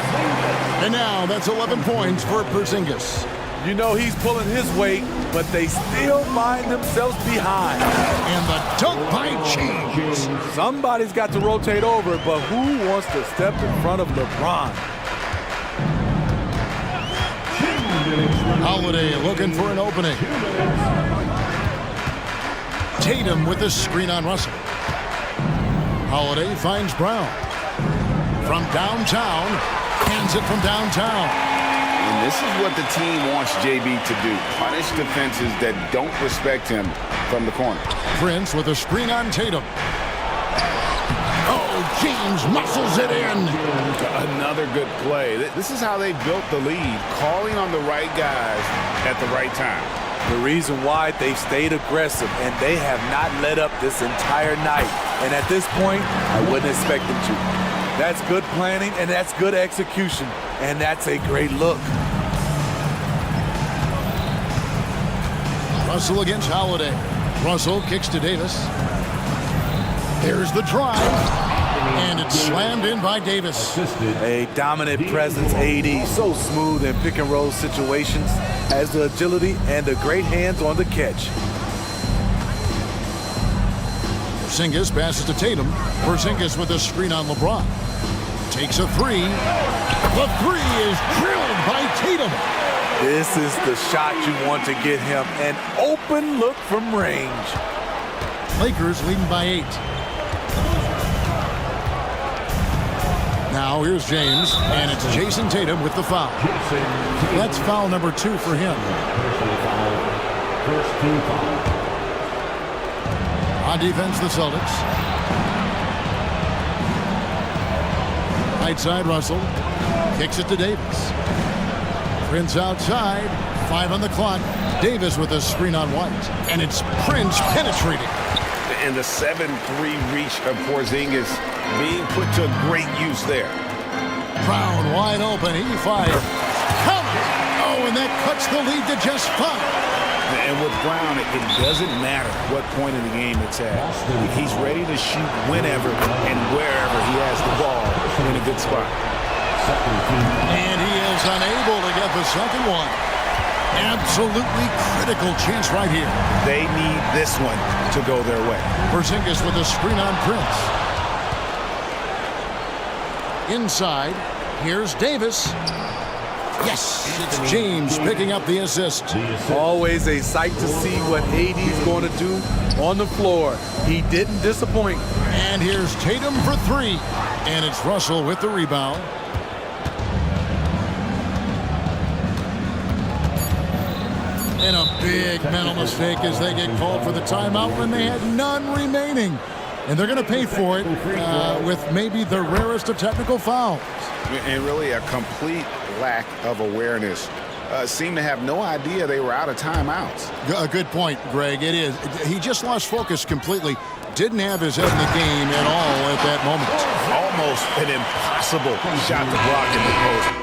And now that's 11 points for Porzingis. You know he's pulling his weight, but they still find themselves behind. And the dunk by James. Somebody's got to rotate over, but who wants to step in front of LeBron? Holiday looking for an opening. Tatum with the screen on Russell. Holiday finds Brown. From downtown, hands it from downtown. And this is what the team wants JB to do. Punish defenses that don't respect him from the corner. Prince with a screen on Tatum. Oh, James muscles it in. Another good play. This is how they built the lead, calling on the right guys at the right time. The reason why they've stayed aggressive, and they have not let up this entire night. And at this point, I wouldn't expect them to. That's good planning, and that's good execution, and that's a great look. Russell against Holiday. Russell kicks to Davis. There's the drive, and it's slammed in by Davis. A dominant presence, AD, so smooth in pick-and-roll situations, has the agility and the great hands on the catch. Porzingis passes to Tatum. Porzingis with a screen on LeBron. Takes a 3. The 3 is drilled by Tatum. This is the shot you want to get him. An open look from range. Lakers leading by 8. Now here's James, and it's Jason Tatum with the foul. That's foul number 2 for him. First team foul. On defense, the Celtics. Right side, Russell. Kicks it to Davis. Prince outside. 5 on the clock. Davis with a screen on White. And it's Prince penetrating. And the 7-3 reach of Porzingis being put to great use there. Brown wide open. He fires. Count! Oh, and that cuts the lead to just 5. And with Brown, it doesn't matter what point in the game it's at. He's ready to shoot whenever and wherever he has the ball in a good spot. And he is unable to get the second one. Absolutely critical chance right here. They need this one to go their way. Porzingis with a screen on Prince. Inside, here's Davis. Yes, it's James picking up the assist. Always a sight to see what AD's going to do on the floor. He didn't disappoint. And here's Tatum for 3. And it's Russell with the rebound. And a big mental mistake as they get called for the timeout when they had none remaining. And they're going to pay for it with maybe the rarest of technical fouls. And really a complete lack of awareness. Seemed to have no idea they were out of timeouts. A good point, Greg. It is. He just lost focus completely. Didn't have his head in the game at all at that moment. Almost an impossible shot to block in the post.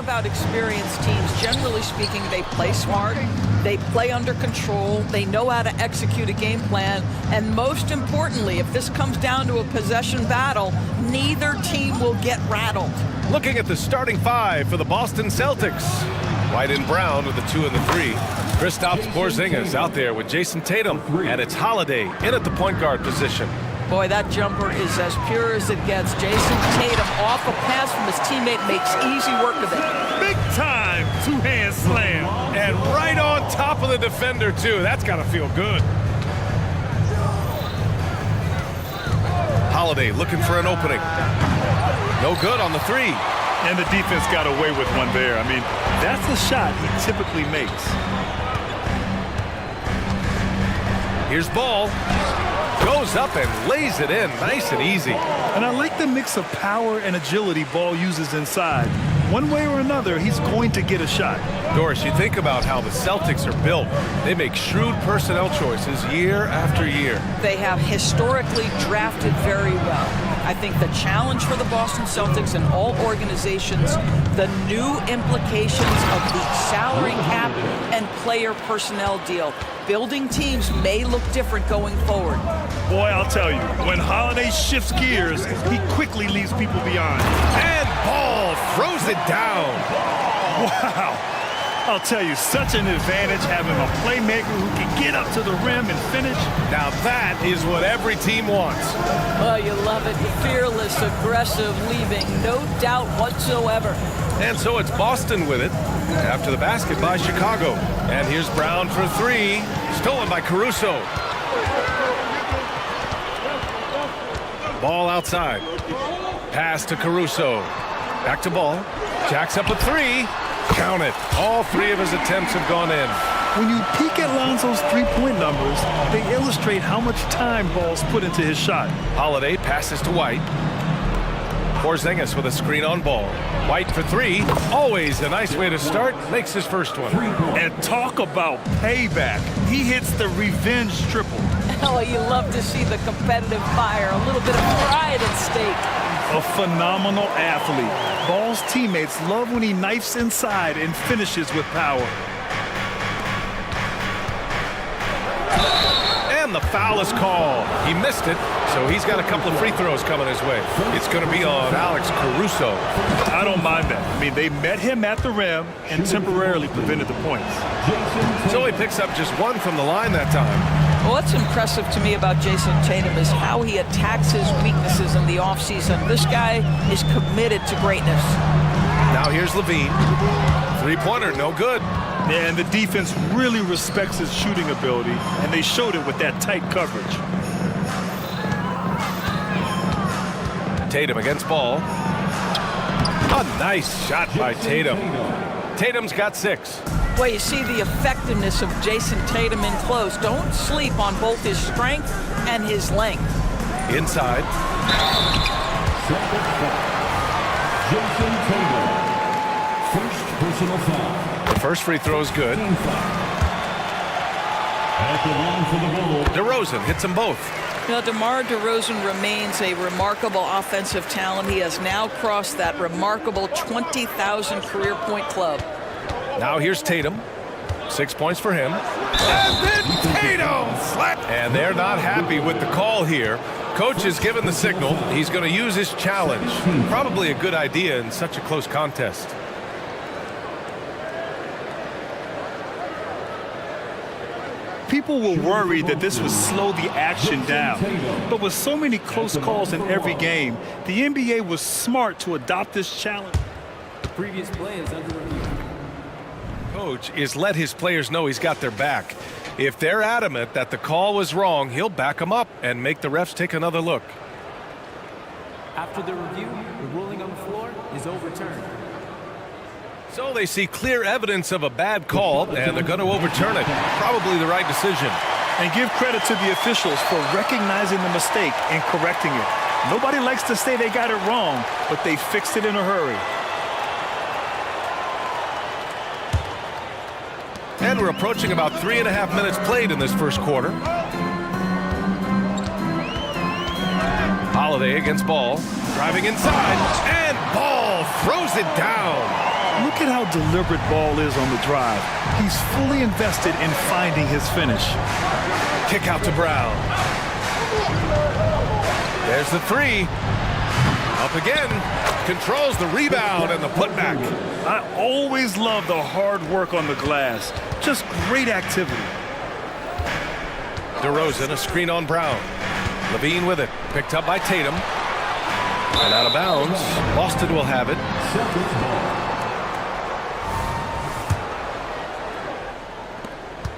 about experienced teams. Generally speaking, they play smart, they play under control, they know how to execute a game plan, and most importantly, if this comes down to a possession battle, neither team will get rattled. Looking at the starting five for the Boston Celtics. White and Brown with the 2 and the 3. Kristaps Porzingis out there with Jason Tatum, and it's Holiday in at the point guard position. Boy, that jumper is as pure as it gets. Jason Tatum off a pass from his teammate makes easy work of it. Big time two-hand slam, and right on top of the defender too. That's got to feel good. Holiday looking for an opening. No good on the 3. And the defense got away with one there. I mean, that's the shot he typically makes. Here's Ball. Goes up and lays it in, nice and easy. And I like the mix of power and agility Ball uses inside. One way or another, he's going to get a shot. Doris, you think about how the Celtics are built. They make shrewd personnel choices year after year. They have historically drafted very well. I think the challenge for the Boston Celtics and all organizations, the new implications of the salary cap and player personnel deal. Building teams may look different going forward. Boy, I'll tell you, when Holiday shifts gears, he quickly leaves people behind. And Ball throws it down. Wow. I'll tell you, such an advantage having a playmaker who can get up to the rim and finish. Now that is what every team wants. Oh, you love it. Fearless, aggressive, leaving no doubt whatsoever. And so it's Boston with it after the basket by Chicago. And here's Brown for 3, stolen by Caruso. Ball outside. Pass to Caruso. Back to Ball. Jacks up a 3. Count it. All 3 of his attempts have gone in. When you peek at Lonzo's three-point numbers, they illustrate how much time Ball's put into his shot. Holiday passes to White. Porzingis with a screen on Ball. White for 3. Always a nice way to start. Makes his first one. And talk about payback. He hits the revenge triple. Oh, you love to see the competitive fire. A little bit of pride at stake. A phenomenal athlete. Ball's teammates love when he knifes inside and finishes with power. And the foul is called. He missed it, so he's got a couple of free throws coming his way. It's going to be on Alex Caruso. I don't mind that. I mean, they met him at the rim and temporarily prevented the points. So he picks up just 1 from the line that time. What's impressive to me about Jason Tatum is how he attacks his weaknesses in the offseason. This guy is committed to greatness. Now here's Levine. 3-pointer, no good. Yeah, and the defense really respects his shooting ability, and they showed it with that tight coverage. Tatum against Ball. A nice shot by Tatum. Tatum's got 6. Well, you see the effectiveness of Jason Tatum in close. Don't sleep on both his strength and his length. Inside. Jason Tatum. First personal foul. The first free throw is good. At the line for the Bulls. DeRozan hits them both. Now, DeMar DeRozan remains a remarkable offensive talent. He has now crossed that remarkable 20,000 career point club. Now here's Tatum. 6 points for him. And then Tatum! And they're not happy with the call here. Coach has given the signal. He's going to use his challenge. Probably a good idea in such a close contest. People were worried that this would slow the action down. But with so many close calls in every game, the NBA was smart to adopt this challenge. The previous play is under review. Coach is let his players know he's got their back. If they're adamant that the call was wrong, he'll back them up and make the refs take another look. After the review, the ruling on the floor is overturned. So they see clear evidence of a bad call, and they're going to overturn it. Probably the right decision. And give credit to the officials for recognizing the mistake and correcting it. Nobody likes to say they got it wrong, but they fixed it in a hurry. And we're approaching about 3.5 minutes played in this first quarter. Holiday against Ball, driving inside, and Ball throws it down. Look at how deliberate Ball is on the drive. He's fully invested in finding his finish. Kick out to Brown. There's the three. Up again. Controls the rebound and the putback. I always love the hard work on the glass. Just great activity. DeRozan, a screen on Brown. Levine with it. Picked up by Tatum. And out of bounds. Boston will have it.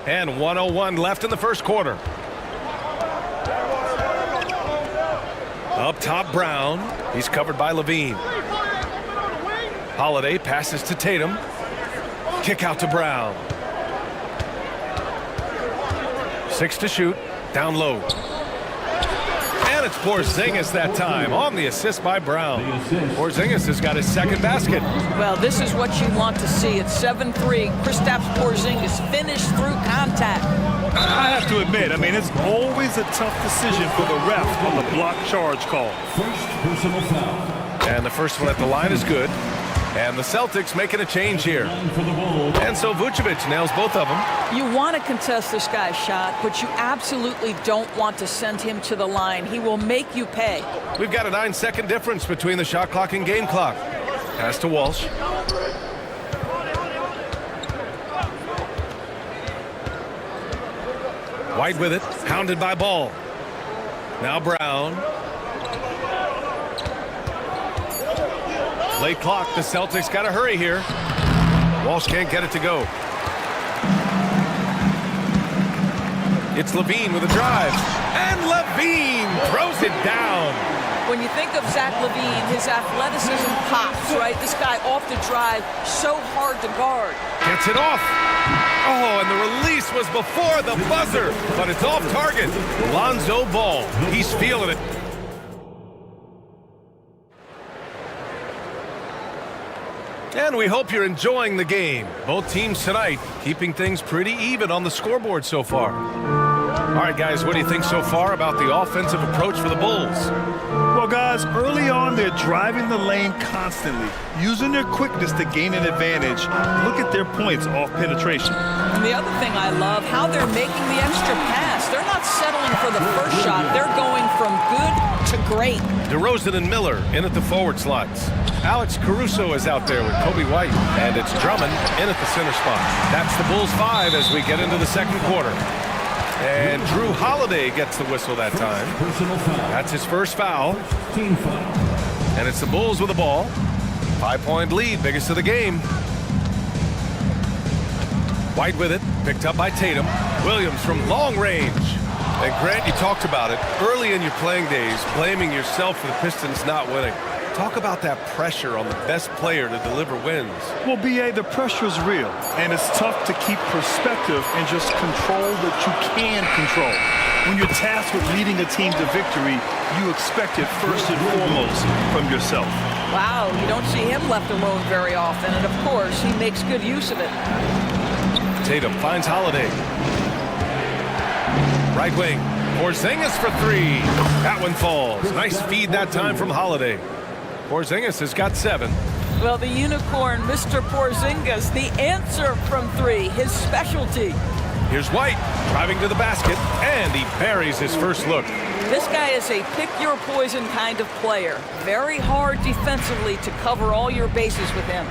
And 1:01 left in the first quarter. Up top, Brown. He's covered by Levine. Holiday passes to Tatum. Kick out to Brown. 6 to shoot. Down low. And it's Porzingis that time on the assist by Brown. Porzingis has got his second basket. Well, this is what you want to see. It's 7-3. Kristaps Porzingis finished through contact. I have to admit, I mean, it's always a tough decision for the ref on the block charge call. First personal foul. And the first one at the line is good. And the Celtics making a change here. And so Vucevic nails both of them. You want to contest this guy's shot, but you absolutely don't want to send him to the line. He will make you pay. We've got a 9-second difference between the shot clock and game clock. Pass to Walsh. White with it, hounded by Ball. Now Brown. Late clock, the Celtics got to hurry here. Walsh can't get it to go. It's Levine with a drive. And Levine throws it down. When you think of Zach Levine, his athleticism pops, right? This guy off the drive, so hard to guard. Gets it off. Oh, and the release was before the buzzer, but it's off target. Lonzo Ball, he's feeling it. And we hope you're enjoying the game. Both teams tonight keeping things pretty even on the scoreboard so far. All right, guys, what do you think so far about the offensive approach for the Bulls? Well, guys, early on, they're driving the lane constantly, using their quickness to gain an advantage. Look at their points off penetration. And the other thing I love, how they're making the extra pass. They're not settling for the first shot. They're going from good to great. DeRozan and Miller in at the forward slots. Alex Caruso is out there with Kobe White. And it's Drummond in at the center spot. That's the Bulls 5 as we get into the second quarter. And Drew Holiday gets the whistle that time. That's his first foul. Team foul. And it's the Bulls with the ball. 5-point lead, biggest of the game. White with it, picked up by Tatum. Williams from long range. And Grant, you talked about it early in your playing days, blaming yourself for the Pistons not winning. Talk about that pressure on the best player to deliver wins. Well, B.A., the pressure is real, and it's tough to keep perspective and just control what you can control. When you're tasked with leading a team to victory, you expect it first and foremost from yourself. Wow, you don't see him left alone very often, and of course, he makes good use of it. Tatum finds Holiday. Right wing, Porzingis for three. That one falls. Nice feed that time from Holiday. Porzingis has got 7. Well, the unicorn, Mr. Porzingis, the answer from 3, his specialty. Here's White, driving to the basket, and he buries his first look. This guy is a pick-your-poison kind of player. Very hard defensively to cover all your bases with him.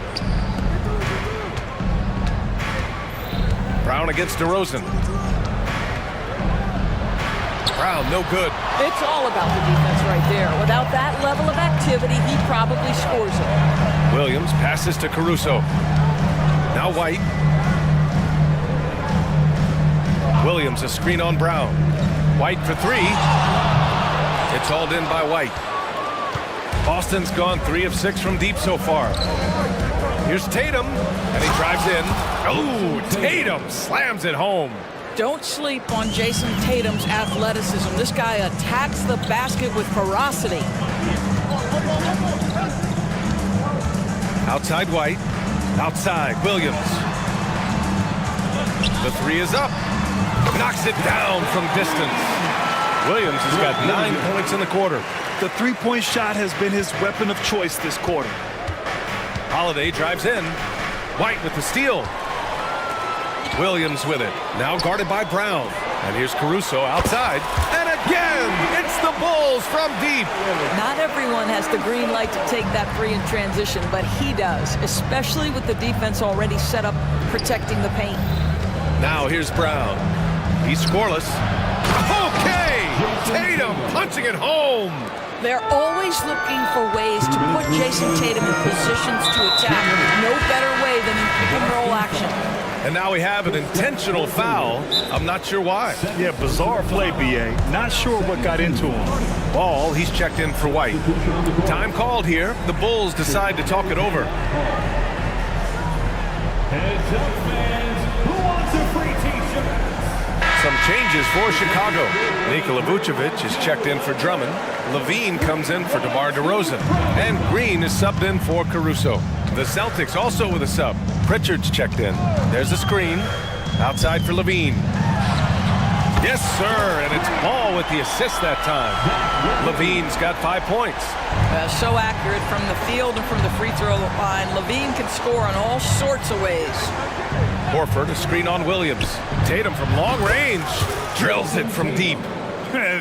Brown against DeRozan. Brown, no good. It's all about the defense right there. Without that level of activity, he probably scores it. Williams passes to Caruso. Now White. Williams, a screen on Brown. White for 3. It's hauled in by White. Boston's gone 3 of 6 from deep so far. Here's Tatum, and he drives in. Oh, Tatum slams it home. Don't sleep on Jason Tatum's athleticism. This guy attacks the basket with ferocity. Outside White. Outside Williams. The 3 is up. Knocks it down from distance. Williams has got 9 points in the quarter. The three-point shot has been his weapon of choice this quarter. Holiday drives in. White with the steal. Williams with it. Now guarded by Brown. And here's Caruso outside. And again, it's the Bulls from deep. Not everyone has the green light to take that three in transition, but he does, especially with the defense already set up protecting the paint. Now here's Brown. He's scoreless. Okay! Tatum punching it home. They're always looking for ways to put Jason Tatum in positions to attack. No better way than in pick and roll action. And now we have an intentional foul. I'm not sure why. Yeah, bizarre play, B.A. Not sure what got into him. Ball, he's checked in for White. Time called here. The Bulls decide to talk it over. Heads up, fans. Who wants a free t-shirt? Some changes for Chicago. Nikola Vucevic is checked in for Drummond. Levine comes in for DeMar DeRozan. And Green is subbed in for Caruso. The Celtics also with a sub. Pritchard's checked in. There's a screen. Outside for Levine. Yes, sir, and it's Ball with the assist that time. Levine's got 5 points. So accurate from the field and from the free throw line. Levine can score on all sorts of ways. Horford, a screen on Williams. Tatum from long range. Drills it from deep.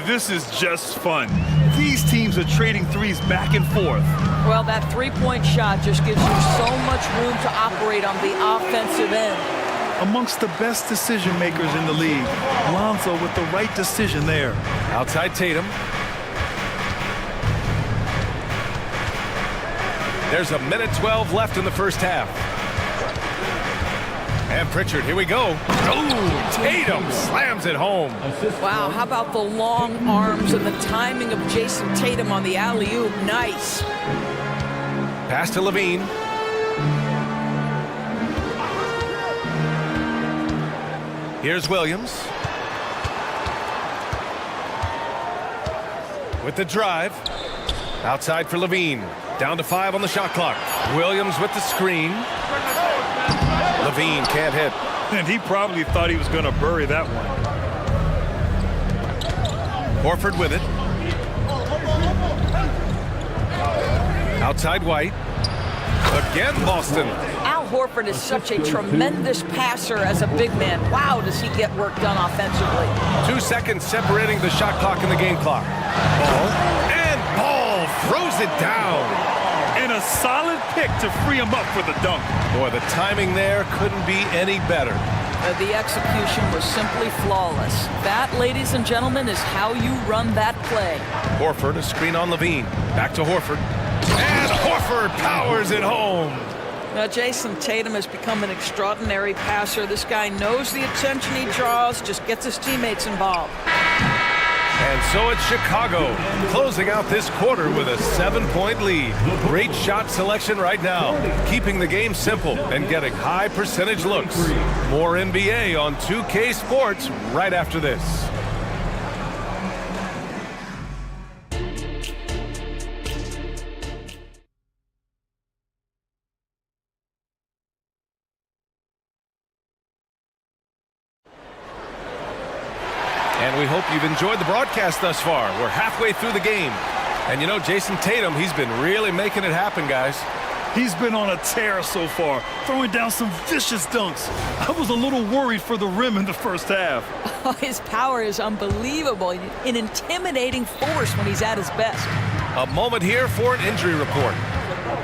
This is just fun. These teams are trading threes back and forth. Well, that three-point shot just gives you so much room to operate on the offensive end. Amongst the best decision makers in the league, Lonzo with the right decision there. Outside Tatum. There's a minute 12 left in the first half. And Pritchard, here we go. Oh, Tatum slams it home. Wow, how about the long arms and the timing of Jason Tatum on the alley-oop? Nice. Pass to Levine. Here's Williams. With the drive. Outside for Levine. Down to 5 on the shot clock. Williams with the screen. Levine can't hit. And he probably thought he was going to bury that one. Horford with it. Outside White. Again Boston. Al Horford is such a tremendous passer as a big man. Wow, does he get work done offensively. 2 seconds separating the shot clock and the game clock. Ball. And Ball throws it down. And a solid pick to free him up for the dunk. Boy, the timing there couldn't be any better. The execution was simply flawless. That, ladies and gentlemen, is how you run that play. Horford, a screen on Levine. Back to Horford. And Horford powers it home. Now, Jason Tatum has become an extraordinary passer. This guy knows the attention he draws, just gets his teammates involved. And so it's Chicago, closing out this quarter with a 7-point lead. Great shot selection right now, keeping the game simple and getting high percentage looks. More NBA on 2K Sports right after this. And we hope you've enjoyed the broadcast thus far. We're halfway through the game. And you know, Jason Tatum, he's been really making it happen, guys. He's been on a tear so far, throwing down some vicious dunks. I was a little worried for the rim in the first half. Oh, his power is unbelievable. An intimidating force when he's at his best. A moment here for an injury report.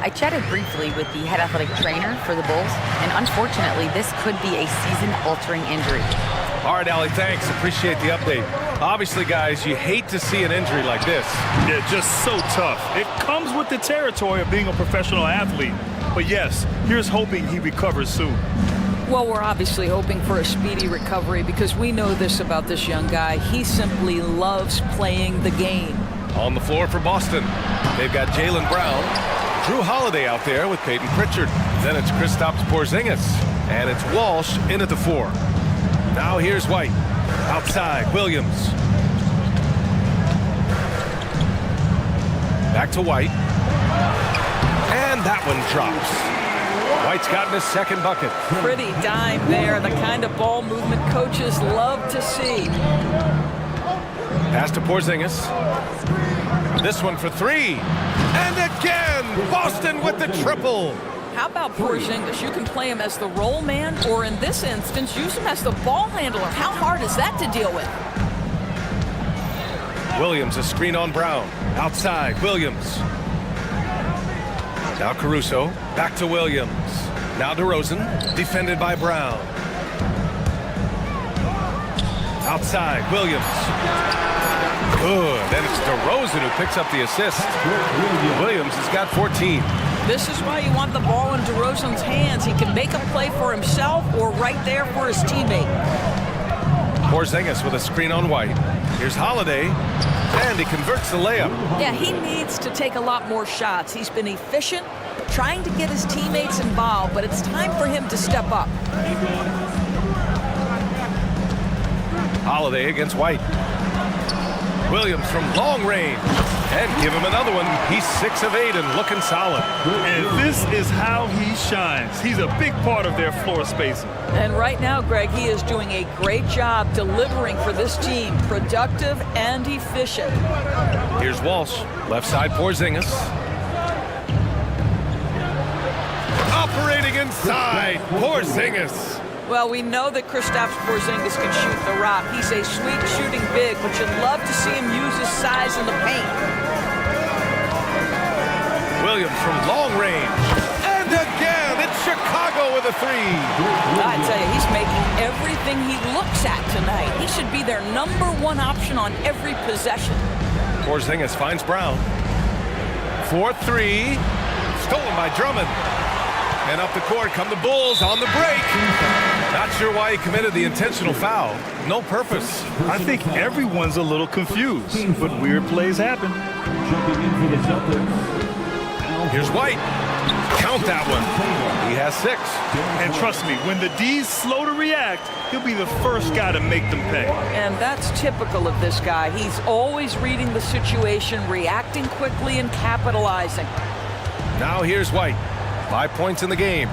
I chatted briefly with the head athletic trainer for the Bulls, and unfortunately, this could be a season-altering injury. All right, Allie, thanks. Appreciate the update. Obviously, guys, you hate to see an injury like this. Yeah, just so tough. It comes with the territory of being a professional athlete. But yes, here's hoping he recovers soon. Well, we're obviously hoping for a speedy recovery because we know this about this young guy. He simply loves playing the game. On the floor for Boston, they've got Jaylen Brown, Drew Holiday out there with Peyton Pritchard. Then it's Kristaps Porzingis, and it's Walsh in at the 4. Now here's White. Outside, Williams. Back to White. And that one drops. White's gotten his second bucket. Pretty dime there, the kind of ball movement coaches love to see. Pass to Porzingis. This one for 3. And again, Boston with the triple. How about Porzingis? You can play him as the roll man, or in this instance, use him as the ball handler. How hard is that to deal with? Williams, a screen on Brown. Outside, Williams. Now Caruso, back to Williams. Now DeRozan, defended by Brown. Outside, Williams. Good, and it's DeRozan who picks up the assist. Williams has got 14. This is why you want the ball in DeRozan's hands. He can make a play for himself or right there for his teammate. Porzingis with a screen on White. Here's Holiday, and he converts the layup. Yeah, he needs to take a lot more shots. He's been efficient, trying to get his teammates involved, but it's time for him to step up. Holiday against White. Williams from long range, and give him another one. He's 6 of 8 and looking solid. And this is how he shines. He's a big part of their floor spacing. And right now, Greg, he is doing a great job delivering for this team, productive and efficient. Here's Walsh, left side Porzingis. Operating inside, Porzingis. Well, we know that Kristaps Porzingis can shoot the rock. He's a sweet shooting big, but you'd love to see him use his size in the paint. Williams from long range. And again, it's Chicago with a three. I tell you, he's making everything he looks at tonight. He should be their #1 option on every possession. Porzingis finds Brown. 4-3. Stolen by Drummond. And up the court come the Bulls on the break. Not sure why he committed the intentional foul. No purpose. I think everyone's a little confused, but weird plays happen. Here's White. Count that one. He has 6. And trust me, when the D's slow to react, he'll be the first guy to make them pay. And that's typical of this guy. He's always reading the situation, reacting quickly and capitalizing. Now here's White. 5 points in the game.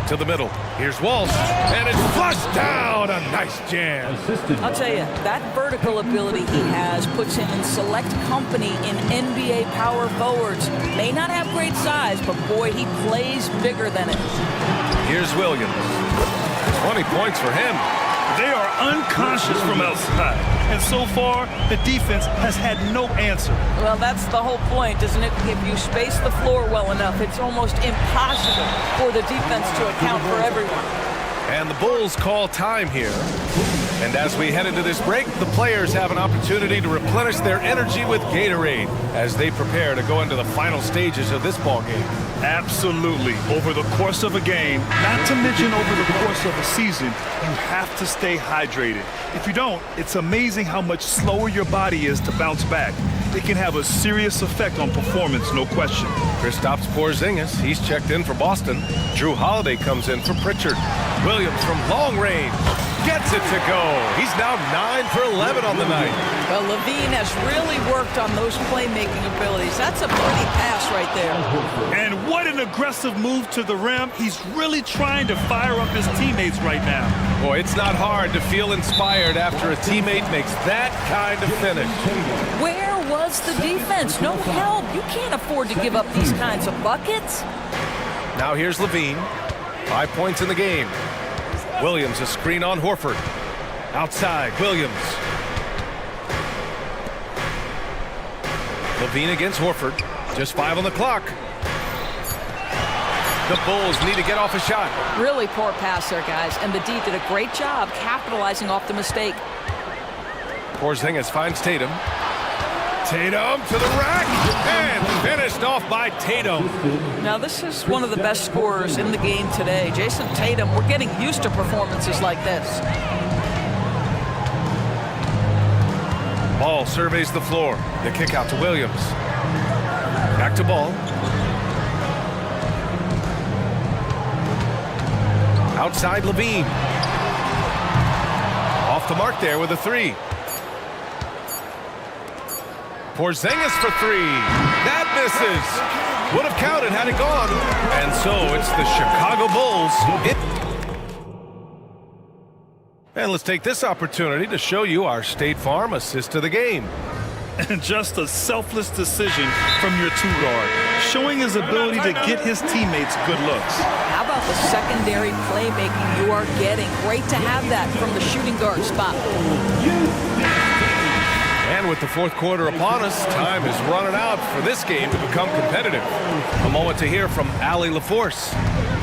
To the middle. Here's Walsh. And it's flushed down. A nice jam. I'll tell you, that vertical ability he has puts him in select company in NBA power forwards. May not have great size, but boy, he plays bigger than it. Here's Williams. 20 points for him. They are unconscious from outside. And so far, the defense has had no answer. Well, that's the whole point, isn't it? If you space the floor well enough, it's almost impossible for the defense to account for everyone. And the Bulls call time here. And as we head into this break, the players have an opportunity to replenish their energy with Gatorade as they prepare to go into the final stages of this ball game. Absolutely. Over the course of a game, not to mention over the course of a season, you have to stay hydrated. If you don't, it's amazing how much slower your body is to bounce back. It can have a serious effect on performance, no question. Kristaps Porzingis, he's checked in for Boston. Drew Holiday comes in for Pritchard. Williams from long range gets it to go. He's now 9 for 11 on the night. Well, Levine has really worked on those playmaking abilities. That's a pretty pass right there. And what an aggressive move to the rim. He's really trying to fire up his teammates right now. Boy, it's not hard to feel inspired after a teammate makes that kind of finish. Where was the defense? No help. You can't afford to give up these kinds of buckets. Now here's Levine. 5 points in the game. Williams, a screen on Horford. Outside, Williams. Levine against Horford. Just 5 on the clock. The Bulls need to get off a shot. Really poor pass there, guys. And the D did a great job capitalizing off the mistake. Porzingis finds Tatum. Tatum to the rack. And finished off by Tatum. Now, this is one of the best scorers in the game today. Jason Tatum, we're getting used to performances like this. Ball surveys the floor. The kick out to Williams. Back to Ball. Outside Levine. Off the mark there with a 3. Porzingis for 3. That misses. Would have counted had it gone. And so it's the Chicago Bulls. And let's take this opportunity to show you our State Farm assist to the game. And just a selfless decision from your two-guard, showing his ability to get his teammates good looks. How about the secondary playmaking you are getting? Great to have that from the shooting guard spot. And with the fourth quarter upon us, time is running out for this game to become competitive. A moment to hear from Allie LaForce.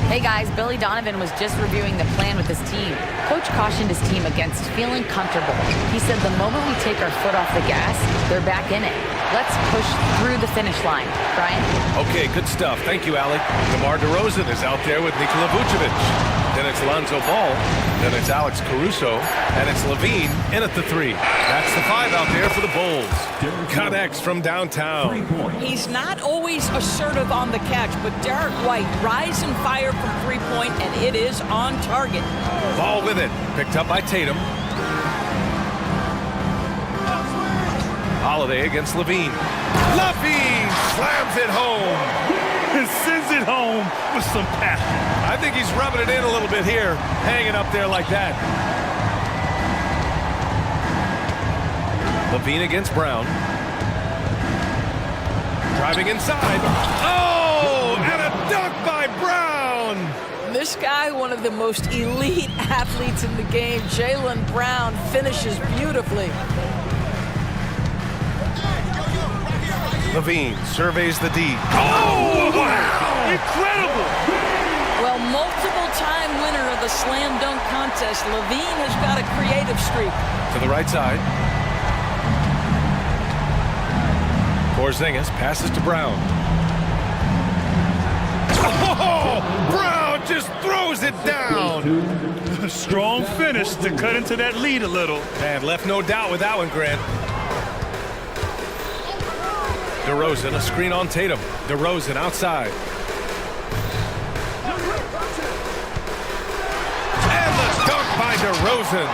Hey guys, Billy Donovan was just reviewing the plan with his team. Coach cautioned his team against feeling comfortable. He said the moment we take our foot off the gas, they're back in it. Let's push through the finish line. Brian? Okay, good stuff. Thank you, Allie. DeMar DeRozan is out there with Nikola Vucevic. Then it's Lonzo Ball. Then it's Alex Caruso. And it's Levine in at the 3. That's the 5 out there for the Bulls. Connects from downtown. He's not always assertive on the catch, but Derek White rise and fire from three-point, and it is on target. Ball with it. Picked up by Tatum. Holiday against Levine. Levine slams it home. And sends it home with some passion. I think he's rubbing it in a little bit here, hanging up there like that. Levine against Brown. Driving inside. Oh, and a dunk by Brown. This guy, one of the most elite athletes in the game, Jaylen Brown, finishes beautifully. Levine surveys the D. Oh, wow! Incredible! Well, multiple-time winner of the slam dunk contest, Levine has got a creative streak. To the right side. Porzingis passes to Brown. Oh, Brown just throws it down. A strong finish to cut into that lead a little. And left no doubt with that one, Grant. DeRozan, a screen on Tatum. DeRozan outside. And the dunk by DeRozan.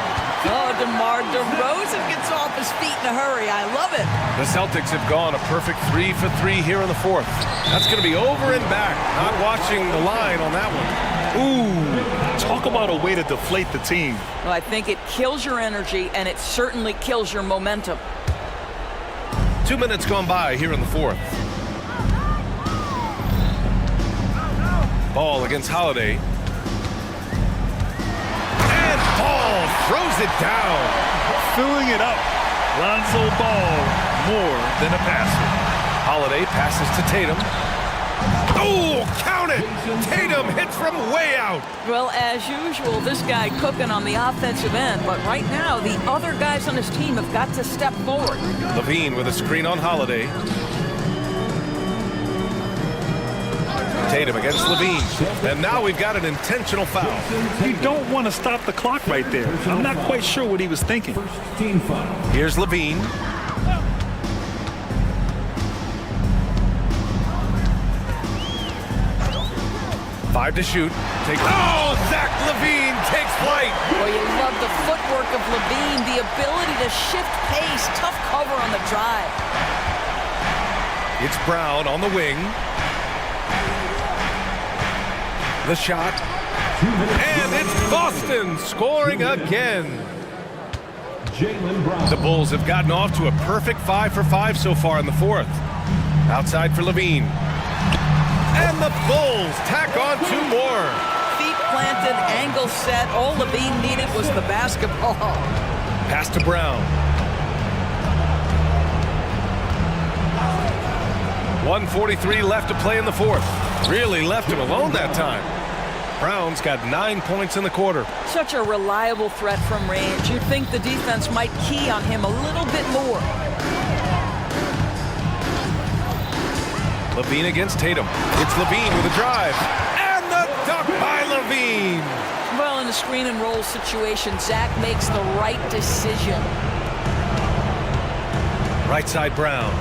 Oh, DeMar DeRozan gets off his feet in a hurry. I love it. The Celtics have gone a perfect 3 for 3 here in the fourth. That's going to be over and back. Not watching the line on that one. Ooh, talk about a way to deflate the team. Well, I think it kills your energy, and it certainly kills your momentum. 2 minutes gone by here in the fourth. Ball against Holiday. And Ball throws it down. Filling it up. Lonzo Ball, more than a passer. Holiday passes to Tatum. Oh, count it! Tatum hits from way out. Well, as usual, this guy cooking on the offensive end, but right now, the other guys on his team have got to step forward. Levine with a screen on Holiday. Tatum against Levine. And now we've got an intentional foul. You don't want to stop the clock right there. I'm not quite sure what he was thinking. Here's Levine. Five to shoot. Oh, Zach Levine takes flight. Well, you love the footwork of Levine, the ability to shift pace, tough cover on the drive. It's Brown on the wing. The shot. And it's Boston scoring again. The Bulls have gotten off to a perfect 5 for 5 so far in the fourth. Outside for Levine. And the Bulls tack on 2 more. Feet planted, angle set. All Levine needed was the basketball. Pass to Brown. 1:43 left to play in the fourth. Really left him alone that time. Brown's got 9 points in the quarter. Such a reliable threat from range. You'd think the defense might key on him a little bit more. Levine against Tatum. It's Levine with a drive. And the dunk by Levine. Well, in a screen and roll situation, Zach makes the right decision. Right side Brown.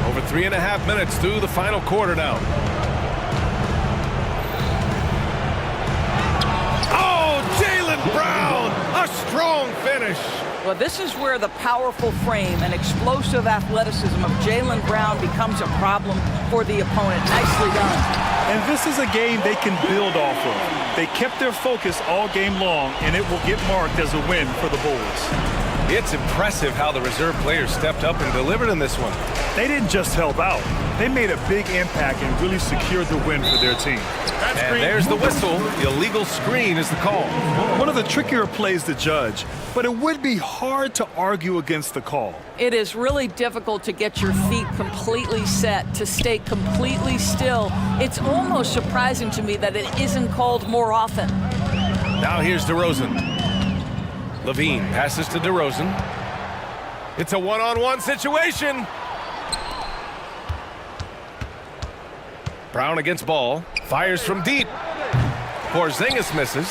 Over 3.5 minutes through the final quarter now. Oh, Jaylen Brown, a strong finish. Well, this is where the powerful frame and explosive athleticism of Jaylen Brown becomes a problem for the opponent. Nicely done. And this is a game they can build off of. They kept their focus all game long, and it will get marked as a win for the Bulls. It's impressive how the reserve players stepped up and delivered in this one. They didn't just help out. They made a big impact and really secured the win for their team. And there's the whistle. The illegal screen is the call. One of the trickier plays to judge, but it would be hard to argue against the call. It is really difficult to get your feet completely set, to stay completely still. It's almost surprising to me that it isn't called more often. Now here's DeRozan. Levine passes to DeRozan. It's a one-on-one situation. Brown against Ball. Fires from deep. Porzingis misses.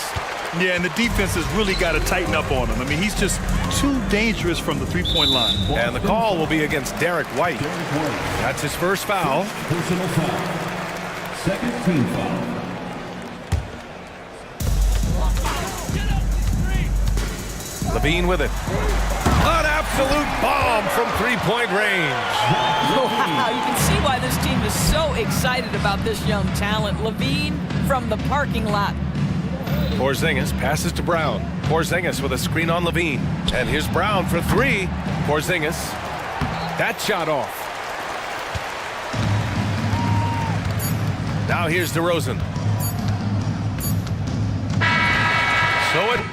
Yeah, and the defense has really got to tighten up on him. I mean, he's just too dangerous from the three-point line. And the call will be against Derek White. That's his first foul. Personal foul. Second team foul. Levine with it. An absolute bomb from three-point range. Wow, you can see why this team is so excited about this young talent. Levine from the parking lot. Porzingis passes to Brown. Porzingis with a screen on Levine. And here's Brown for three. Porzingis. That shot off. Now here's DeRozan. So it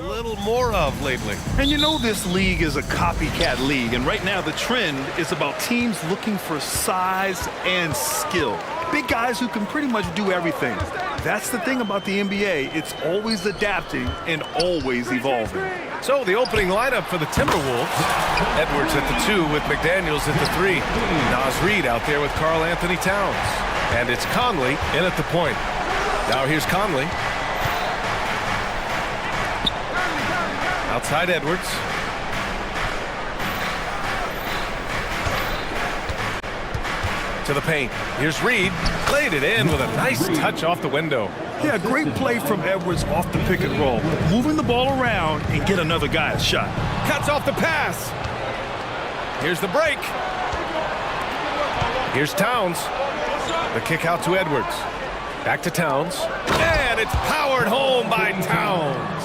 little more of lately. And you know this league is a copycat league, and right now the trend is about teams looking for size and skill. Big guys who can pretty much do everything. That's the thing about the NBA. It's always adapting and always evolving. So the opening lineup for the Timberwolves. Edwards at the 2 with McDaniels at the 3. Nas Reed out there with Karl Anthony Towns. And it's Conley in at the point. Now here's Conley. Outside Edwards. To the paint. Here's Reed. Laid it in with a nice touch off the window. Yeah, great play from Edwards off the pick and roll. Moving the ball around and get another guy a shot. Cuts off the pass. Here's the break. Here's Towns. The kick out to Edwards. Back to Towns. And it's powered home by Towns.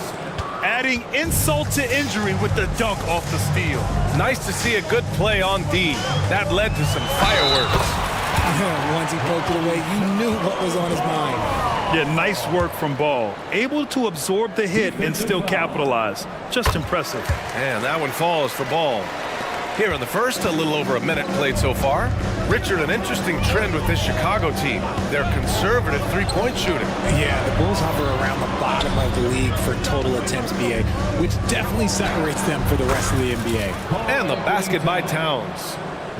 Adding insult to injury with the dunk off the steal. Nice to see a good play on D. That led to some fireworks. Once he poked it away, you knew what was on his mind. Yeah, nice work from Ball. Able to absorb the hit and still capitalize. Just impressive. And that one falls for Ball. Here in the first, a little over a minute played so far. Richard, an interesting trend with this Chicago team. Their conservative three-point shooting. Yeah, the Bulls hover around the bottom of the league for total attempts, BA, which definitely separates them for the rest of the NBA. And the basket by Towns.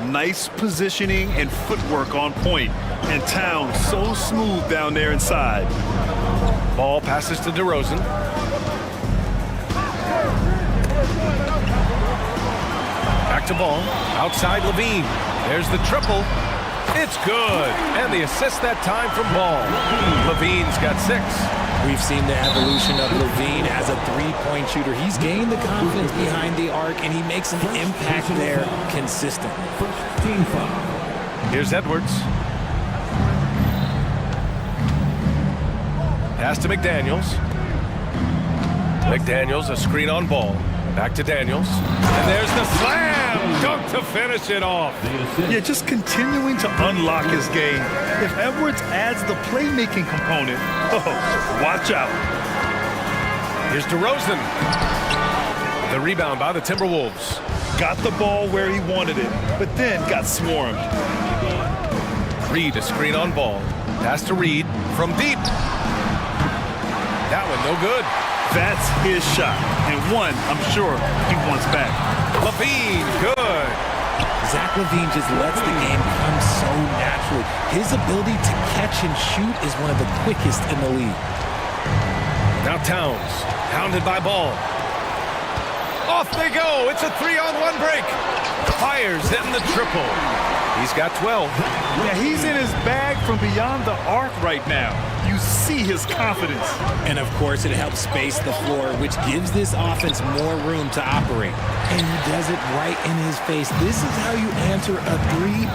Nice positioning and footwork on point. And Towns so smooth down there inside. Ball passes to DeRozan. Back to Ball. Outside Levine. There's the triple. It's good. And the assist that time from Ball. Levine's got 6. We've seen the evolution of Levine as a three-point shooter. He's gained the confidence behind the arc, and he makes an impact there consistently. Here's Edwards. Pass to McDaniels. McDaniels, a screen on Ball. Back to Daniels. And there's the slam dunk to finish it off. Yeah, just continuing to unlock his game. If Edwards adds the playmaking component, oh, watch out. Here's DeRozan. The rebound by the Timberwolves. Got the ball where he wanted it, but then got swarmed. Reed, a screen on Ball. Pass to Reed from deep. That one no good. That's his shot, and one I'm sure he wants back. Levine, good. Zach Levine just lets the game come so naturally. His ability to catch and shoot is one of the quickest in the league. Now Towns, hounded by Ball. Off they go. It's a 3-on-1 break. Fires hitting the triple. He's got 12. Yeah, he's in his bag from beyond the arc right now. You see his confidence. And of course, it helps space the floor, which gives this offense more room to operate. And he does it right in his face. This is how you answer a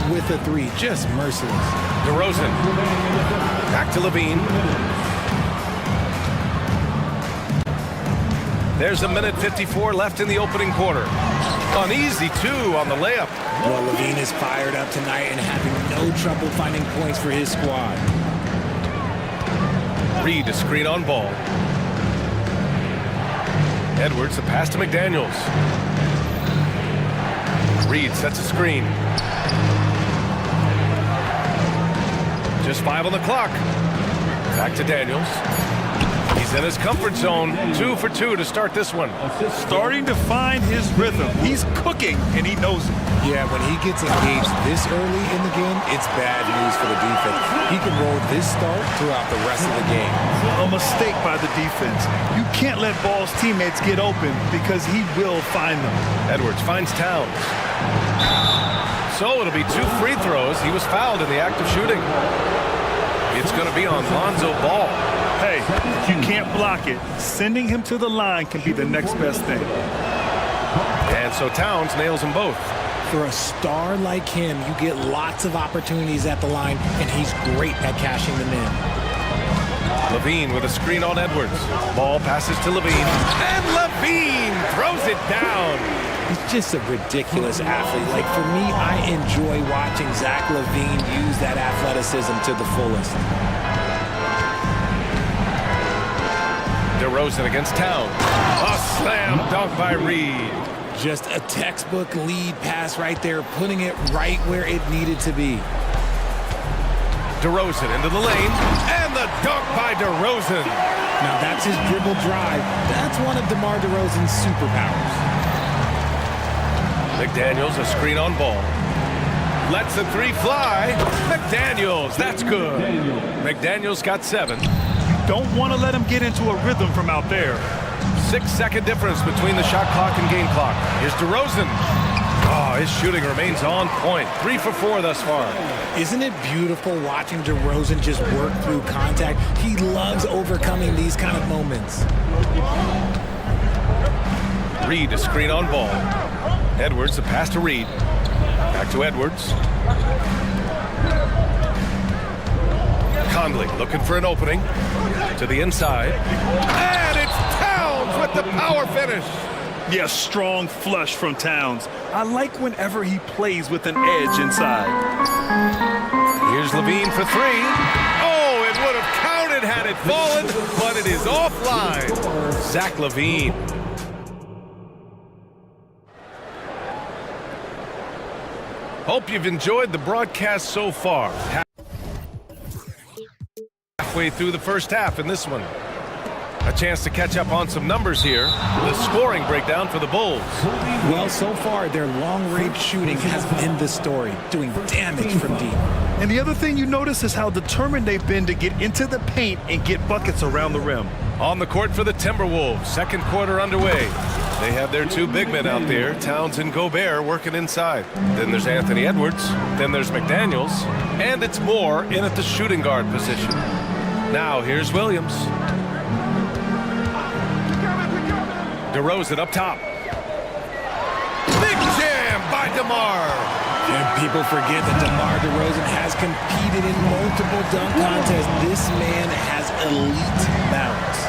3 with a 3. Just merciless. DeRozan. Back to Levine. There's a minute 54 left in the opening quarter. An easy 2 on the layup. Well, Levine is fired up tonight and having no trouble finding points for his squad. Reed, a screen on Ball. Edwards, a pass to McDaniels. Reed sets a screen. Just 5 on the clock. Back to Daniels. He's in his comfort zone. 2 for 2 to start this one. Starting to find his rhythm. He's cooking, and he knows it. Yeah, when he gets engaged this early in the game, it's bad news for the defense. He can roll this start throughout the rest of the game. A mistake by the defense. You can't let Ball's teammates get open because he will find them. Edwards finds Towns. So it'll be 2 free throws. He was fouled in the act of shooting. It's going to be on Lonzo Ball. Hey, if you can't block it, sending him to the line can be the next best thing. And so Towns nails them both. For a star like him, you get lots of opportunities at the line, and he's great at cashing them in. Levine with a screen on Edwards. Ball passes to Levine. And Levine throws it down. He's just a ridiculous athlete. Like, for me, I enjoy watching Zach Levine use that athleticism to the fullest. DeRozan against Towns. A slam dunk by Reed. Just a textbook lead pass right there, putting it right where it needed to be. DeRozan into the lane, and the dunk by DeRozan. Now that's his dribble drive. That's one of DeMar DeRozan's superpowers. McDaniels, a screen on ball. Lets the three fly. McDaniels, that's good. McDaniels got 7. Don't want to let him get into a rhythm from out there. 6-second difference between the shot clock and game clock. Here's DeRozan. Oh, his shooting remains on point. 3 for 4 thus far. Isn't it beautiful watching DeRozan just work through contact? He loves overcoming these kind of moments. Reed, a screen on ball. Edwards, a pass to Reed. Back to Edwards. Conley looking for an opening. To the inside. And it's Towns with the power finish. Yeah, strong flush from Towns. I like whenever he plays with an edge inside. Here's Levine for 3. Oh, it would have counted had it fallen, but it is offline. Zach Levine. Hope you've enjoyed the broadcast so far. Halfway through the first half in this one. A chance to catch up on some numbers here. The scoring breakdown for the Bulls. Well, so far, their long-range shooting has been the story, doing damage from deep. And the other thing you notice is how determined they've been to get into the paint and get buckets around the rim. On the court for the Timberwolves, second quarter underway. They have their 2 big men out there, Towns and Gobert, working inside. Then there's Anthony Edwards, then there's McDaniels, and it's Moore in at the shooting guard position. Now here's Williams. DeRozan up top. Big jam by DeMar. And people forget that DeMar DeRozan has competed in multiple dunk contests. This man has elite balance.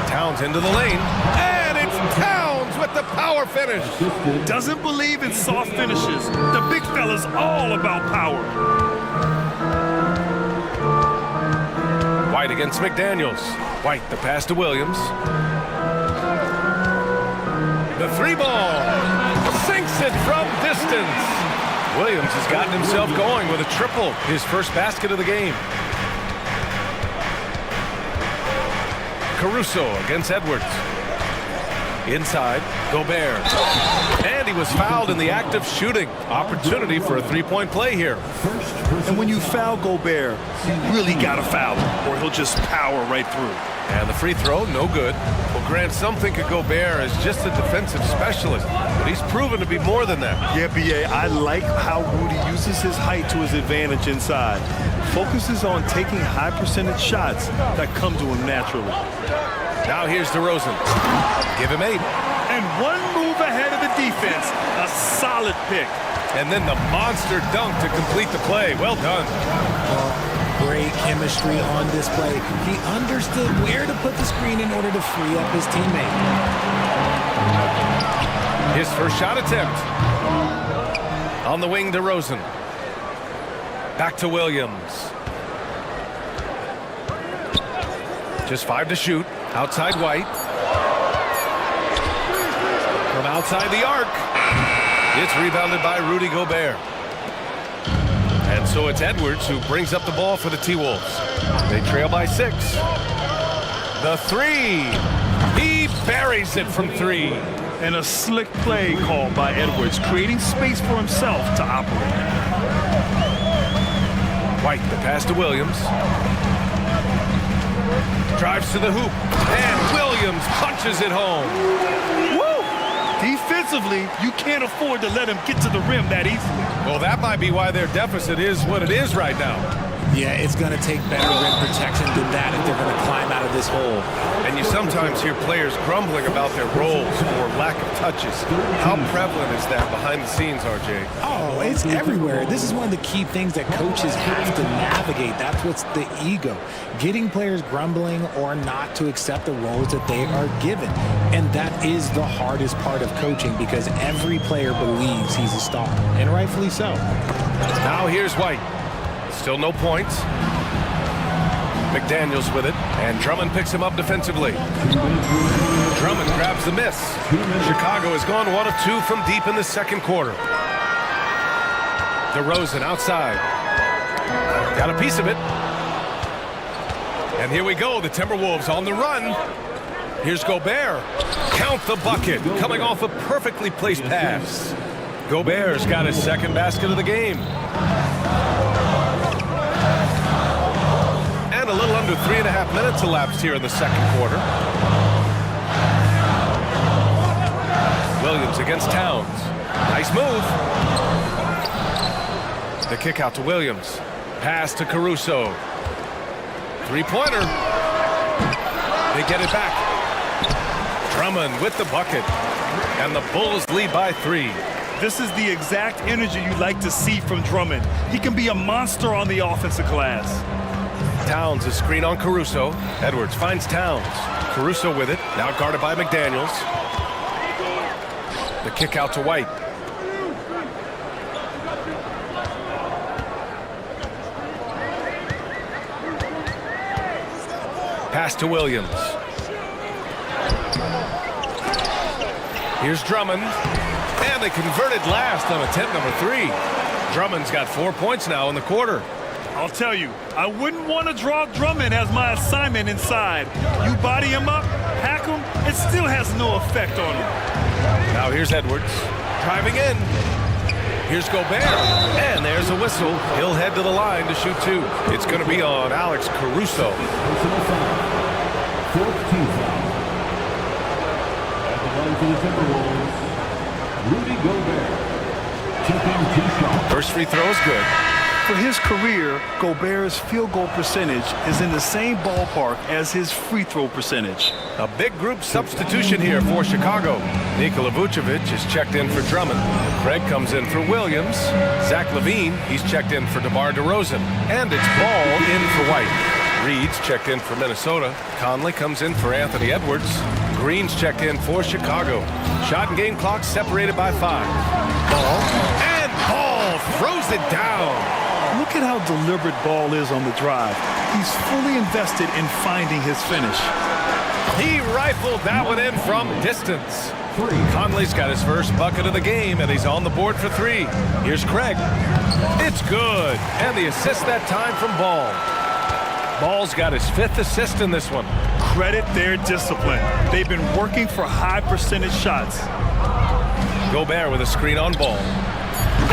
Towns into the lane. And it's Towns with the power finish. Doesn't believe in soft finishes. The big fella's all about power. White against McDaniels. White, the pass to Williams. The 3-ball. Sinks it from distance. Williams has gotten himself going with a triple. His first basket of the game. Caruso against Edwards. Inside, Gobert. And he was fouled in the act of shooting. Opportunity for a 3-point play here. And when you foul Gobert, you really got to foul him, or he'll just power right through. And the free throw, no good. Well, Grant, some think of Gobert as just a defensive specialist, but he's proven to be more than that. Yeah, B.A., I like how Rudy uses his height to his advantage inside. Focuses on taking high percentage shots that come to him naturally. Now here's DeRozan. Give him 8. And one move ahead of the defense. A solid pick. And then the monster dunk to complete the play. Well done. Great chemistry on display. He understood where to put the screen in order to free up his teammate. His first shot attempt. On the wing, DeRozan. Back to Williams. Just 5 to shoot. Outside White. From outside the arc. It's rebounded by Rudy Gobert. And so it's Edwards who brings up the ball for the T-Wolves. They trail by 6. The 3. He buries it from 3. And a slick play called by Edwards, creating space for himself to operate. White, the pass to Williams. Drives to the hoop. And Williams punches it home. Woo! Defensively, you can't afford to let him get to the rim that easily. Well, that might be why their deficit is what it is right now. Yeah, it's going to take better rim protection than that if they're going to climb out of this hole. And you sometimes hear players grumbling about their roles or lack of touches. How prevalent is that behind the scenes, RJ? Oh, it's everywhere. This is one of the key things that coaches have to navigate. That's what's the ego. Getting players grumbling or not to accept the roles that they are given. And that is the hardest part of coaching because every player believes he's a star, and rightfully so. Now here's White. Still no points. McDaniels with it, and Drummond picks him up defensively. Drummond grabs the miss. Chicago has gone 1 of 2 from deep in the second quarter. DeRozan outside. Got a piece of it. And here we go, the Timberwolves on the run. Here's Gobert. Count the bucket, coming off a perfectly placed pass. Gobert's got his second basket of the game. And a little under 3.5 minutes elapsed here in the second quarter. Williams against Towns. Nice move. The kick out to Williams. Pass to Caruso. Three-pointer. They get it back. Drummond with the bucket. And the Bulls lead by 3. This is the exact energy you'd like to see from Drummond. He can be a monster on the offensive glass. Towns, a screen on Caruso. Edwards finds Towns. Caruso with it. Now guarded by McDaniels. The kick out to White. Pass to Williams. Here's Drummond. And they converted last on attempt number 3. Drummond's got 4 points now in the quarter. I'll tell you, I wouldn't want to draw Drummond as my assignment inside. You body him up, hack him, it still has no effect on him. Now here's Edwards, driving in. Here's Gobert, and there's a whistle. He'll head to the line to shoot 2. It's going to be on Alex Caruso. Fourth team foul. At the line for the Timberwolves, Rudy Gobert. Chipping 2 shots. First free throw is good. For his career, Gobert's field goal percentage is in the same ballpark as his free throw percentage. A big group substitution here for Chicago. Nikola Vucevic is checked in for Drummond. Craig comes in for Williams. Zach LaVine, he's checked in for DeMar DeRozan. And it's Ball in for White. Reed's checked in for Minnesota. Conley comes in for Anthony Edwards. Green's checked in for Chicago. Shot and game clock separated by 5. Ball. And Ball throws it down. Look at how deliberate Ball is on the drive. He's fully invested in finding his finish. He rifled that one in from distance. Conley's got his first bucket of the game, and he's on the board for 3. Here's Craig. It's good. And the assist that time from Ball. Ball's got his 5th assist in this one. Credit their discipline. They've been working for high percentage shots. Gobert with a screen on Ball.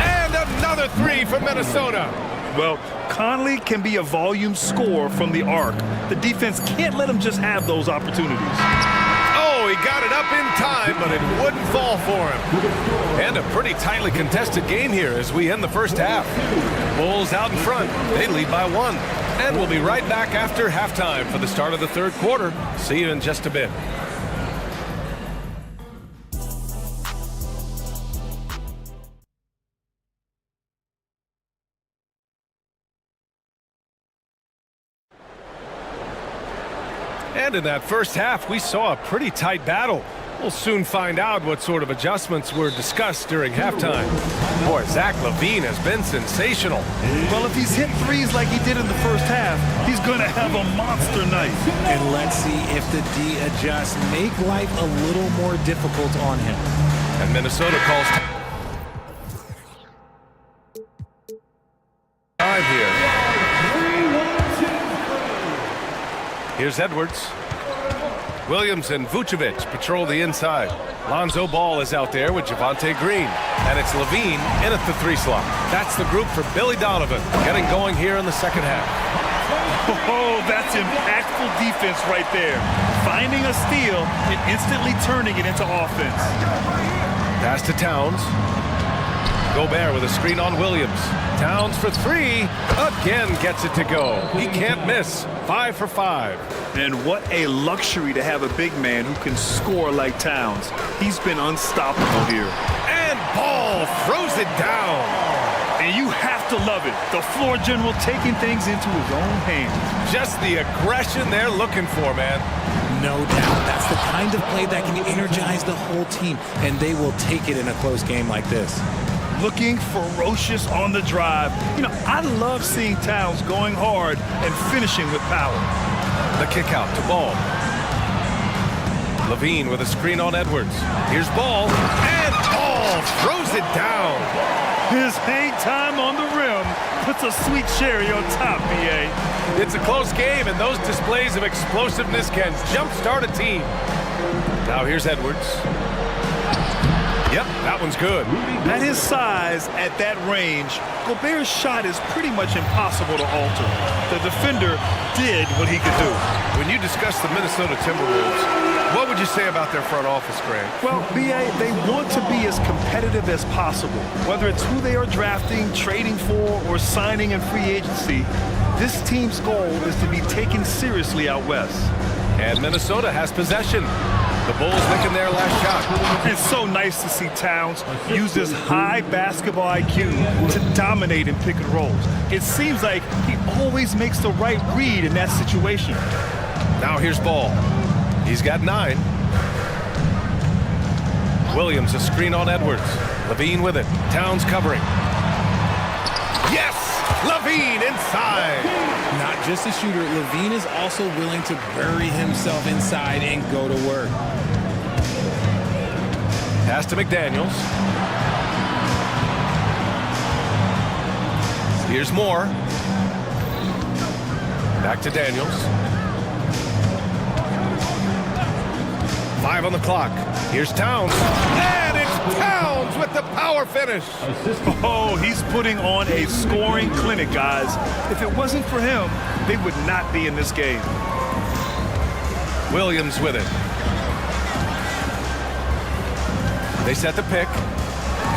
And another 3 from Minnesota. Well, Conley can be a volume scorer from the arc. The defense can't let him just have those opportunities. Oh, he got it up in time, but it wouldn't fall for him. And a pretty tightly contested game here as we end the first half. Bulls out in front. They lead by 1. And we'll be right back after halftime for the start of the third quarter. See you in just a bit. And in that first half, we saw a pretty tight battle. We'll soon find out what sort of adjustments were discussed during halftime. Boy, Zach LaVine has been sensational. Well, if he's hit threes like he did in the first half, he's going to have a monster night. And let's see if the D adjusts, make life a little more difficult on him. And Minnesota calls time here. Here's Edwards. Williams and Vucevic patrol the inside. Lonzo Ball is out there with Javonte Green. And it's LaVine in at the 3 slot. That's the group for Billy Donovan getting going here in the second half. Oh, that's impactful defense right there. Finding a steal and instantly turning it into offense. Pass to Towns. Gobert with a screen on Williams. Towns for 3. Again gets it to go. He can't miss. 5 for 5. And what a luxury to have a big man who can score like Towns. He's been unstoppable here. And Ball throws it down. And you have to love it. The floor general taking things into his own hands. Just the aggression they're looking for, man. No doubt. That's the kind of play that can energize the whole team, and they will take it in a close game like this. looking ferocious on the drive. You know, I love seeing Towns going hard and finishing with power. The kick out to Ball. Levine with a screen on Edwards. Here's Ball, and Ball throws it down. His hang time on the rim puts a sweet cherry on top, B.A. It's a close game, and those displays of explosiveness can jumpstart a team. Now here's Edwards. Yep, that one's good. At his size, at that range, Gobert's shot is pretty much impossible to alter. The defender did what he could do. When you discuss the Minnesota Timberwolves, what would you say about their front office, Grant? Well, B.A., they want to be as competitive as possible. Whether it's who they are drafting, trading for, or signing in free agency, this team's goal is to be taken seriously out west. And Minnesota has possession. The Bulls making their last shot. It's so nice to see Towns use his high basketball IQ to dominate in pick and rolls. It seems like he always makes the right read in that situation. Now here's Ball. He's got 9. Williams, a screen on Edwards. Levine with it. Towns covering. Yes! Levine inside. Not just a shooter, Levine is also willing to bury himself inside and go to work. Pass to McDaniels. Here's Moore. Back to Daniels. 5 on the clock. Here's Towns. And it's Towns with the power finish. Oh, he's putting on a scoring clinic, guys. If it wasn't for him, they would not be in this game. Williams with it. They set the pick.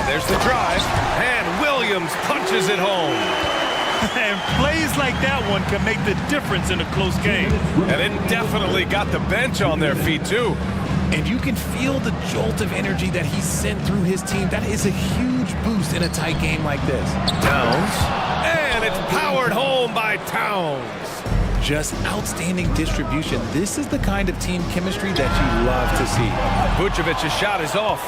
There's the drive. And Williams punches it home. And plays like that one can make the difference in a close game. And it definitely got the bench on their feet, too. And you can feel the jolt of energy that he sent through his team. That is a huge boost in a tight game like this. Towns. And it's powered home by Towns. Just outstanding distribution. This is the kind of team chemistry that you love to see. Vucevic's shot is off.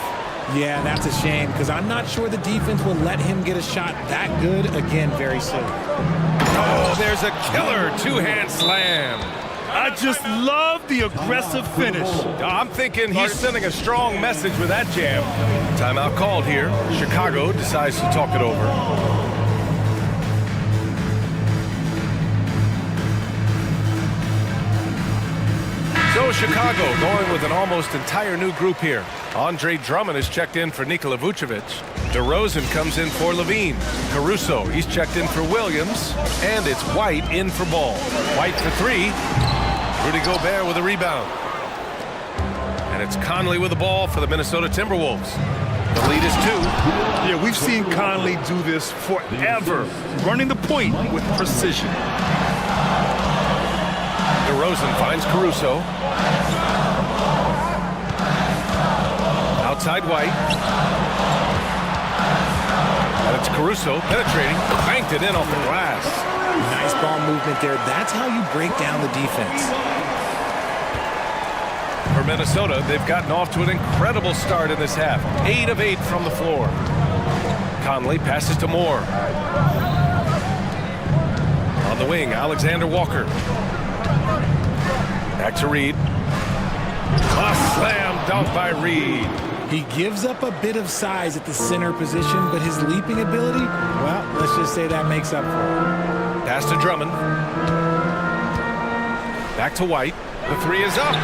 Yeah, that's a shame, because I'm not sure the defense will let him get a shot that good again very soon. Oh, there's a killer two-hand slam. I just love the aggressive finish. I'm thinking he's sending a strong message with that jam. Timeout called here. Chicago decides to talk it over. So Chicago going with an almost entire new group here. Andre Drummond is checked in for Nikola Vucevic. DeRozan comes in for Levine. Caruso, he's checked in for Williams. And it's White in for Ball. White for 3. Rudy Gobert with a rebound. And it's Conley with the ball for the Minnesota Timberwolves. The lead is 2. Yeah, we've seen Conley do this forever, running the point with precision. DeRozan finds Caruso. Outside White. And it's Caruso penetrating, banked it in off the glass. Nice ball movement there. That's how you break down the defense. For Minnesota, they've gotten off to an incredible start in this half. 8 of 8 from the floor. Conley passes to Moore. On the wing, Alexander Walker. Back to Reed. A slam dunk by Reed. He gives up a bit of size at the center position, but his leaping ability, well, let's just say that makes up for it. Pass to Drummond. Back to White. The 3 is up.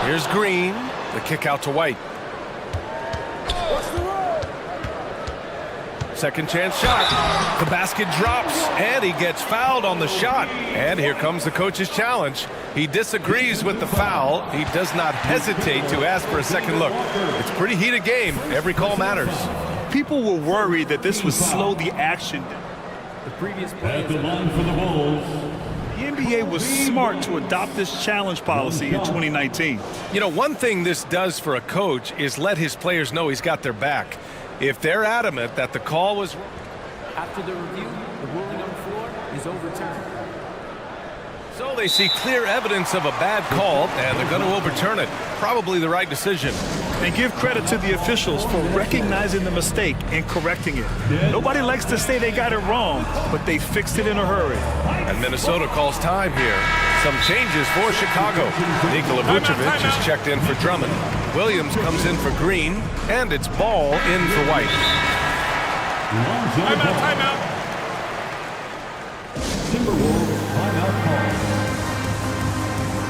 Here's Green. The kick out to White. Second chance shot. The basket drops, and he gets fouled on the shot. And here comes the coach's challenge. He disagrees with the foul. He does not hesitate to ask for a second look. It's a pretty heated game. Every call matters. People were worried that this would slow the action. The previous At the line for the Bulls. The NBA was smart to adopt this challenge policy in 2019. You know, one thing this does for a coach is let his players know he's got their back. If they're adamant that the call was... After the review, the ruling on the floor is overturned. So they see clear evidence of a bad call, and they're going to overturn it. Probably the right decision. And give credit to the officials for recognizing the mistake and correcting it. Nobody likes to say they got it wrong, but they fixed it in a hurry. And Minnesota calls time here. Some changes for Chicago. Nikola Vucevic is checked in for Drummond. Williams comes in for Green, and it's Ball in for White. Timeout. Timberwolves timeout call.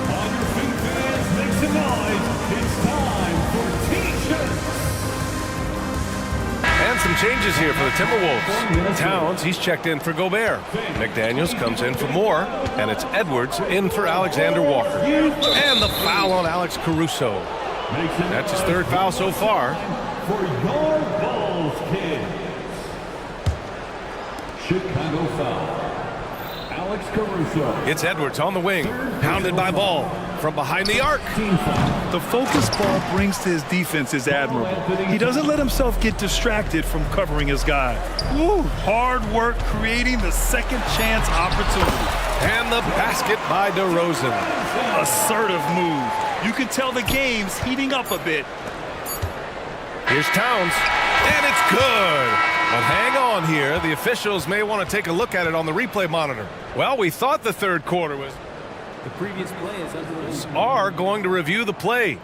On your feet, fans, make some noise. It's time for T-shirts. And some changes here for the Timberwolves. Towns, he's checked in for Gobert. McDaniels comes in for Moore, and it's Edwards in for Alexander Walker. And the foul on Alex Caruso. That's his third foul so far. For your balls, kids. Chicago foul. Alex Caruso. It's Edwards on the wing, pounded by Ball from behind the arc. The focus Ball brings to his defense is admirable. He doesn't let himself get distracted from covering his guy. Woo, hard work creating the second chance opportunity. And the basket by DeRozan. Assertive move. You can tell the game's heating up a bit. Here's Towns, and it's good. But hang on here. The officials may want to take a look at it on the replay monitor. Well, we thought the third quarter was... The previous play is under... Are going to review the play.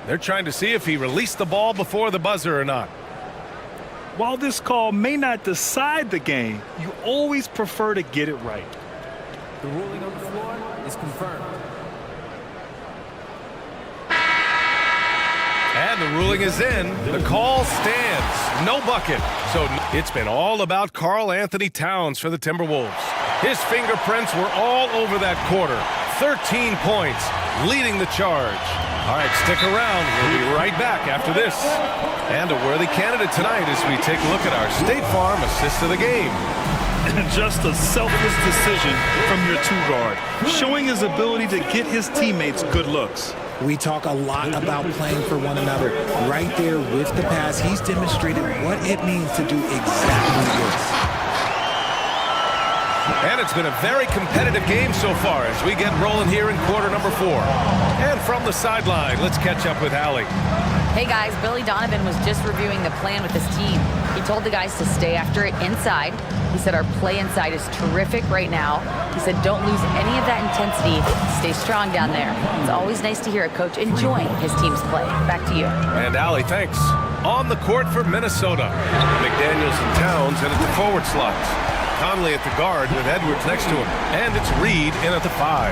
They're trying to see if he released the ball before the buzzer or not. While this call may not decide the game, you always prefer to get it right. The ruling on the floor is confirmed. And the ruling is in. The call stands. No bucket. So it's been all about Karl Anthony Towns for the Timberwolves. His fingerprints were all over that quarter. 13 points, leading the charge. All right, stick around. We'll be right back after this. And a worthy candidate tonight as we take a look at our State Farm assist of the game. Just a selfless decision from your two-guard, showing his ability to get his teammates good looks. We talk a lot about playing for one another. Right there with the pass, he's demonstrated what it means to do exactly this. And it's been a very competitive game so far as we get rolling here in quarter number 4. And from the sideline, let's catch up with Allie. Hey guys, Billy Donovan was just reviewing the plan with his team. He told the guys to stay after it inside. He said our play inside is terrific right now. He said don't lose any of that intensity. Stay strong down there. It's always nice to hear a coach enjoying his team's play. Back to you. And Allie, thanks. On the court for Minnesota, McDaniels and Towns in at the forward slots. Conley at the guard with Edwards next to him. And it's Reed in at the 5.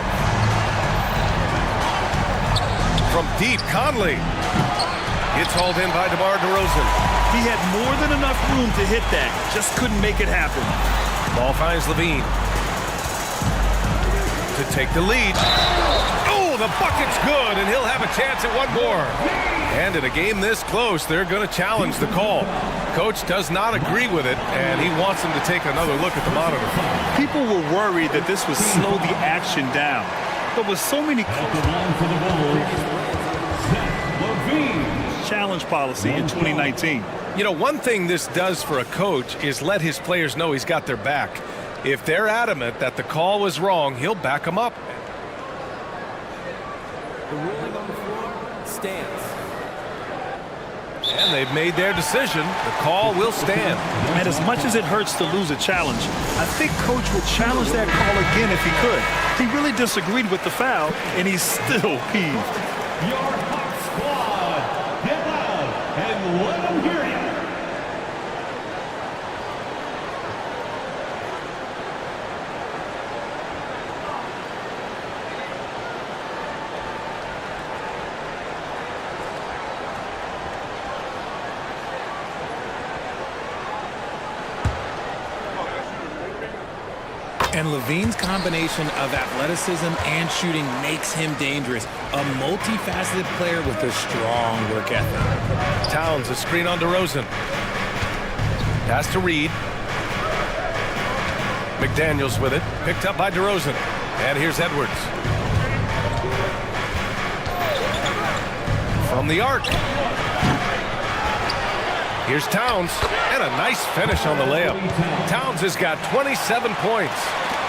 From deep, Conley. It's hauled in by DeMar DeRozan. He had more than enough room to hit that. Just couldn't make it happen. Ball finds Levine. To take the lead. Oh, the bucket's good, and he'll have a chance at one more. And in a game this close, they're going to challenge the call. Coach does not agree with it, and he wants them to take another look at the monitor. People were worried that this would slow the action down. But with so many challenge policy in 2019. You know, one thing this does for a coach is let his players know he's got their back. If they're adamant that the call was wrong, he'll back them up. The ruling on the floor stands. And they've made their decision. The call will stand. And as much as it hurts to lose a challenge, I think Coach would challenge that call again if he could. He really disagreed with the foul, and he's still peeved. Your hot squad, get loud and let them hear you. And Levine's combination of athleticism and shooting makes him dangerous. A multifaceted player with a strong work ethic. Towns, a screen on DeRozan. Pass to Reed. McDaniels with it. Picked up by DeRozan. And here's Edwards. From the arc. Here's Towns. And a nice finish on the layup. Towns has got 27 points.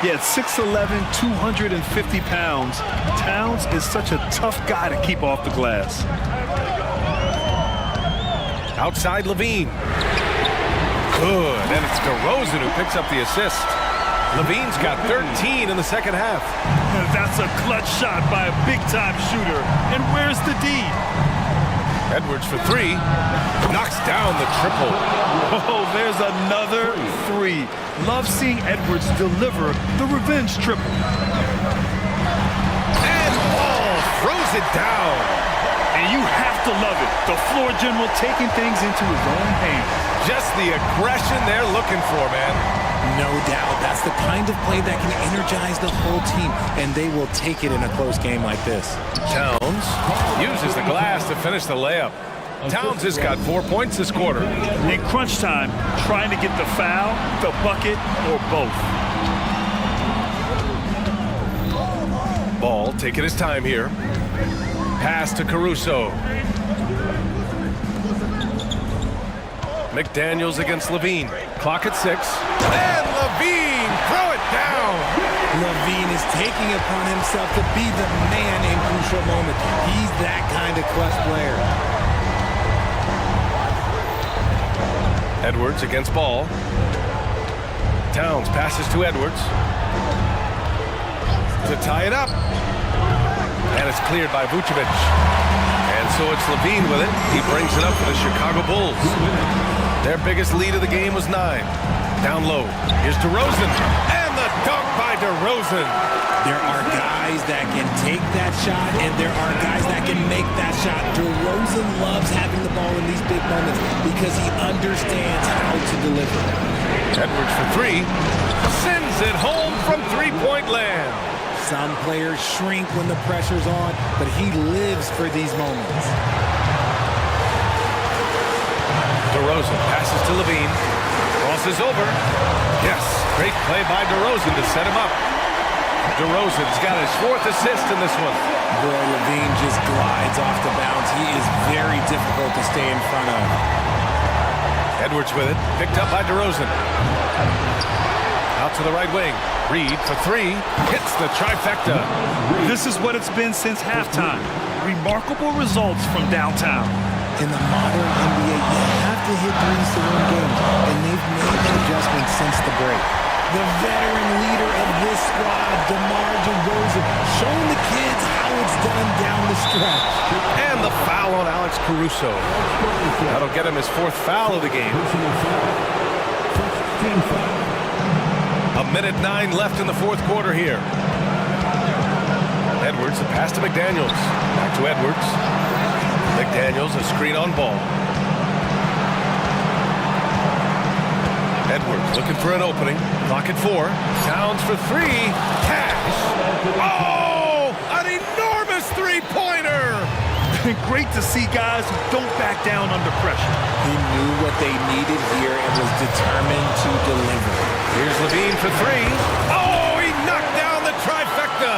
Yeah, at 6'11", 250 pounds, Towns is such a tough guy to keep off the glass. Outside Levine. Good, and it's DeRozan who picks up the assist. Levine's got 13 in the second half. That's a clutch shot by a big-time shooter. And where's the D? Edwards for three. Knocks down the triple. Oh, there's another three. Love seeing Edwards deliver the revenge triple. And Ball throws it down. And you have to love it. The floor general taking things into his own hands. Just the aggression they're looking for, man. No doubt. That's the kind of play that can energize the whole team, and they will take it in a close game like this. Towns uses the glass to finish the layup. Towns has got 4 points this quarter. In crunch time, trying to get the foul, the bucket, or both. Ball taking his time here. Pass to Caruso. McDaniels against Levine. Clock at 6. And Levine, throw it down. Levine is taking it upon himself to be the man in crucial moments. He's that kind of clutch player. Edwards against Ball. Towns passes to Edwards. To tie it up. And it's cleared by Vucevic. And so it's Levine with it. He brings it up for the Chicago Bulls. Their biggest lead of the game was 9. Down low. Here's DeRozan. And the dunk by DeRozan. There are guys that can take that shot, and there are guys that can make that shot. DeRozan loves having the ball in these big moments because he understands how to deliver. Edwards for three. Sends it home from three-point land. Some players shrink when the pressure's on, but he lives for these moments. DeRozan passes to Levine. Crosses over. Yes, great play by DeRozan to set him up. DeRozan's got his 4th assist in this one. Boy, Levine just glides off the bounce. He is very difficult to stay in front of. Edwards with it. Picked up by DeRozan. Out to the right wing. Reed for three. Hits the trifecta. This is what it's been since halftime. Remarkable results from downtown. In the modern NBA, you have to hit threes to win games, and they've made the adjustment since the break. The veteran leader of this squad, DeMar DeRozan, showing the kids how it's done down the stretch. And the foul on Alex Caruso. That'll get him his 4th foul of the game. 1:09 left in the 4th quarter here. Edwards, the pass to McDaniels. Back to Edwards. McDaniels, a screen on Ball. Edwards looking for an opening. Clock at 4. Towns for three. Cash. Oh! An enormous three-pointer! Great to see guys who don't back down under pressure. He knew what they needed here and was determined to deliver. Here's Levine for three. Oh, he knocked down the trifecta.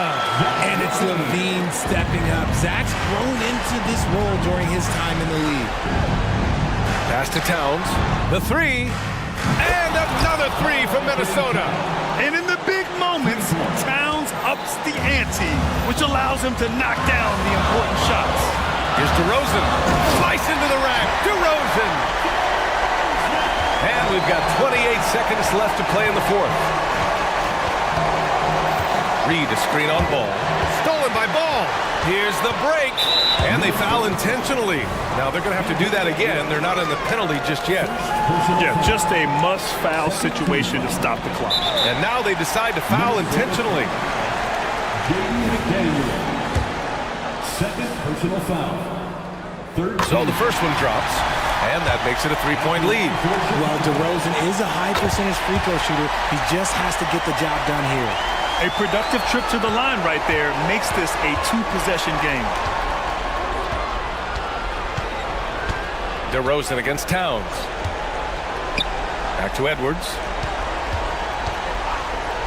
And it's Levine stepping up. Zach's grown into this role during his time in the league. Pass to Towns. The three. And another three from Minnesota. And in the big moments, Towns ups the ante, which allows him to knock down the important shots. Here's DeRozan. Slice into the rack. DeRozan. And we've got 28 seconds left to play in the 4th. Reed, a screen on Ball. Stolen by Ball. Here's the break. And they foul intentionally. Now they're going to have to do that again. They're not in the penalty just yet. Yeah, just a must-foul situation to stop the clock. And now they decide to foul intentionally. Second personal foul. So the first one drops, and that makes it a 3-point lead. Well, DeRozan is a high percentage free throw shooter. He just has to get the job done here. A productive trip to the line right there makes this a 2-possession game. DeRozan against Towns. Back to Edwards.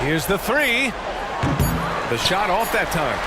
Here's the three. The shot off that time.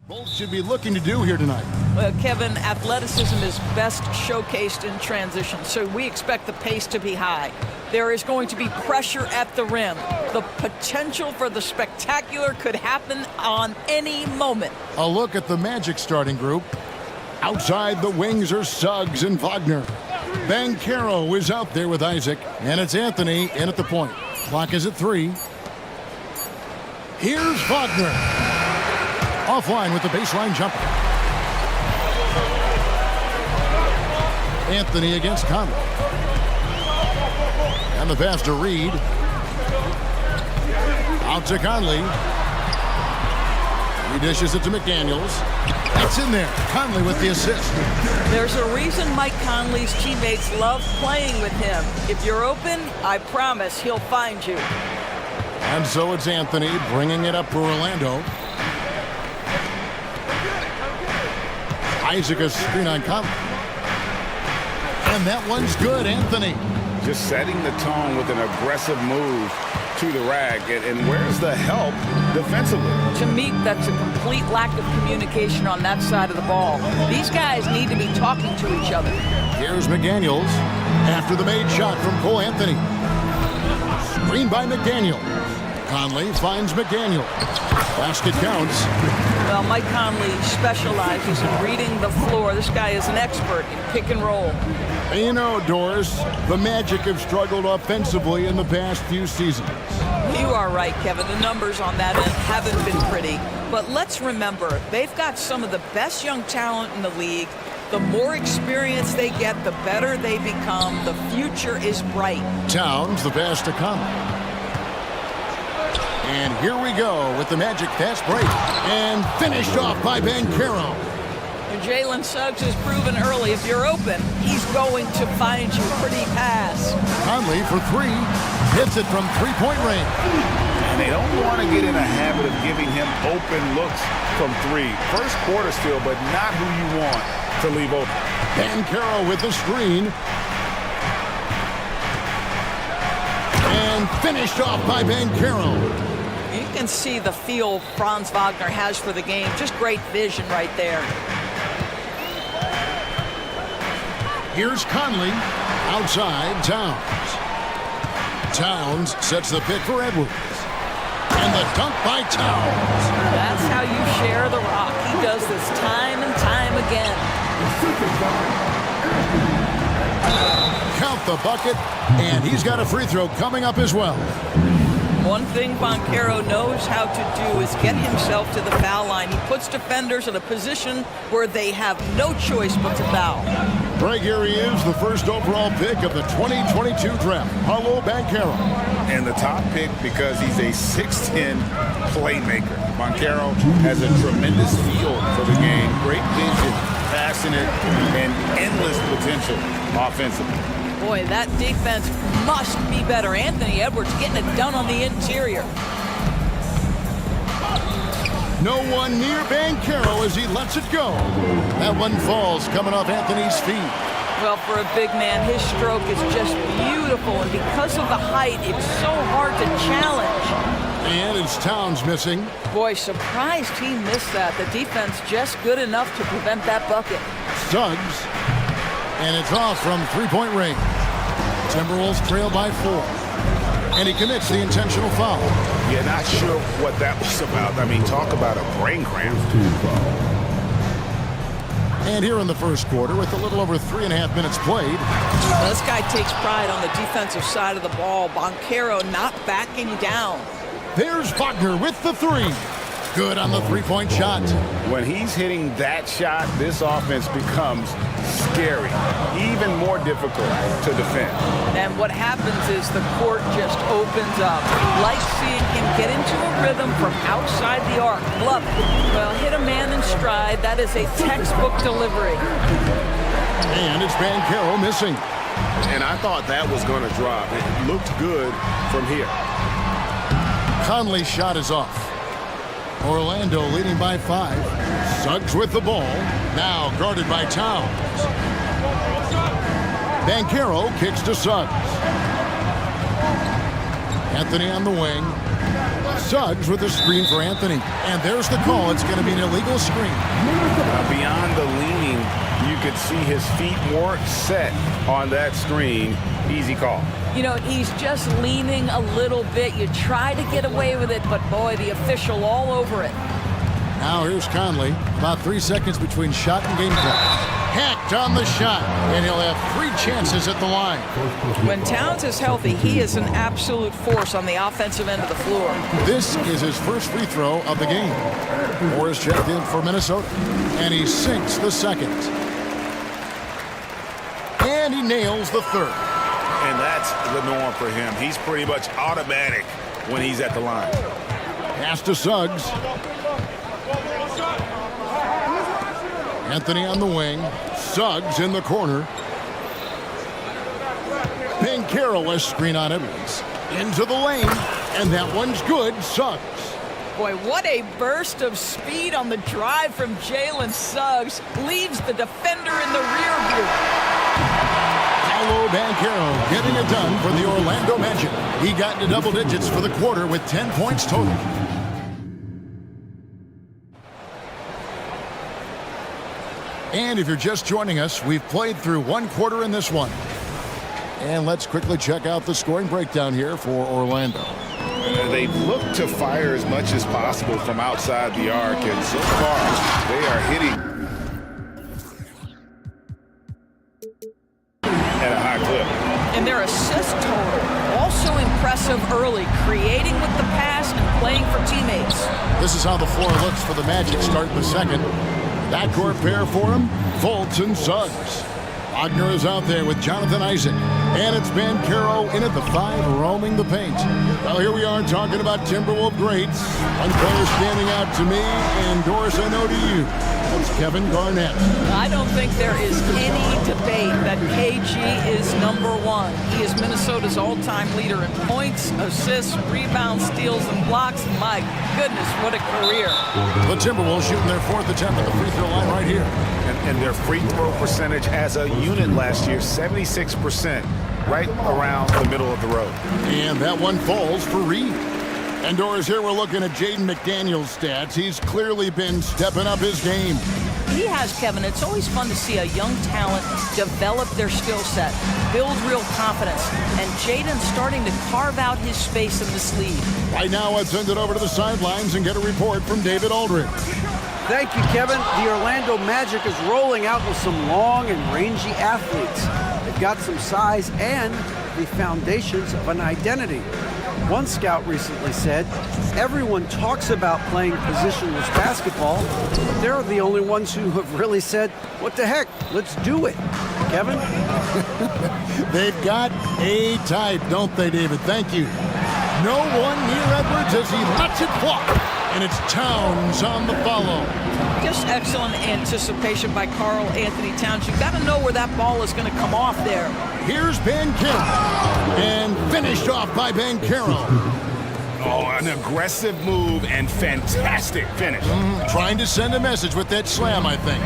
Both should be looking to do here tonight. Kevin, athleticism is best showcased in transition, so we expect the pace to be high. There is going to be pressure at the rim. The potential for the spectacular could happen on any moment. A look at the Magic starting group. Outside the wings are Suggs and Wagner. Banchero is out there with Isaac, and it's Anthony in at the point. Clock is at 3. Here's Wagner. Offline with the baseline jumper. Anthony against Conley. And the pass to Reed. Out to Conley. He dishes it to McDaniels. It's in there. Conley with the assist. There's a reason Mike Conley's teammates love playing with him. If you're open, I promise he'll find you. And so it's Anthony bringing it up for Orlando. Isaac a screen on Conley. And that one's good, Anthony. Just setting the tone with an aggressive move to the rack. And where's the help defensively? To me, that's a complete lack of communication on that side of the ball. These guys need to be talking to each other. Here's McDaniels after the made shot from Cole Anthony. Screen by McDaniel. Conley finds McDaniel. Basket counts. Well, Mike Conley specializes in reading the floor. This guy is an expert in pick and roll. You know, Doris, the Magic have struggled offensively in the past few seasons. You are right, Kevin. The numbers on that end haven't been pretty. But let's remember, they've got some of the best young talent in the league. The more experience they get, the better they become. The future is bright. Towns, the pass to Conley. And here we go with the Magic fast break. And finished off by Banchero. Jalen Suggs has proven early, if you're open, he's going to find you. Pretty pass. Conley for 3. Hits it from three-point range. And they don't want to get in a habit of giving him open looks from 3. First quarter still, but not who you want to leave open. Banchero with the screen. And finished off by Banchero. You can see the feel Franz Wagner has for the game. Just great vision right there. Here's Conley. Outside, Towns. Towns sets the pick for Edwards. And the dunk by Towns. That's how you share the rock. He does this time and time again. Count the bucket, and he's got a free throw coming up as well. One thing Banchero knows how to do is get himself to the foul line. He puts defenders in a position where they have no choice but to foul. Greg, here he is, the first overall pick of the 2022 draft, Paulo Banchero. And the top pick because he's a 6'10 playmaker. Banchero has a tremendous feel for the game, great vision, passionate, and endless potential offensively. Boy, that defense must be better. Anthony Edwards getting it done on the interior. No one near Banchero as he lets it go. That one falls coming off Anthony's feet. Well, for a big man, his stroke is just beautiful, and because of the height, it's so hard to challenge. And it's Towns missing. Boy, surprised he missed that. The defense just good enough to prevent that bucket. Suggs. And it's off from three-point range. Timberwolves trail by 4. And he commits the intentional foul. Yeah, not sure what that was about. I mean, talk about a brain cramp. And here in the first quarter, with a little over 3.5 minutes played. Well, this guy takes pride on the defensive side of the ball. Banchero not backing down. There's Wagner with the 3. Good on the three-point shot. When he's hitting that shot, this offense becomes scary, even more difficult to defend. And what happens is the court just opens up. Like seeing him get into a rhythm from outside the arc. Love it. Well, hit a man in stride. That is a textbook delivery. And it's Banchero missing. And I thought that was going to drop. It looked good from here. Conley's shot is off. Orlando leading by 5. Suggs with the ball. Now guarded by Towns. Banchero kicks to Suggs. Anthony on the wing. Suggs with a screen for Anthony. And there's the call. It's going to be an illegal screen. Beyond the leaning, you could see his feet more set on that screen. Easy call. You know, he's just leaning a little bit. You try to get away with it, but boy, the official all over it. Now here's Conley. About 3 seconds between shot and game clock. Hacked on the shot, and he'll have 3 chances at the line. When Towns is healthy, he is an absolute force on the offensive end of the floor. This is his first free throw of the game. Moore is checked in for Minnesota, and he sinks the second. And he nails the third. And that's the norm for him. He's pretty much automatic when he's at the line. Pass to Suggs. Anthony on the wing. Suggs in the corner. Banchero a screen on Edwards. Into the lane. And that one's good. Suggs. Boy, what a burst of speed on the drive from Jalen Suggs. Leaves the defender in the rear view. Paolo Banchero getting it done for the Orlando Magic. He got into double digits for the quarter with 10 points total. And if you're just joining us, we've played through 1 quarter in this one. And let's quickly check out the scoring breakdown here for Orlando. They've looked to fire as much as possible from outside the arc, and so far they are hitting at a high clip. And their assist total, also impressive early, creating with the pass and playing for teammates. This is how the floor looks for the Magic starting the second. Backcourt pair for him, Fultz and Suggs. Wagner is out there with Jonathan Isaac. And it's Banchero in at the 5, roaming the paint. Well, here we are talking about Timberwolves greats. One player standing out to me, and Doris, I know to you. That's Kevin Garnett. I don't think there is any debate that KG is #1. He is Minnesota's all-time leader in points, assists, rebounds, steals, and blocks. My goodness, what a career. The Timberwolves shooting their 4th attempt at the free throw line right here. And their free throw percentage as a unit last year, 76%, right around the middle of the road. And that one falls for Reed. And Doris, here we're looking at Jaden McDaniel's stats. He's clearly been stepping up his game. He has, Kevin. It's always fun to see a young talent develop their skill set, build real confidence, and Jaden's starting to carve out his space in this league. Right now, let's send it over to the sidelines and get a report from David Aldridge. Thank you, Kevin. The Orlando Magic is rolling out with some long and rangy athletes. They've got some size and the foundations of an identity. One scout recently said, everyone talks about playing positionless basketball, but they're the only ones who have really said, what the heck, let's do it. Kevin? They've got a type, don't they, David? Thank you. No one near Edwards as he lets it fly. And it's Towns on the follow. Just excellent anticipation by Karl Anthony Towns. You've got to know where that ball is going to come off there. Here's Banchero. And finished off by Banchero. Oh, an aggressive move and fantastic finish. Trying to send a message with that slam, I think.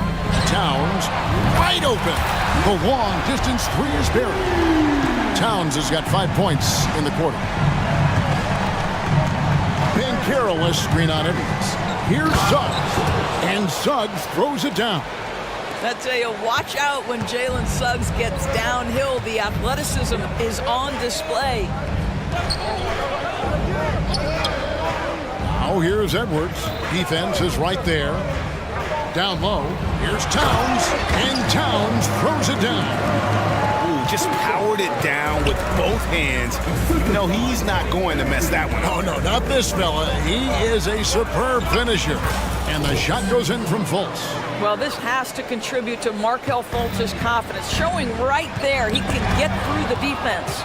Towns wide open. The long distance 3 is buried. Towns has got 5 points in the quarter. Banchero a screen on Edwards. Here's Suggs. And Suggs throws it down. I tell you, watch out when Jalen Suggs gets downhill. The athleticism is on display. Now here's Edwards. Defense is right there. Down low. Here's Towns. And Towns throws it down. Just powered it down with both hands. You know, he's not going to mess that one up. Oh, no, not this fella. He is a superb finisher. And the shot goes in from Fultz. Well, this has to contribute to Markelle Fultz's confidence, showing right there he can get through the defense.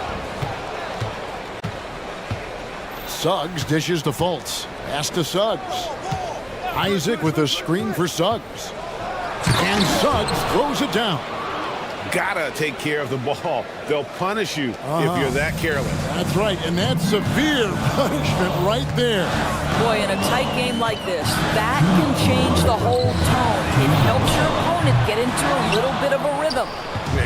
Suggs dishes to Fultz. Pass to Suggs. Isaac with a screen for Suggs. And Suggs throws it down. Gotta take care of the ball. They'll punish you if you're that careless. That's right, and that's severe punishment right there. Boy, in a tight game like this, that can change the whole tone. It helps your opponent get into a little bit of a rhythm.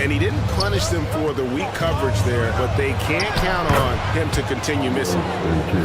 and he didn't punish them for the weak coverage there, but they can't count on him to continue missing.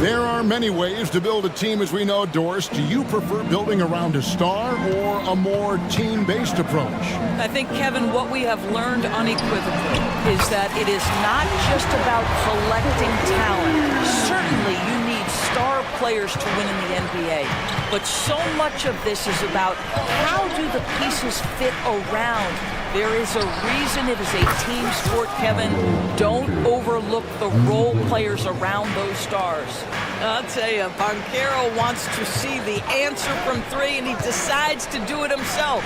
There are many ways to build a team, as we know, Doris. Do you prefer building around a star or a more team-based approach? I think, Kevin, what we have learned unequivocally is that it is not just about collecting talent. Certainly, you need star players to win in the NBA. But so much of this is about how do the pieces fit around. There is a reason it is a team sport, Kevin. Don't overlook the role players around those stars. I'll tell you, Banchero wants to see the answer from three, and he decides to do it himself.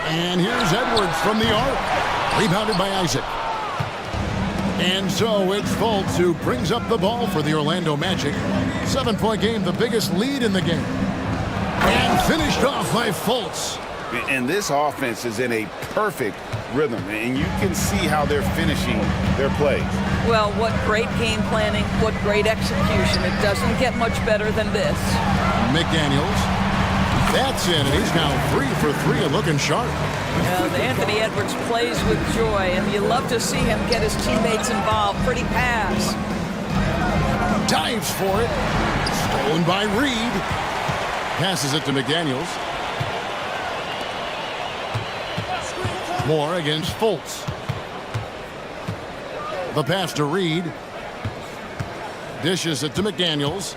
And here's Edwards from the arc. Rebounded by Isaac. And so it's Fultz who brings up the ball for the Orlando Magic. 7-point game, the biggest lead in the game. And finished off by Fultz. And this offense is in a perfect rhythm, and you can see how they're finishing their plays. Well, what great game planning, what great execution. It doesn't get much better than this. McDaniels. That's in, and he's now 3 for 3 and looking sharp. Anthony Edwards plays with joy, and you love to see him get his teammates involved. Pretty pass. Dives for it. Stolen by Reed. Passes it to McDaniels. Moore against Fultz. The pass to Reed. Dishes it to McDaniels.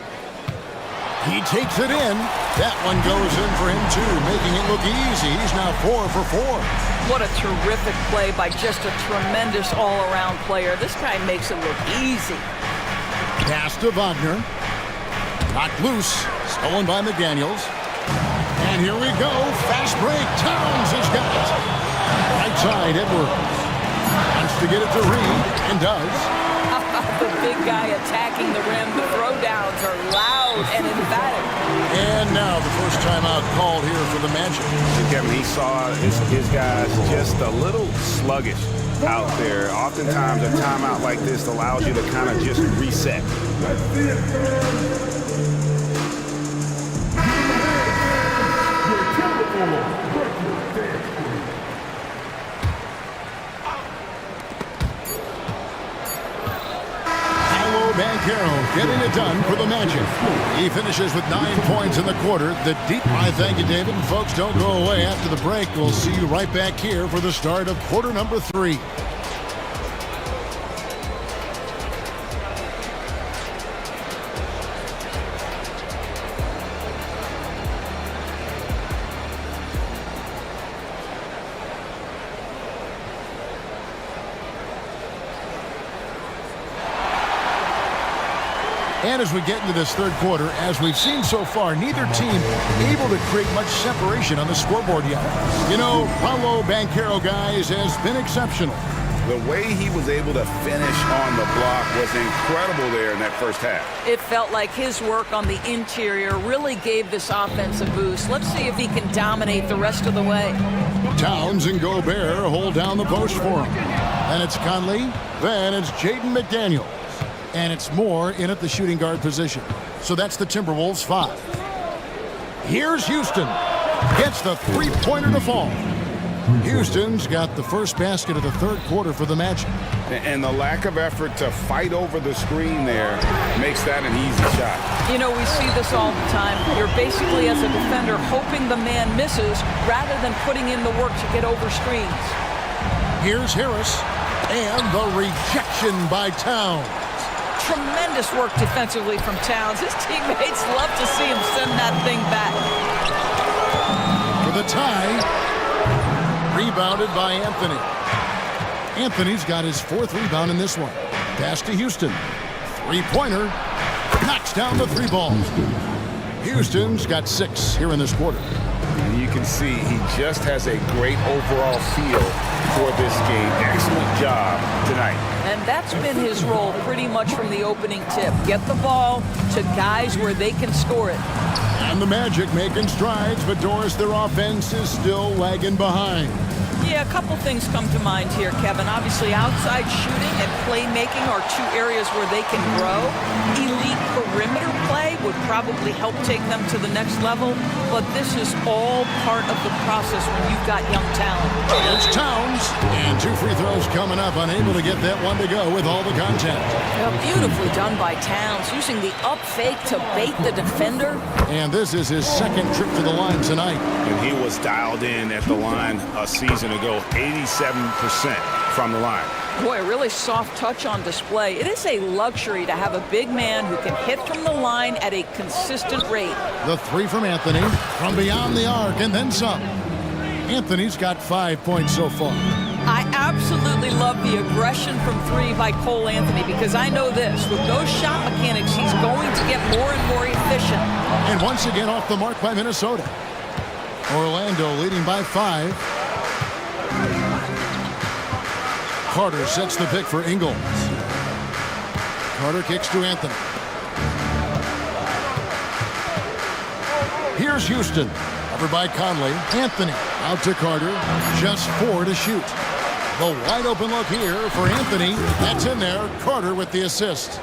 He takes it in. That one goes in for him too, making it look easy. He's now 4 for 4. What a terrific play by just a tremendous all-around player. This guy makes it look easy. Pass to Wagner. Knocked loose. Stolen by McDaniels. And here we go. Fast break. Towns has got it. Right side, Edwards. Wants to get it to Reed, and does. The big guy attacking the rim. The throwdowns are loud and emphatic. And now the first timeout called here for the Magic. Kevin, he saw his guys just a little sluggish out there. Oftentimes a timeout like this allows you to kind of just reset. Banchero getting it done for the Magic. He finishes with 9 points in the quarter. The deep. I thank you, David. And folks, don't go away after the break. We'll see you right back here for the start of quarter number 3. And as we get into this third quarter, as we've seen so far, neither team able to create much separation on the scoreboard yet. You know, Paolo Banchero, guys, has been exceptional. The way he was able to finish on the block was incredible there in that first half. It felt like his work on the interior really gave this offense a boost. Let's see if he can dominate the rest of the way. Towns and Gobert hold down the post for him. Then it's Conley. Then it's Jaden McDaniels. And it's Moore in at the shooting guard position. So that's the Timberwolves 5. Here's Houston. Gets the three-pointer to fall. Houston's got the first basket of the third quarter for the Magic. And the lack of effort to fight over the screen there makes that an easy shot. You know, we see this all the time. You're basically, as a defender, hoping the man misses rather than putting in the work to get over screens. Here's Harris. And the rejection by Towns. Tremendous work defensively from Towns. His teammates love to see him send that thing back. For the tie, rebounded by Anthony. Anthony's got his 4th rebound in this one. Pass to Houston. Three-pointer. Knocks down the 3 ball. Houston's got 6 here in this quarter. And you can see he just has a great overall feel for this game. Excellent job tonight. And that's been his role pretty much from the opening tip. Get the ball to guys where they can score it. And the Magic making strides, but Doris, their offense is still lagging behind. Yeah, a couple things come to mind here, Kevin. Obviously, outside shooting and playmaking are two areas where they can grow. Elite perimeter play would probably help take them to the next level, but this is all part of the process when you've got young talent. There's Towns, and 2 free throws coming up, unable to get that one to go with all the contact. Yeah, beautifully done by Towns, using the up fake to bait the defender. And this is his second trip to the line tonight. And he was dialed in at the line a season ago, 87% from the line. Boy, a really soft touch on display. It is a luxury to have a big man who can hit from the line at a consistent rate. The 3 from Anthony, from beyond the arc, and then some. Anthony's got 5 points so far. I absolutely love the aggression from 3 by Cole Anthony, because I know this, with those shot mechanics, he's going to get more and more efficient. And once again off the mark by Minnesota. Orlando leading by 5. Carter sets the pick for Ingles. Carter kicks to Anthony. Here's Houston. Over by Conley. Anthony out to Carter. Just 4 to shoot. The wide open look here for Anthony. That's in there. Carter with the assist.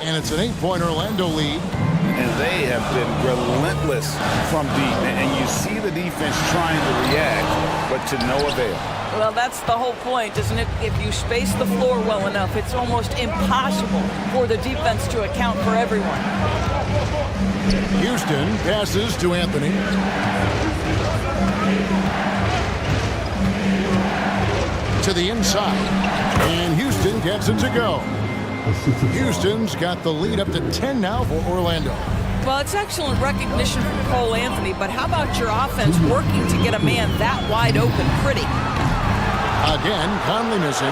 And it's an 8-point Orlando lead. And they have been relentless from deep. And you see the defense trying to react, but to no avail. Well, that's the whole point, isn't it? If you space the floor well enough, it's almost impossible for the defense to account for everyone. Houston passes to Anthony. To the inside. And Houston gets it to go. Houston's got the lead up to 10 now for Orlando. Well, it's excellent recognition from Cole Anthony, but how about your offense working to get a man that wide open pretty? Again, Conley missing.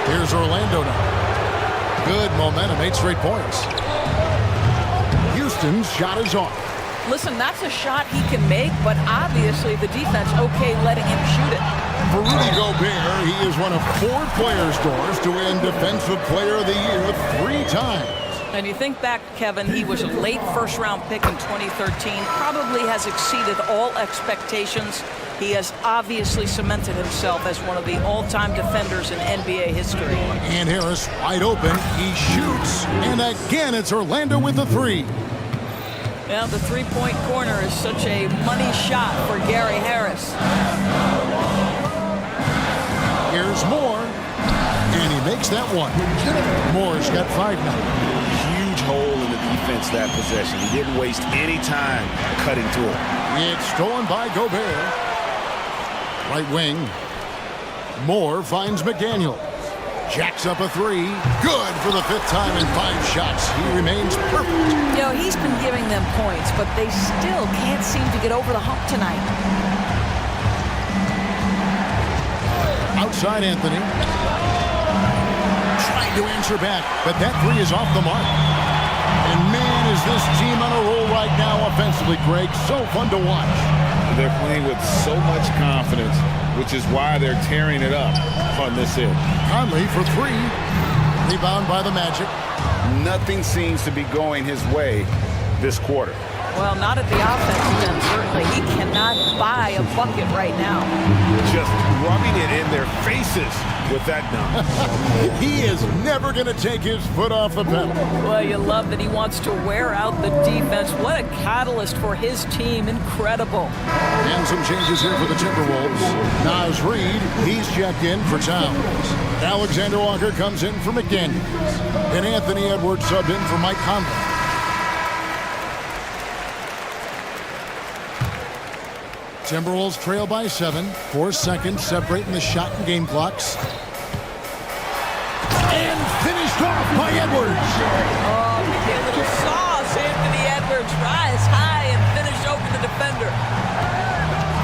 Here's Orlando now. Good momentum, 8 straight points. Houston's shot is off. Listen, that's a shot he can make, but obviously the defense okay letting him shoot it. For Rudy Gobert, he is one of 4 players' doors to win Defensive Player of the Year 3 times. And you think back, Kevin, he was a late first-round pick in 2013, probably has exceeded all expectations. He has obviously cemented himself as one of the all-time defenders in NBA history. And Harris wide open. He shoots. And again, it's Orlando with the 3. Well, the three-point corner is such a money shot for Gary Harris. Here's Moore. And he makes that one. Moore's got 5 now. Huge hole in the defense that possession. He didn't waste any time cutting to it. It's stolen by Gobert. Right wing. Moore finds McDaniel. Jacks up a 3. Good for the 5th time in 5 shots. He remains perfect. You know, he's been giving them points, but they still can't seem to get over the hump tonight. Outside Anthony. Trying to answer back, but that 3 is off the mark. And man, is this team on a roll right now offensively, Greg. So fun to watch. They're playing with so much confidence, which is why they're tearing it up on this end. Conley for 3. Rebound by the Magic. Nothing seems to be going his way this quarter. Well, not at the offensive end, certainly. He cannot buy a bucket right now. Just rubbing it in their faces with that dunk. He is never going to take his foot off the pedal. Well, you love that he wants to wear out the defense. What a catalyst for his team. Incredible. And some changes here for the Timberwolves. Naz Reid, he's checked in for Towns. Alexander Walker comes in for McDaniels. And Anthony Edwards subbed in for Mike Conley. Timberwolves trail by 7. 4 seconds separating the shot and game clocks. And finished off by Edwards. Oh, a little sauce. Anthony Edwards rise high and finish over the defender.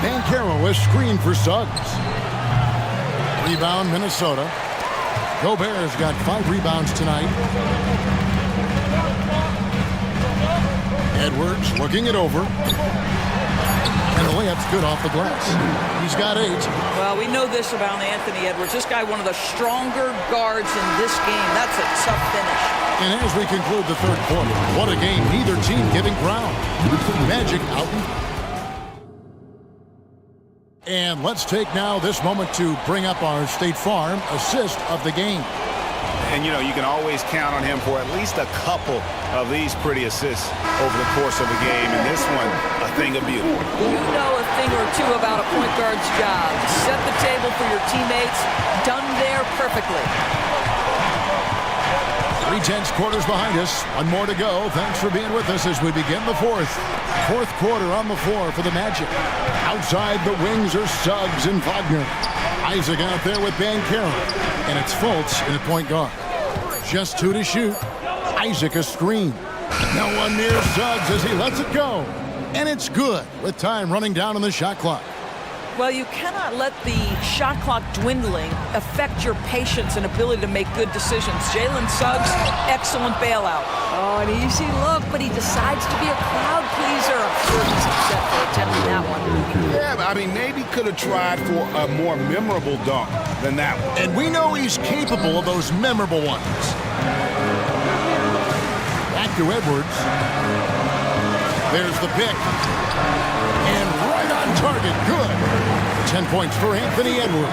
Banchero is screened for Suggs. Rebound Minnesota. Gobert's got 5 rebounds tonight. Edwards looking it over. And the layup's good off the glass. He's got 8. Well, we know this about Anthony Edwards. This guy, one of the stronger guards in this game. That's a tough finish. And as we conclude the 3rd quarter, what a game. Neither team giving ground. Magic out. And let's take now this moment to bring up our State Farm assist of the game. And, you know, you can always count on him for at least a couple of these pretty assists over the course of a game. And this one, a thing of beauty. You know a thing or two about a point guard's job. Set the table for your teammates. Done there perfectly. 3/10 quarters behind us. One more to go. Thanks for being with us as we begin the fourth. Fourth quarter on the floor for the Magic. Outside the wings are Suggs and Wagner. Isaac out there with Banchero. And it's Fultz in at point guard. Just 2 to shoot. Isaac a screen. No one near Suggs as he lets it go. And it's good with time running down on the shot clock. Well, you cannot let the shot clock dwindling affect your patience and ability to make good decisions. Jalen Suggs, excellent bailout. Oh, an easy look, but he decides to be a crowd pleaser. I'm sure he's upset for attempting that one. Yeah, but I mean, maybe could have tried for a more memorable dunk than that one. And we know he's capable of those memorable ones. Back to Edwards. There's the pick. And right on target. Good. 10 points for Anthony Edwards.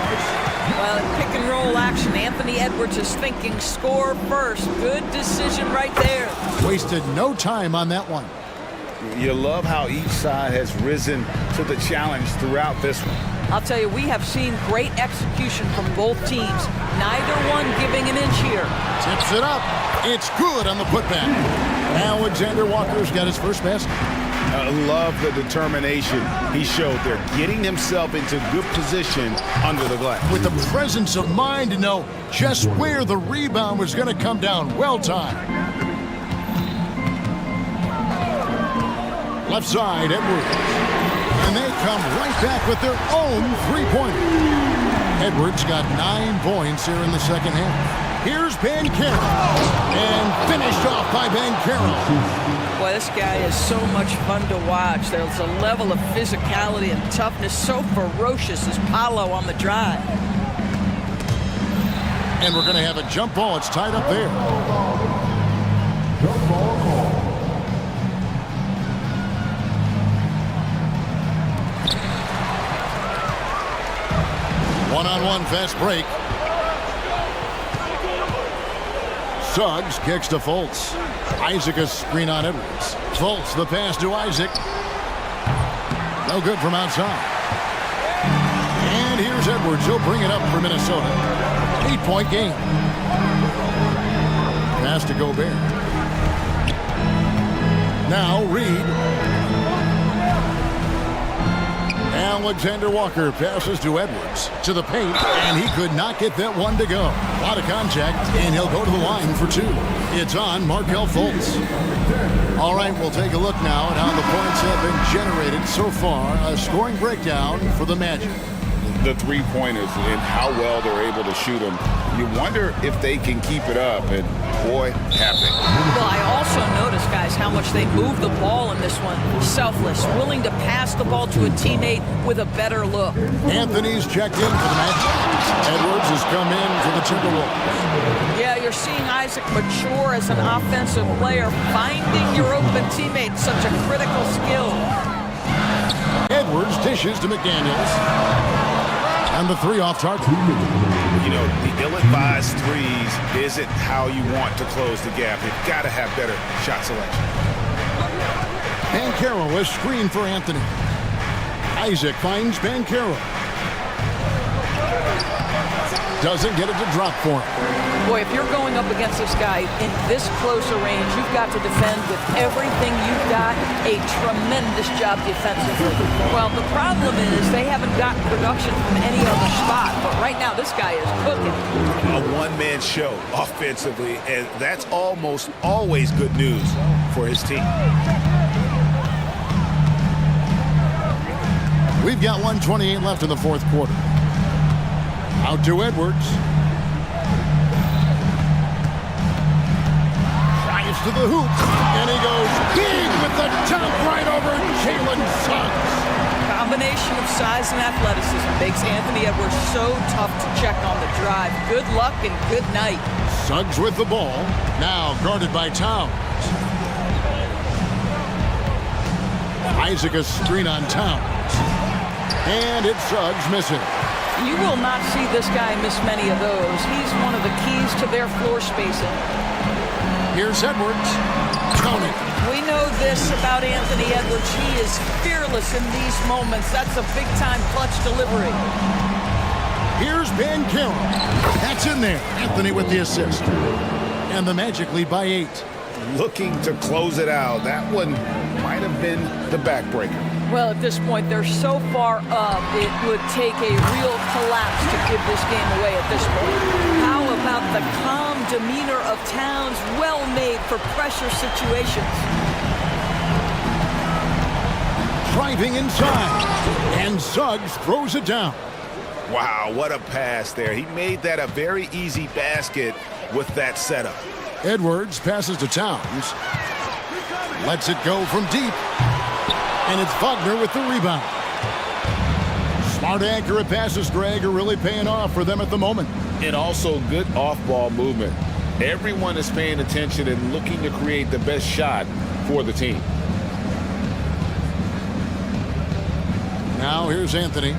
Well, in pick and roll action, Anthony Edwards is thinking score first. Good decision right there. Wasted no time on that one. You love how each side has risen to the challenge throughout this one. I'll tell you, we have seen great execution from both teams. Neither one giving an inch here. Tips it up. It's good on the putback. Alexander Walker's got his first basket. I love the determination he showed there, getting himself into good position under the glass. With the presence of mind to know just where the rebound was going to come down. Well timed. Left side, Edwards. And they come right back with their own three-pointer. Edwards got 9 points here in the second half. Here's Banchero. And finished off by Banchero. Boy, this guy is so much fun to watch. There's a level of physicality and toughness so ferocious as Paolo on the drive. And we're going to have a jump ball. It's tied up there. Jump ball call. One-on-one fast break. Suggs kicks to Fultz. Isaac a screen on Edwards. Fultz the pass to Isaac. No good from outside. And here's Edwards. He'll bring it up for Minnesota. 8-point game. Pass to Gobert. Now Reed. Alexander Walker passes to Edwards to the paint, and he could not get that one to go. A lot of contact, and he'll go to the line for 2. It's on Markelle Fultz. All right, we'll take a look now at how the points have been generated so far. A scoring breakdown for the Magic. The three-pointers and how well they're able to shoot them. You wonder if they can keep it up, and boy, have they. Well, I also noticed, guys, how much they move the ball in this one. Selfless, willing to pass the ball to a teammate with a better look. Anthony's checked in for the Magic. Edwards has come in for the Timberwolves. Yeah, you're seeing Isaac mature as an offensive player. Finding your open teammate, such a critical skill. Edwards dishes to McDaniels. And the 3 off target. You know, the ill-advised threes isn't how you want to close the gap. You've got to have better shot selection. Banchero is screened for Anthony. Isaac finds Banchero. Doesn't get it to drop for him. Boy, if you're going up against this guy in this close a range, you've got to defend with everything you've got. A tremendous job defensively. Well, the problem is they haven't gotten production from any other spot, but right now this guy is cooking. A one-man show offensively, and that's almost always good news for his team. We've got 1:28 left in the fourth quarter. Out to Edwards. Drives to the hoop. And he goes big with the jump right over Jalen Suggs. Combination of size and athleticism makes Anthony Edwards so tough to check on the drive. Good luck and good night. Suggs with the ball. Now guarded by Towns. Isaac a screen on Towns. And it's Suggs missing. You will not see this guy miss many of those. He's one of the keys to their floor spacing. Here's Edwards. Tony. We know this about Anthony Edwards. He is fearless in these moments. That's a big-time clutch delivery. Here's Ben Carroll. That's in there. Anthony with the assist. And the Magic lead by 8. Looking to close it out. That one might have been the backbreaker. Well, at this point, they're so far up, it would take a real collapse to give this game away at this point. How about the calm demeanor of Towns, well made for pressure situations? Driving inside, and Suggs throws it down. Wow, what a pass there. He made that a very easy basket with that setup. Edwards passes to Towns. Lets it go from deep. And it's Wagner with the rebound. Smart, accurate passes, Greg, are really paying off for them at the moment. And also good off-ball movement. Everyone is paying attention and looking to create the best shot for the team. Now here's Anthony.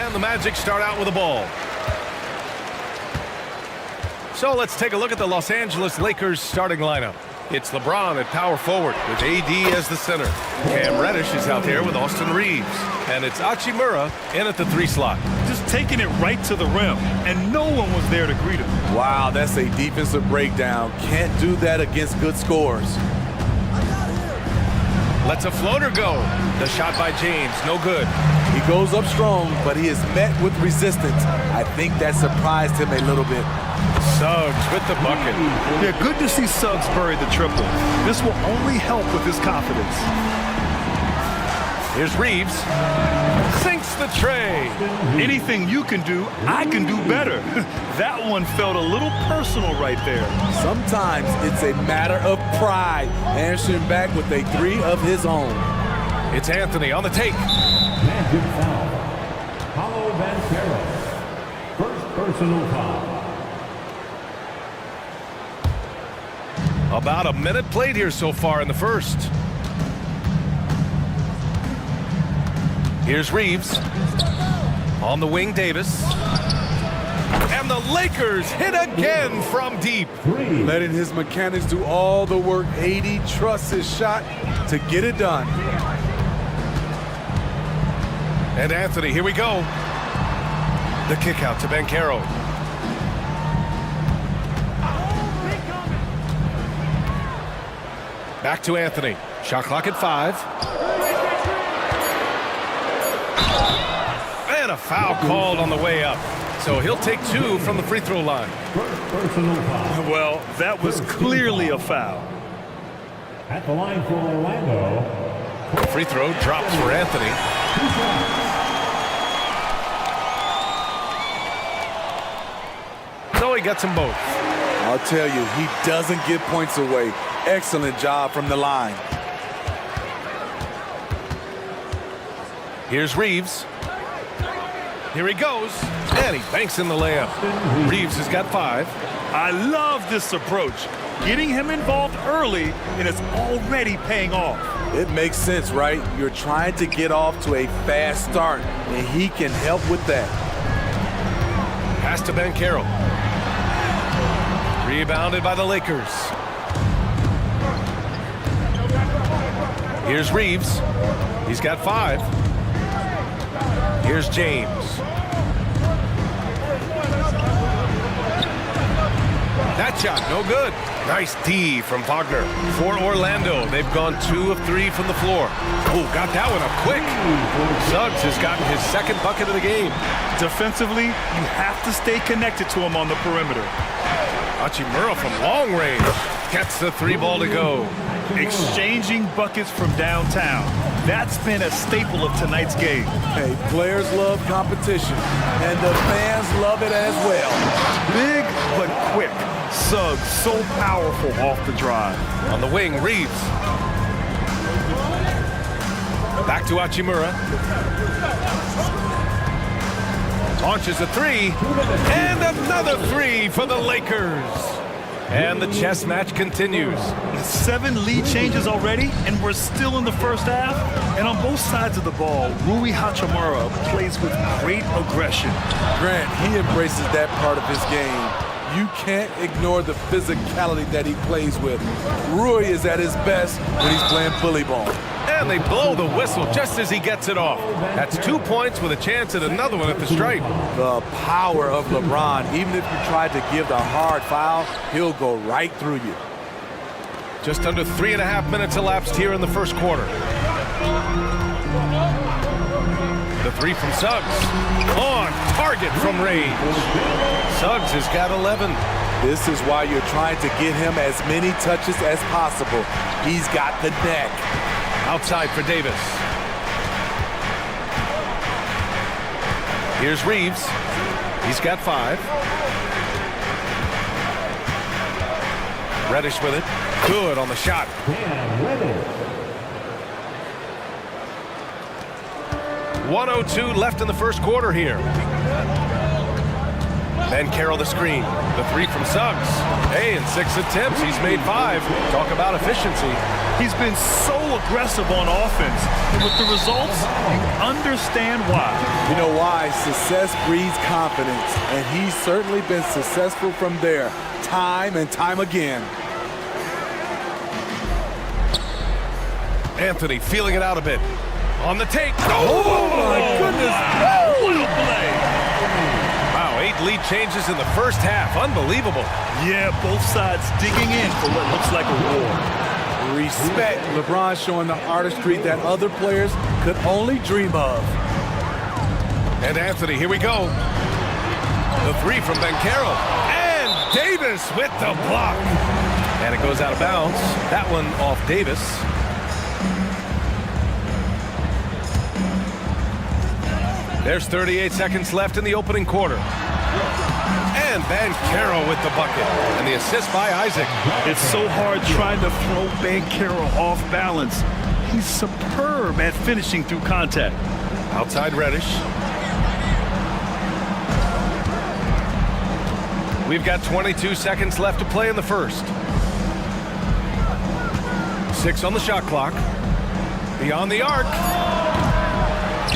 And the Magic start out with a ball. So let's take a look at the Los Angeles Lakers starting lineup. It's LeBron at power forward with AD as the center. Cam Reddish is out there with Austin Reeves. And it's Hachimura in at the 3 slot. Just taking it right to the rim, and no one was there to greet him. Wow, that's a defensive breakdown. Can't do that against good scores. Lets a floater go. The shot by James, no good. He goes up strong, but he is met with resistance. I think that surprised him a little bit. Suggs with the bucket. Yeah, good to see Suggs bury the triple. This will only help with his confidence. Here's Reeves. Sinks the tray. Anything you can do, I can do better. That one felt a little personal right there. Sometimes it's a matter of pride, answering back with a 3 of his own. It's Anthony on the take. Magic foul. Paulo Banchero. First personal foul. About a minute played here so far in the first. Here's Reeves. On the wing, Davis. And the Lakers hit again from deep. Letting his mechanics do all the work. AD trusts his shot to get it done. And Anthony, here we go. The kick out to Banchero. Back to Anthony. Shot clock at 5. And a foul called on the way up. So he'll take 2 from the free throw line. Well, that was clearly a foul. At the line for Orlando. Free throw drops for Anthony. So he gets them both. I'll tell you, he doesn't give points away. Excellent job from the line. Here's Reeves. Here he goes. And he banks in the layup. Reeves has got 5. I love this approach. Getting him involved early, and it's already paying off. It makes sense, right? You're trying to get off to a fast start, and he can help with that. Pass to Banchero. Rebounded by the Lakers. Here's Reeves. He's got 5. Here's James. That shot, no good. Nice D from Wagner. For Orlando, they've gone 2 of 3 from the floor. Oh, got that one up quick. Suggs has gotten his 2nd bucket of the game. Defensively, you have to stay connected to him on the perimeter. Hachimura from long range gets the 3 ball to go. Exchanging buckets from downtown. That's been a staple of tonight's game. Hey, players love competition, and the fans love it as well. Big but quick. Suggs so powerful off the drive. On the wing, Reeves. Back to Hachimura. Launches a 3. And another 3 for the Lakers. And the chess match continues. 7 lead changes already, and we're still in the first half. And on both sides of the ball, Rui Hachimura plays with great aggression. Grant, he embraces that part of his game. You can't ignore the physicality that he plays with. Rui is at his best when he's playing bully ball. And they blow the whistle just as he gets it off. That's 2 points with a chance at another one at the stripe. The power of LeBron. Even if you try to give the hard foul, he'll go right through you. Just under 3.5 minutes elapsed here in the first quarter. The 3 from Suggs. On target from range. Suggs has got 11. This is why you're trying to get him as many touches as possible. He's got the neck. Outside for Davis. Here's Reeves. He's got 5. Reddish with it. Good on the shot. 1:02 left in the first quarter here. Then Carroll the screen. The three from Suggs. Hey, in 6 attempts, he's made 5. Talk about efficiency. He's been so aggressive on offense. And with the results, you understand why. You know why? Success breeds confidence. And he's certainly been successful from there, time and time again. Anthony feeling it out a bit. On the take. Oh my goodness. What a play. Wow, 8 lead changes in the first half. Unbelievable. Yeah, both sides digging in for what looks like a war. Respect. LeBron showing the artistry that other players could only dream of. And Anthony, here we go. The 3 from Banchero. And Davis with the block. And it goes out of bounds. That one off Davis. There's 38 seconds left in the opening quarter. And Banchero with the bucket. And the assist by Isaac. It's so hard trying to throw Banchero off balance. He's superb at finishing through contact. Outside Reddish. We've got 22 seconds left to play in the first. 6 on the shot clock. Beyond the arc.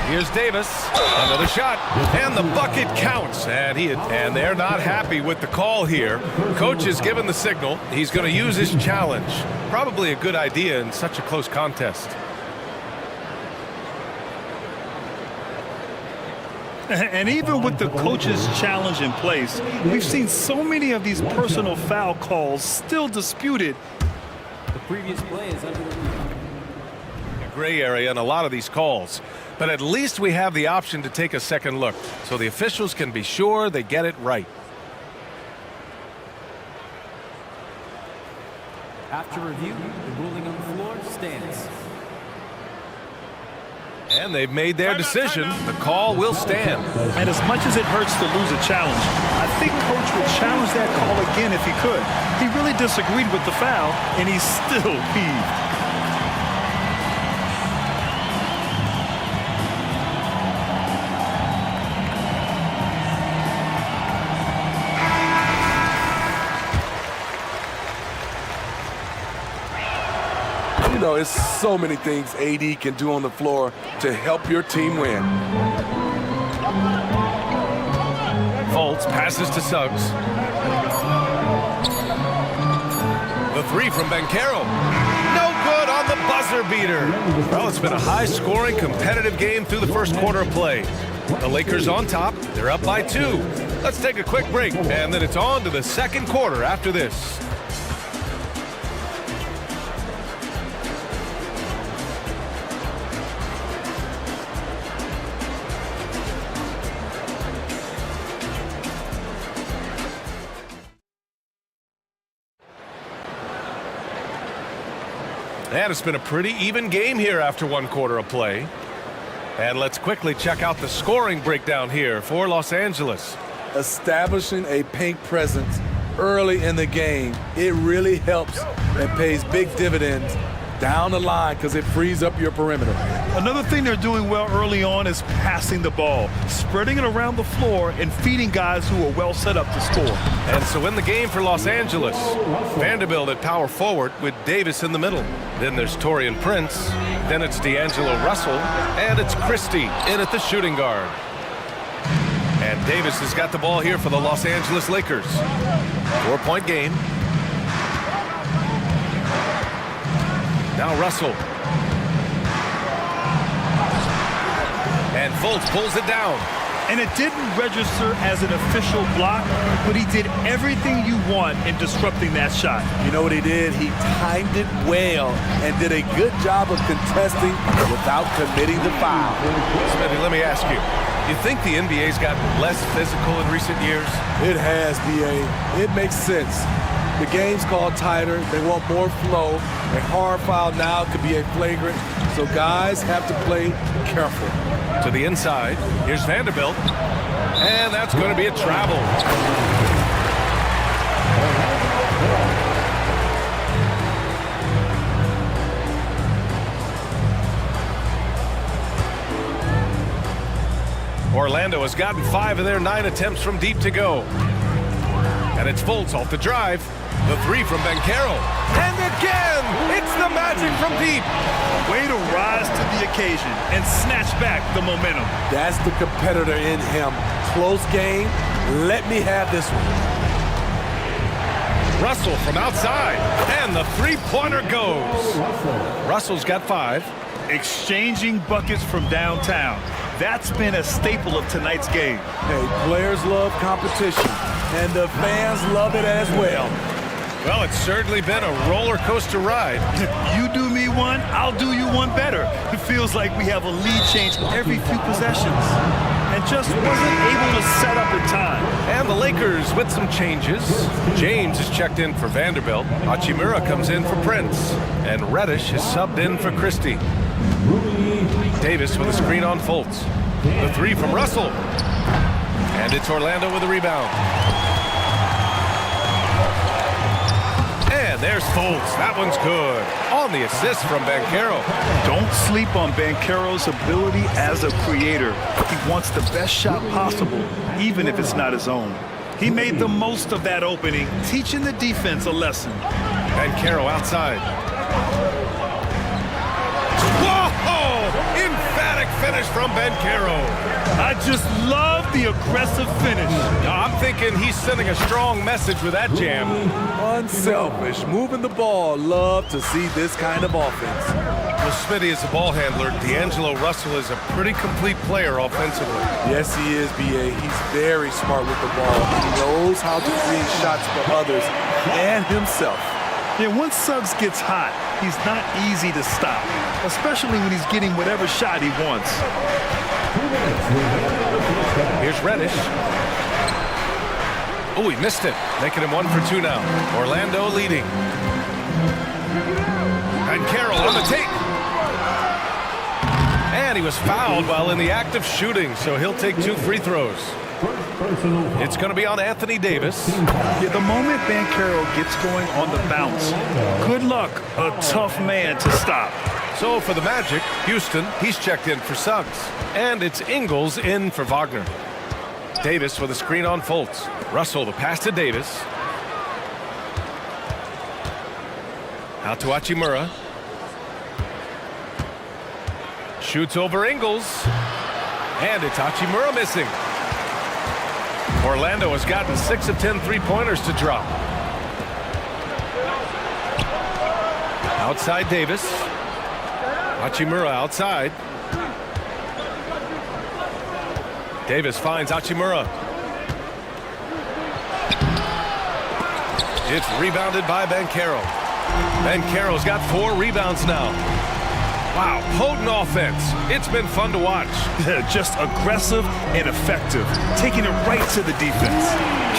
Here's Davis, another shot, and the bucket counts. And they're not happy with the call here. Coach has given the signal. He's going to use his challenge. Probably a good idea in such a close contest. And even with the coach's challenge in place, we've seen so many of these personal foul calls still disputed. The previous play is under review. A gray area in a lot of these calls. But at least we have the option to take a second look, so the officials can be sure they get it right. After review, the ruling on the floor stands. And they've made their decision. The call will stand. And as much as it hurts to lose a challenge, I think Coach would challenge that call again if he could. He really disagreed with the foul, and he's still peeved. You know, it's so many things AD can do on the floor to help your team win. Fultz passes to Suggs. The 3 from Banchero. No good on the buzzer beater. Well, it's been a high-scoring, competitive game through the first quarter of play. The Lakers on top. They're up by 2. Let's take a quick break, and then it's on to the second quarter after this. And it's been a pretty even game here after 1 quarter of play. And let's quickly check out the scoring breakdown here for Los Angeles. Establishing a paint presence early in the game, it really helps and pays big dividends down the line because it frees up your perimeter. Another thing they're doing well early on is passing the ball, spreading it around the floor and feeding guys who are well set up to score. And so in the game for Los Angeles, Vanderbilt at power forward with Davis in the middle. Then there's Taurean Prince, then it's D'Angelo Russell, and it's Christie in at the shooting guard. And Davis has got the ball here for the Los Angeles Lakers. 4-point game. Now Russell. And Fultz pulls it down. And it didn't register as an official block, but he did everything you want in disrupting that shot. You know what he did? He timed it well and did a good job of contesting without committing the foul. Smitty, let me ask you. You think the NBA's gotten less physical in recent years? It has, B.A. It makes sense. The game's called tighter. They want more flow. A hard foul now could be a flagrant, so guys have to play careful. To the inside. Here's Vanderbilt. And that's going to be a travel. Orlando has gotten 5 of their 9 attempts from deep to go. And it's Fultz off the drive. The 3 from Banchero. And again, it's the magic from deep. Way to rise to the occasion and snatch back the momentum. That's the competitor in him. Close game. Let me have this one. Russell from outside. And the three-pointer goes. Russell's got 5. Exchanging buckets from downtown. That's been a staple of tonight's game. Hey, players love competition, and the fans love it as well. Well, it's certainly been a roller coaster ride. You do me one, I'll do you one better. It feels like we have a lead change every few possessions. And just wasn't able to set up in time. And the Lakers with some changes. James is checked in for Vanderbilt. Hachimura comes in for Prince. And Reddish is subbed in for Christie. Davis with a screen on Fultz. The 3 from Russell. And it's Orlando with a rebound. And there's Fultz. That one's good. On the assist from Banchero. Don't sleep on Banchero's ability as a creator. He wants the best shot possible, even if it's not his own. He made the most of that opening, teaching the defense a lesson. Banchero outside. Emphatic finish from Banchero. I just love the aggressive finish. I'm thinking he's sending a strong message with that jam. Unselfish, moving the ball. Love to see this kind of offense. Well, Smitty is a ball handler. D'Angelo Russell is a pretty complete player offensively. Yes, he is, B.A. He's very smart with the ball. He knows how to create shots for others and himself. Yeah, once Suggs gets hot, he's not easy to stop, especially when he's getting whatever shot he wants. Here's Reddish. Oh, he missed it, making him 1 for 2 now. Orlando leading. And Carroll on the take. And he was fouled while in the act of shooting, so he'll take 2 free throws. It's going to be on Anthony Davis. Yeah, the moment Banchero gets going on the bounce, good luck, a tough man to stop. So for the Magic, Houston, he's checked in for Suggs. And it's Ingles in for Wagner. Davis with a screen on Fultz. Russell, the pass to Davis. Out to Hachimura. Shoots over Ingles. And it's Hachimura missing. Orlando has gotten 6 of 10 three-pointers to drop. Outside Davis. Hachimura outside. Davis finds Hachimura. It's rebounded by Banchero. Banchero's got 4 rebounds now. Wow, potent offense. It's been fun to watch. Just aggressive and effective, taking it right to the defense.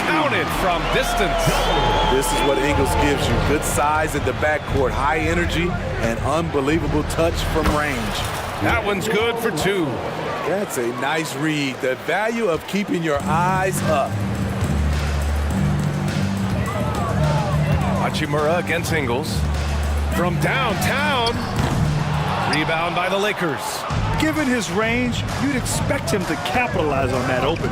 Counted from distance. This is what Ingles gives you. Good size in the backcourt, high energy, and unbelievable touch from range. That one's good for 2. That's a nice read. The value of keeping your eyes up. Hachimura against Ingles. From downtown. Rebound by the Lakers. Given his range, you'd expect him to capitalize on that opening.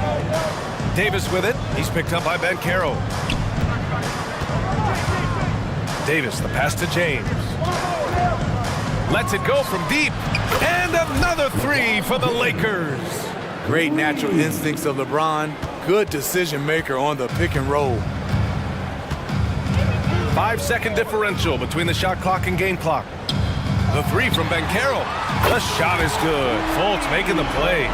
Davis with it. He's picked up by Banchero. Davis, the pass to James. Lets it go from deep. And another 3 for the Lakers. Great natural instincts of LeBron. Good decision maker on the pick and roll. 5-second differential between the shot clock and game clock. The 3 from Banchero. The shot is good. Fultz making the play.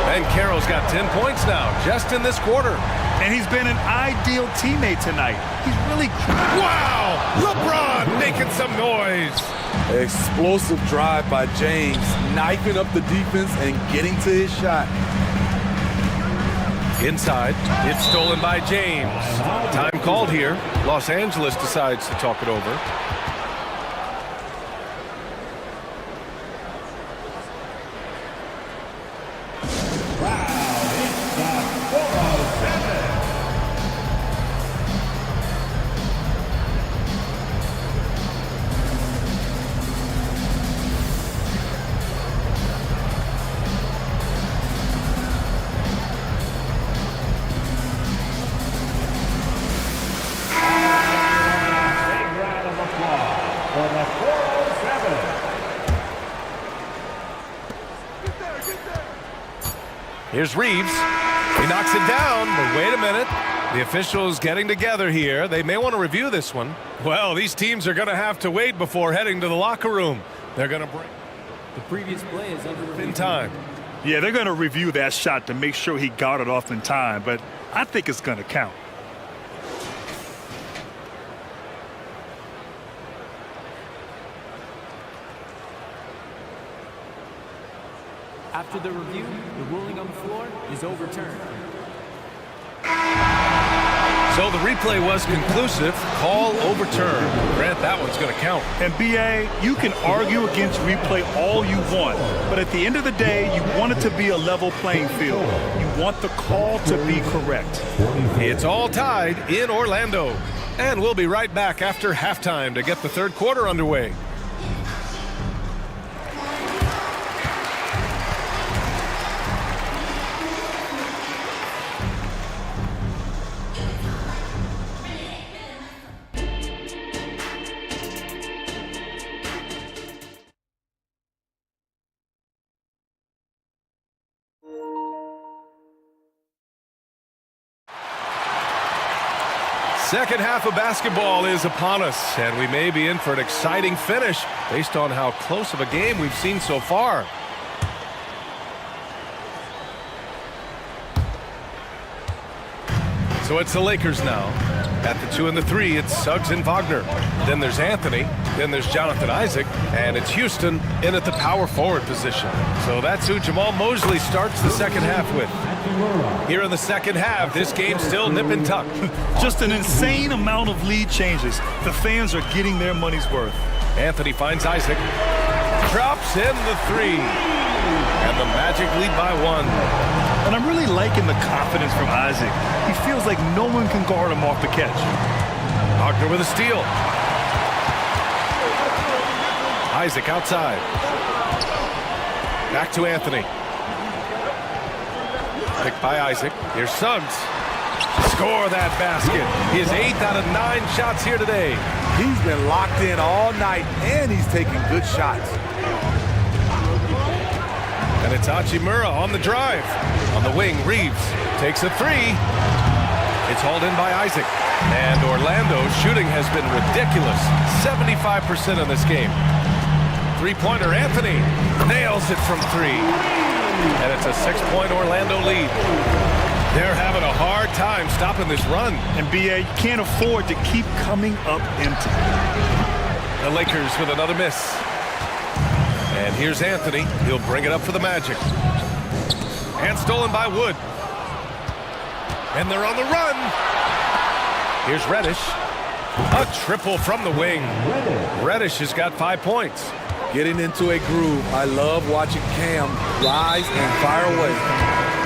Banchero's got 10 points now, just in this quarter. And he's been an ideal teammate tonight. He's really... Wow! LeBron making some noise. Explosive drive by James, knifing up the defense and getting to his shot. Inside, it's stolen by James. Time called here. Los Angeles decides to talk it over. Here's Reeves. He knocks it down, but wait a minute. The officials getting together here. They may want to review this one. Well, these teams are going to have to wait before heading to the locker room. They're going to break. The previous play is under review. In time. Yeah, they're going to review that shot to make sure he got it off in time, but I think it's going to count. After the review, the ruling on the floor is overturned. So the replay was conclusive. Call overturned. Grant, that one's going to count. And BA, you can argue against replay all you want, but at the end of the day, you want it to be a level playing field. You want the call to be correct. It's all tied in Orlando. And we'll be right back after halftime to get the third quarter underway. Second half of basketball is upon us, and we may be in for an exciting finish based on how close of a game we've seen so far. So it's the Lakers now. At the 2 and the 3, it's Suggs and Wagner. Then there's Anthony. Then there's Jonathan Isaac. And it's Houston in at the power forward position. So that's who Jamal Mosley starts the second half with. Here in the second half, this game's still nip and tuck. Just an insane amount of lead changes. The fans are getting their money's worth. Anthony finds Isaac. Drops in the 3. And the Magic lead by 1. And I'm really liking the confidence from Isaac. He feels like no one can guard him off the catch. Wagner with a steal. Isaac outside. Back to Anthony. Picked by Isaac. Here's Suggs. Score that basket. His 8th out of 9 shots here today. He's been locked in all night, and he's taking good shots. And it's Hachimura on the drive. On the wing, Reeves takes a 3. It's hauled in by Isaac. And Orlando's shooting has been ridiculous. 75% in this game. Three-pointer, Anthony nails it from 3. And it's a 6-point Orlando lead. They're having a hard time stopping this run. And BA can't afford to keep coming up empty. The Lakers with another miss. And here's Anthony. He'll bring it up for the Magic. And stolen by Wood. And they're on the run. Here's Reddish. A triple from the wing. Reddish has got 5 points. Getting into a groove. I love watching Cam rise and fire away.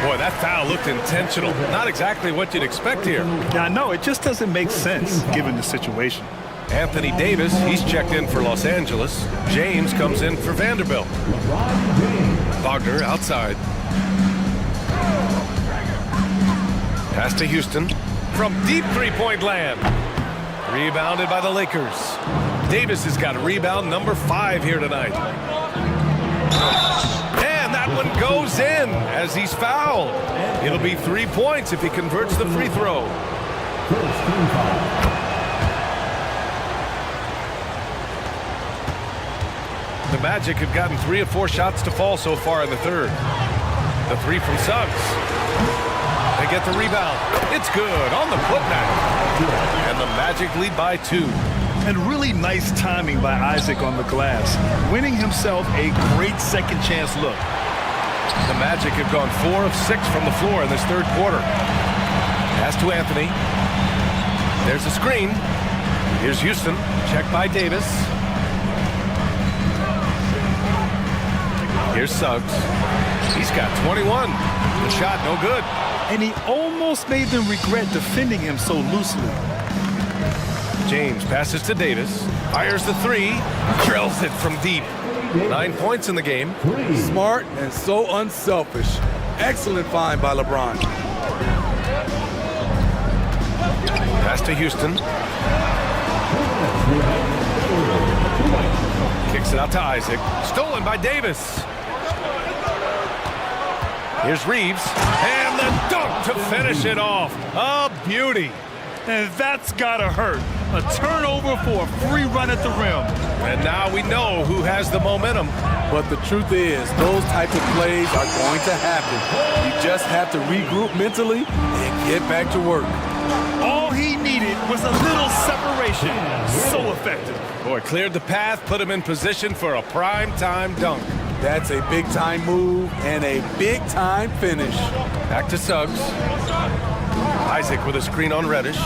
Boy, that foul looked intentional. Not exactly what you'd expect here. Yeah, I know. It just doesn't make sense given the situation. Anthony Davis, he's checked in for Los Angeles. James comes in for Vanderbilt. Wagner outside. Pass to Houston. From deep three-point land. Rebounded by the Lakers. Davis has got rebound number 5 here tonight. And that one goes in as he's fouled. It'll be 3 points if he converts the free throw. The Magic have gotten 3 of 4 shots to fall so far in the third. The 3 from Suggs. They get the rebound. It's good on the putback. And the Magic lead by 2. And really nice timing by Isaac on the glass, winning himself a great second chance look. The Magic have gone 4 of 6 from the floor in this third quarter. Pass to Anthony. There's a screen. Here's Houston. Checked by Davis. Here's Suggs. He's got 21. The shot no good. And he almost made them regret defending him so loosely. James passes to Davis. Fires the 3. Drills it from deep. 9 points in the game. Smart and so unselfish. Excellent find by LeBron. Pass to Houston. Kicks it out to Isaac. Stolen by Davis. Here's Reeves, and the dunk to finish it off. A beauty. And that's gotta hurt. A turnover for a free run at the rim. And now we know who has the momentum. But the truth is, those types of plays are going to happen. You just have to regroup mentally and get back to work. All he needed was a little separation. So effective. Boy, cleared the path, put him in position for a prime-time dunk. That's a big-time move and a big-time finish. Back to Suggs. Isaac with a screen on Reddish.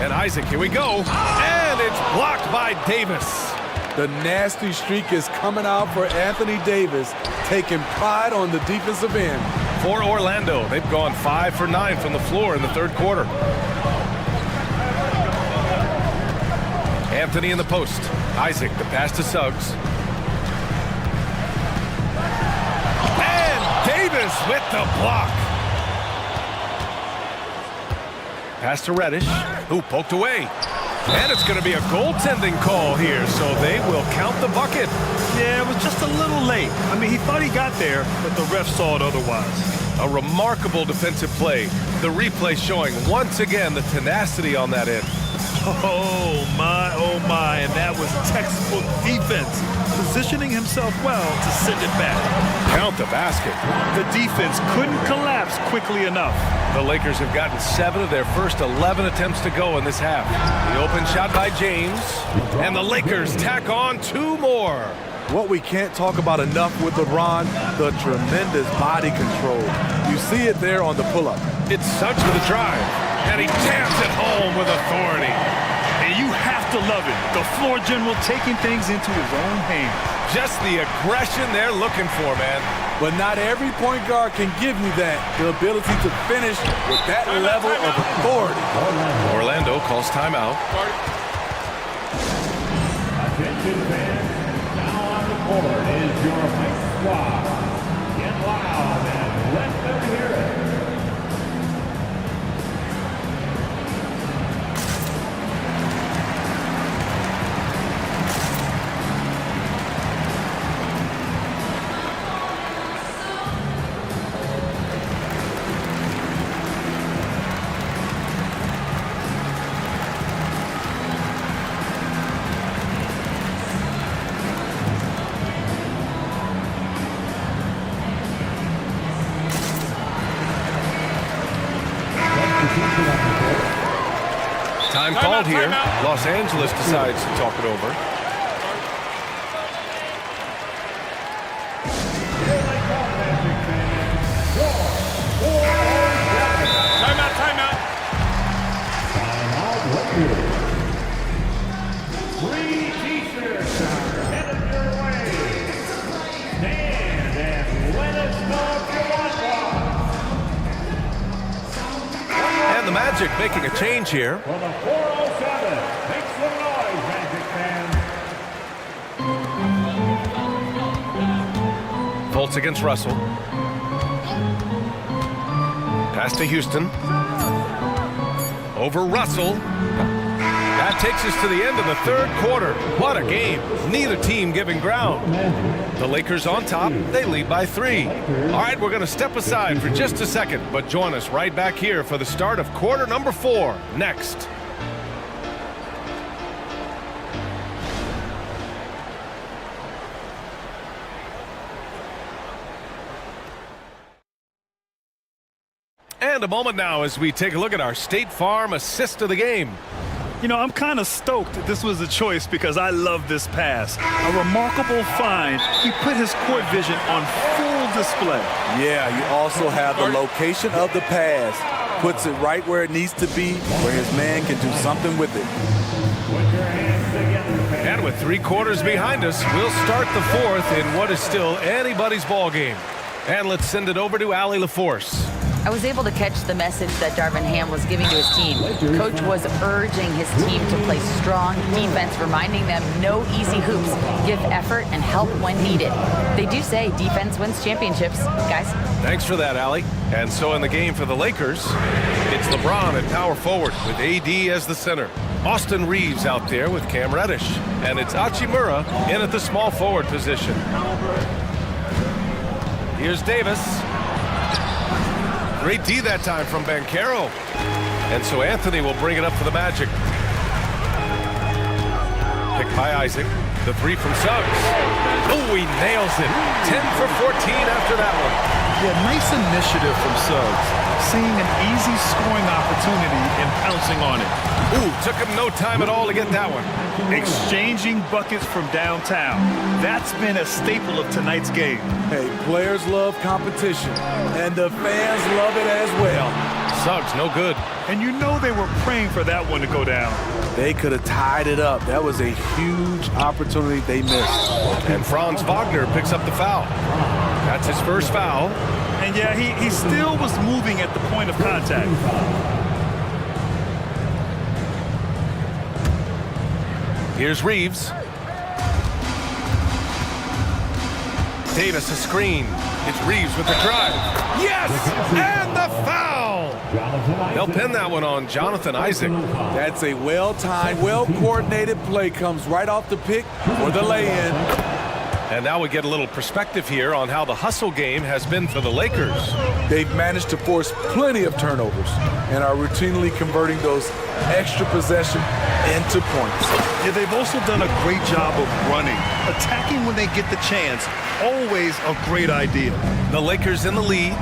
And Isaac, here we go. And it's blocked by Davis. The nasty streak is coming out for Anthony Davis, taking pride on the defensive end. For Orlando, they've gone 5 for 9 from the floor in the third quarter. Anthony in the post. Isaac, the pass to Suggs. And Davis with the block. Pass to Reddish, who poked away. And it's going to be a goaltending call here, so they will count the bucket. Yeah, it was just a little late. I mean, he thought he got there, but the ref saw it otherwise. A remarkable defensive play. The replay showing once again the tenacity on that end. Oh my, and that was textbook defense. Positioning himself well to send it back. Count the basket. The defense couldn't collapse quickly enough. The Lakers have gotten 7 of their first 11 attempts to go in this half. The open shot by James, and the Lakers tack on 2 more. What we can't talk about enough with LeBron, the tremendous body control. You see it there on the pull-up. It's Suggs with a drive, and he jams it home with authority. And you have to love it. The floor general taking things into his own hands. Just the aggression they're looking for, man. But not every point guard can give you that, the ability to finish with that level of authority. Orlando calls timeout. Attention fans, now on the court is your Mike squad. Get loud and let them hear it. Time called here. Los Angeles decides to talk it over. Timeout. Free t-shirts are headed your way. Stand and let us know if you want one. And the Magic making a change here. For the 407, make some noise, Magic fans. Fultz against Russell. Pass to Houston. Over Russell. That takes us to the end of the third quarter. What a game. Neither team giving ground. The Lakers on top. They lead by 3. All right, we're going to step aside for just a second, but join us right back here for the start of quarter number 4 next. And a moment now as we take a look at our State Farm assist of the game. You know, I'm kind of stoked that this was a choice because I love this pass. A remarkable find. He put his court vision on full display. Yeah, you also have the location of the pass. Puts it right where it needs to be, where his man can do something with it. And with 3 quarters behind us, we'll start the 4th in what is still anybody's ball game. And let's send it over to Allie LaForce. I was able to catch the message that Darvin Ham was giving to his team. Coach was urging his team to play strong defense, reminding them no easy hoops, give effort and help when needed. They do say defense wins championships, guys. Thanks for that, Allie. And so in the game for the Lakers, it's LeBron at power forward with AD as the center. Austin Reeves out there with Cam Reddish. And it's Hachimura in at the small forward position. Here's Davis. Great D that time from Banchero. And so Anthony will bring it up for the Magic. Picked by Isaac. The three from Suggs. Oh, he nails it. 10 for 14 after that one. Yeah, nice initiative from Suggs. Seeing an easy scoring opportunity and pouncing on it. Ooh, took him no time at all to get that one. Exchanging buckets from downtown. That's been a staple of tonight's game. Hey, players love competition, and the fans love it as well. Suggs, no good. And you know they were praying for that one to go down. They could have tied it up. That was a huge opportunity they missed. And Franz Wagner picks up the foul. That's his first foul. And yeah, he still was moving at the point of contact. Here's Reeves. Davis, a screen. It's Reeves with the drive. Yes! And the foul! They'll pin that one on Jonathan Isaac. That's a well-timed, well-coordinated play. Comes right off the pick for the lay-in. And now we get a little perspective here on how the hustle game has been for the Lakers. They've managed to force plenty of turnovers and are routinely converting those extra possession into points. Yeah, they've also done a great job of running. Attacking when they get the chance, always a great idea. The Lakers in the lead.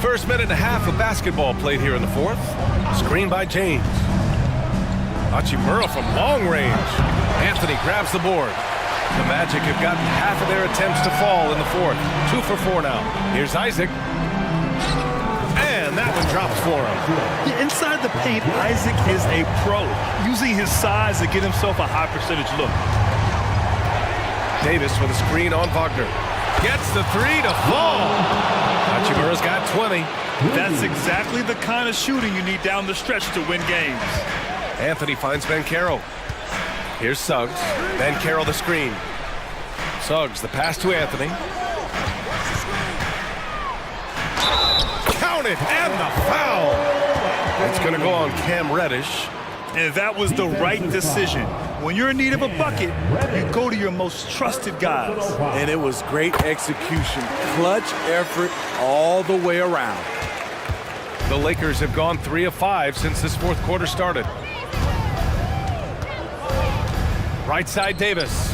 First minute and a half of basketball played here in the fourth. Screen by James. Hachimura from long range. Anthony grabs the board. The Magic have gotten half of their attempts to fall in the fourth. 2 for 4 now. Here's Isaac. And that one drops for him. Yeah, inside the paint, Isaac is a pro, using his size to get himself a high percentage look. Davis with a screen on Wagner. Gets the three to fall. Hachimura's got 20. That's exactly the kind of shooting you need down the stretch to win games. Anthony finds Banchero. Here's Suggs. Banchero the screen. Suggs, the pass to Anthony. Count it, and the foul. It's going to go on Cam Reddish. And that was the right decision. When you're in need of a bucket, you go to your most trusted guys. And it was great execution. Clutch effort all the way around. The Lakers have gone 3 of 5 since this fourth quarter started. Right side, Davis.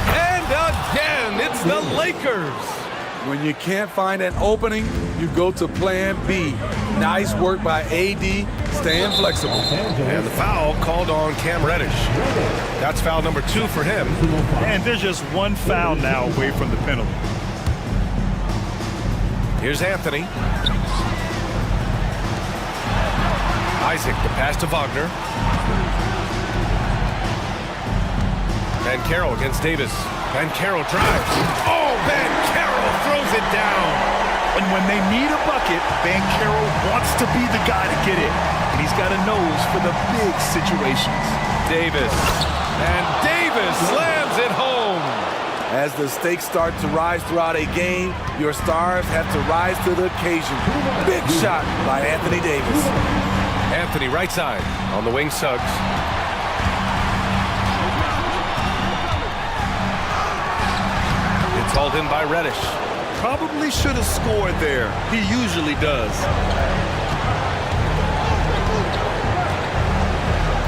And again, it's the Lakers. When you can't find an opening, you go to plan B. Nice work by AD, staying flexible. And the foul called on Cam Reddish. That's foul number 2 for him. And there's just one foul now away from the penalty. Here's Anthony. Isaac, the pass to Wagner. Banchero against Davis. Banchero drives. Oh, Banchero throws it down. And when they need a bucket, Banchero wants to be the guy to get it. And he's got a nose for the big situations. Davis. And Davis slams it home. As the stakes start to rise throughout a game, your stars have to rise to the occasion. Big shot by Anthony Davis. Anthony right side on the wing. Suggs. It's hauled in by Reddish. Probably should have scored there. He usually does.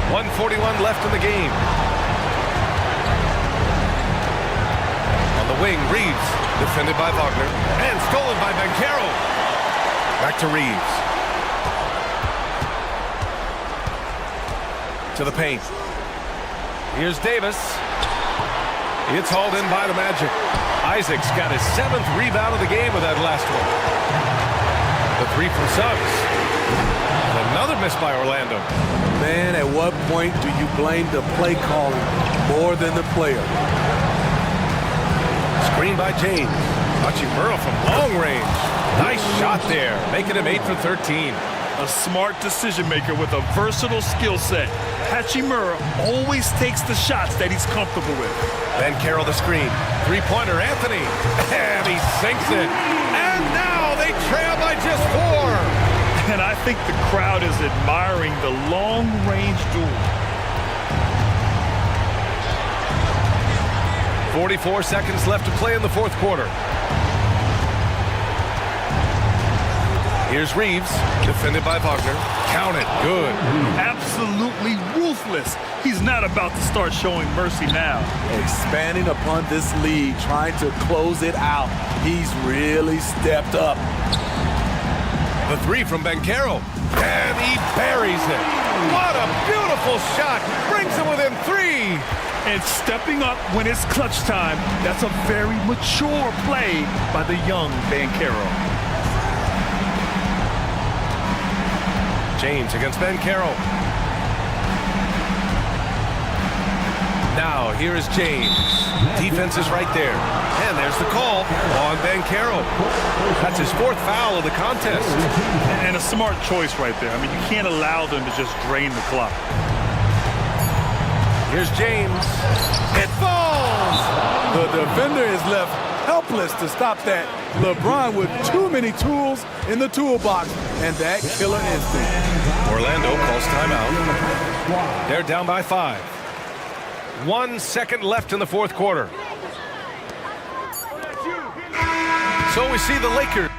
1:41 left in the game. On the wing, Reeves, defended by Wagner, and stolen by Banchero. Back to Reeves. To the paint. Here's Davis. It's hauled in by the Magic. Isaac's got his 7th rebound of the game with that last one. The three from Suggs. Another miss by Orlando. Man, at what point do you blame the play calling more than the player? Screen by James. Hachimura from long range. Nice shot there, making him 8 for 13. A smart decision maker with a versatile skill set. Hachimura always takes the shots that he's comfortable with. Banchero the screen. Three-pointer, Anthony. And he sinks it. And now they trail by just 4. And I think the crowd is admiring the long-range duel. 44 seconds left to play in the fourth quarter. Here's Reeves, defended by Wagner. Count it, good. Absolutely ruthless. He's not about to start showing mercy now. Expanding upon this lead, trying to close it out. He's really stepped up. The three from Banchero, and he buries it. What a beautiful shot. Brings him within three. And stepping up when it's clutch time, that's a very mature play by the young Banchero. James against Banchero. Now, here is James. Defense is right there. And there's the call on Banchero. That's his fourth foul of the contest. And a smart choice right there. I mean, you can't allow them to just drain the clock. Here's James. It falls! The defender is left helpless to stop that. LeBron with too many tools in the toolbox and that killer instinct. Orlando calls timeout. They're down by 5. 1 second left in the fourth quarter. So we see the Lakers.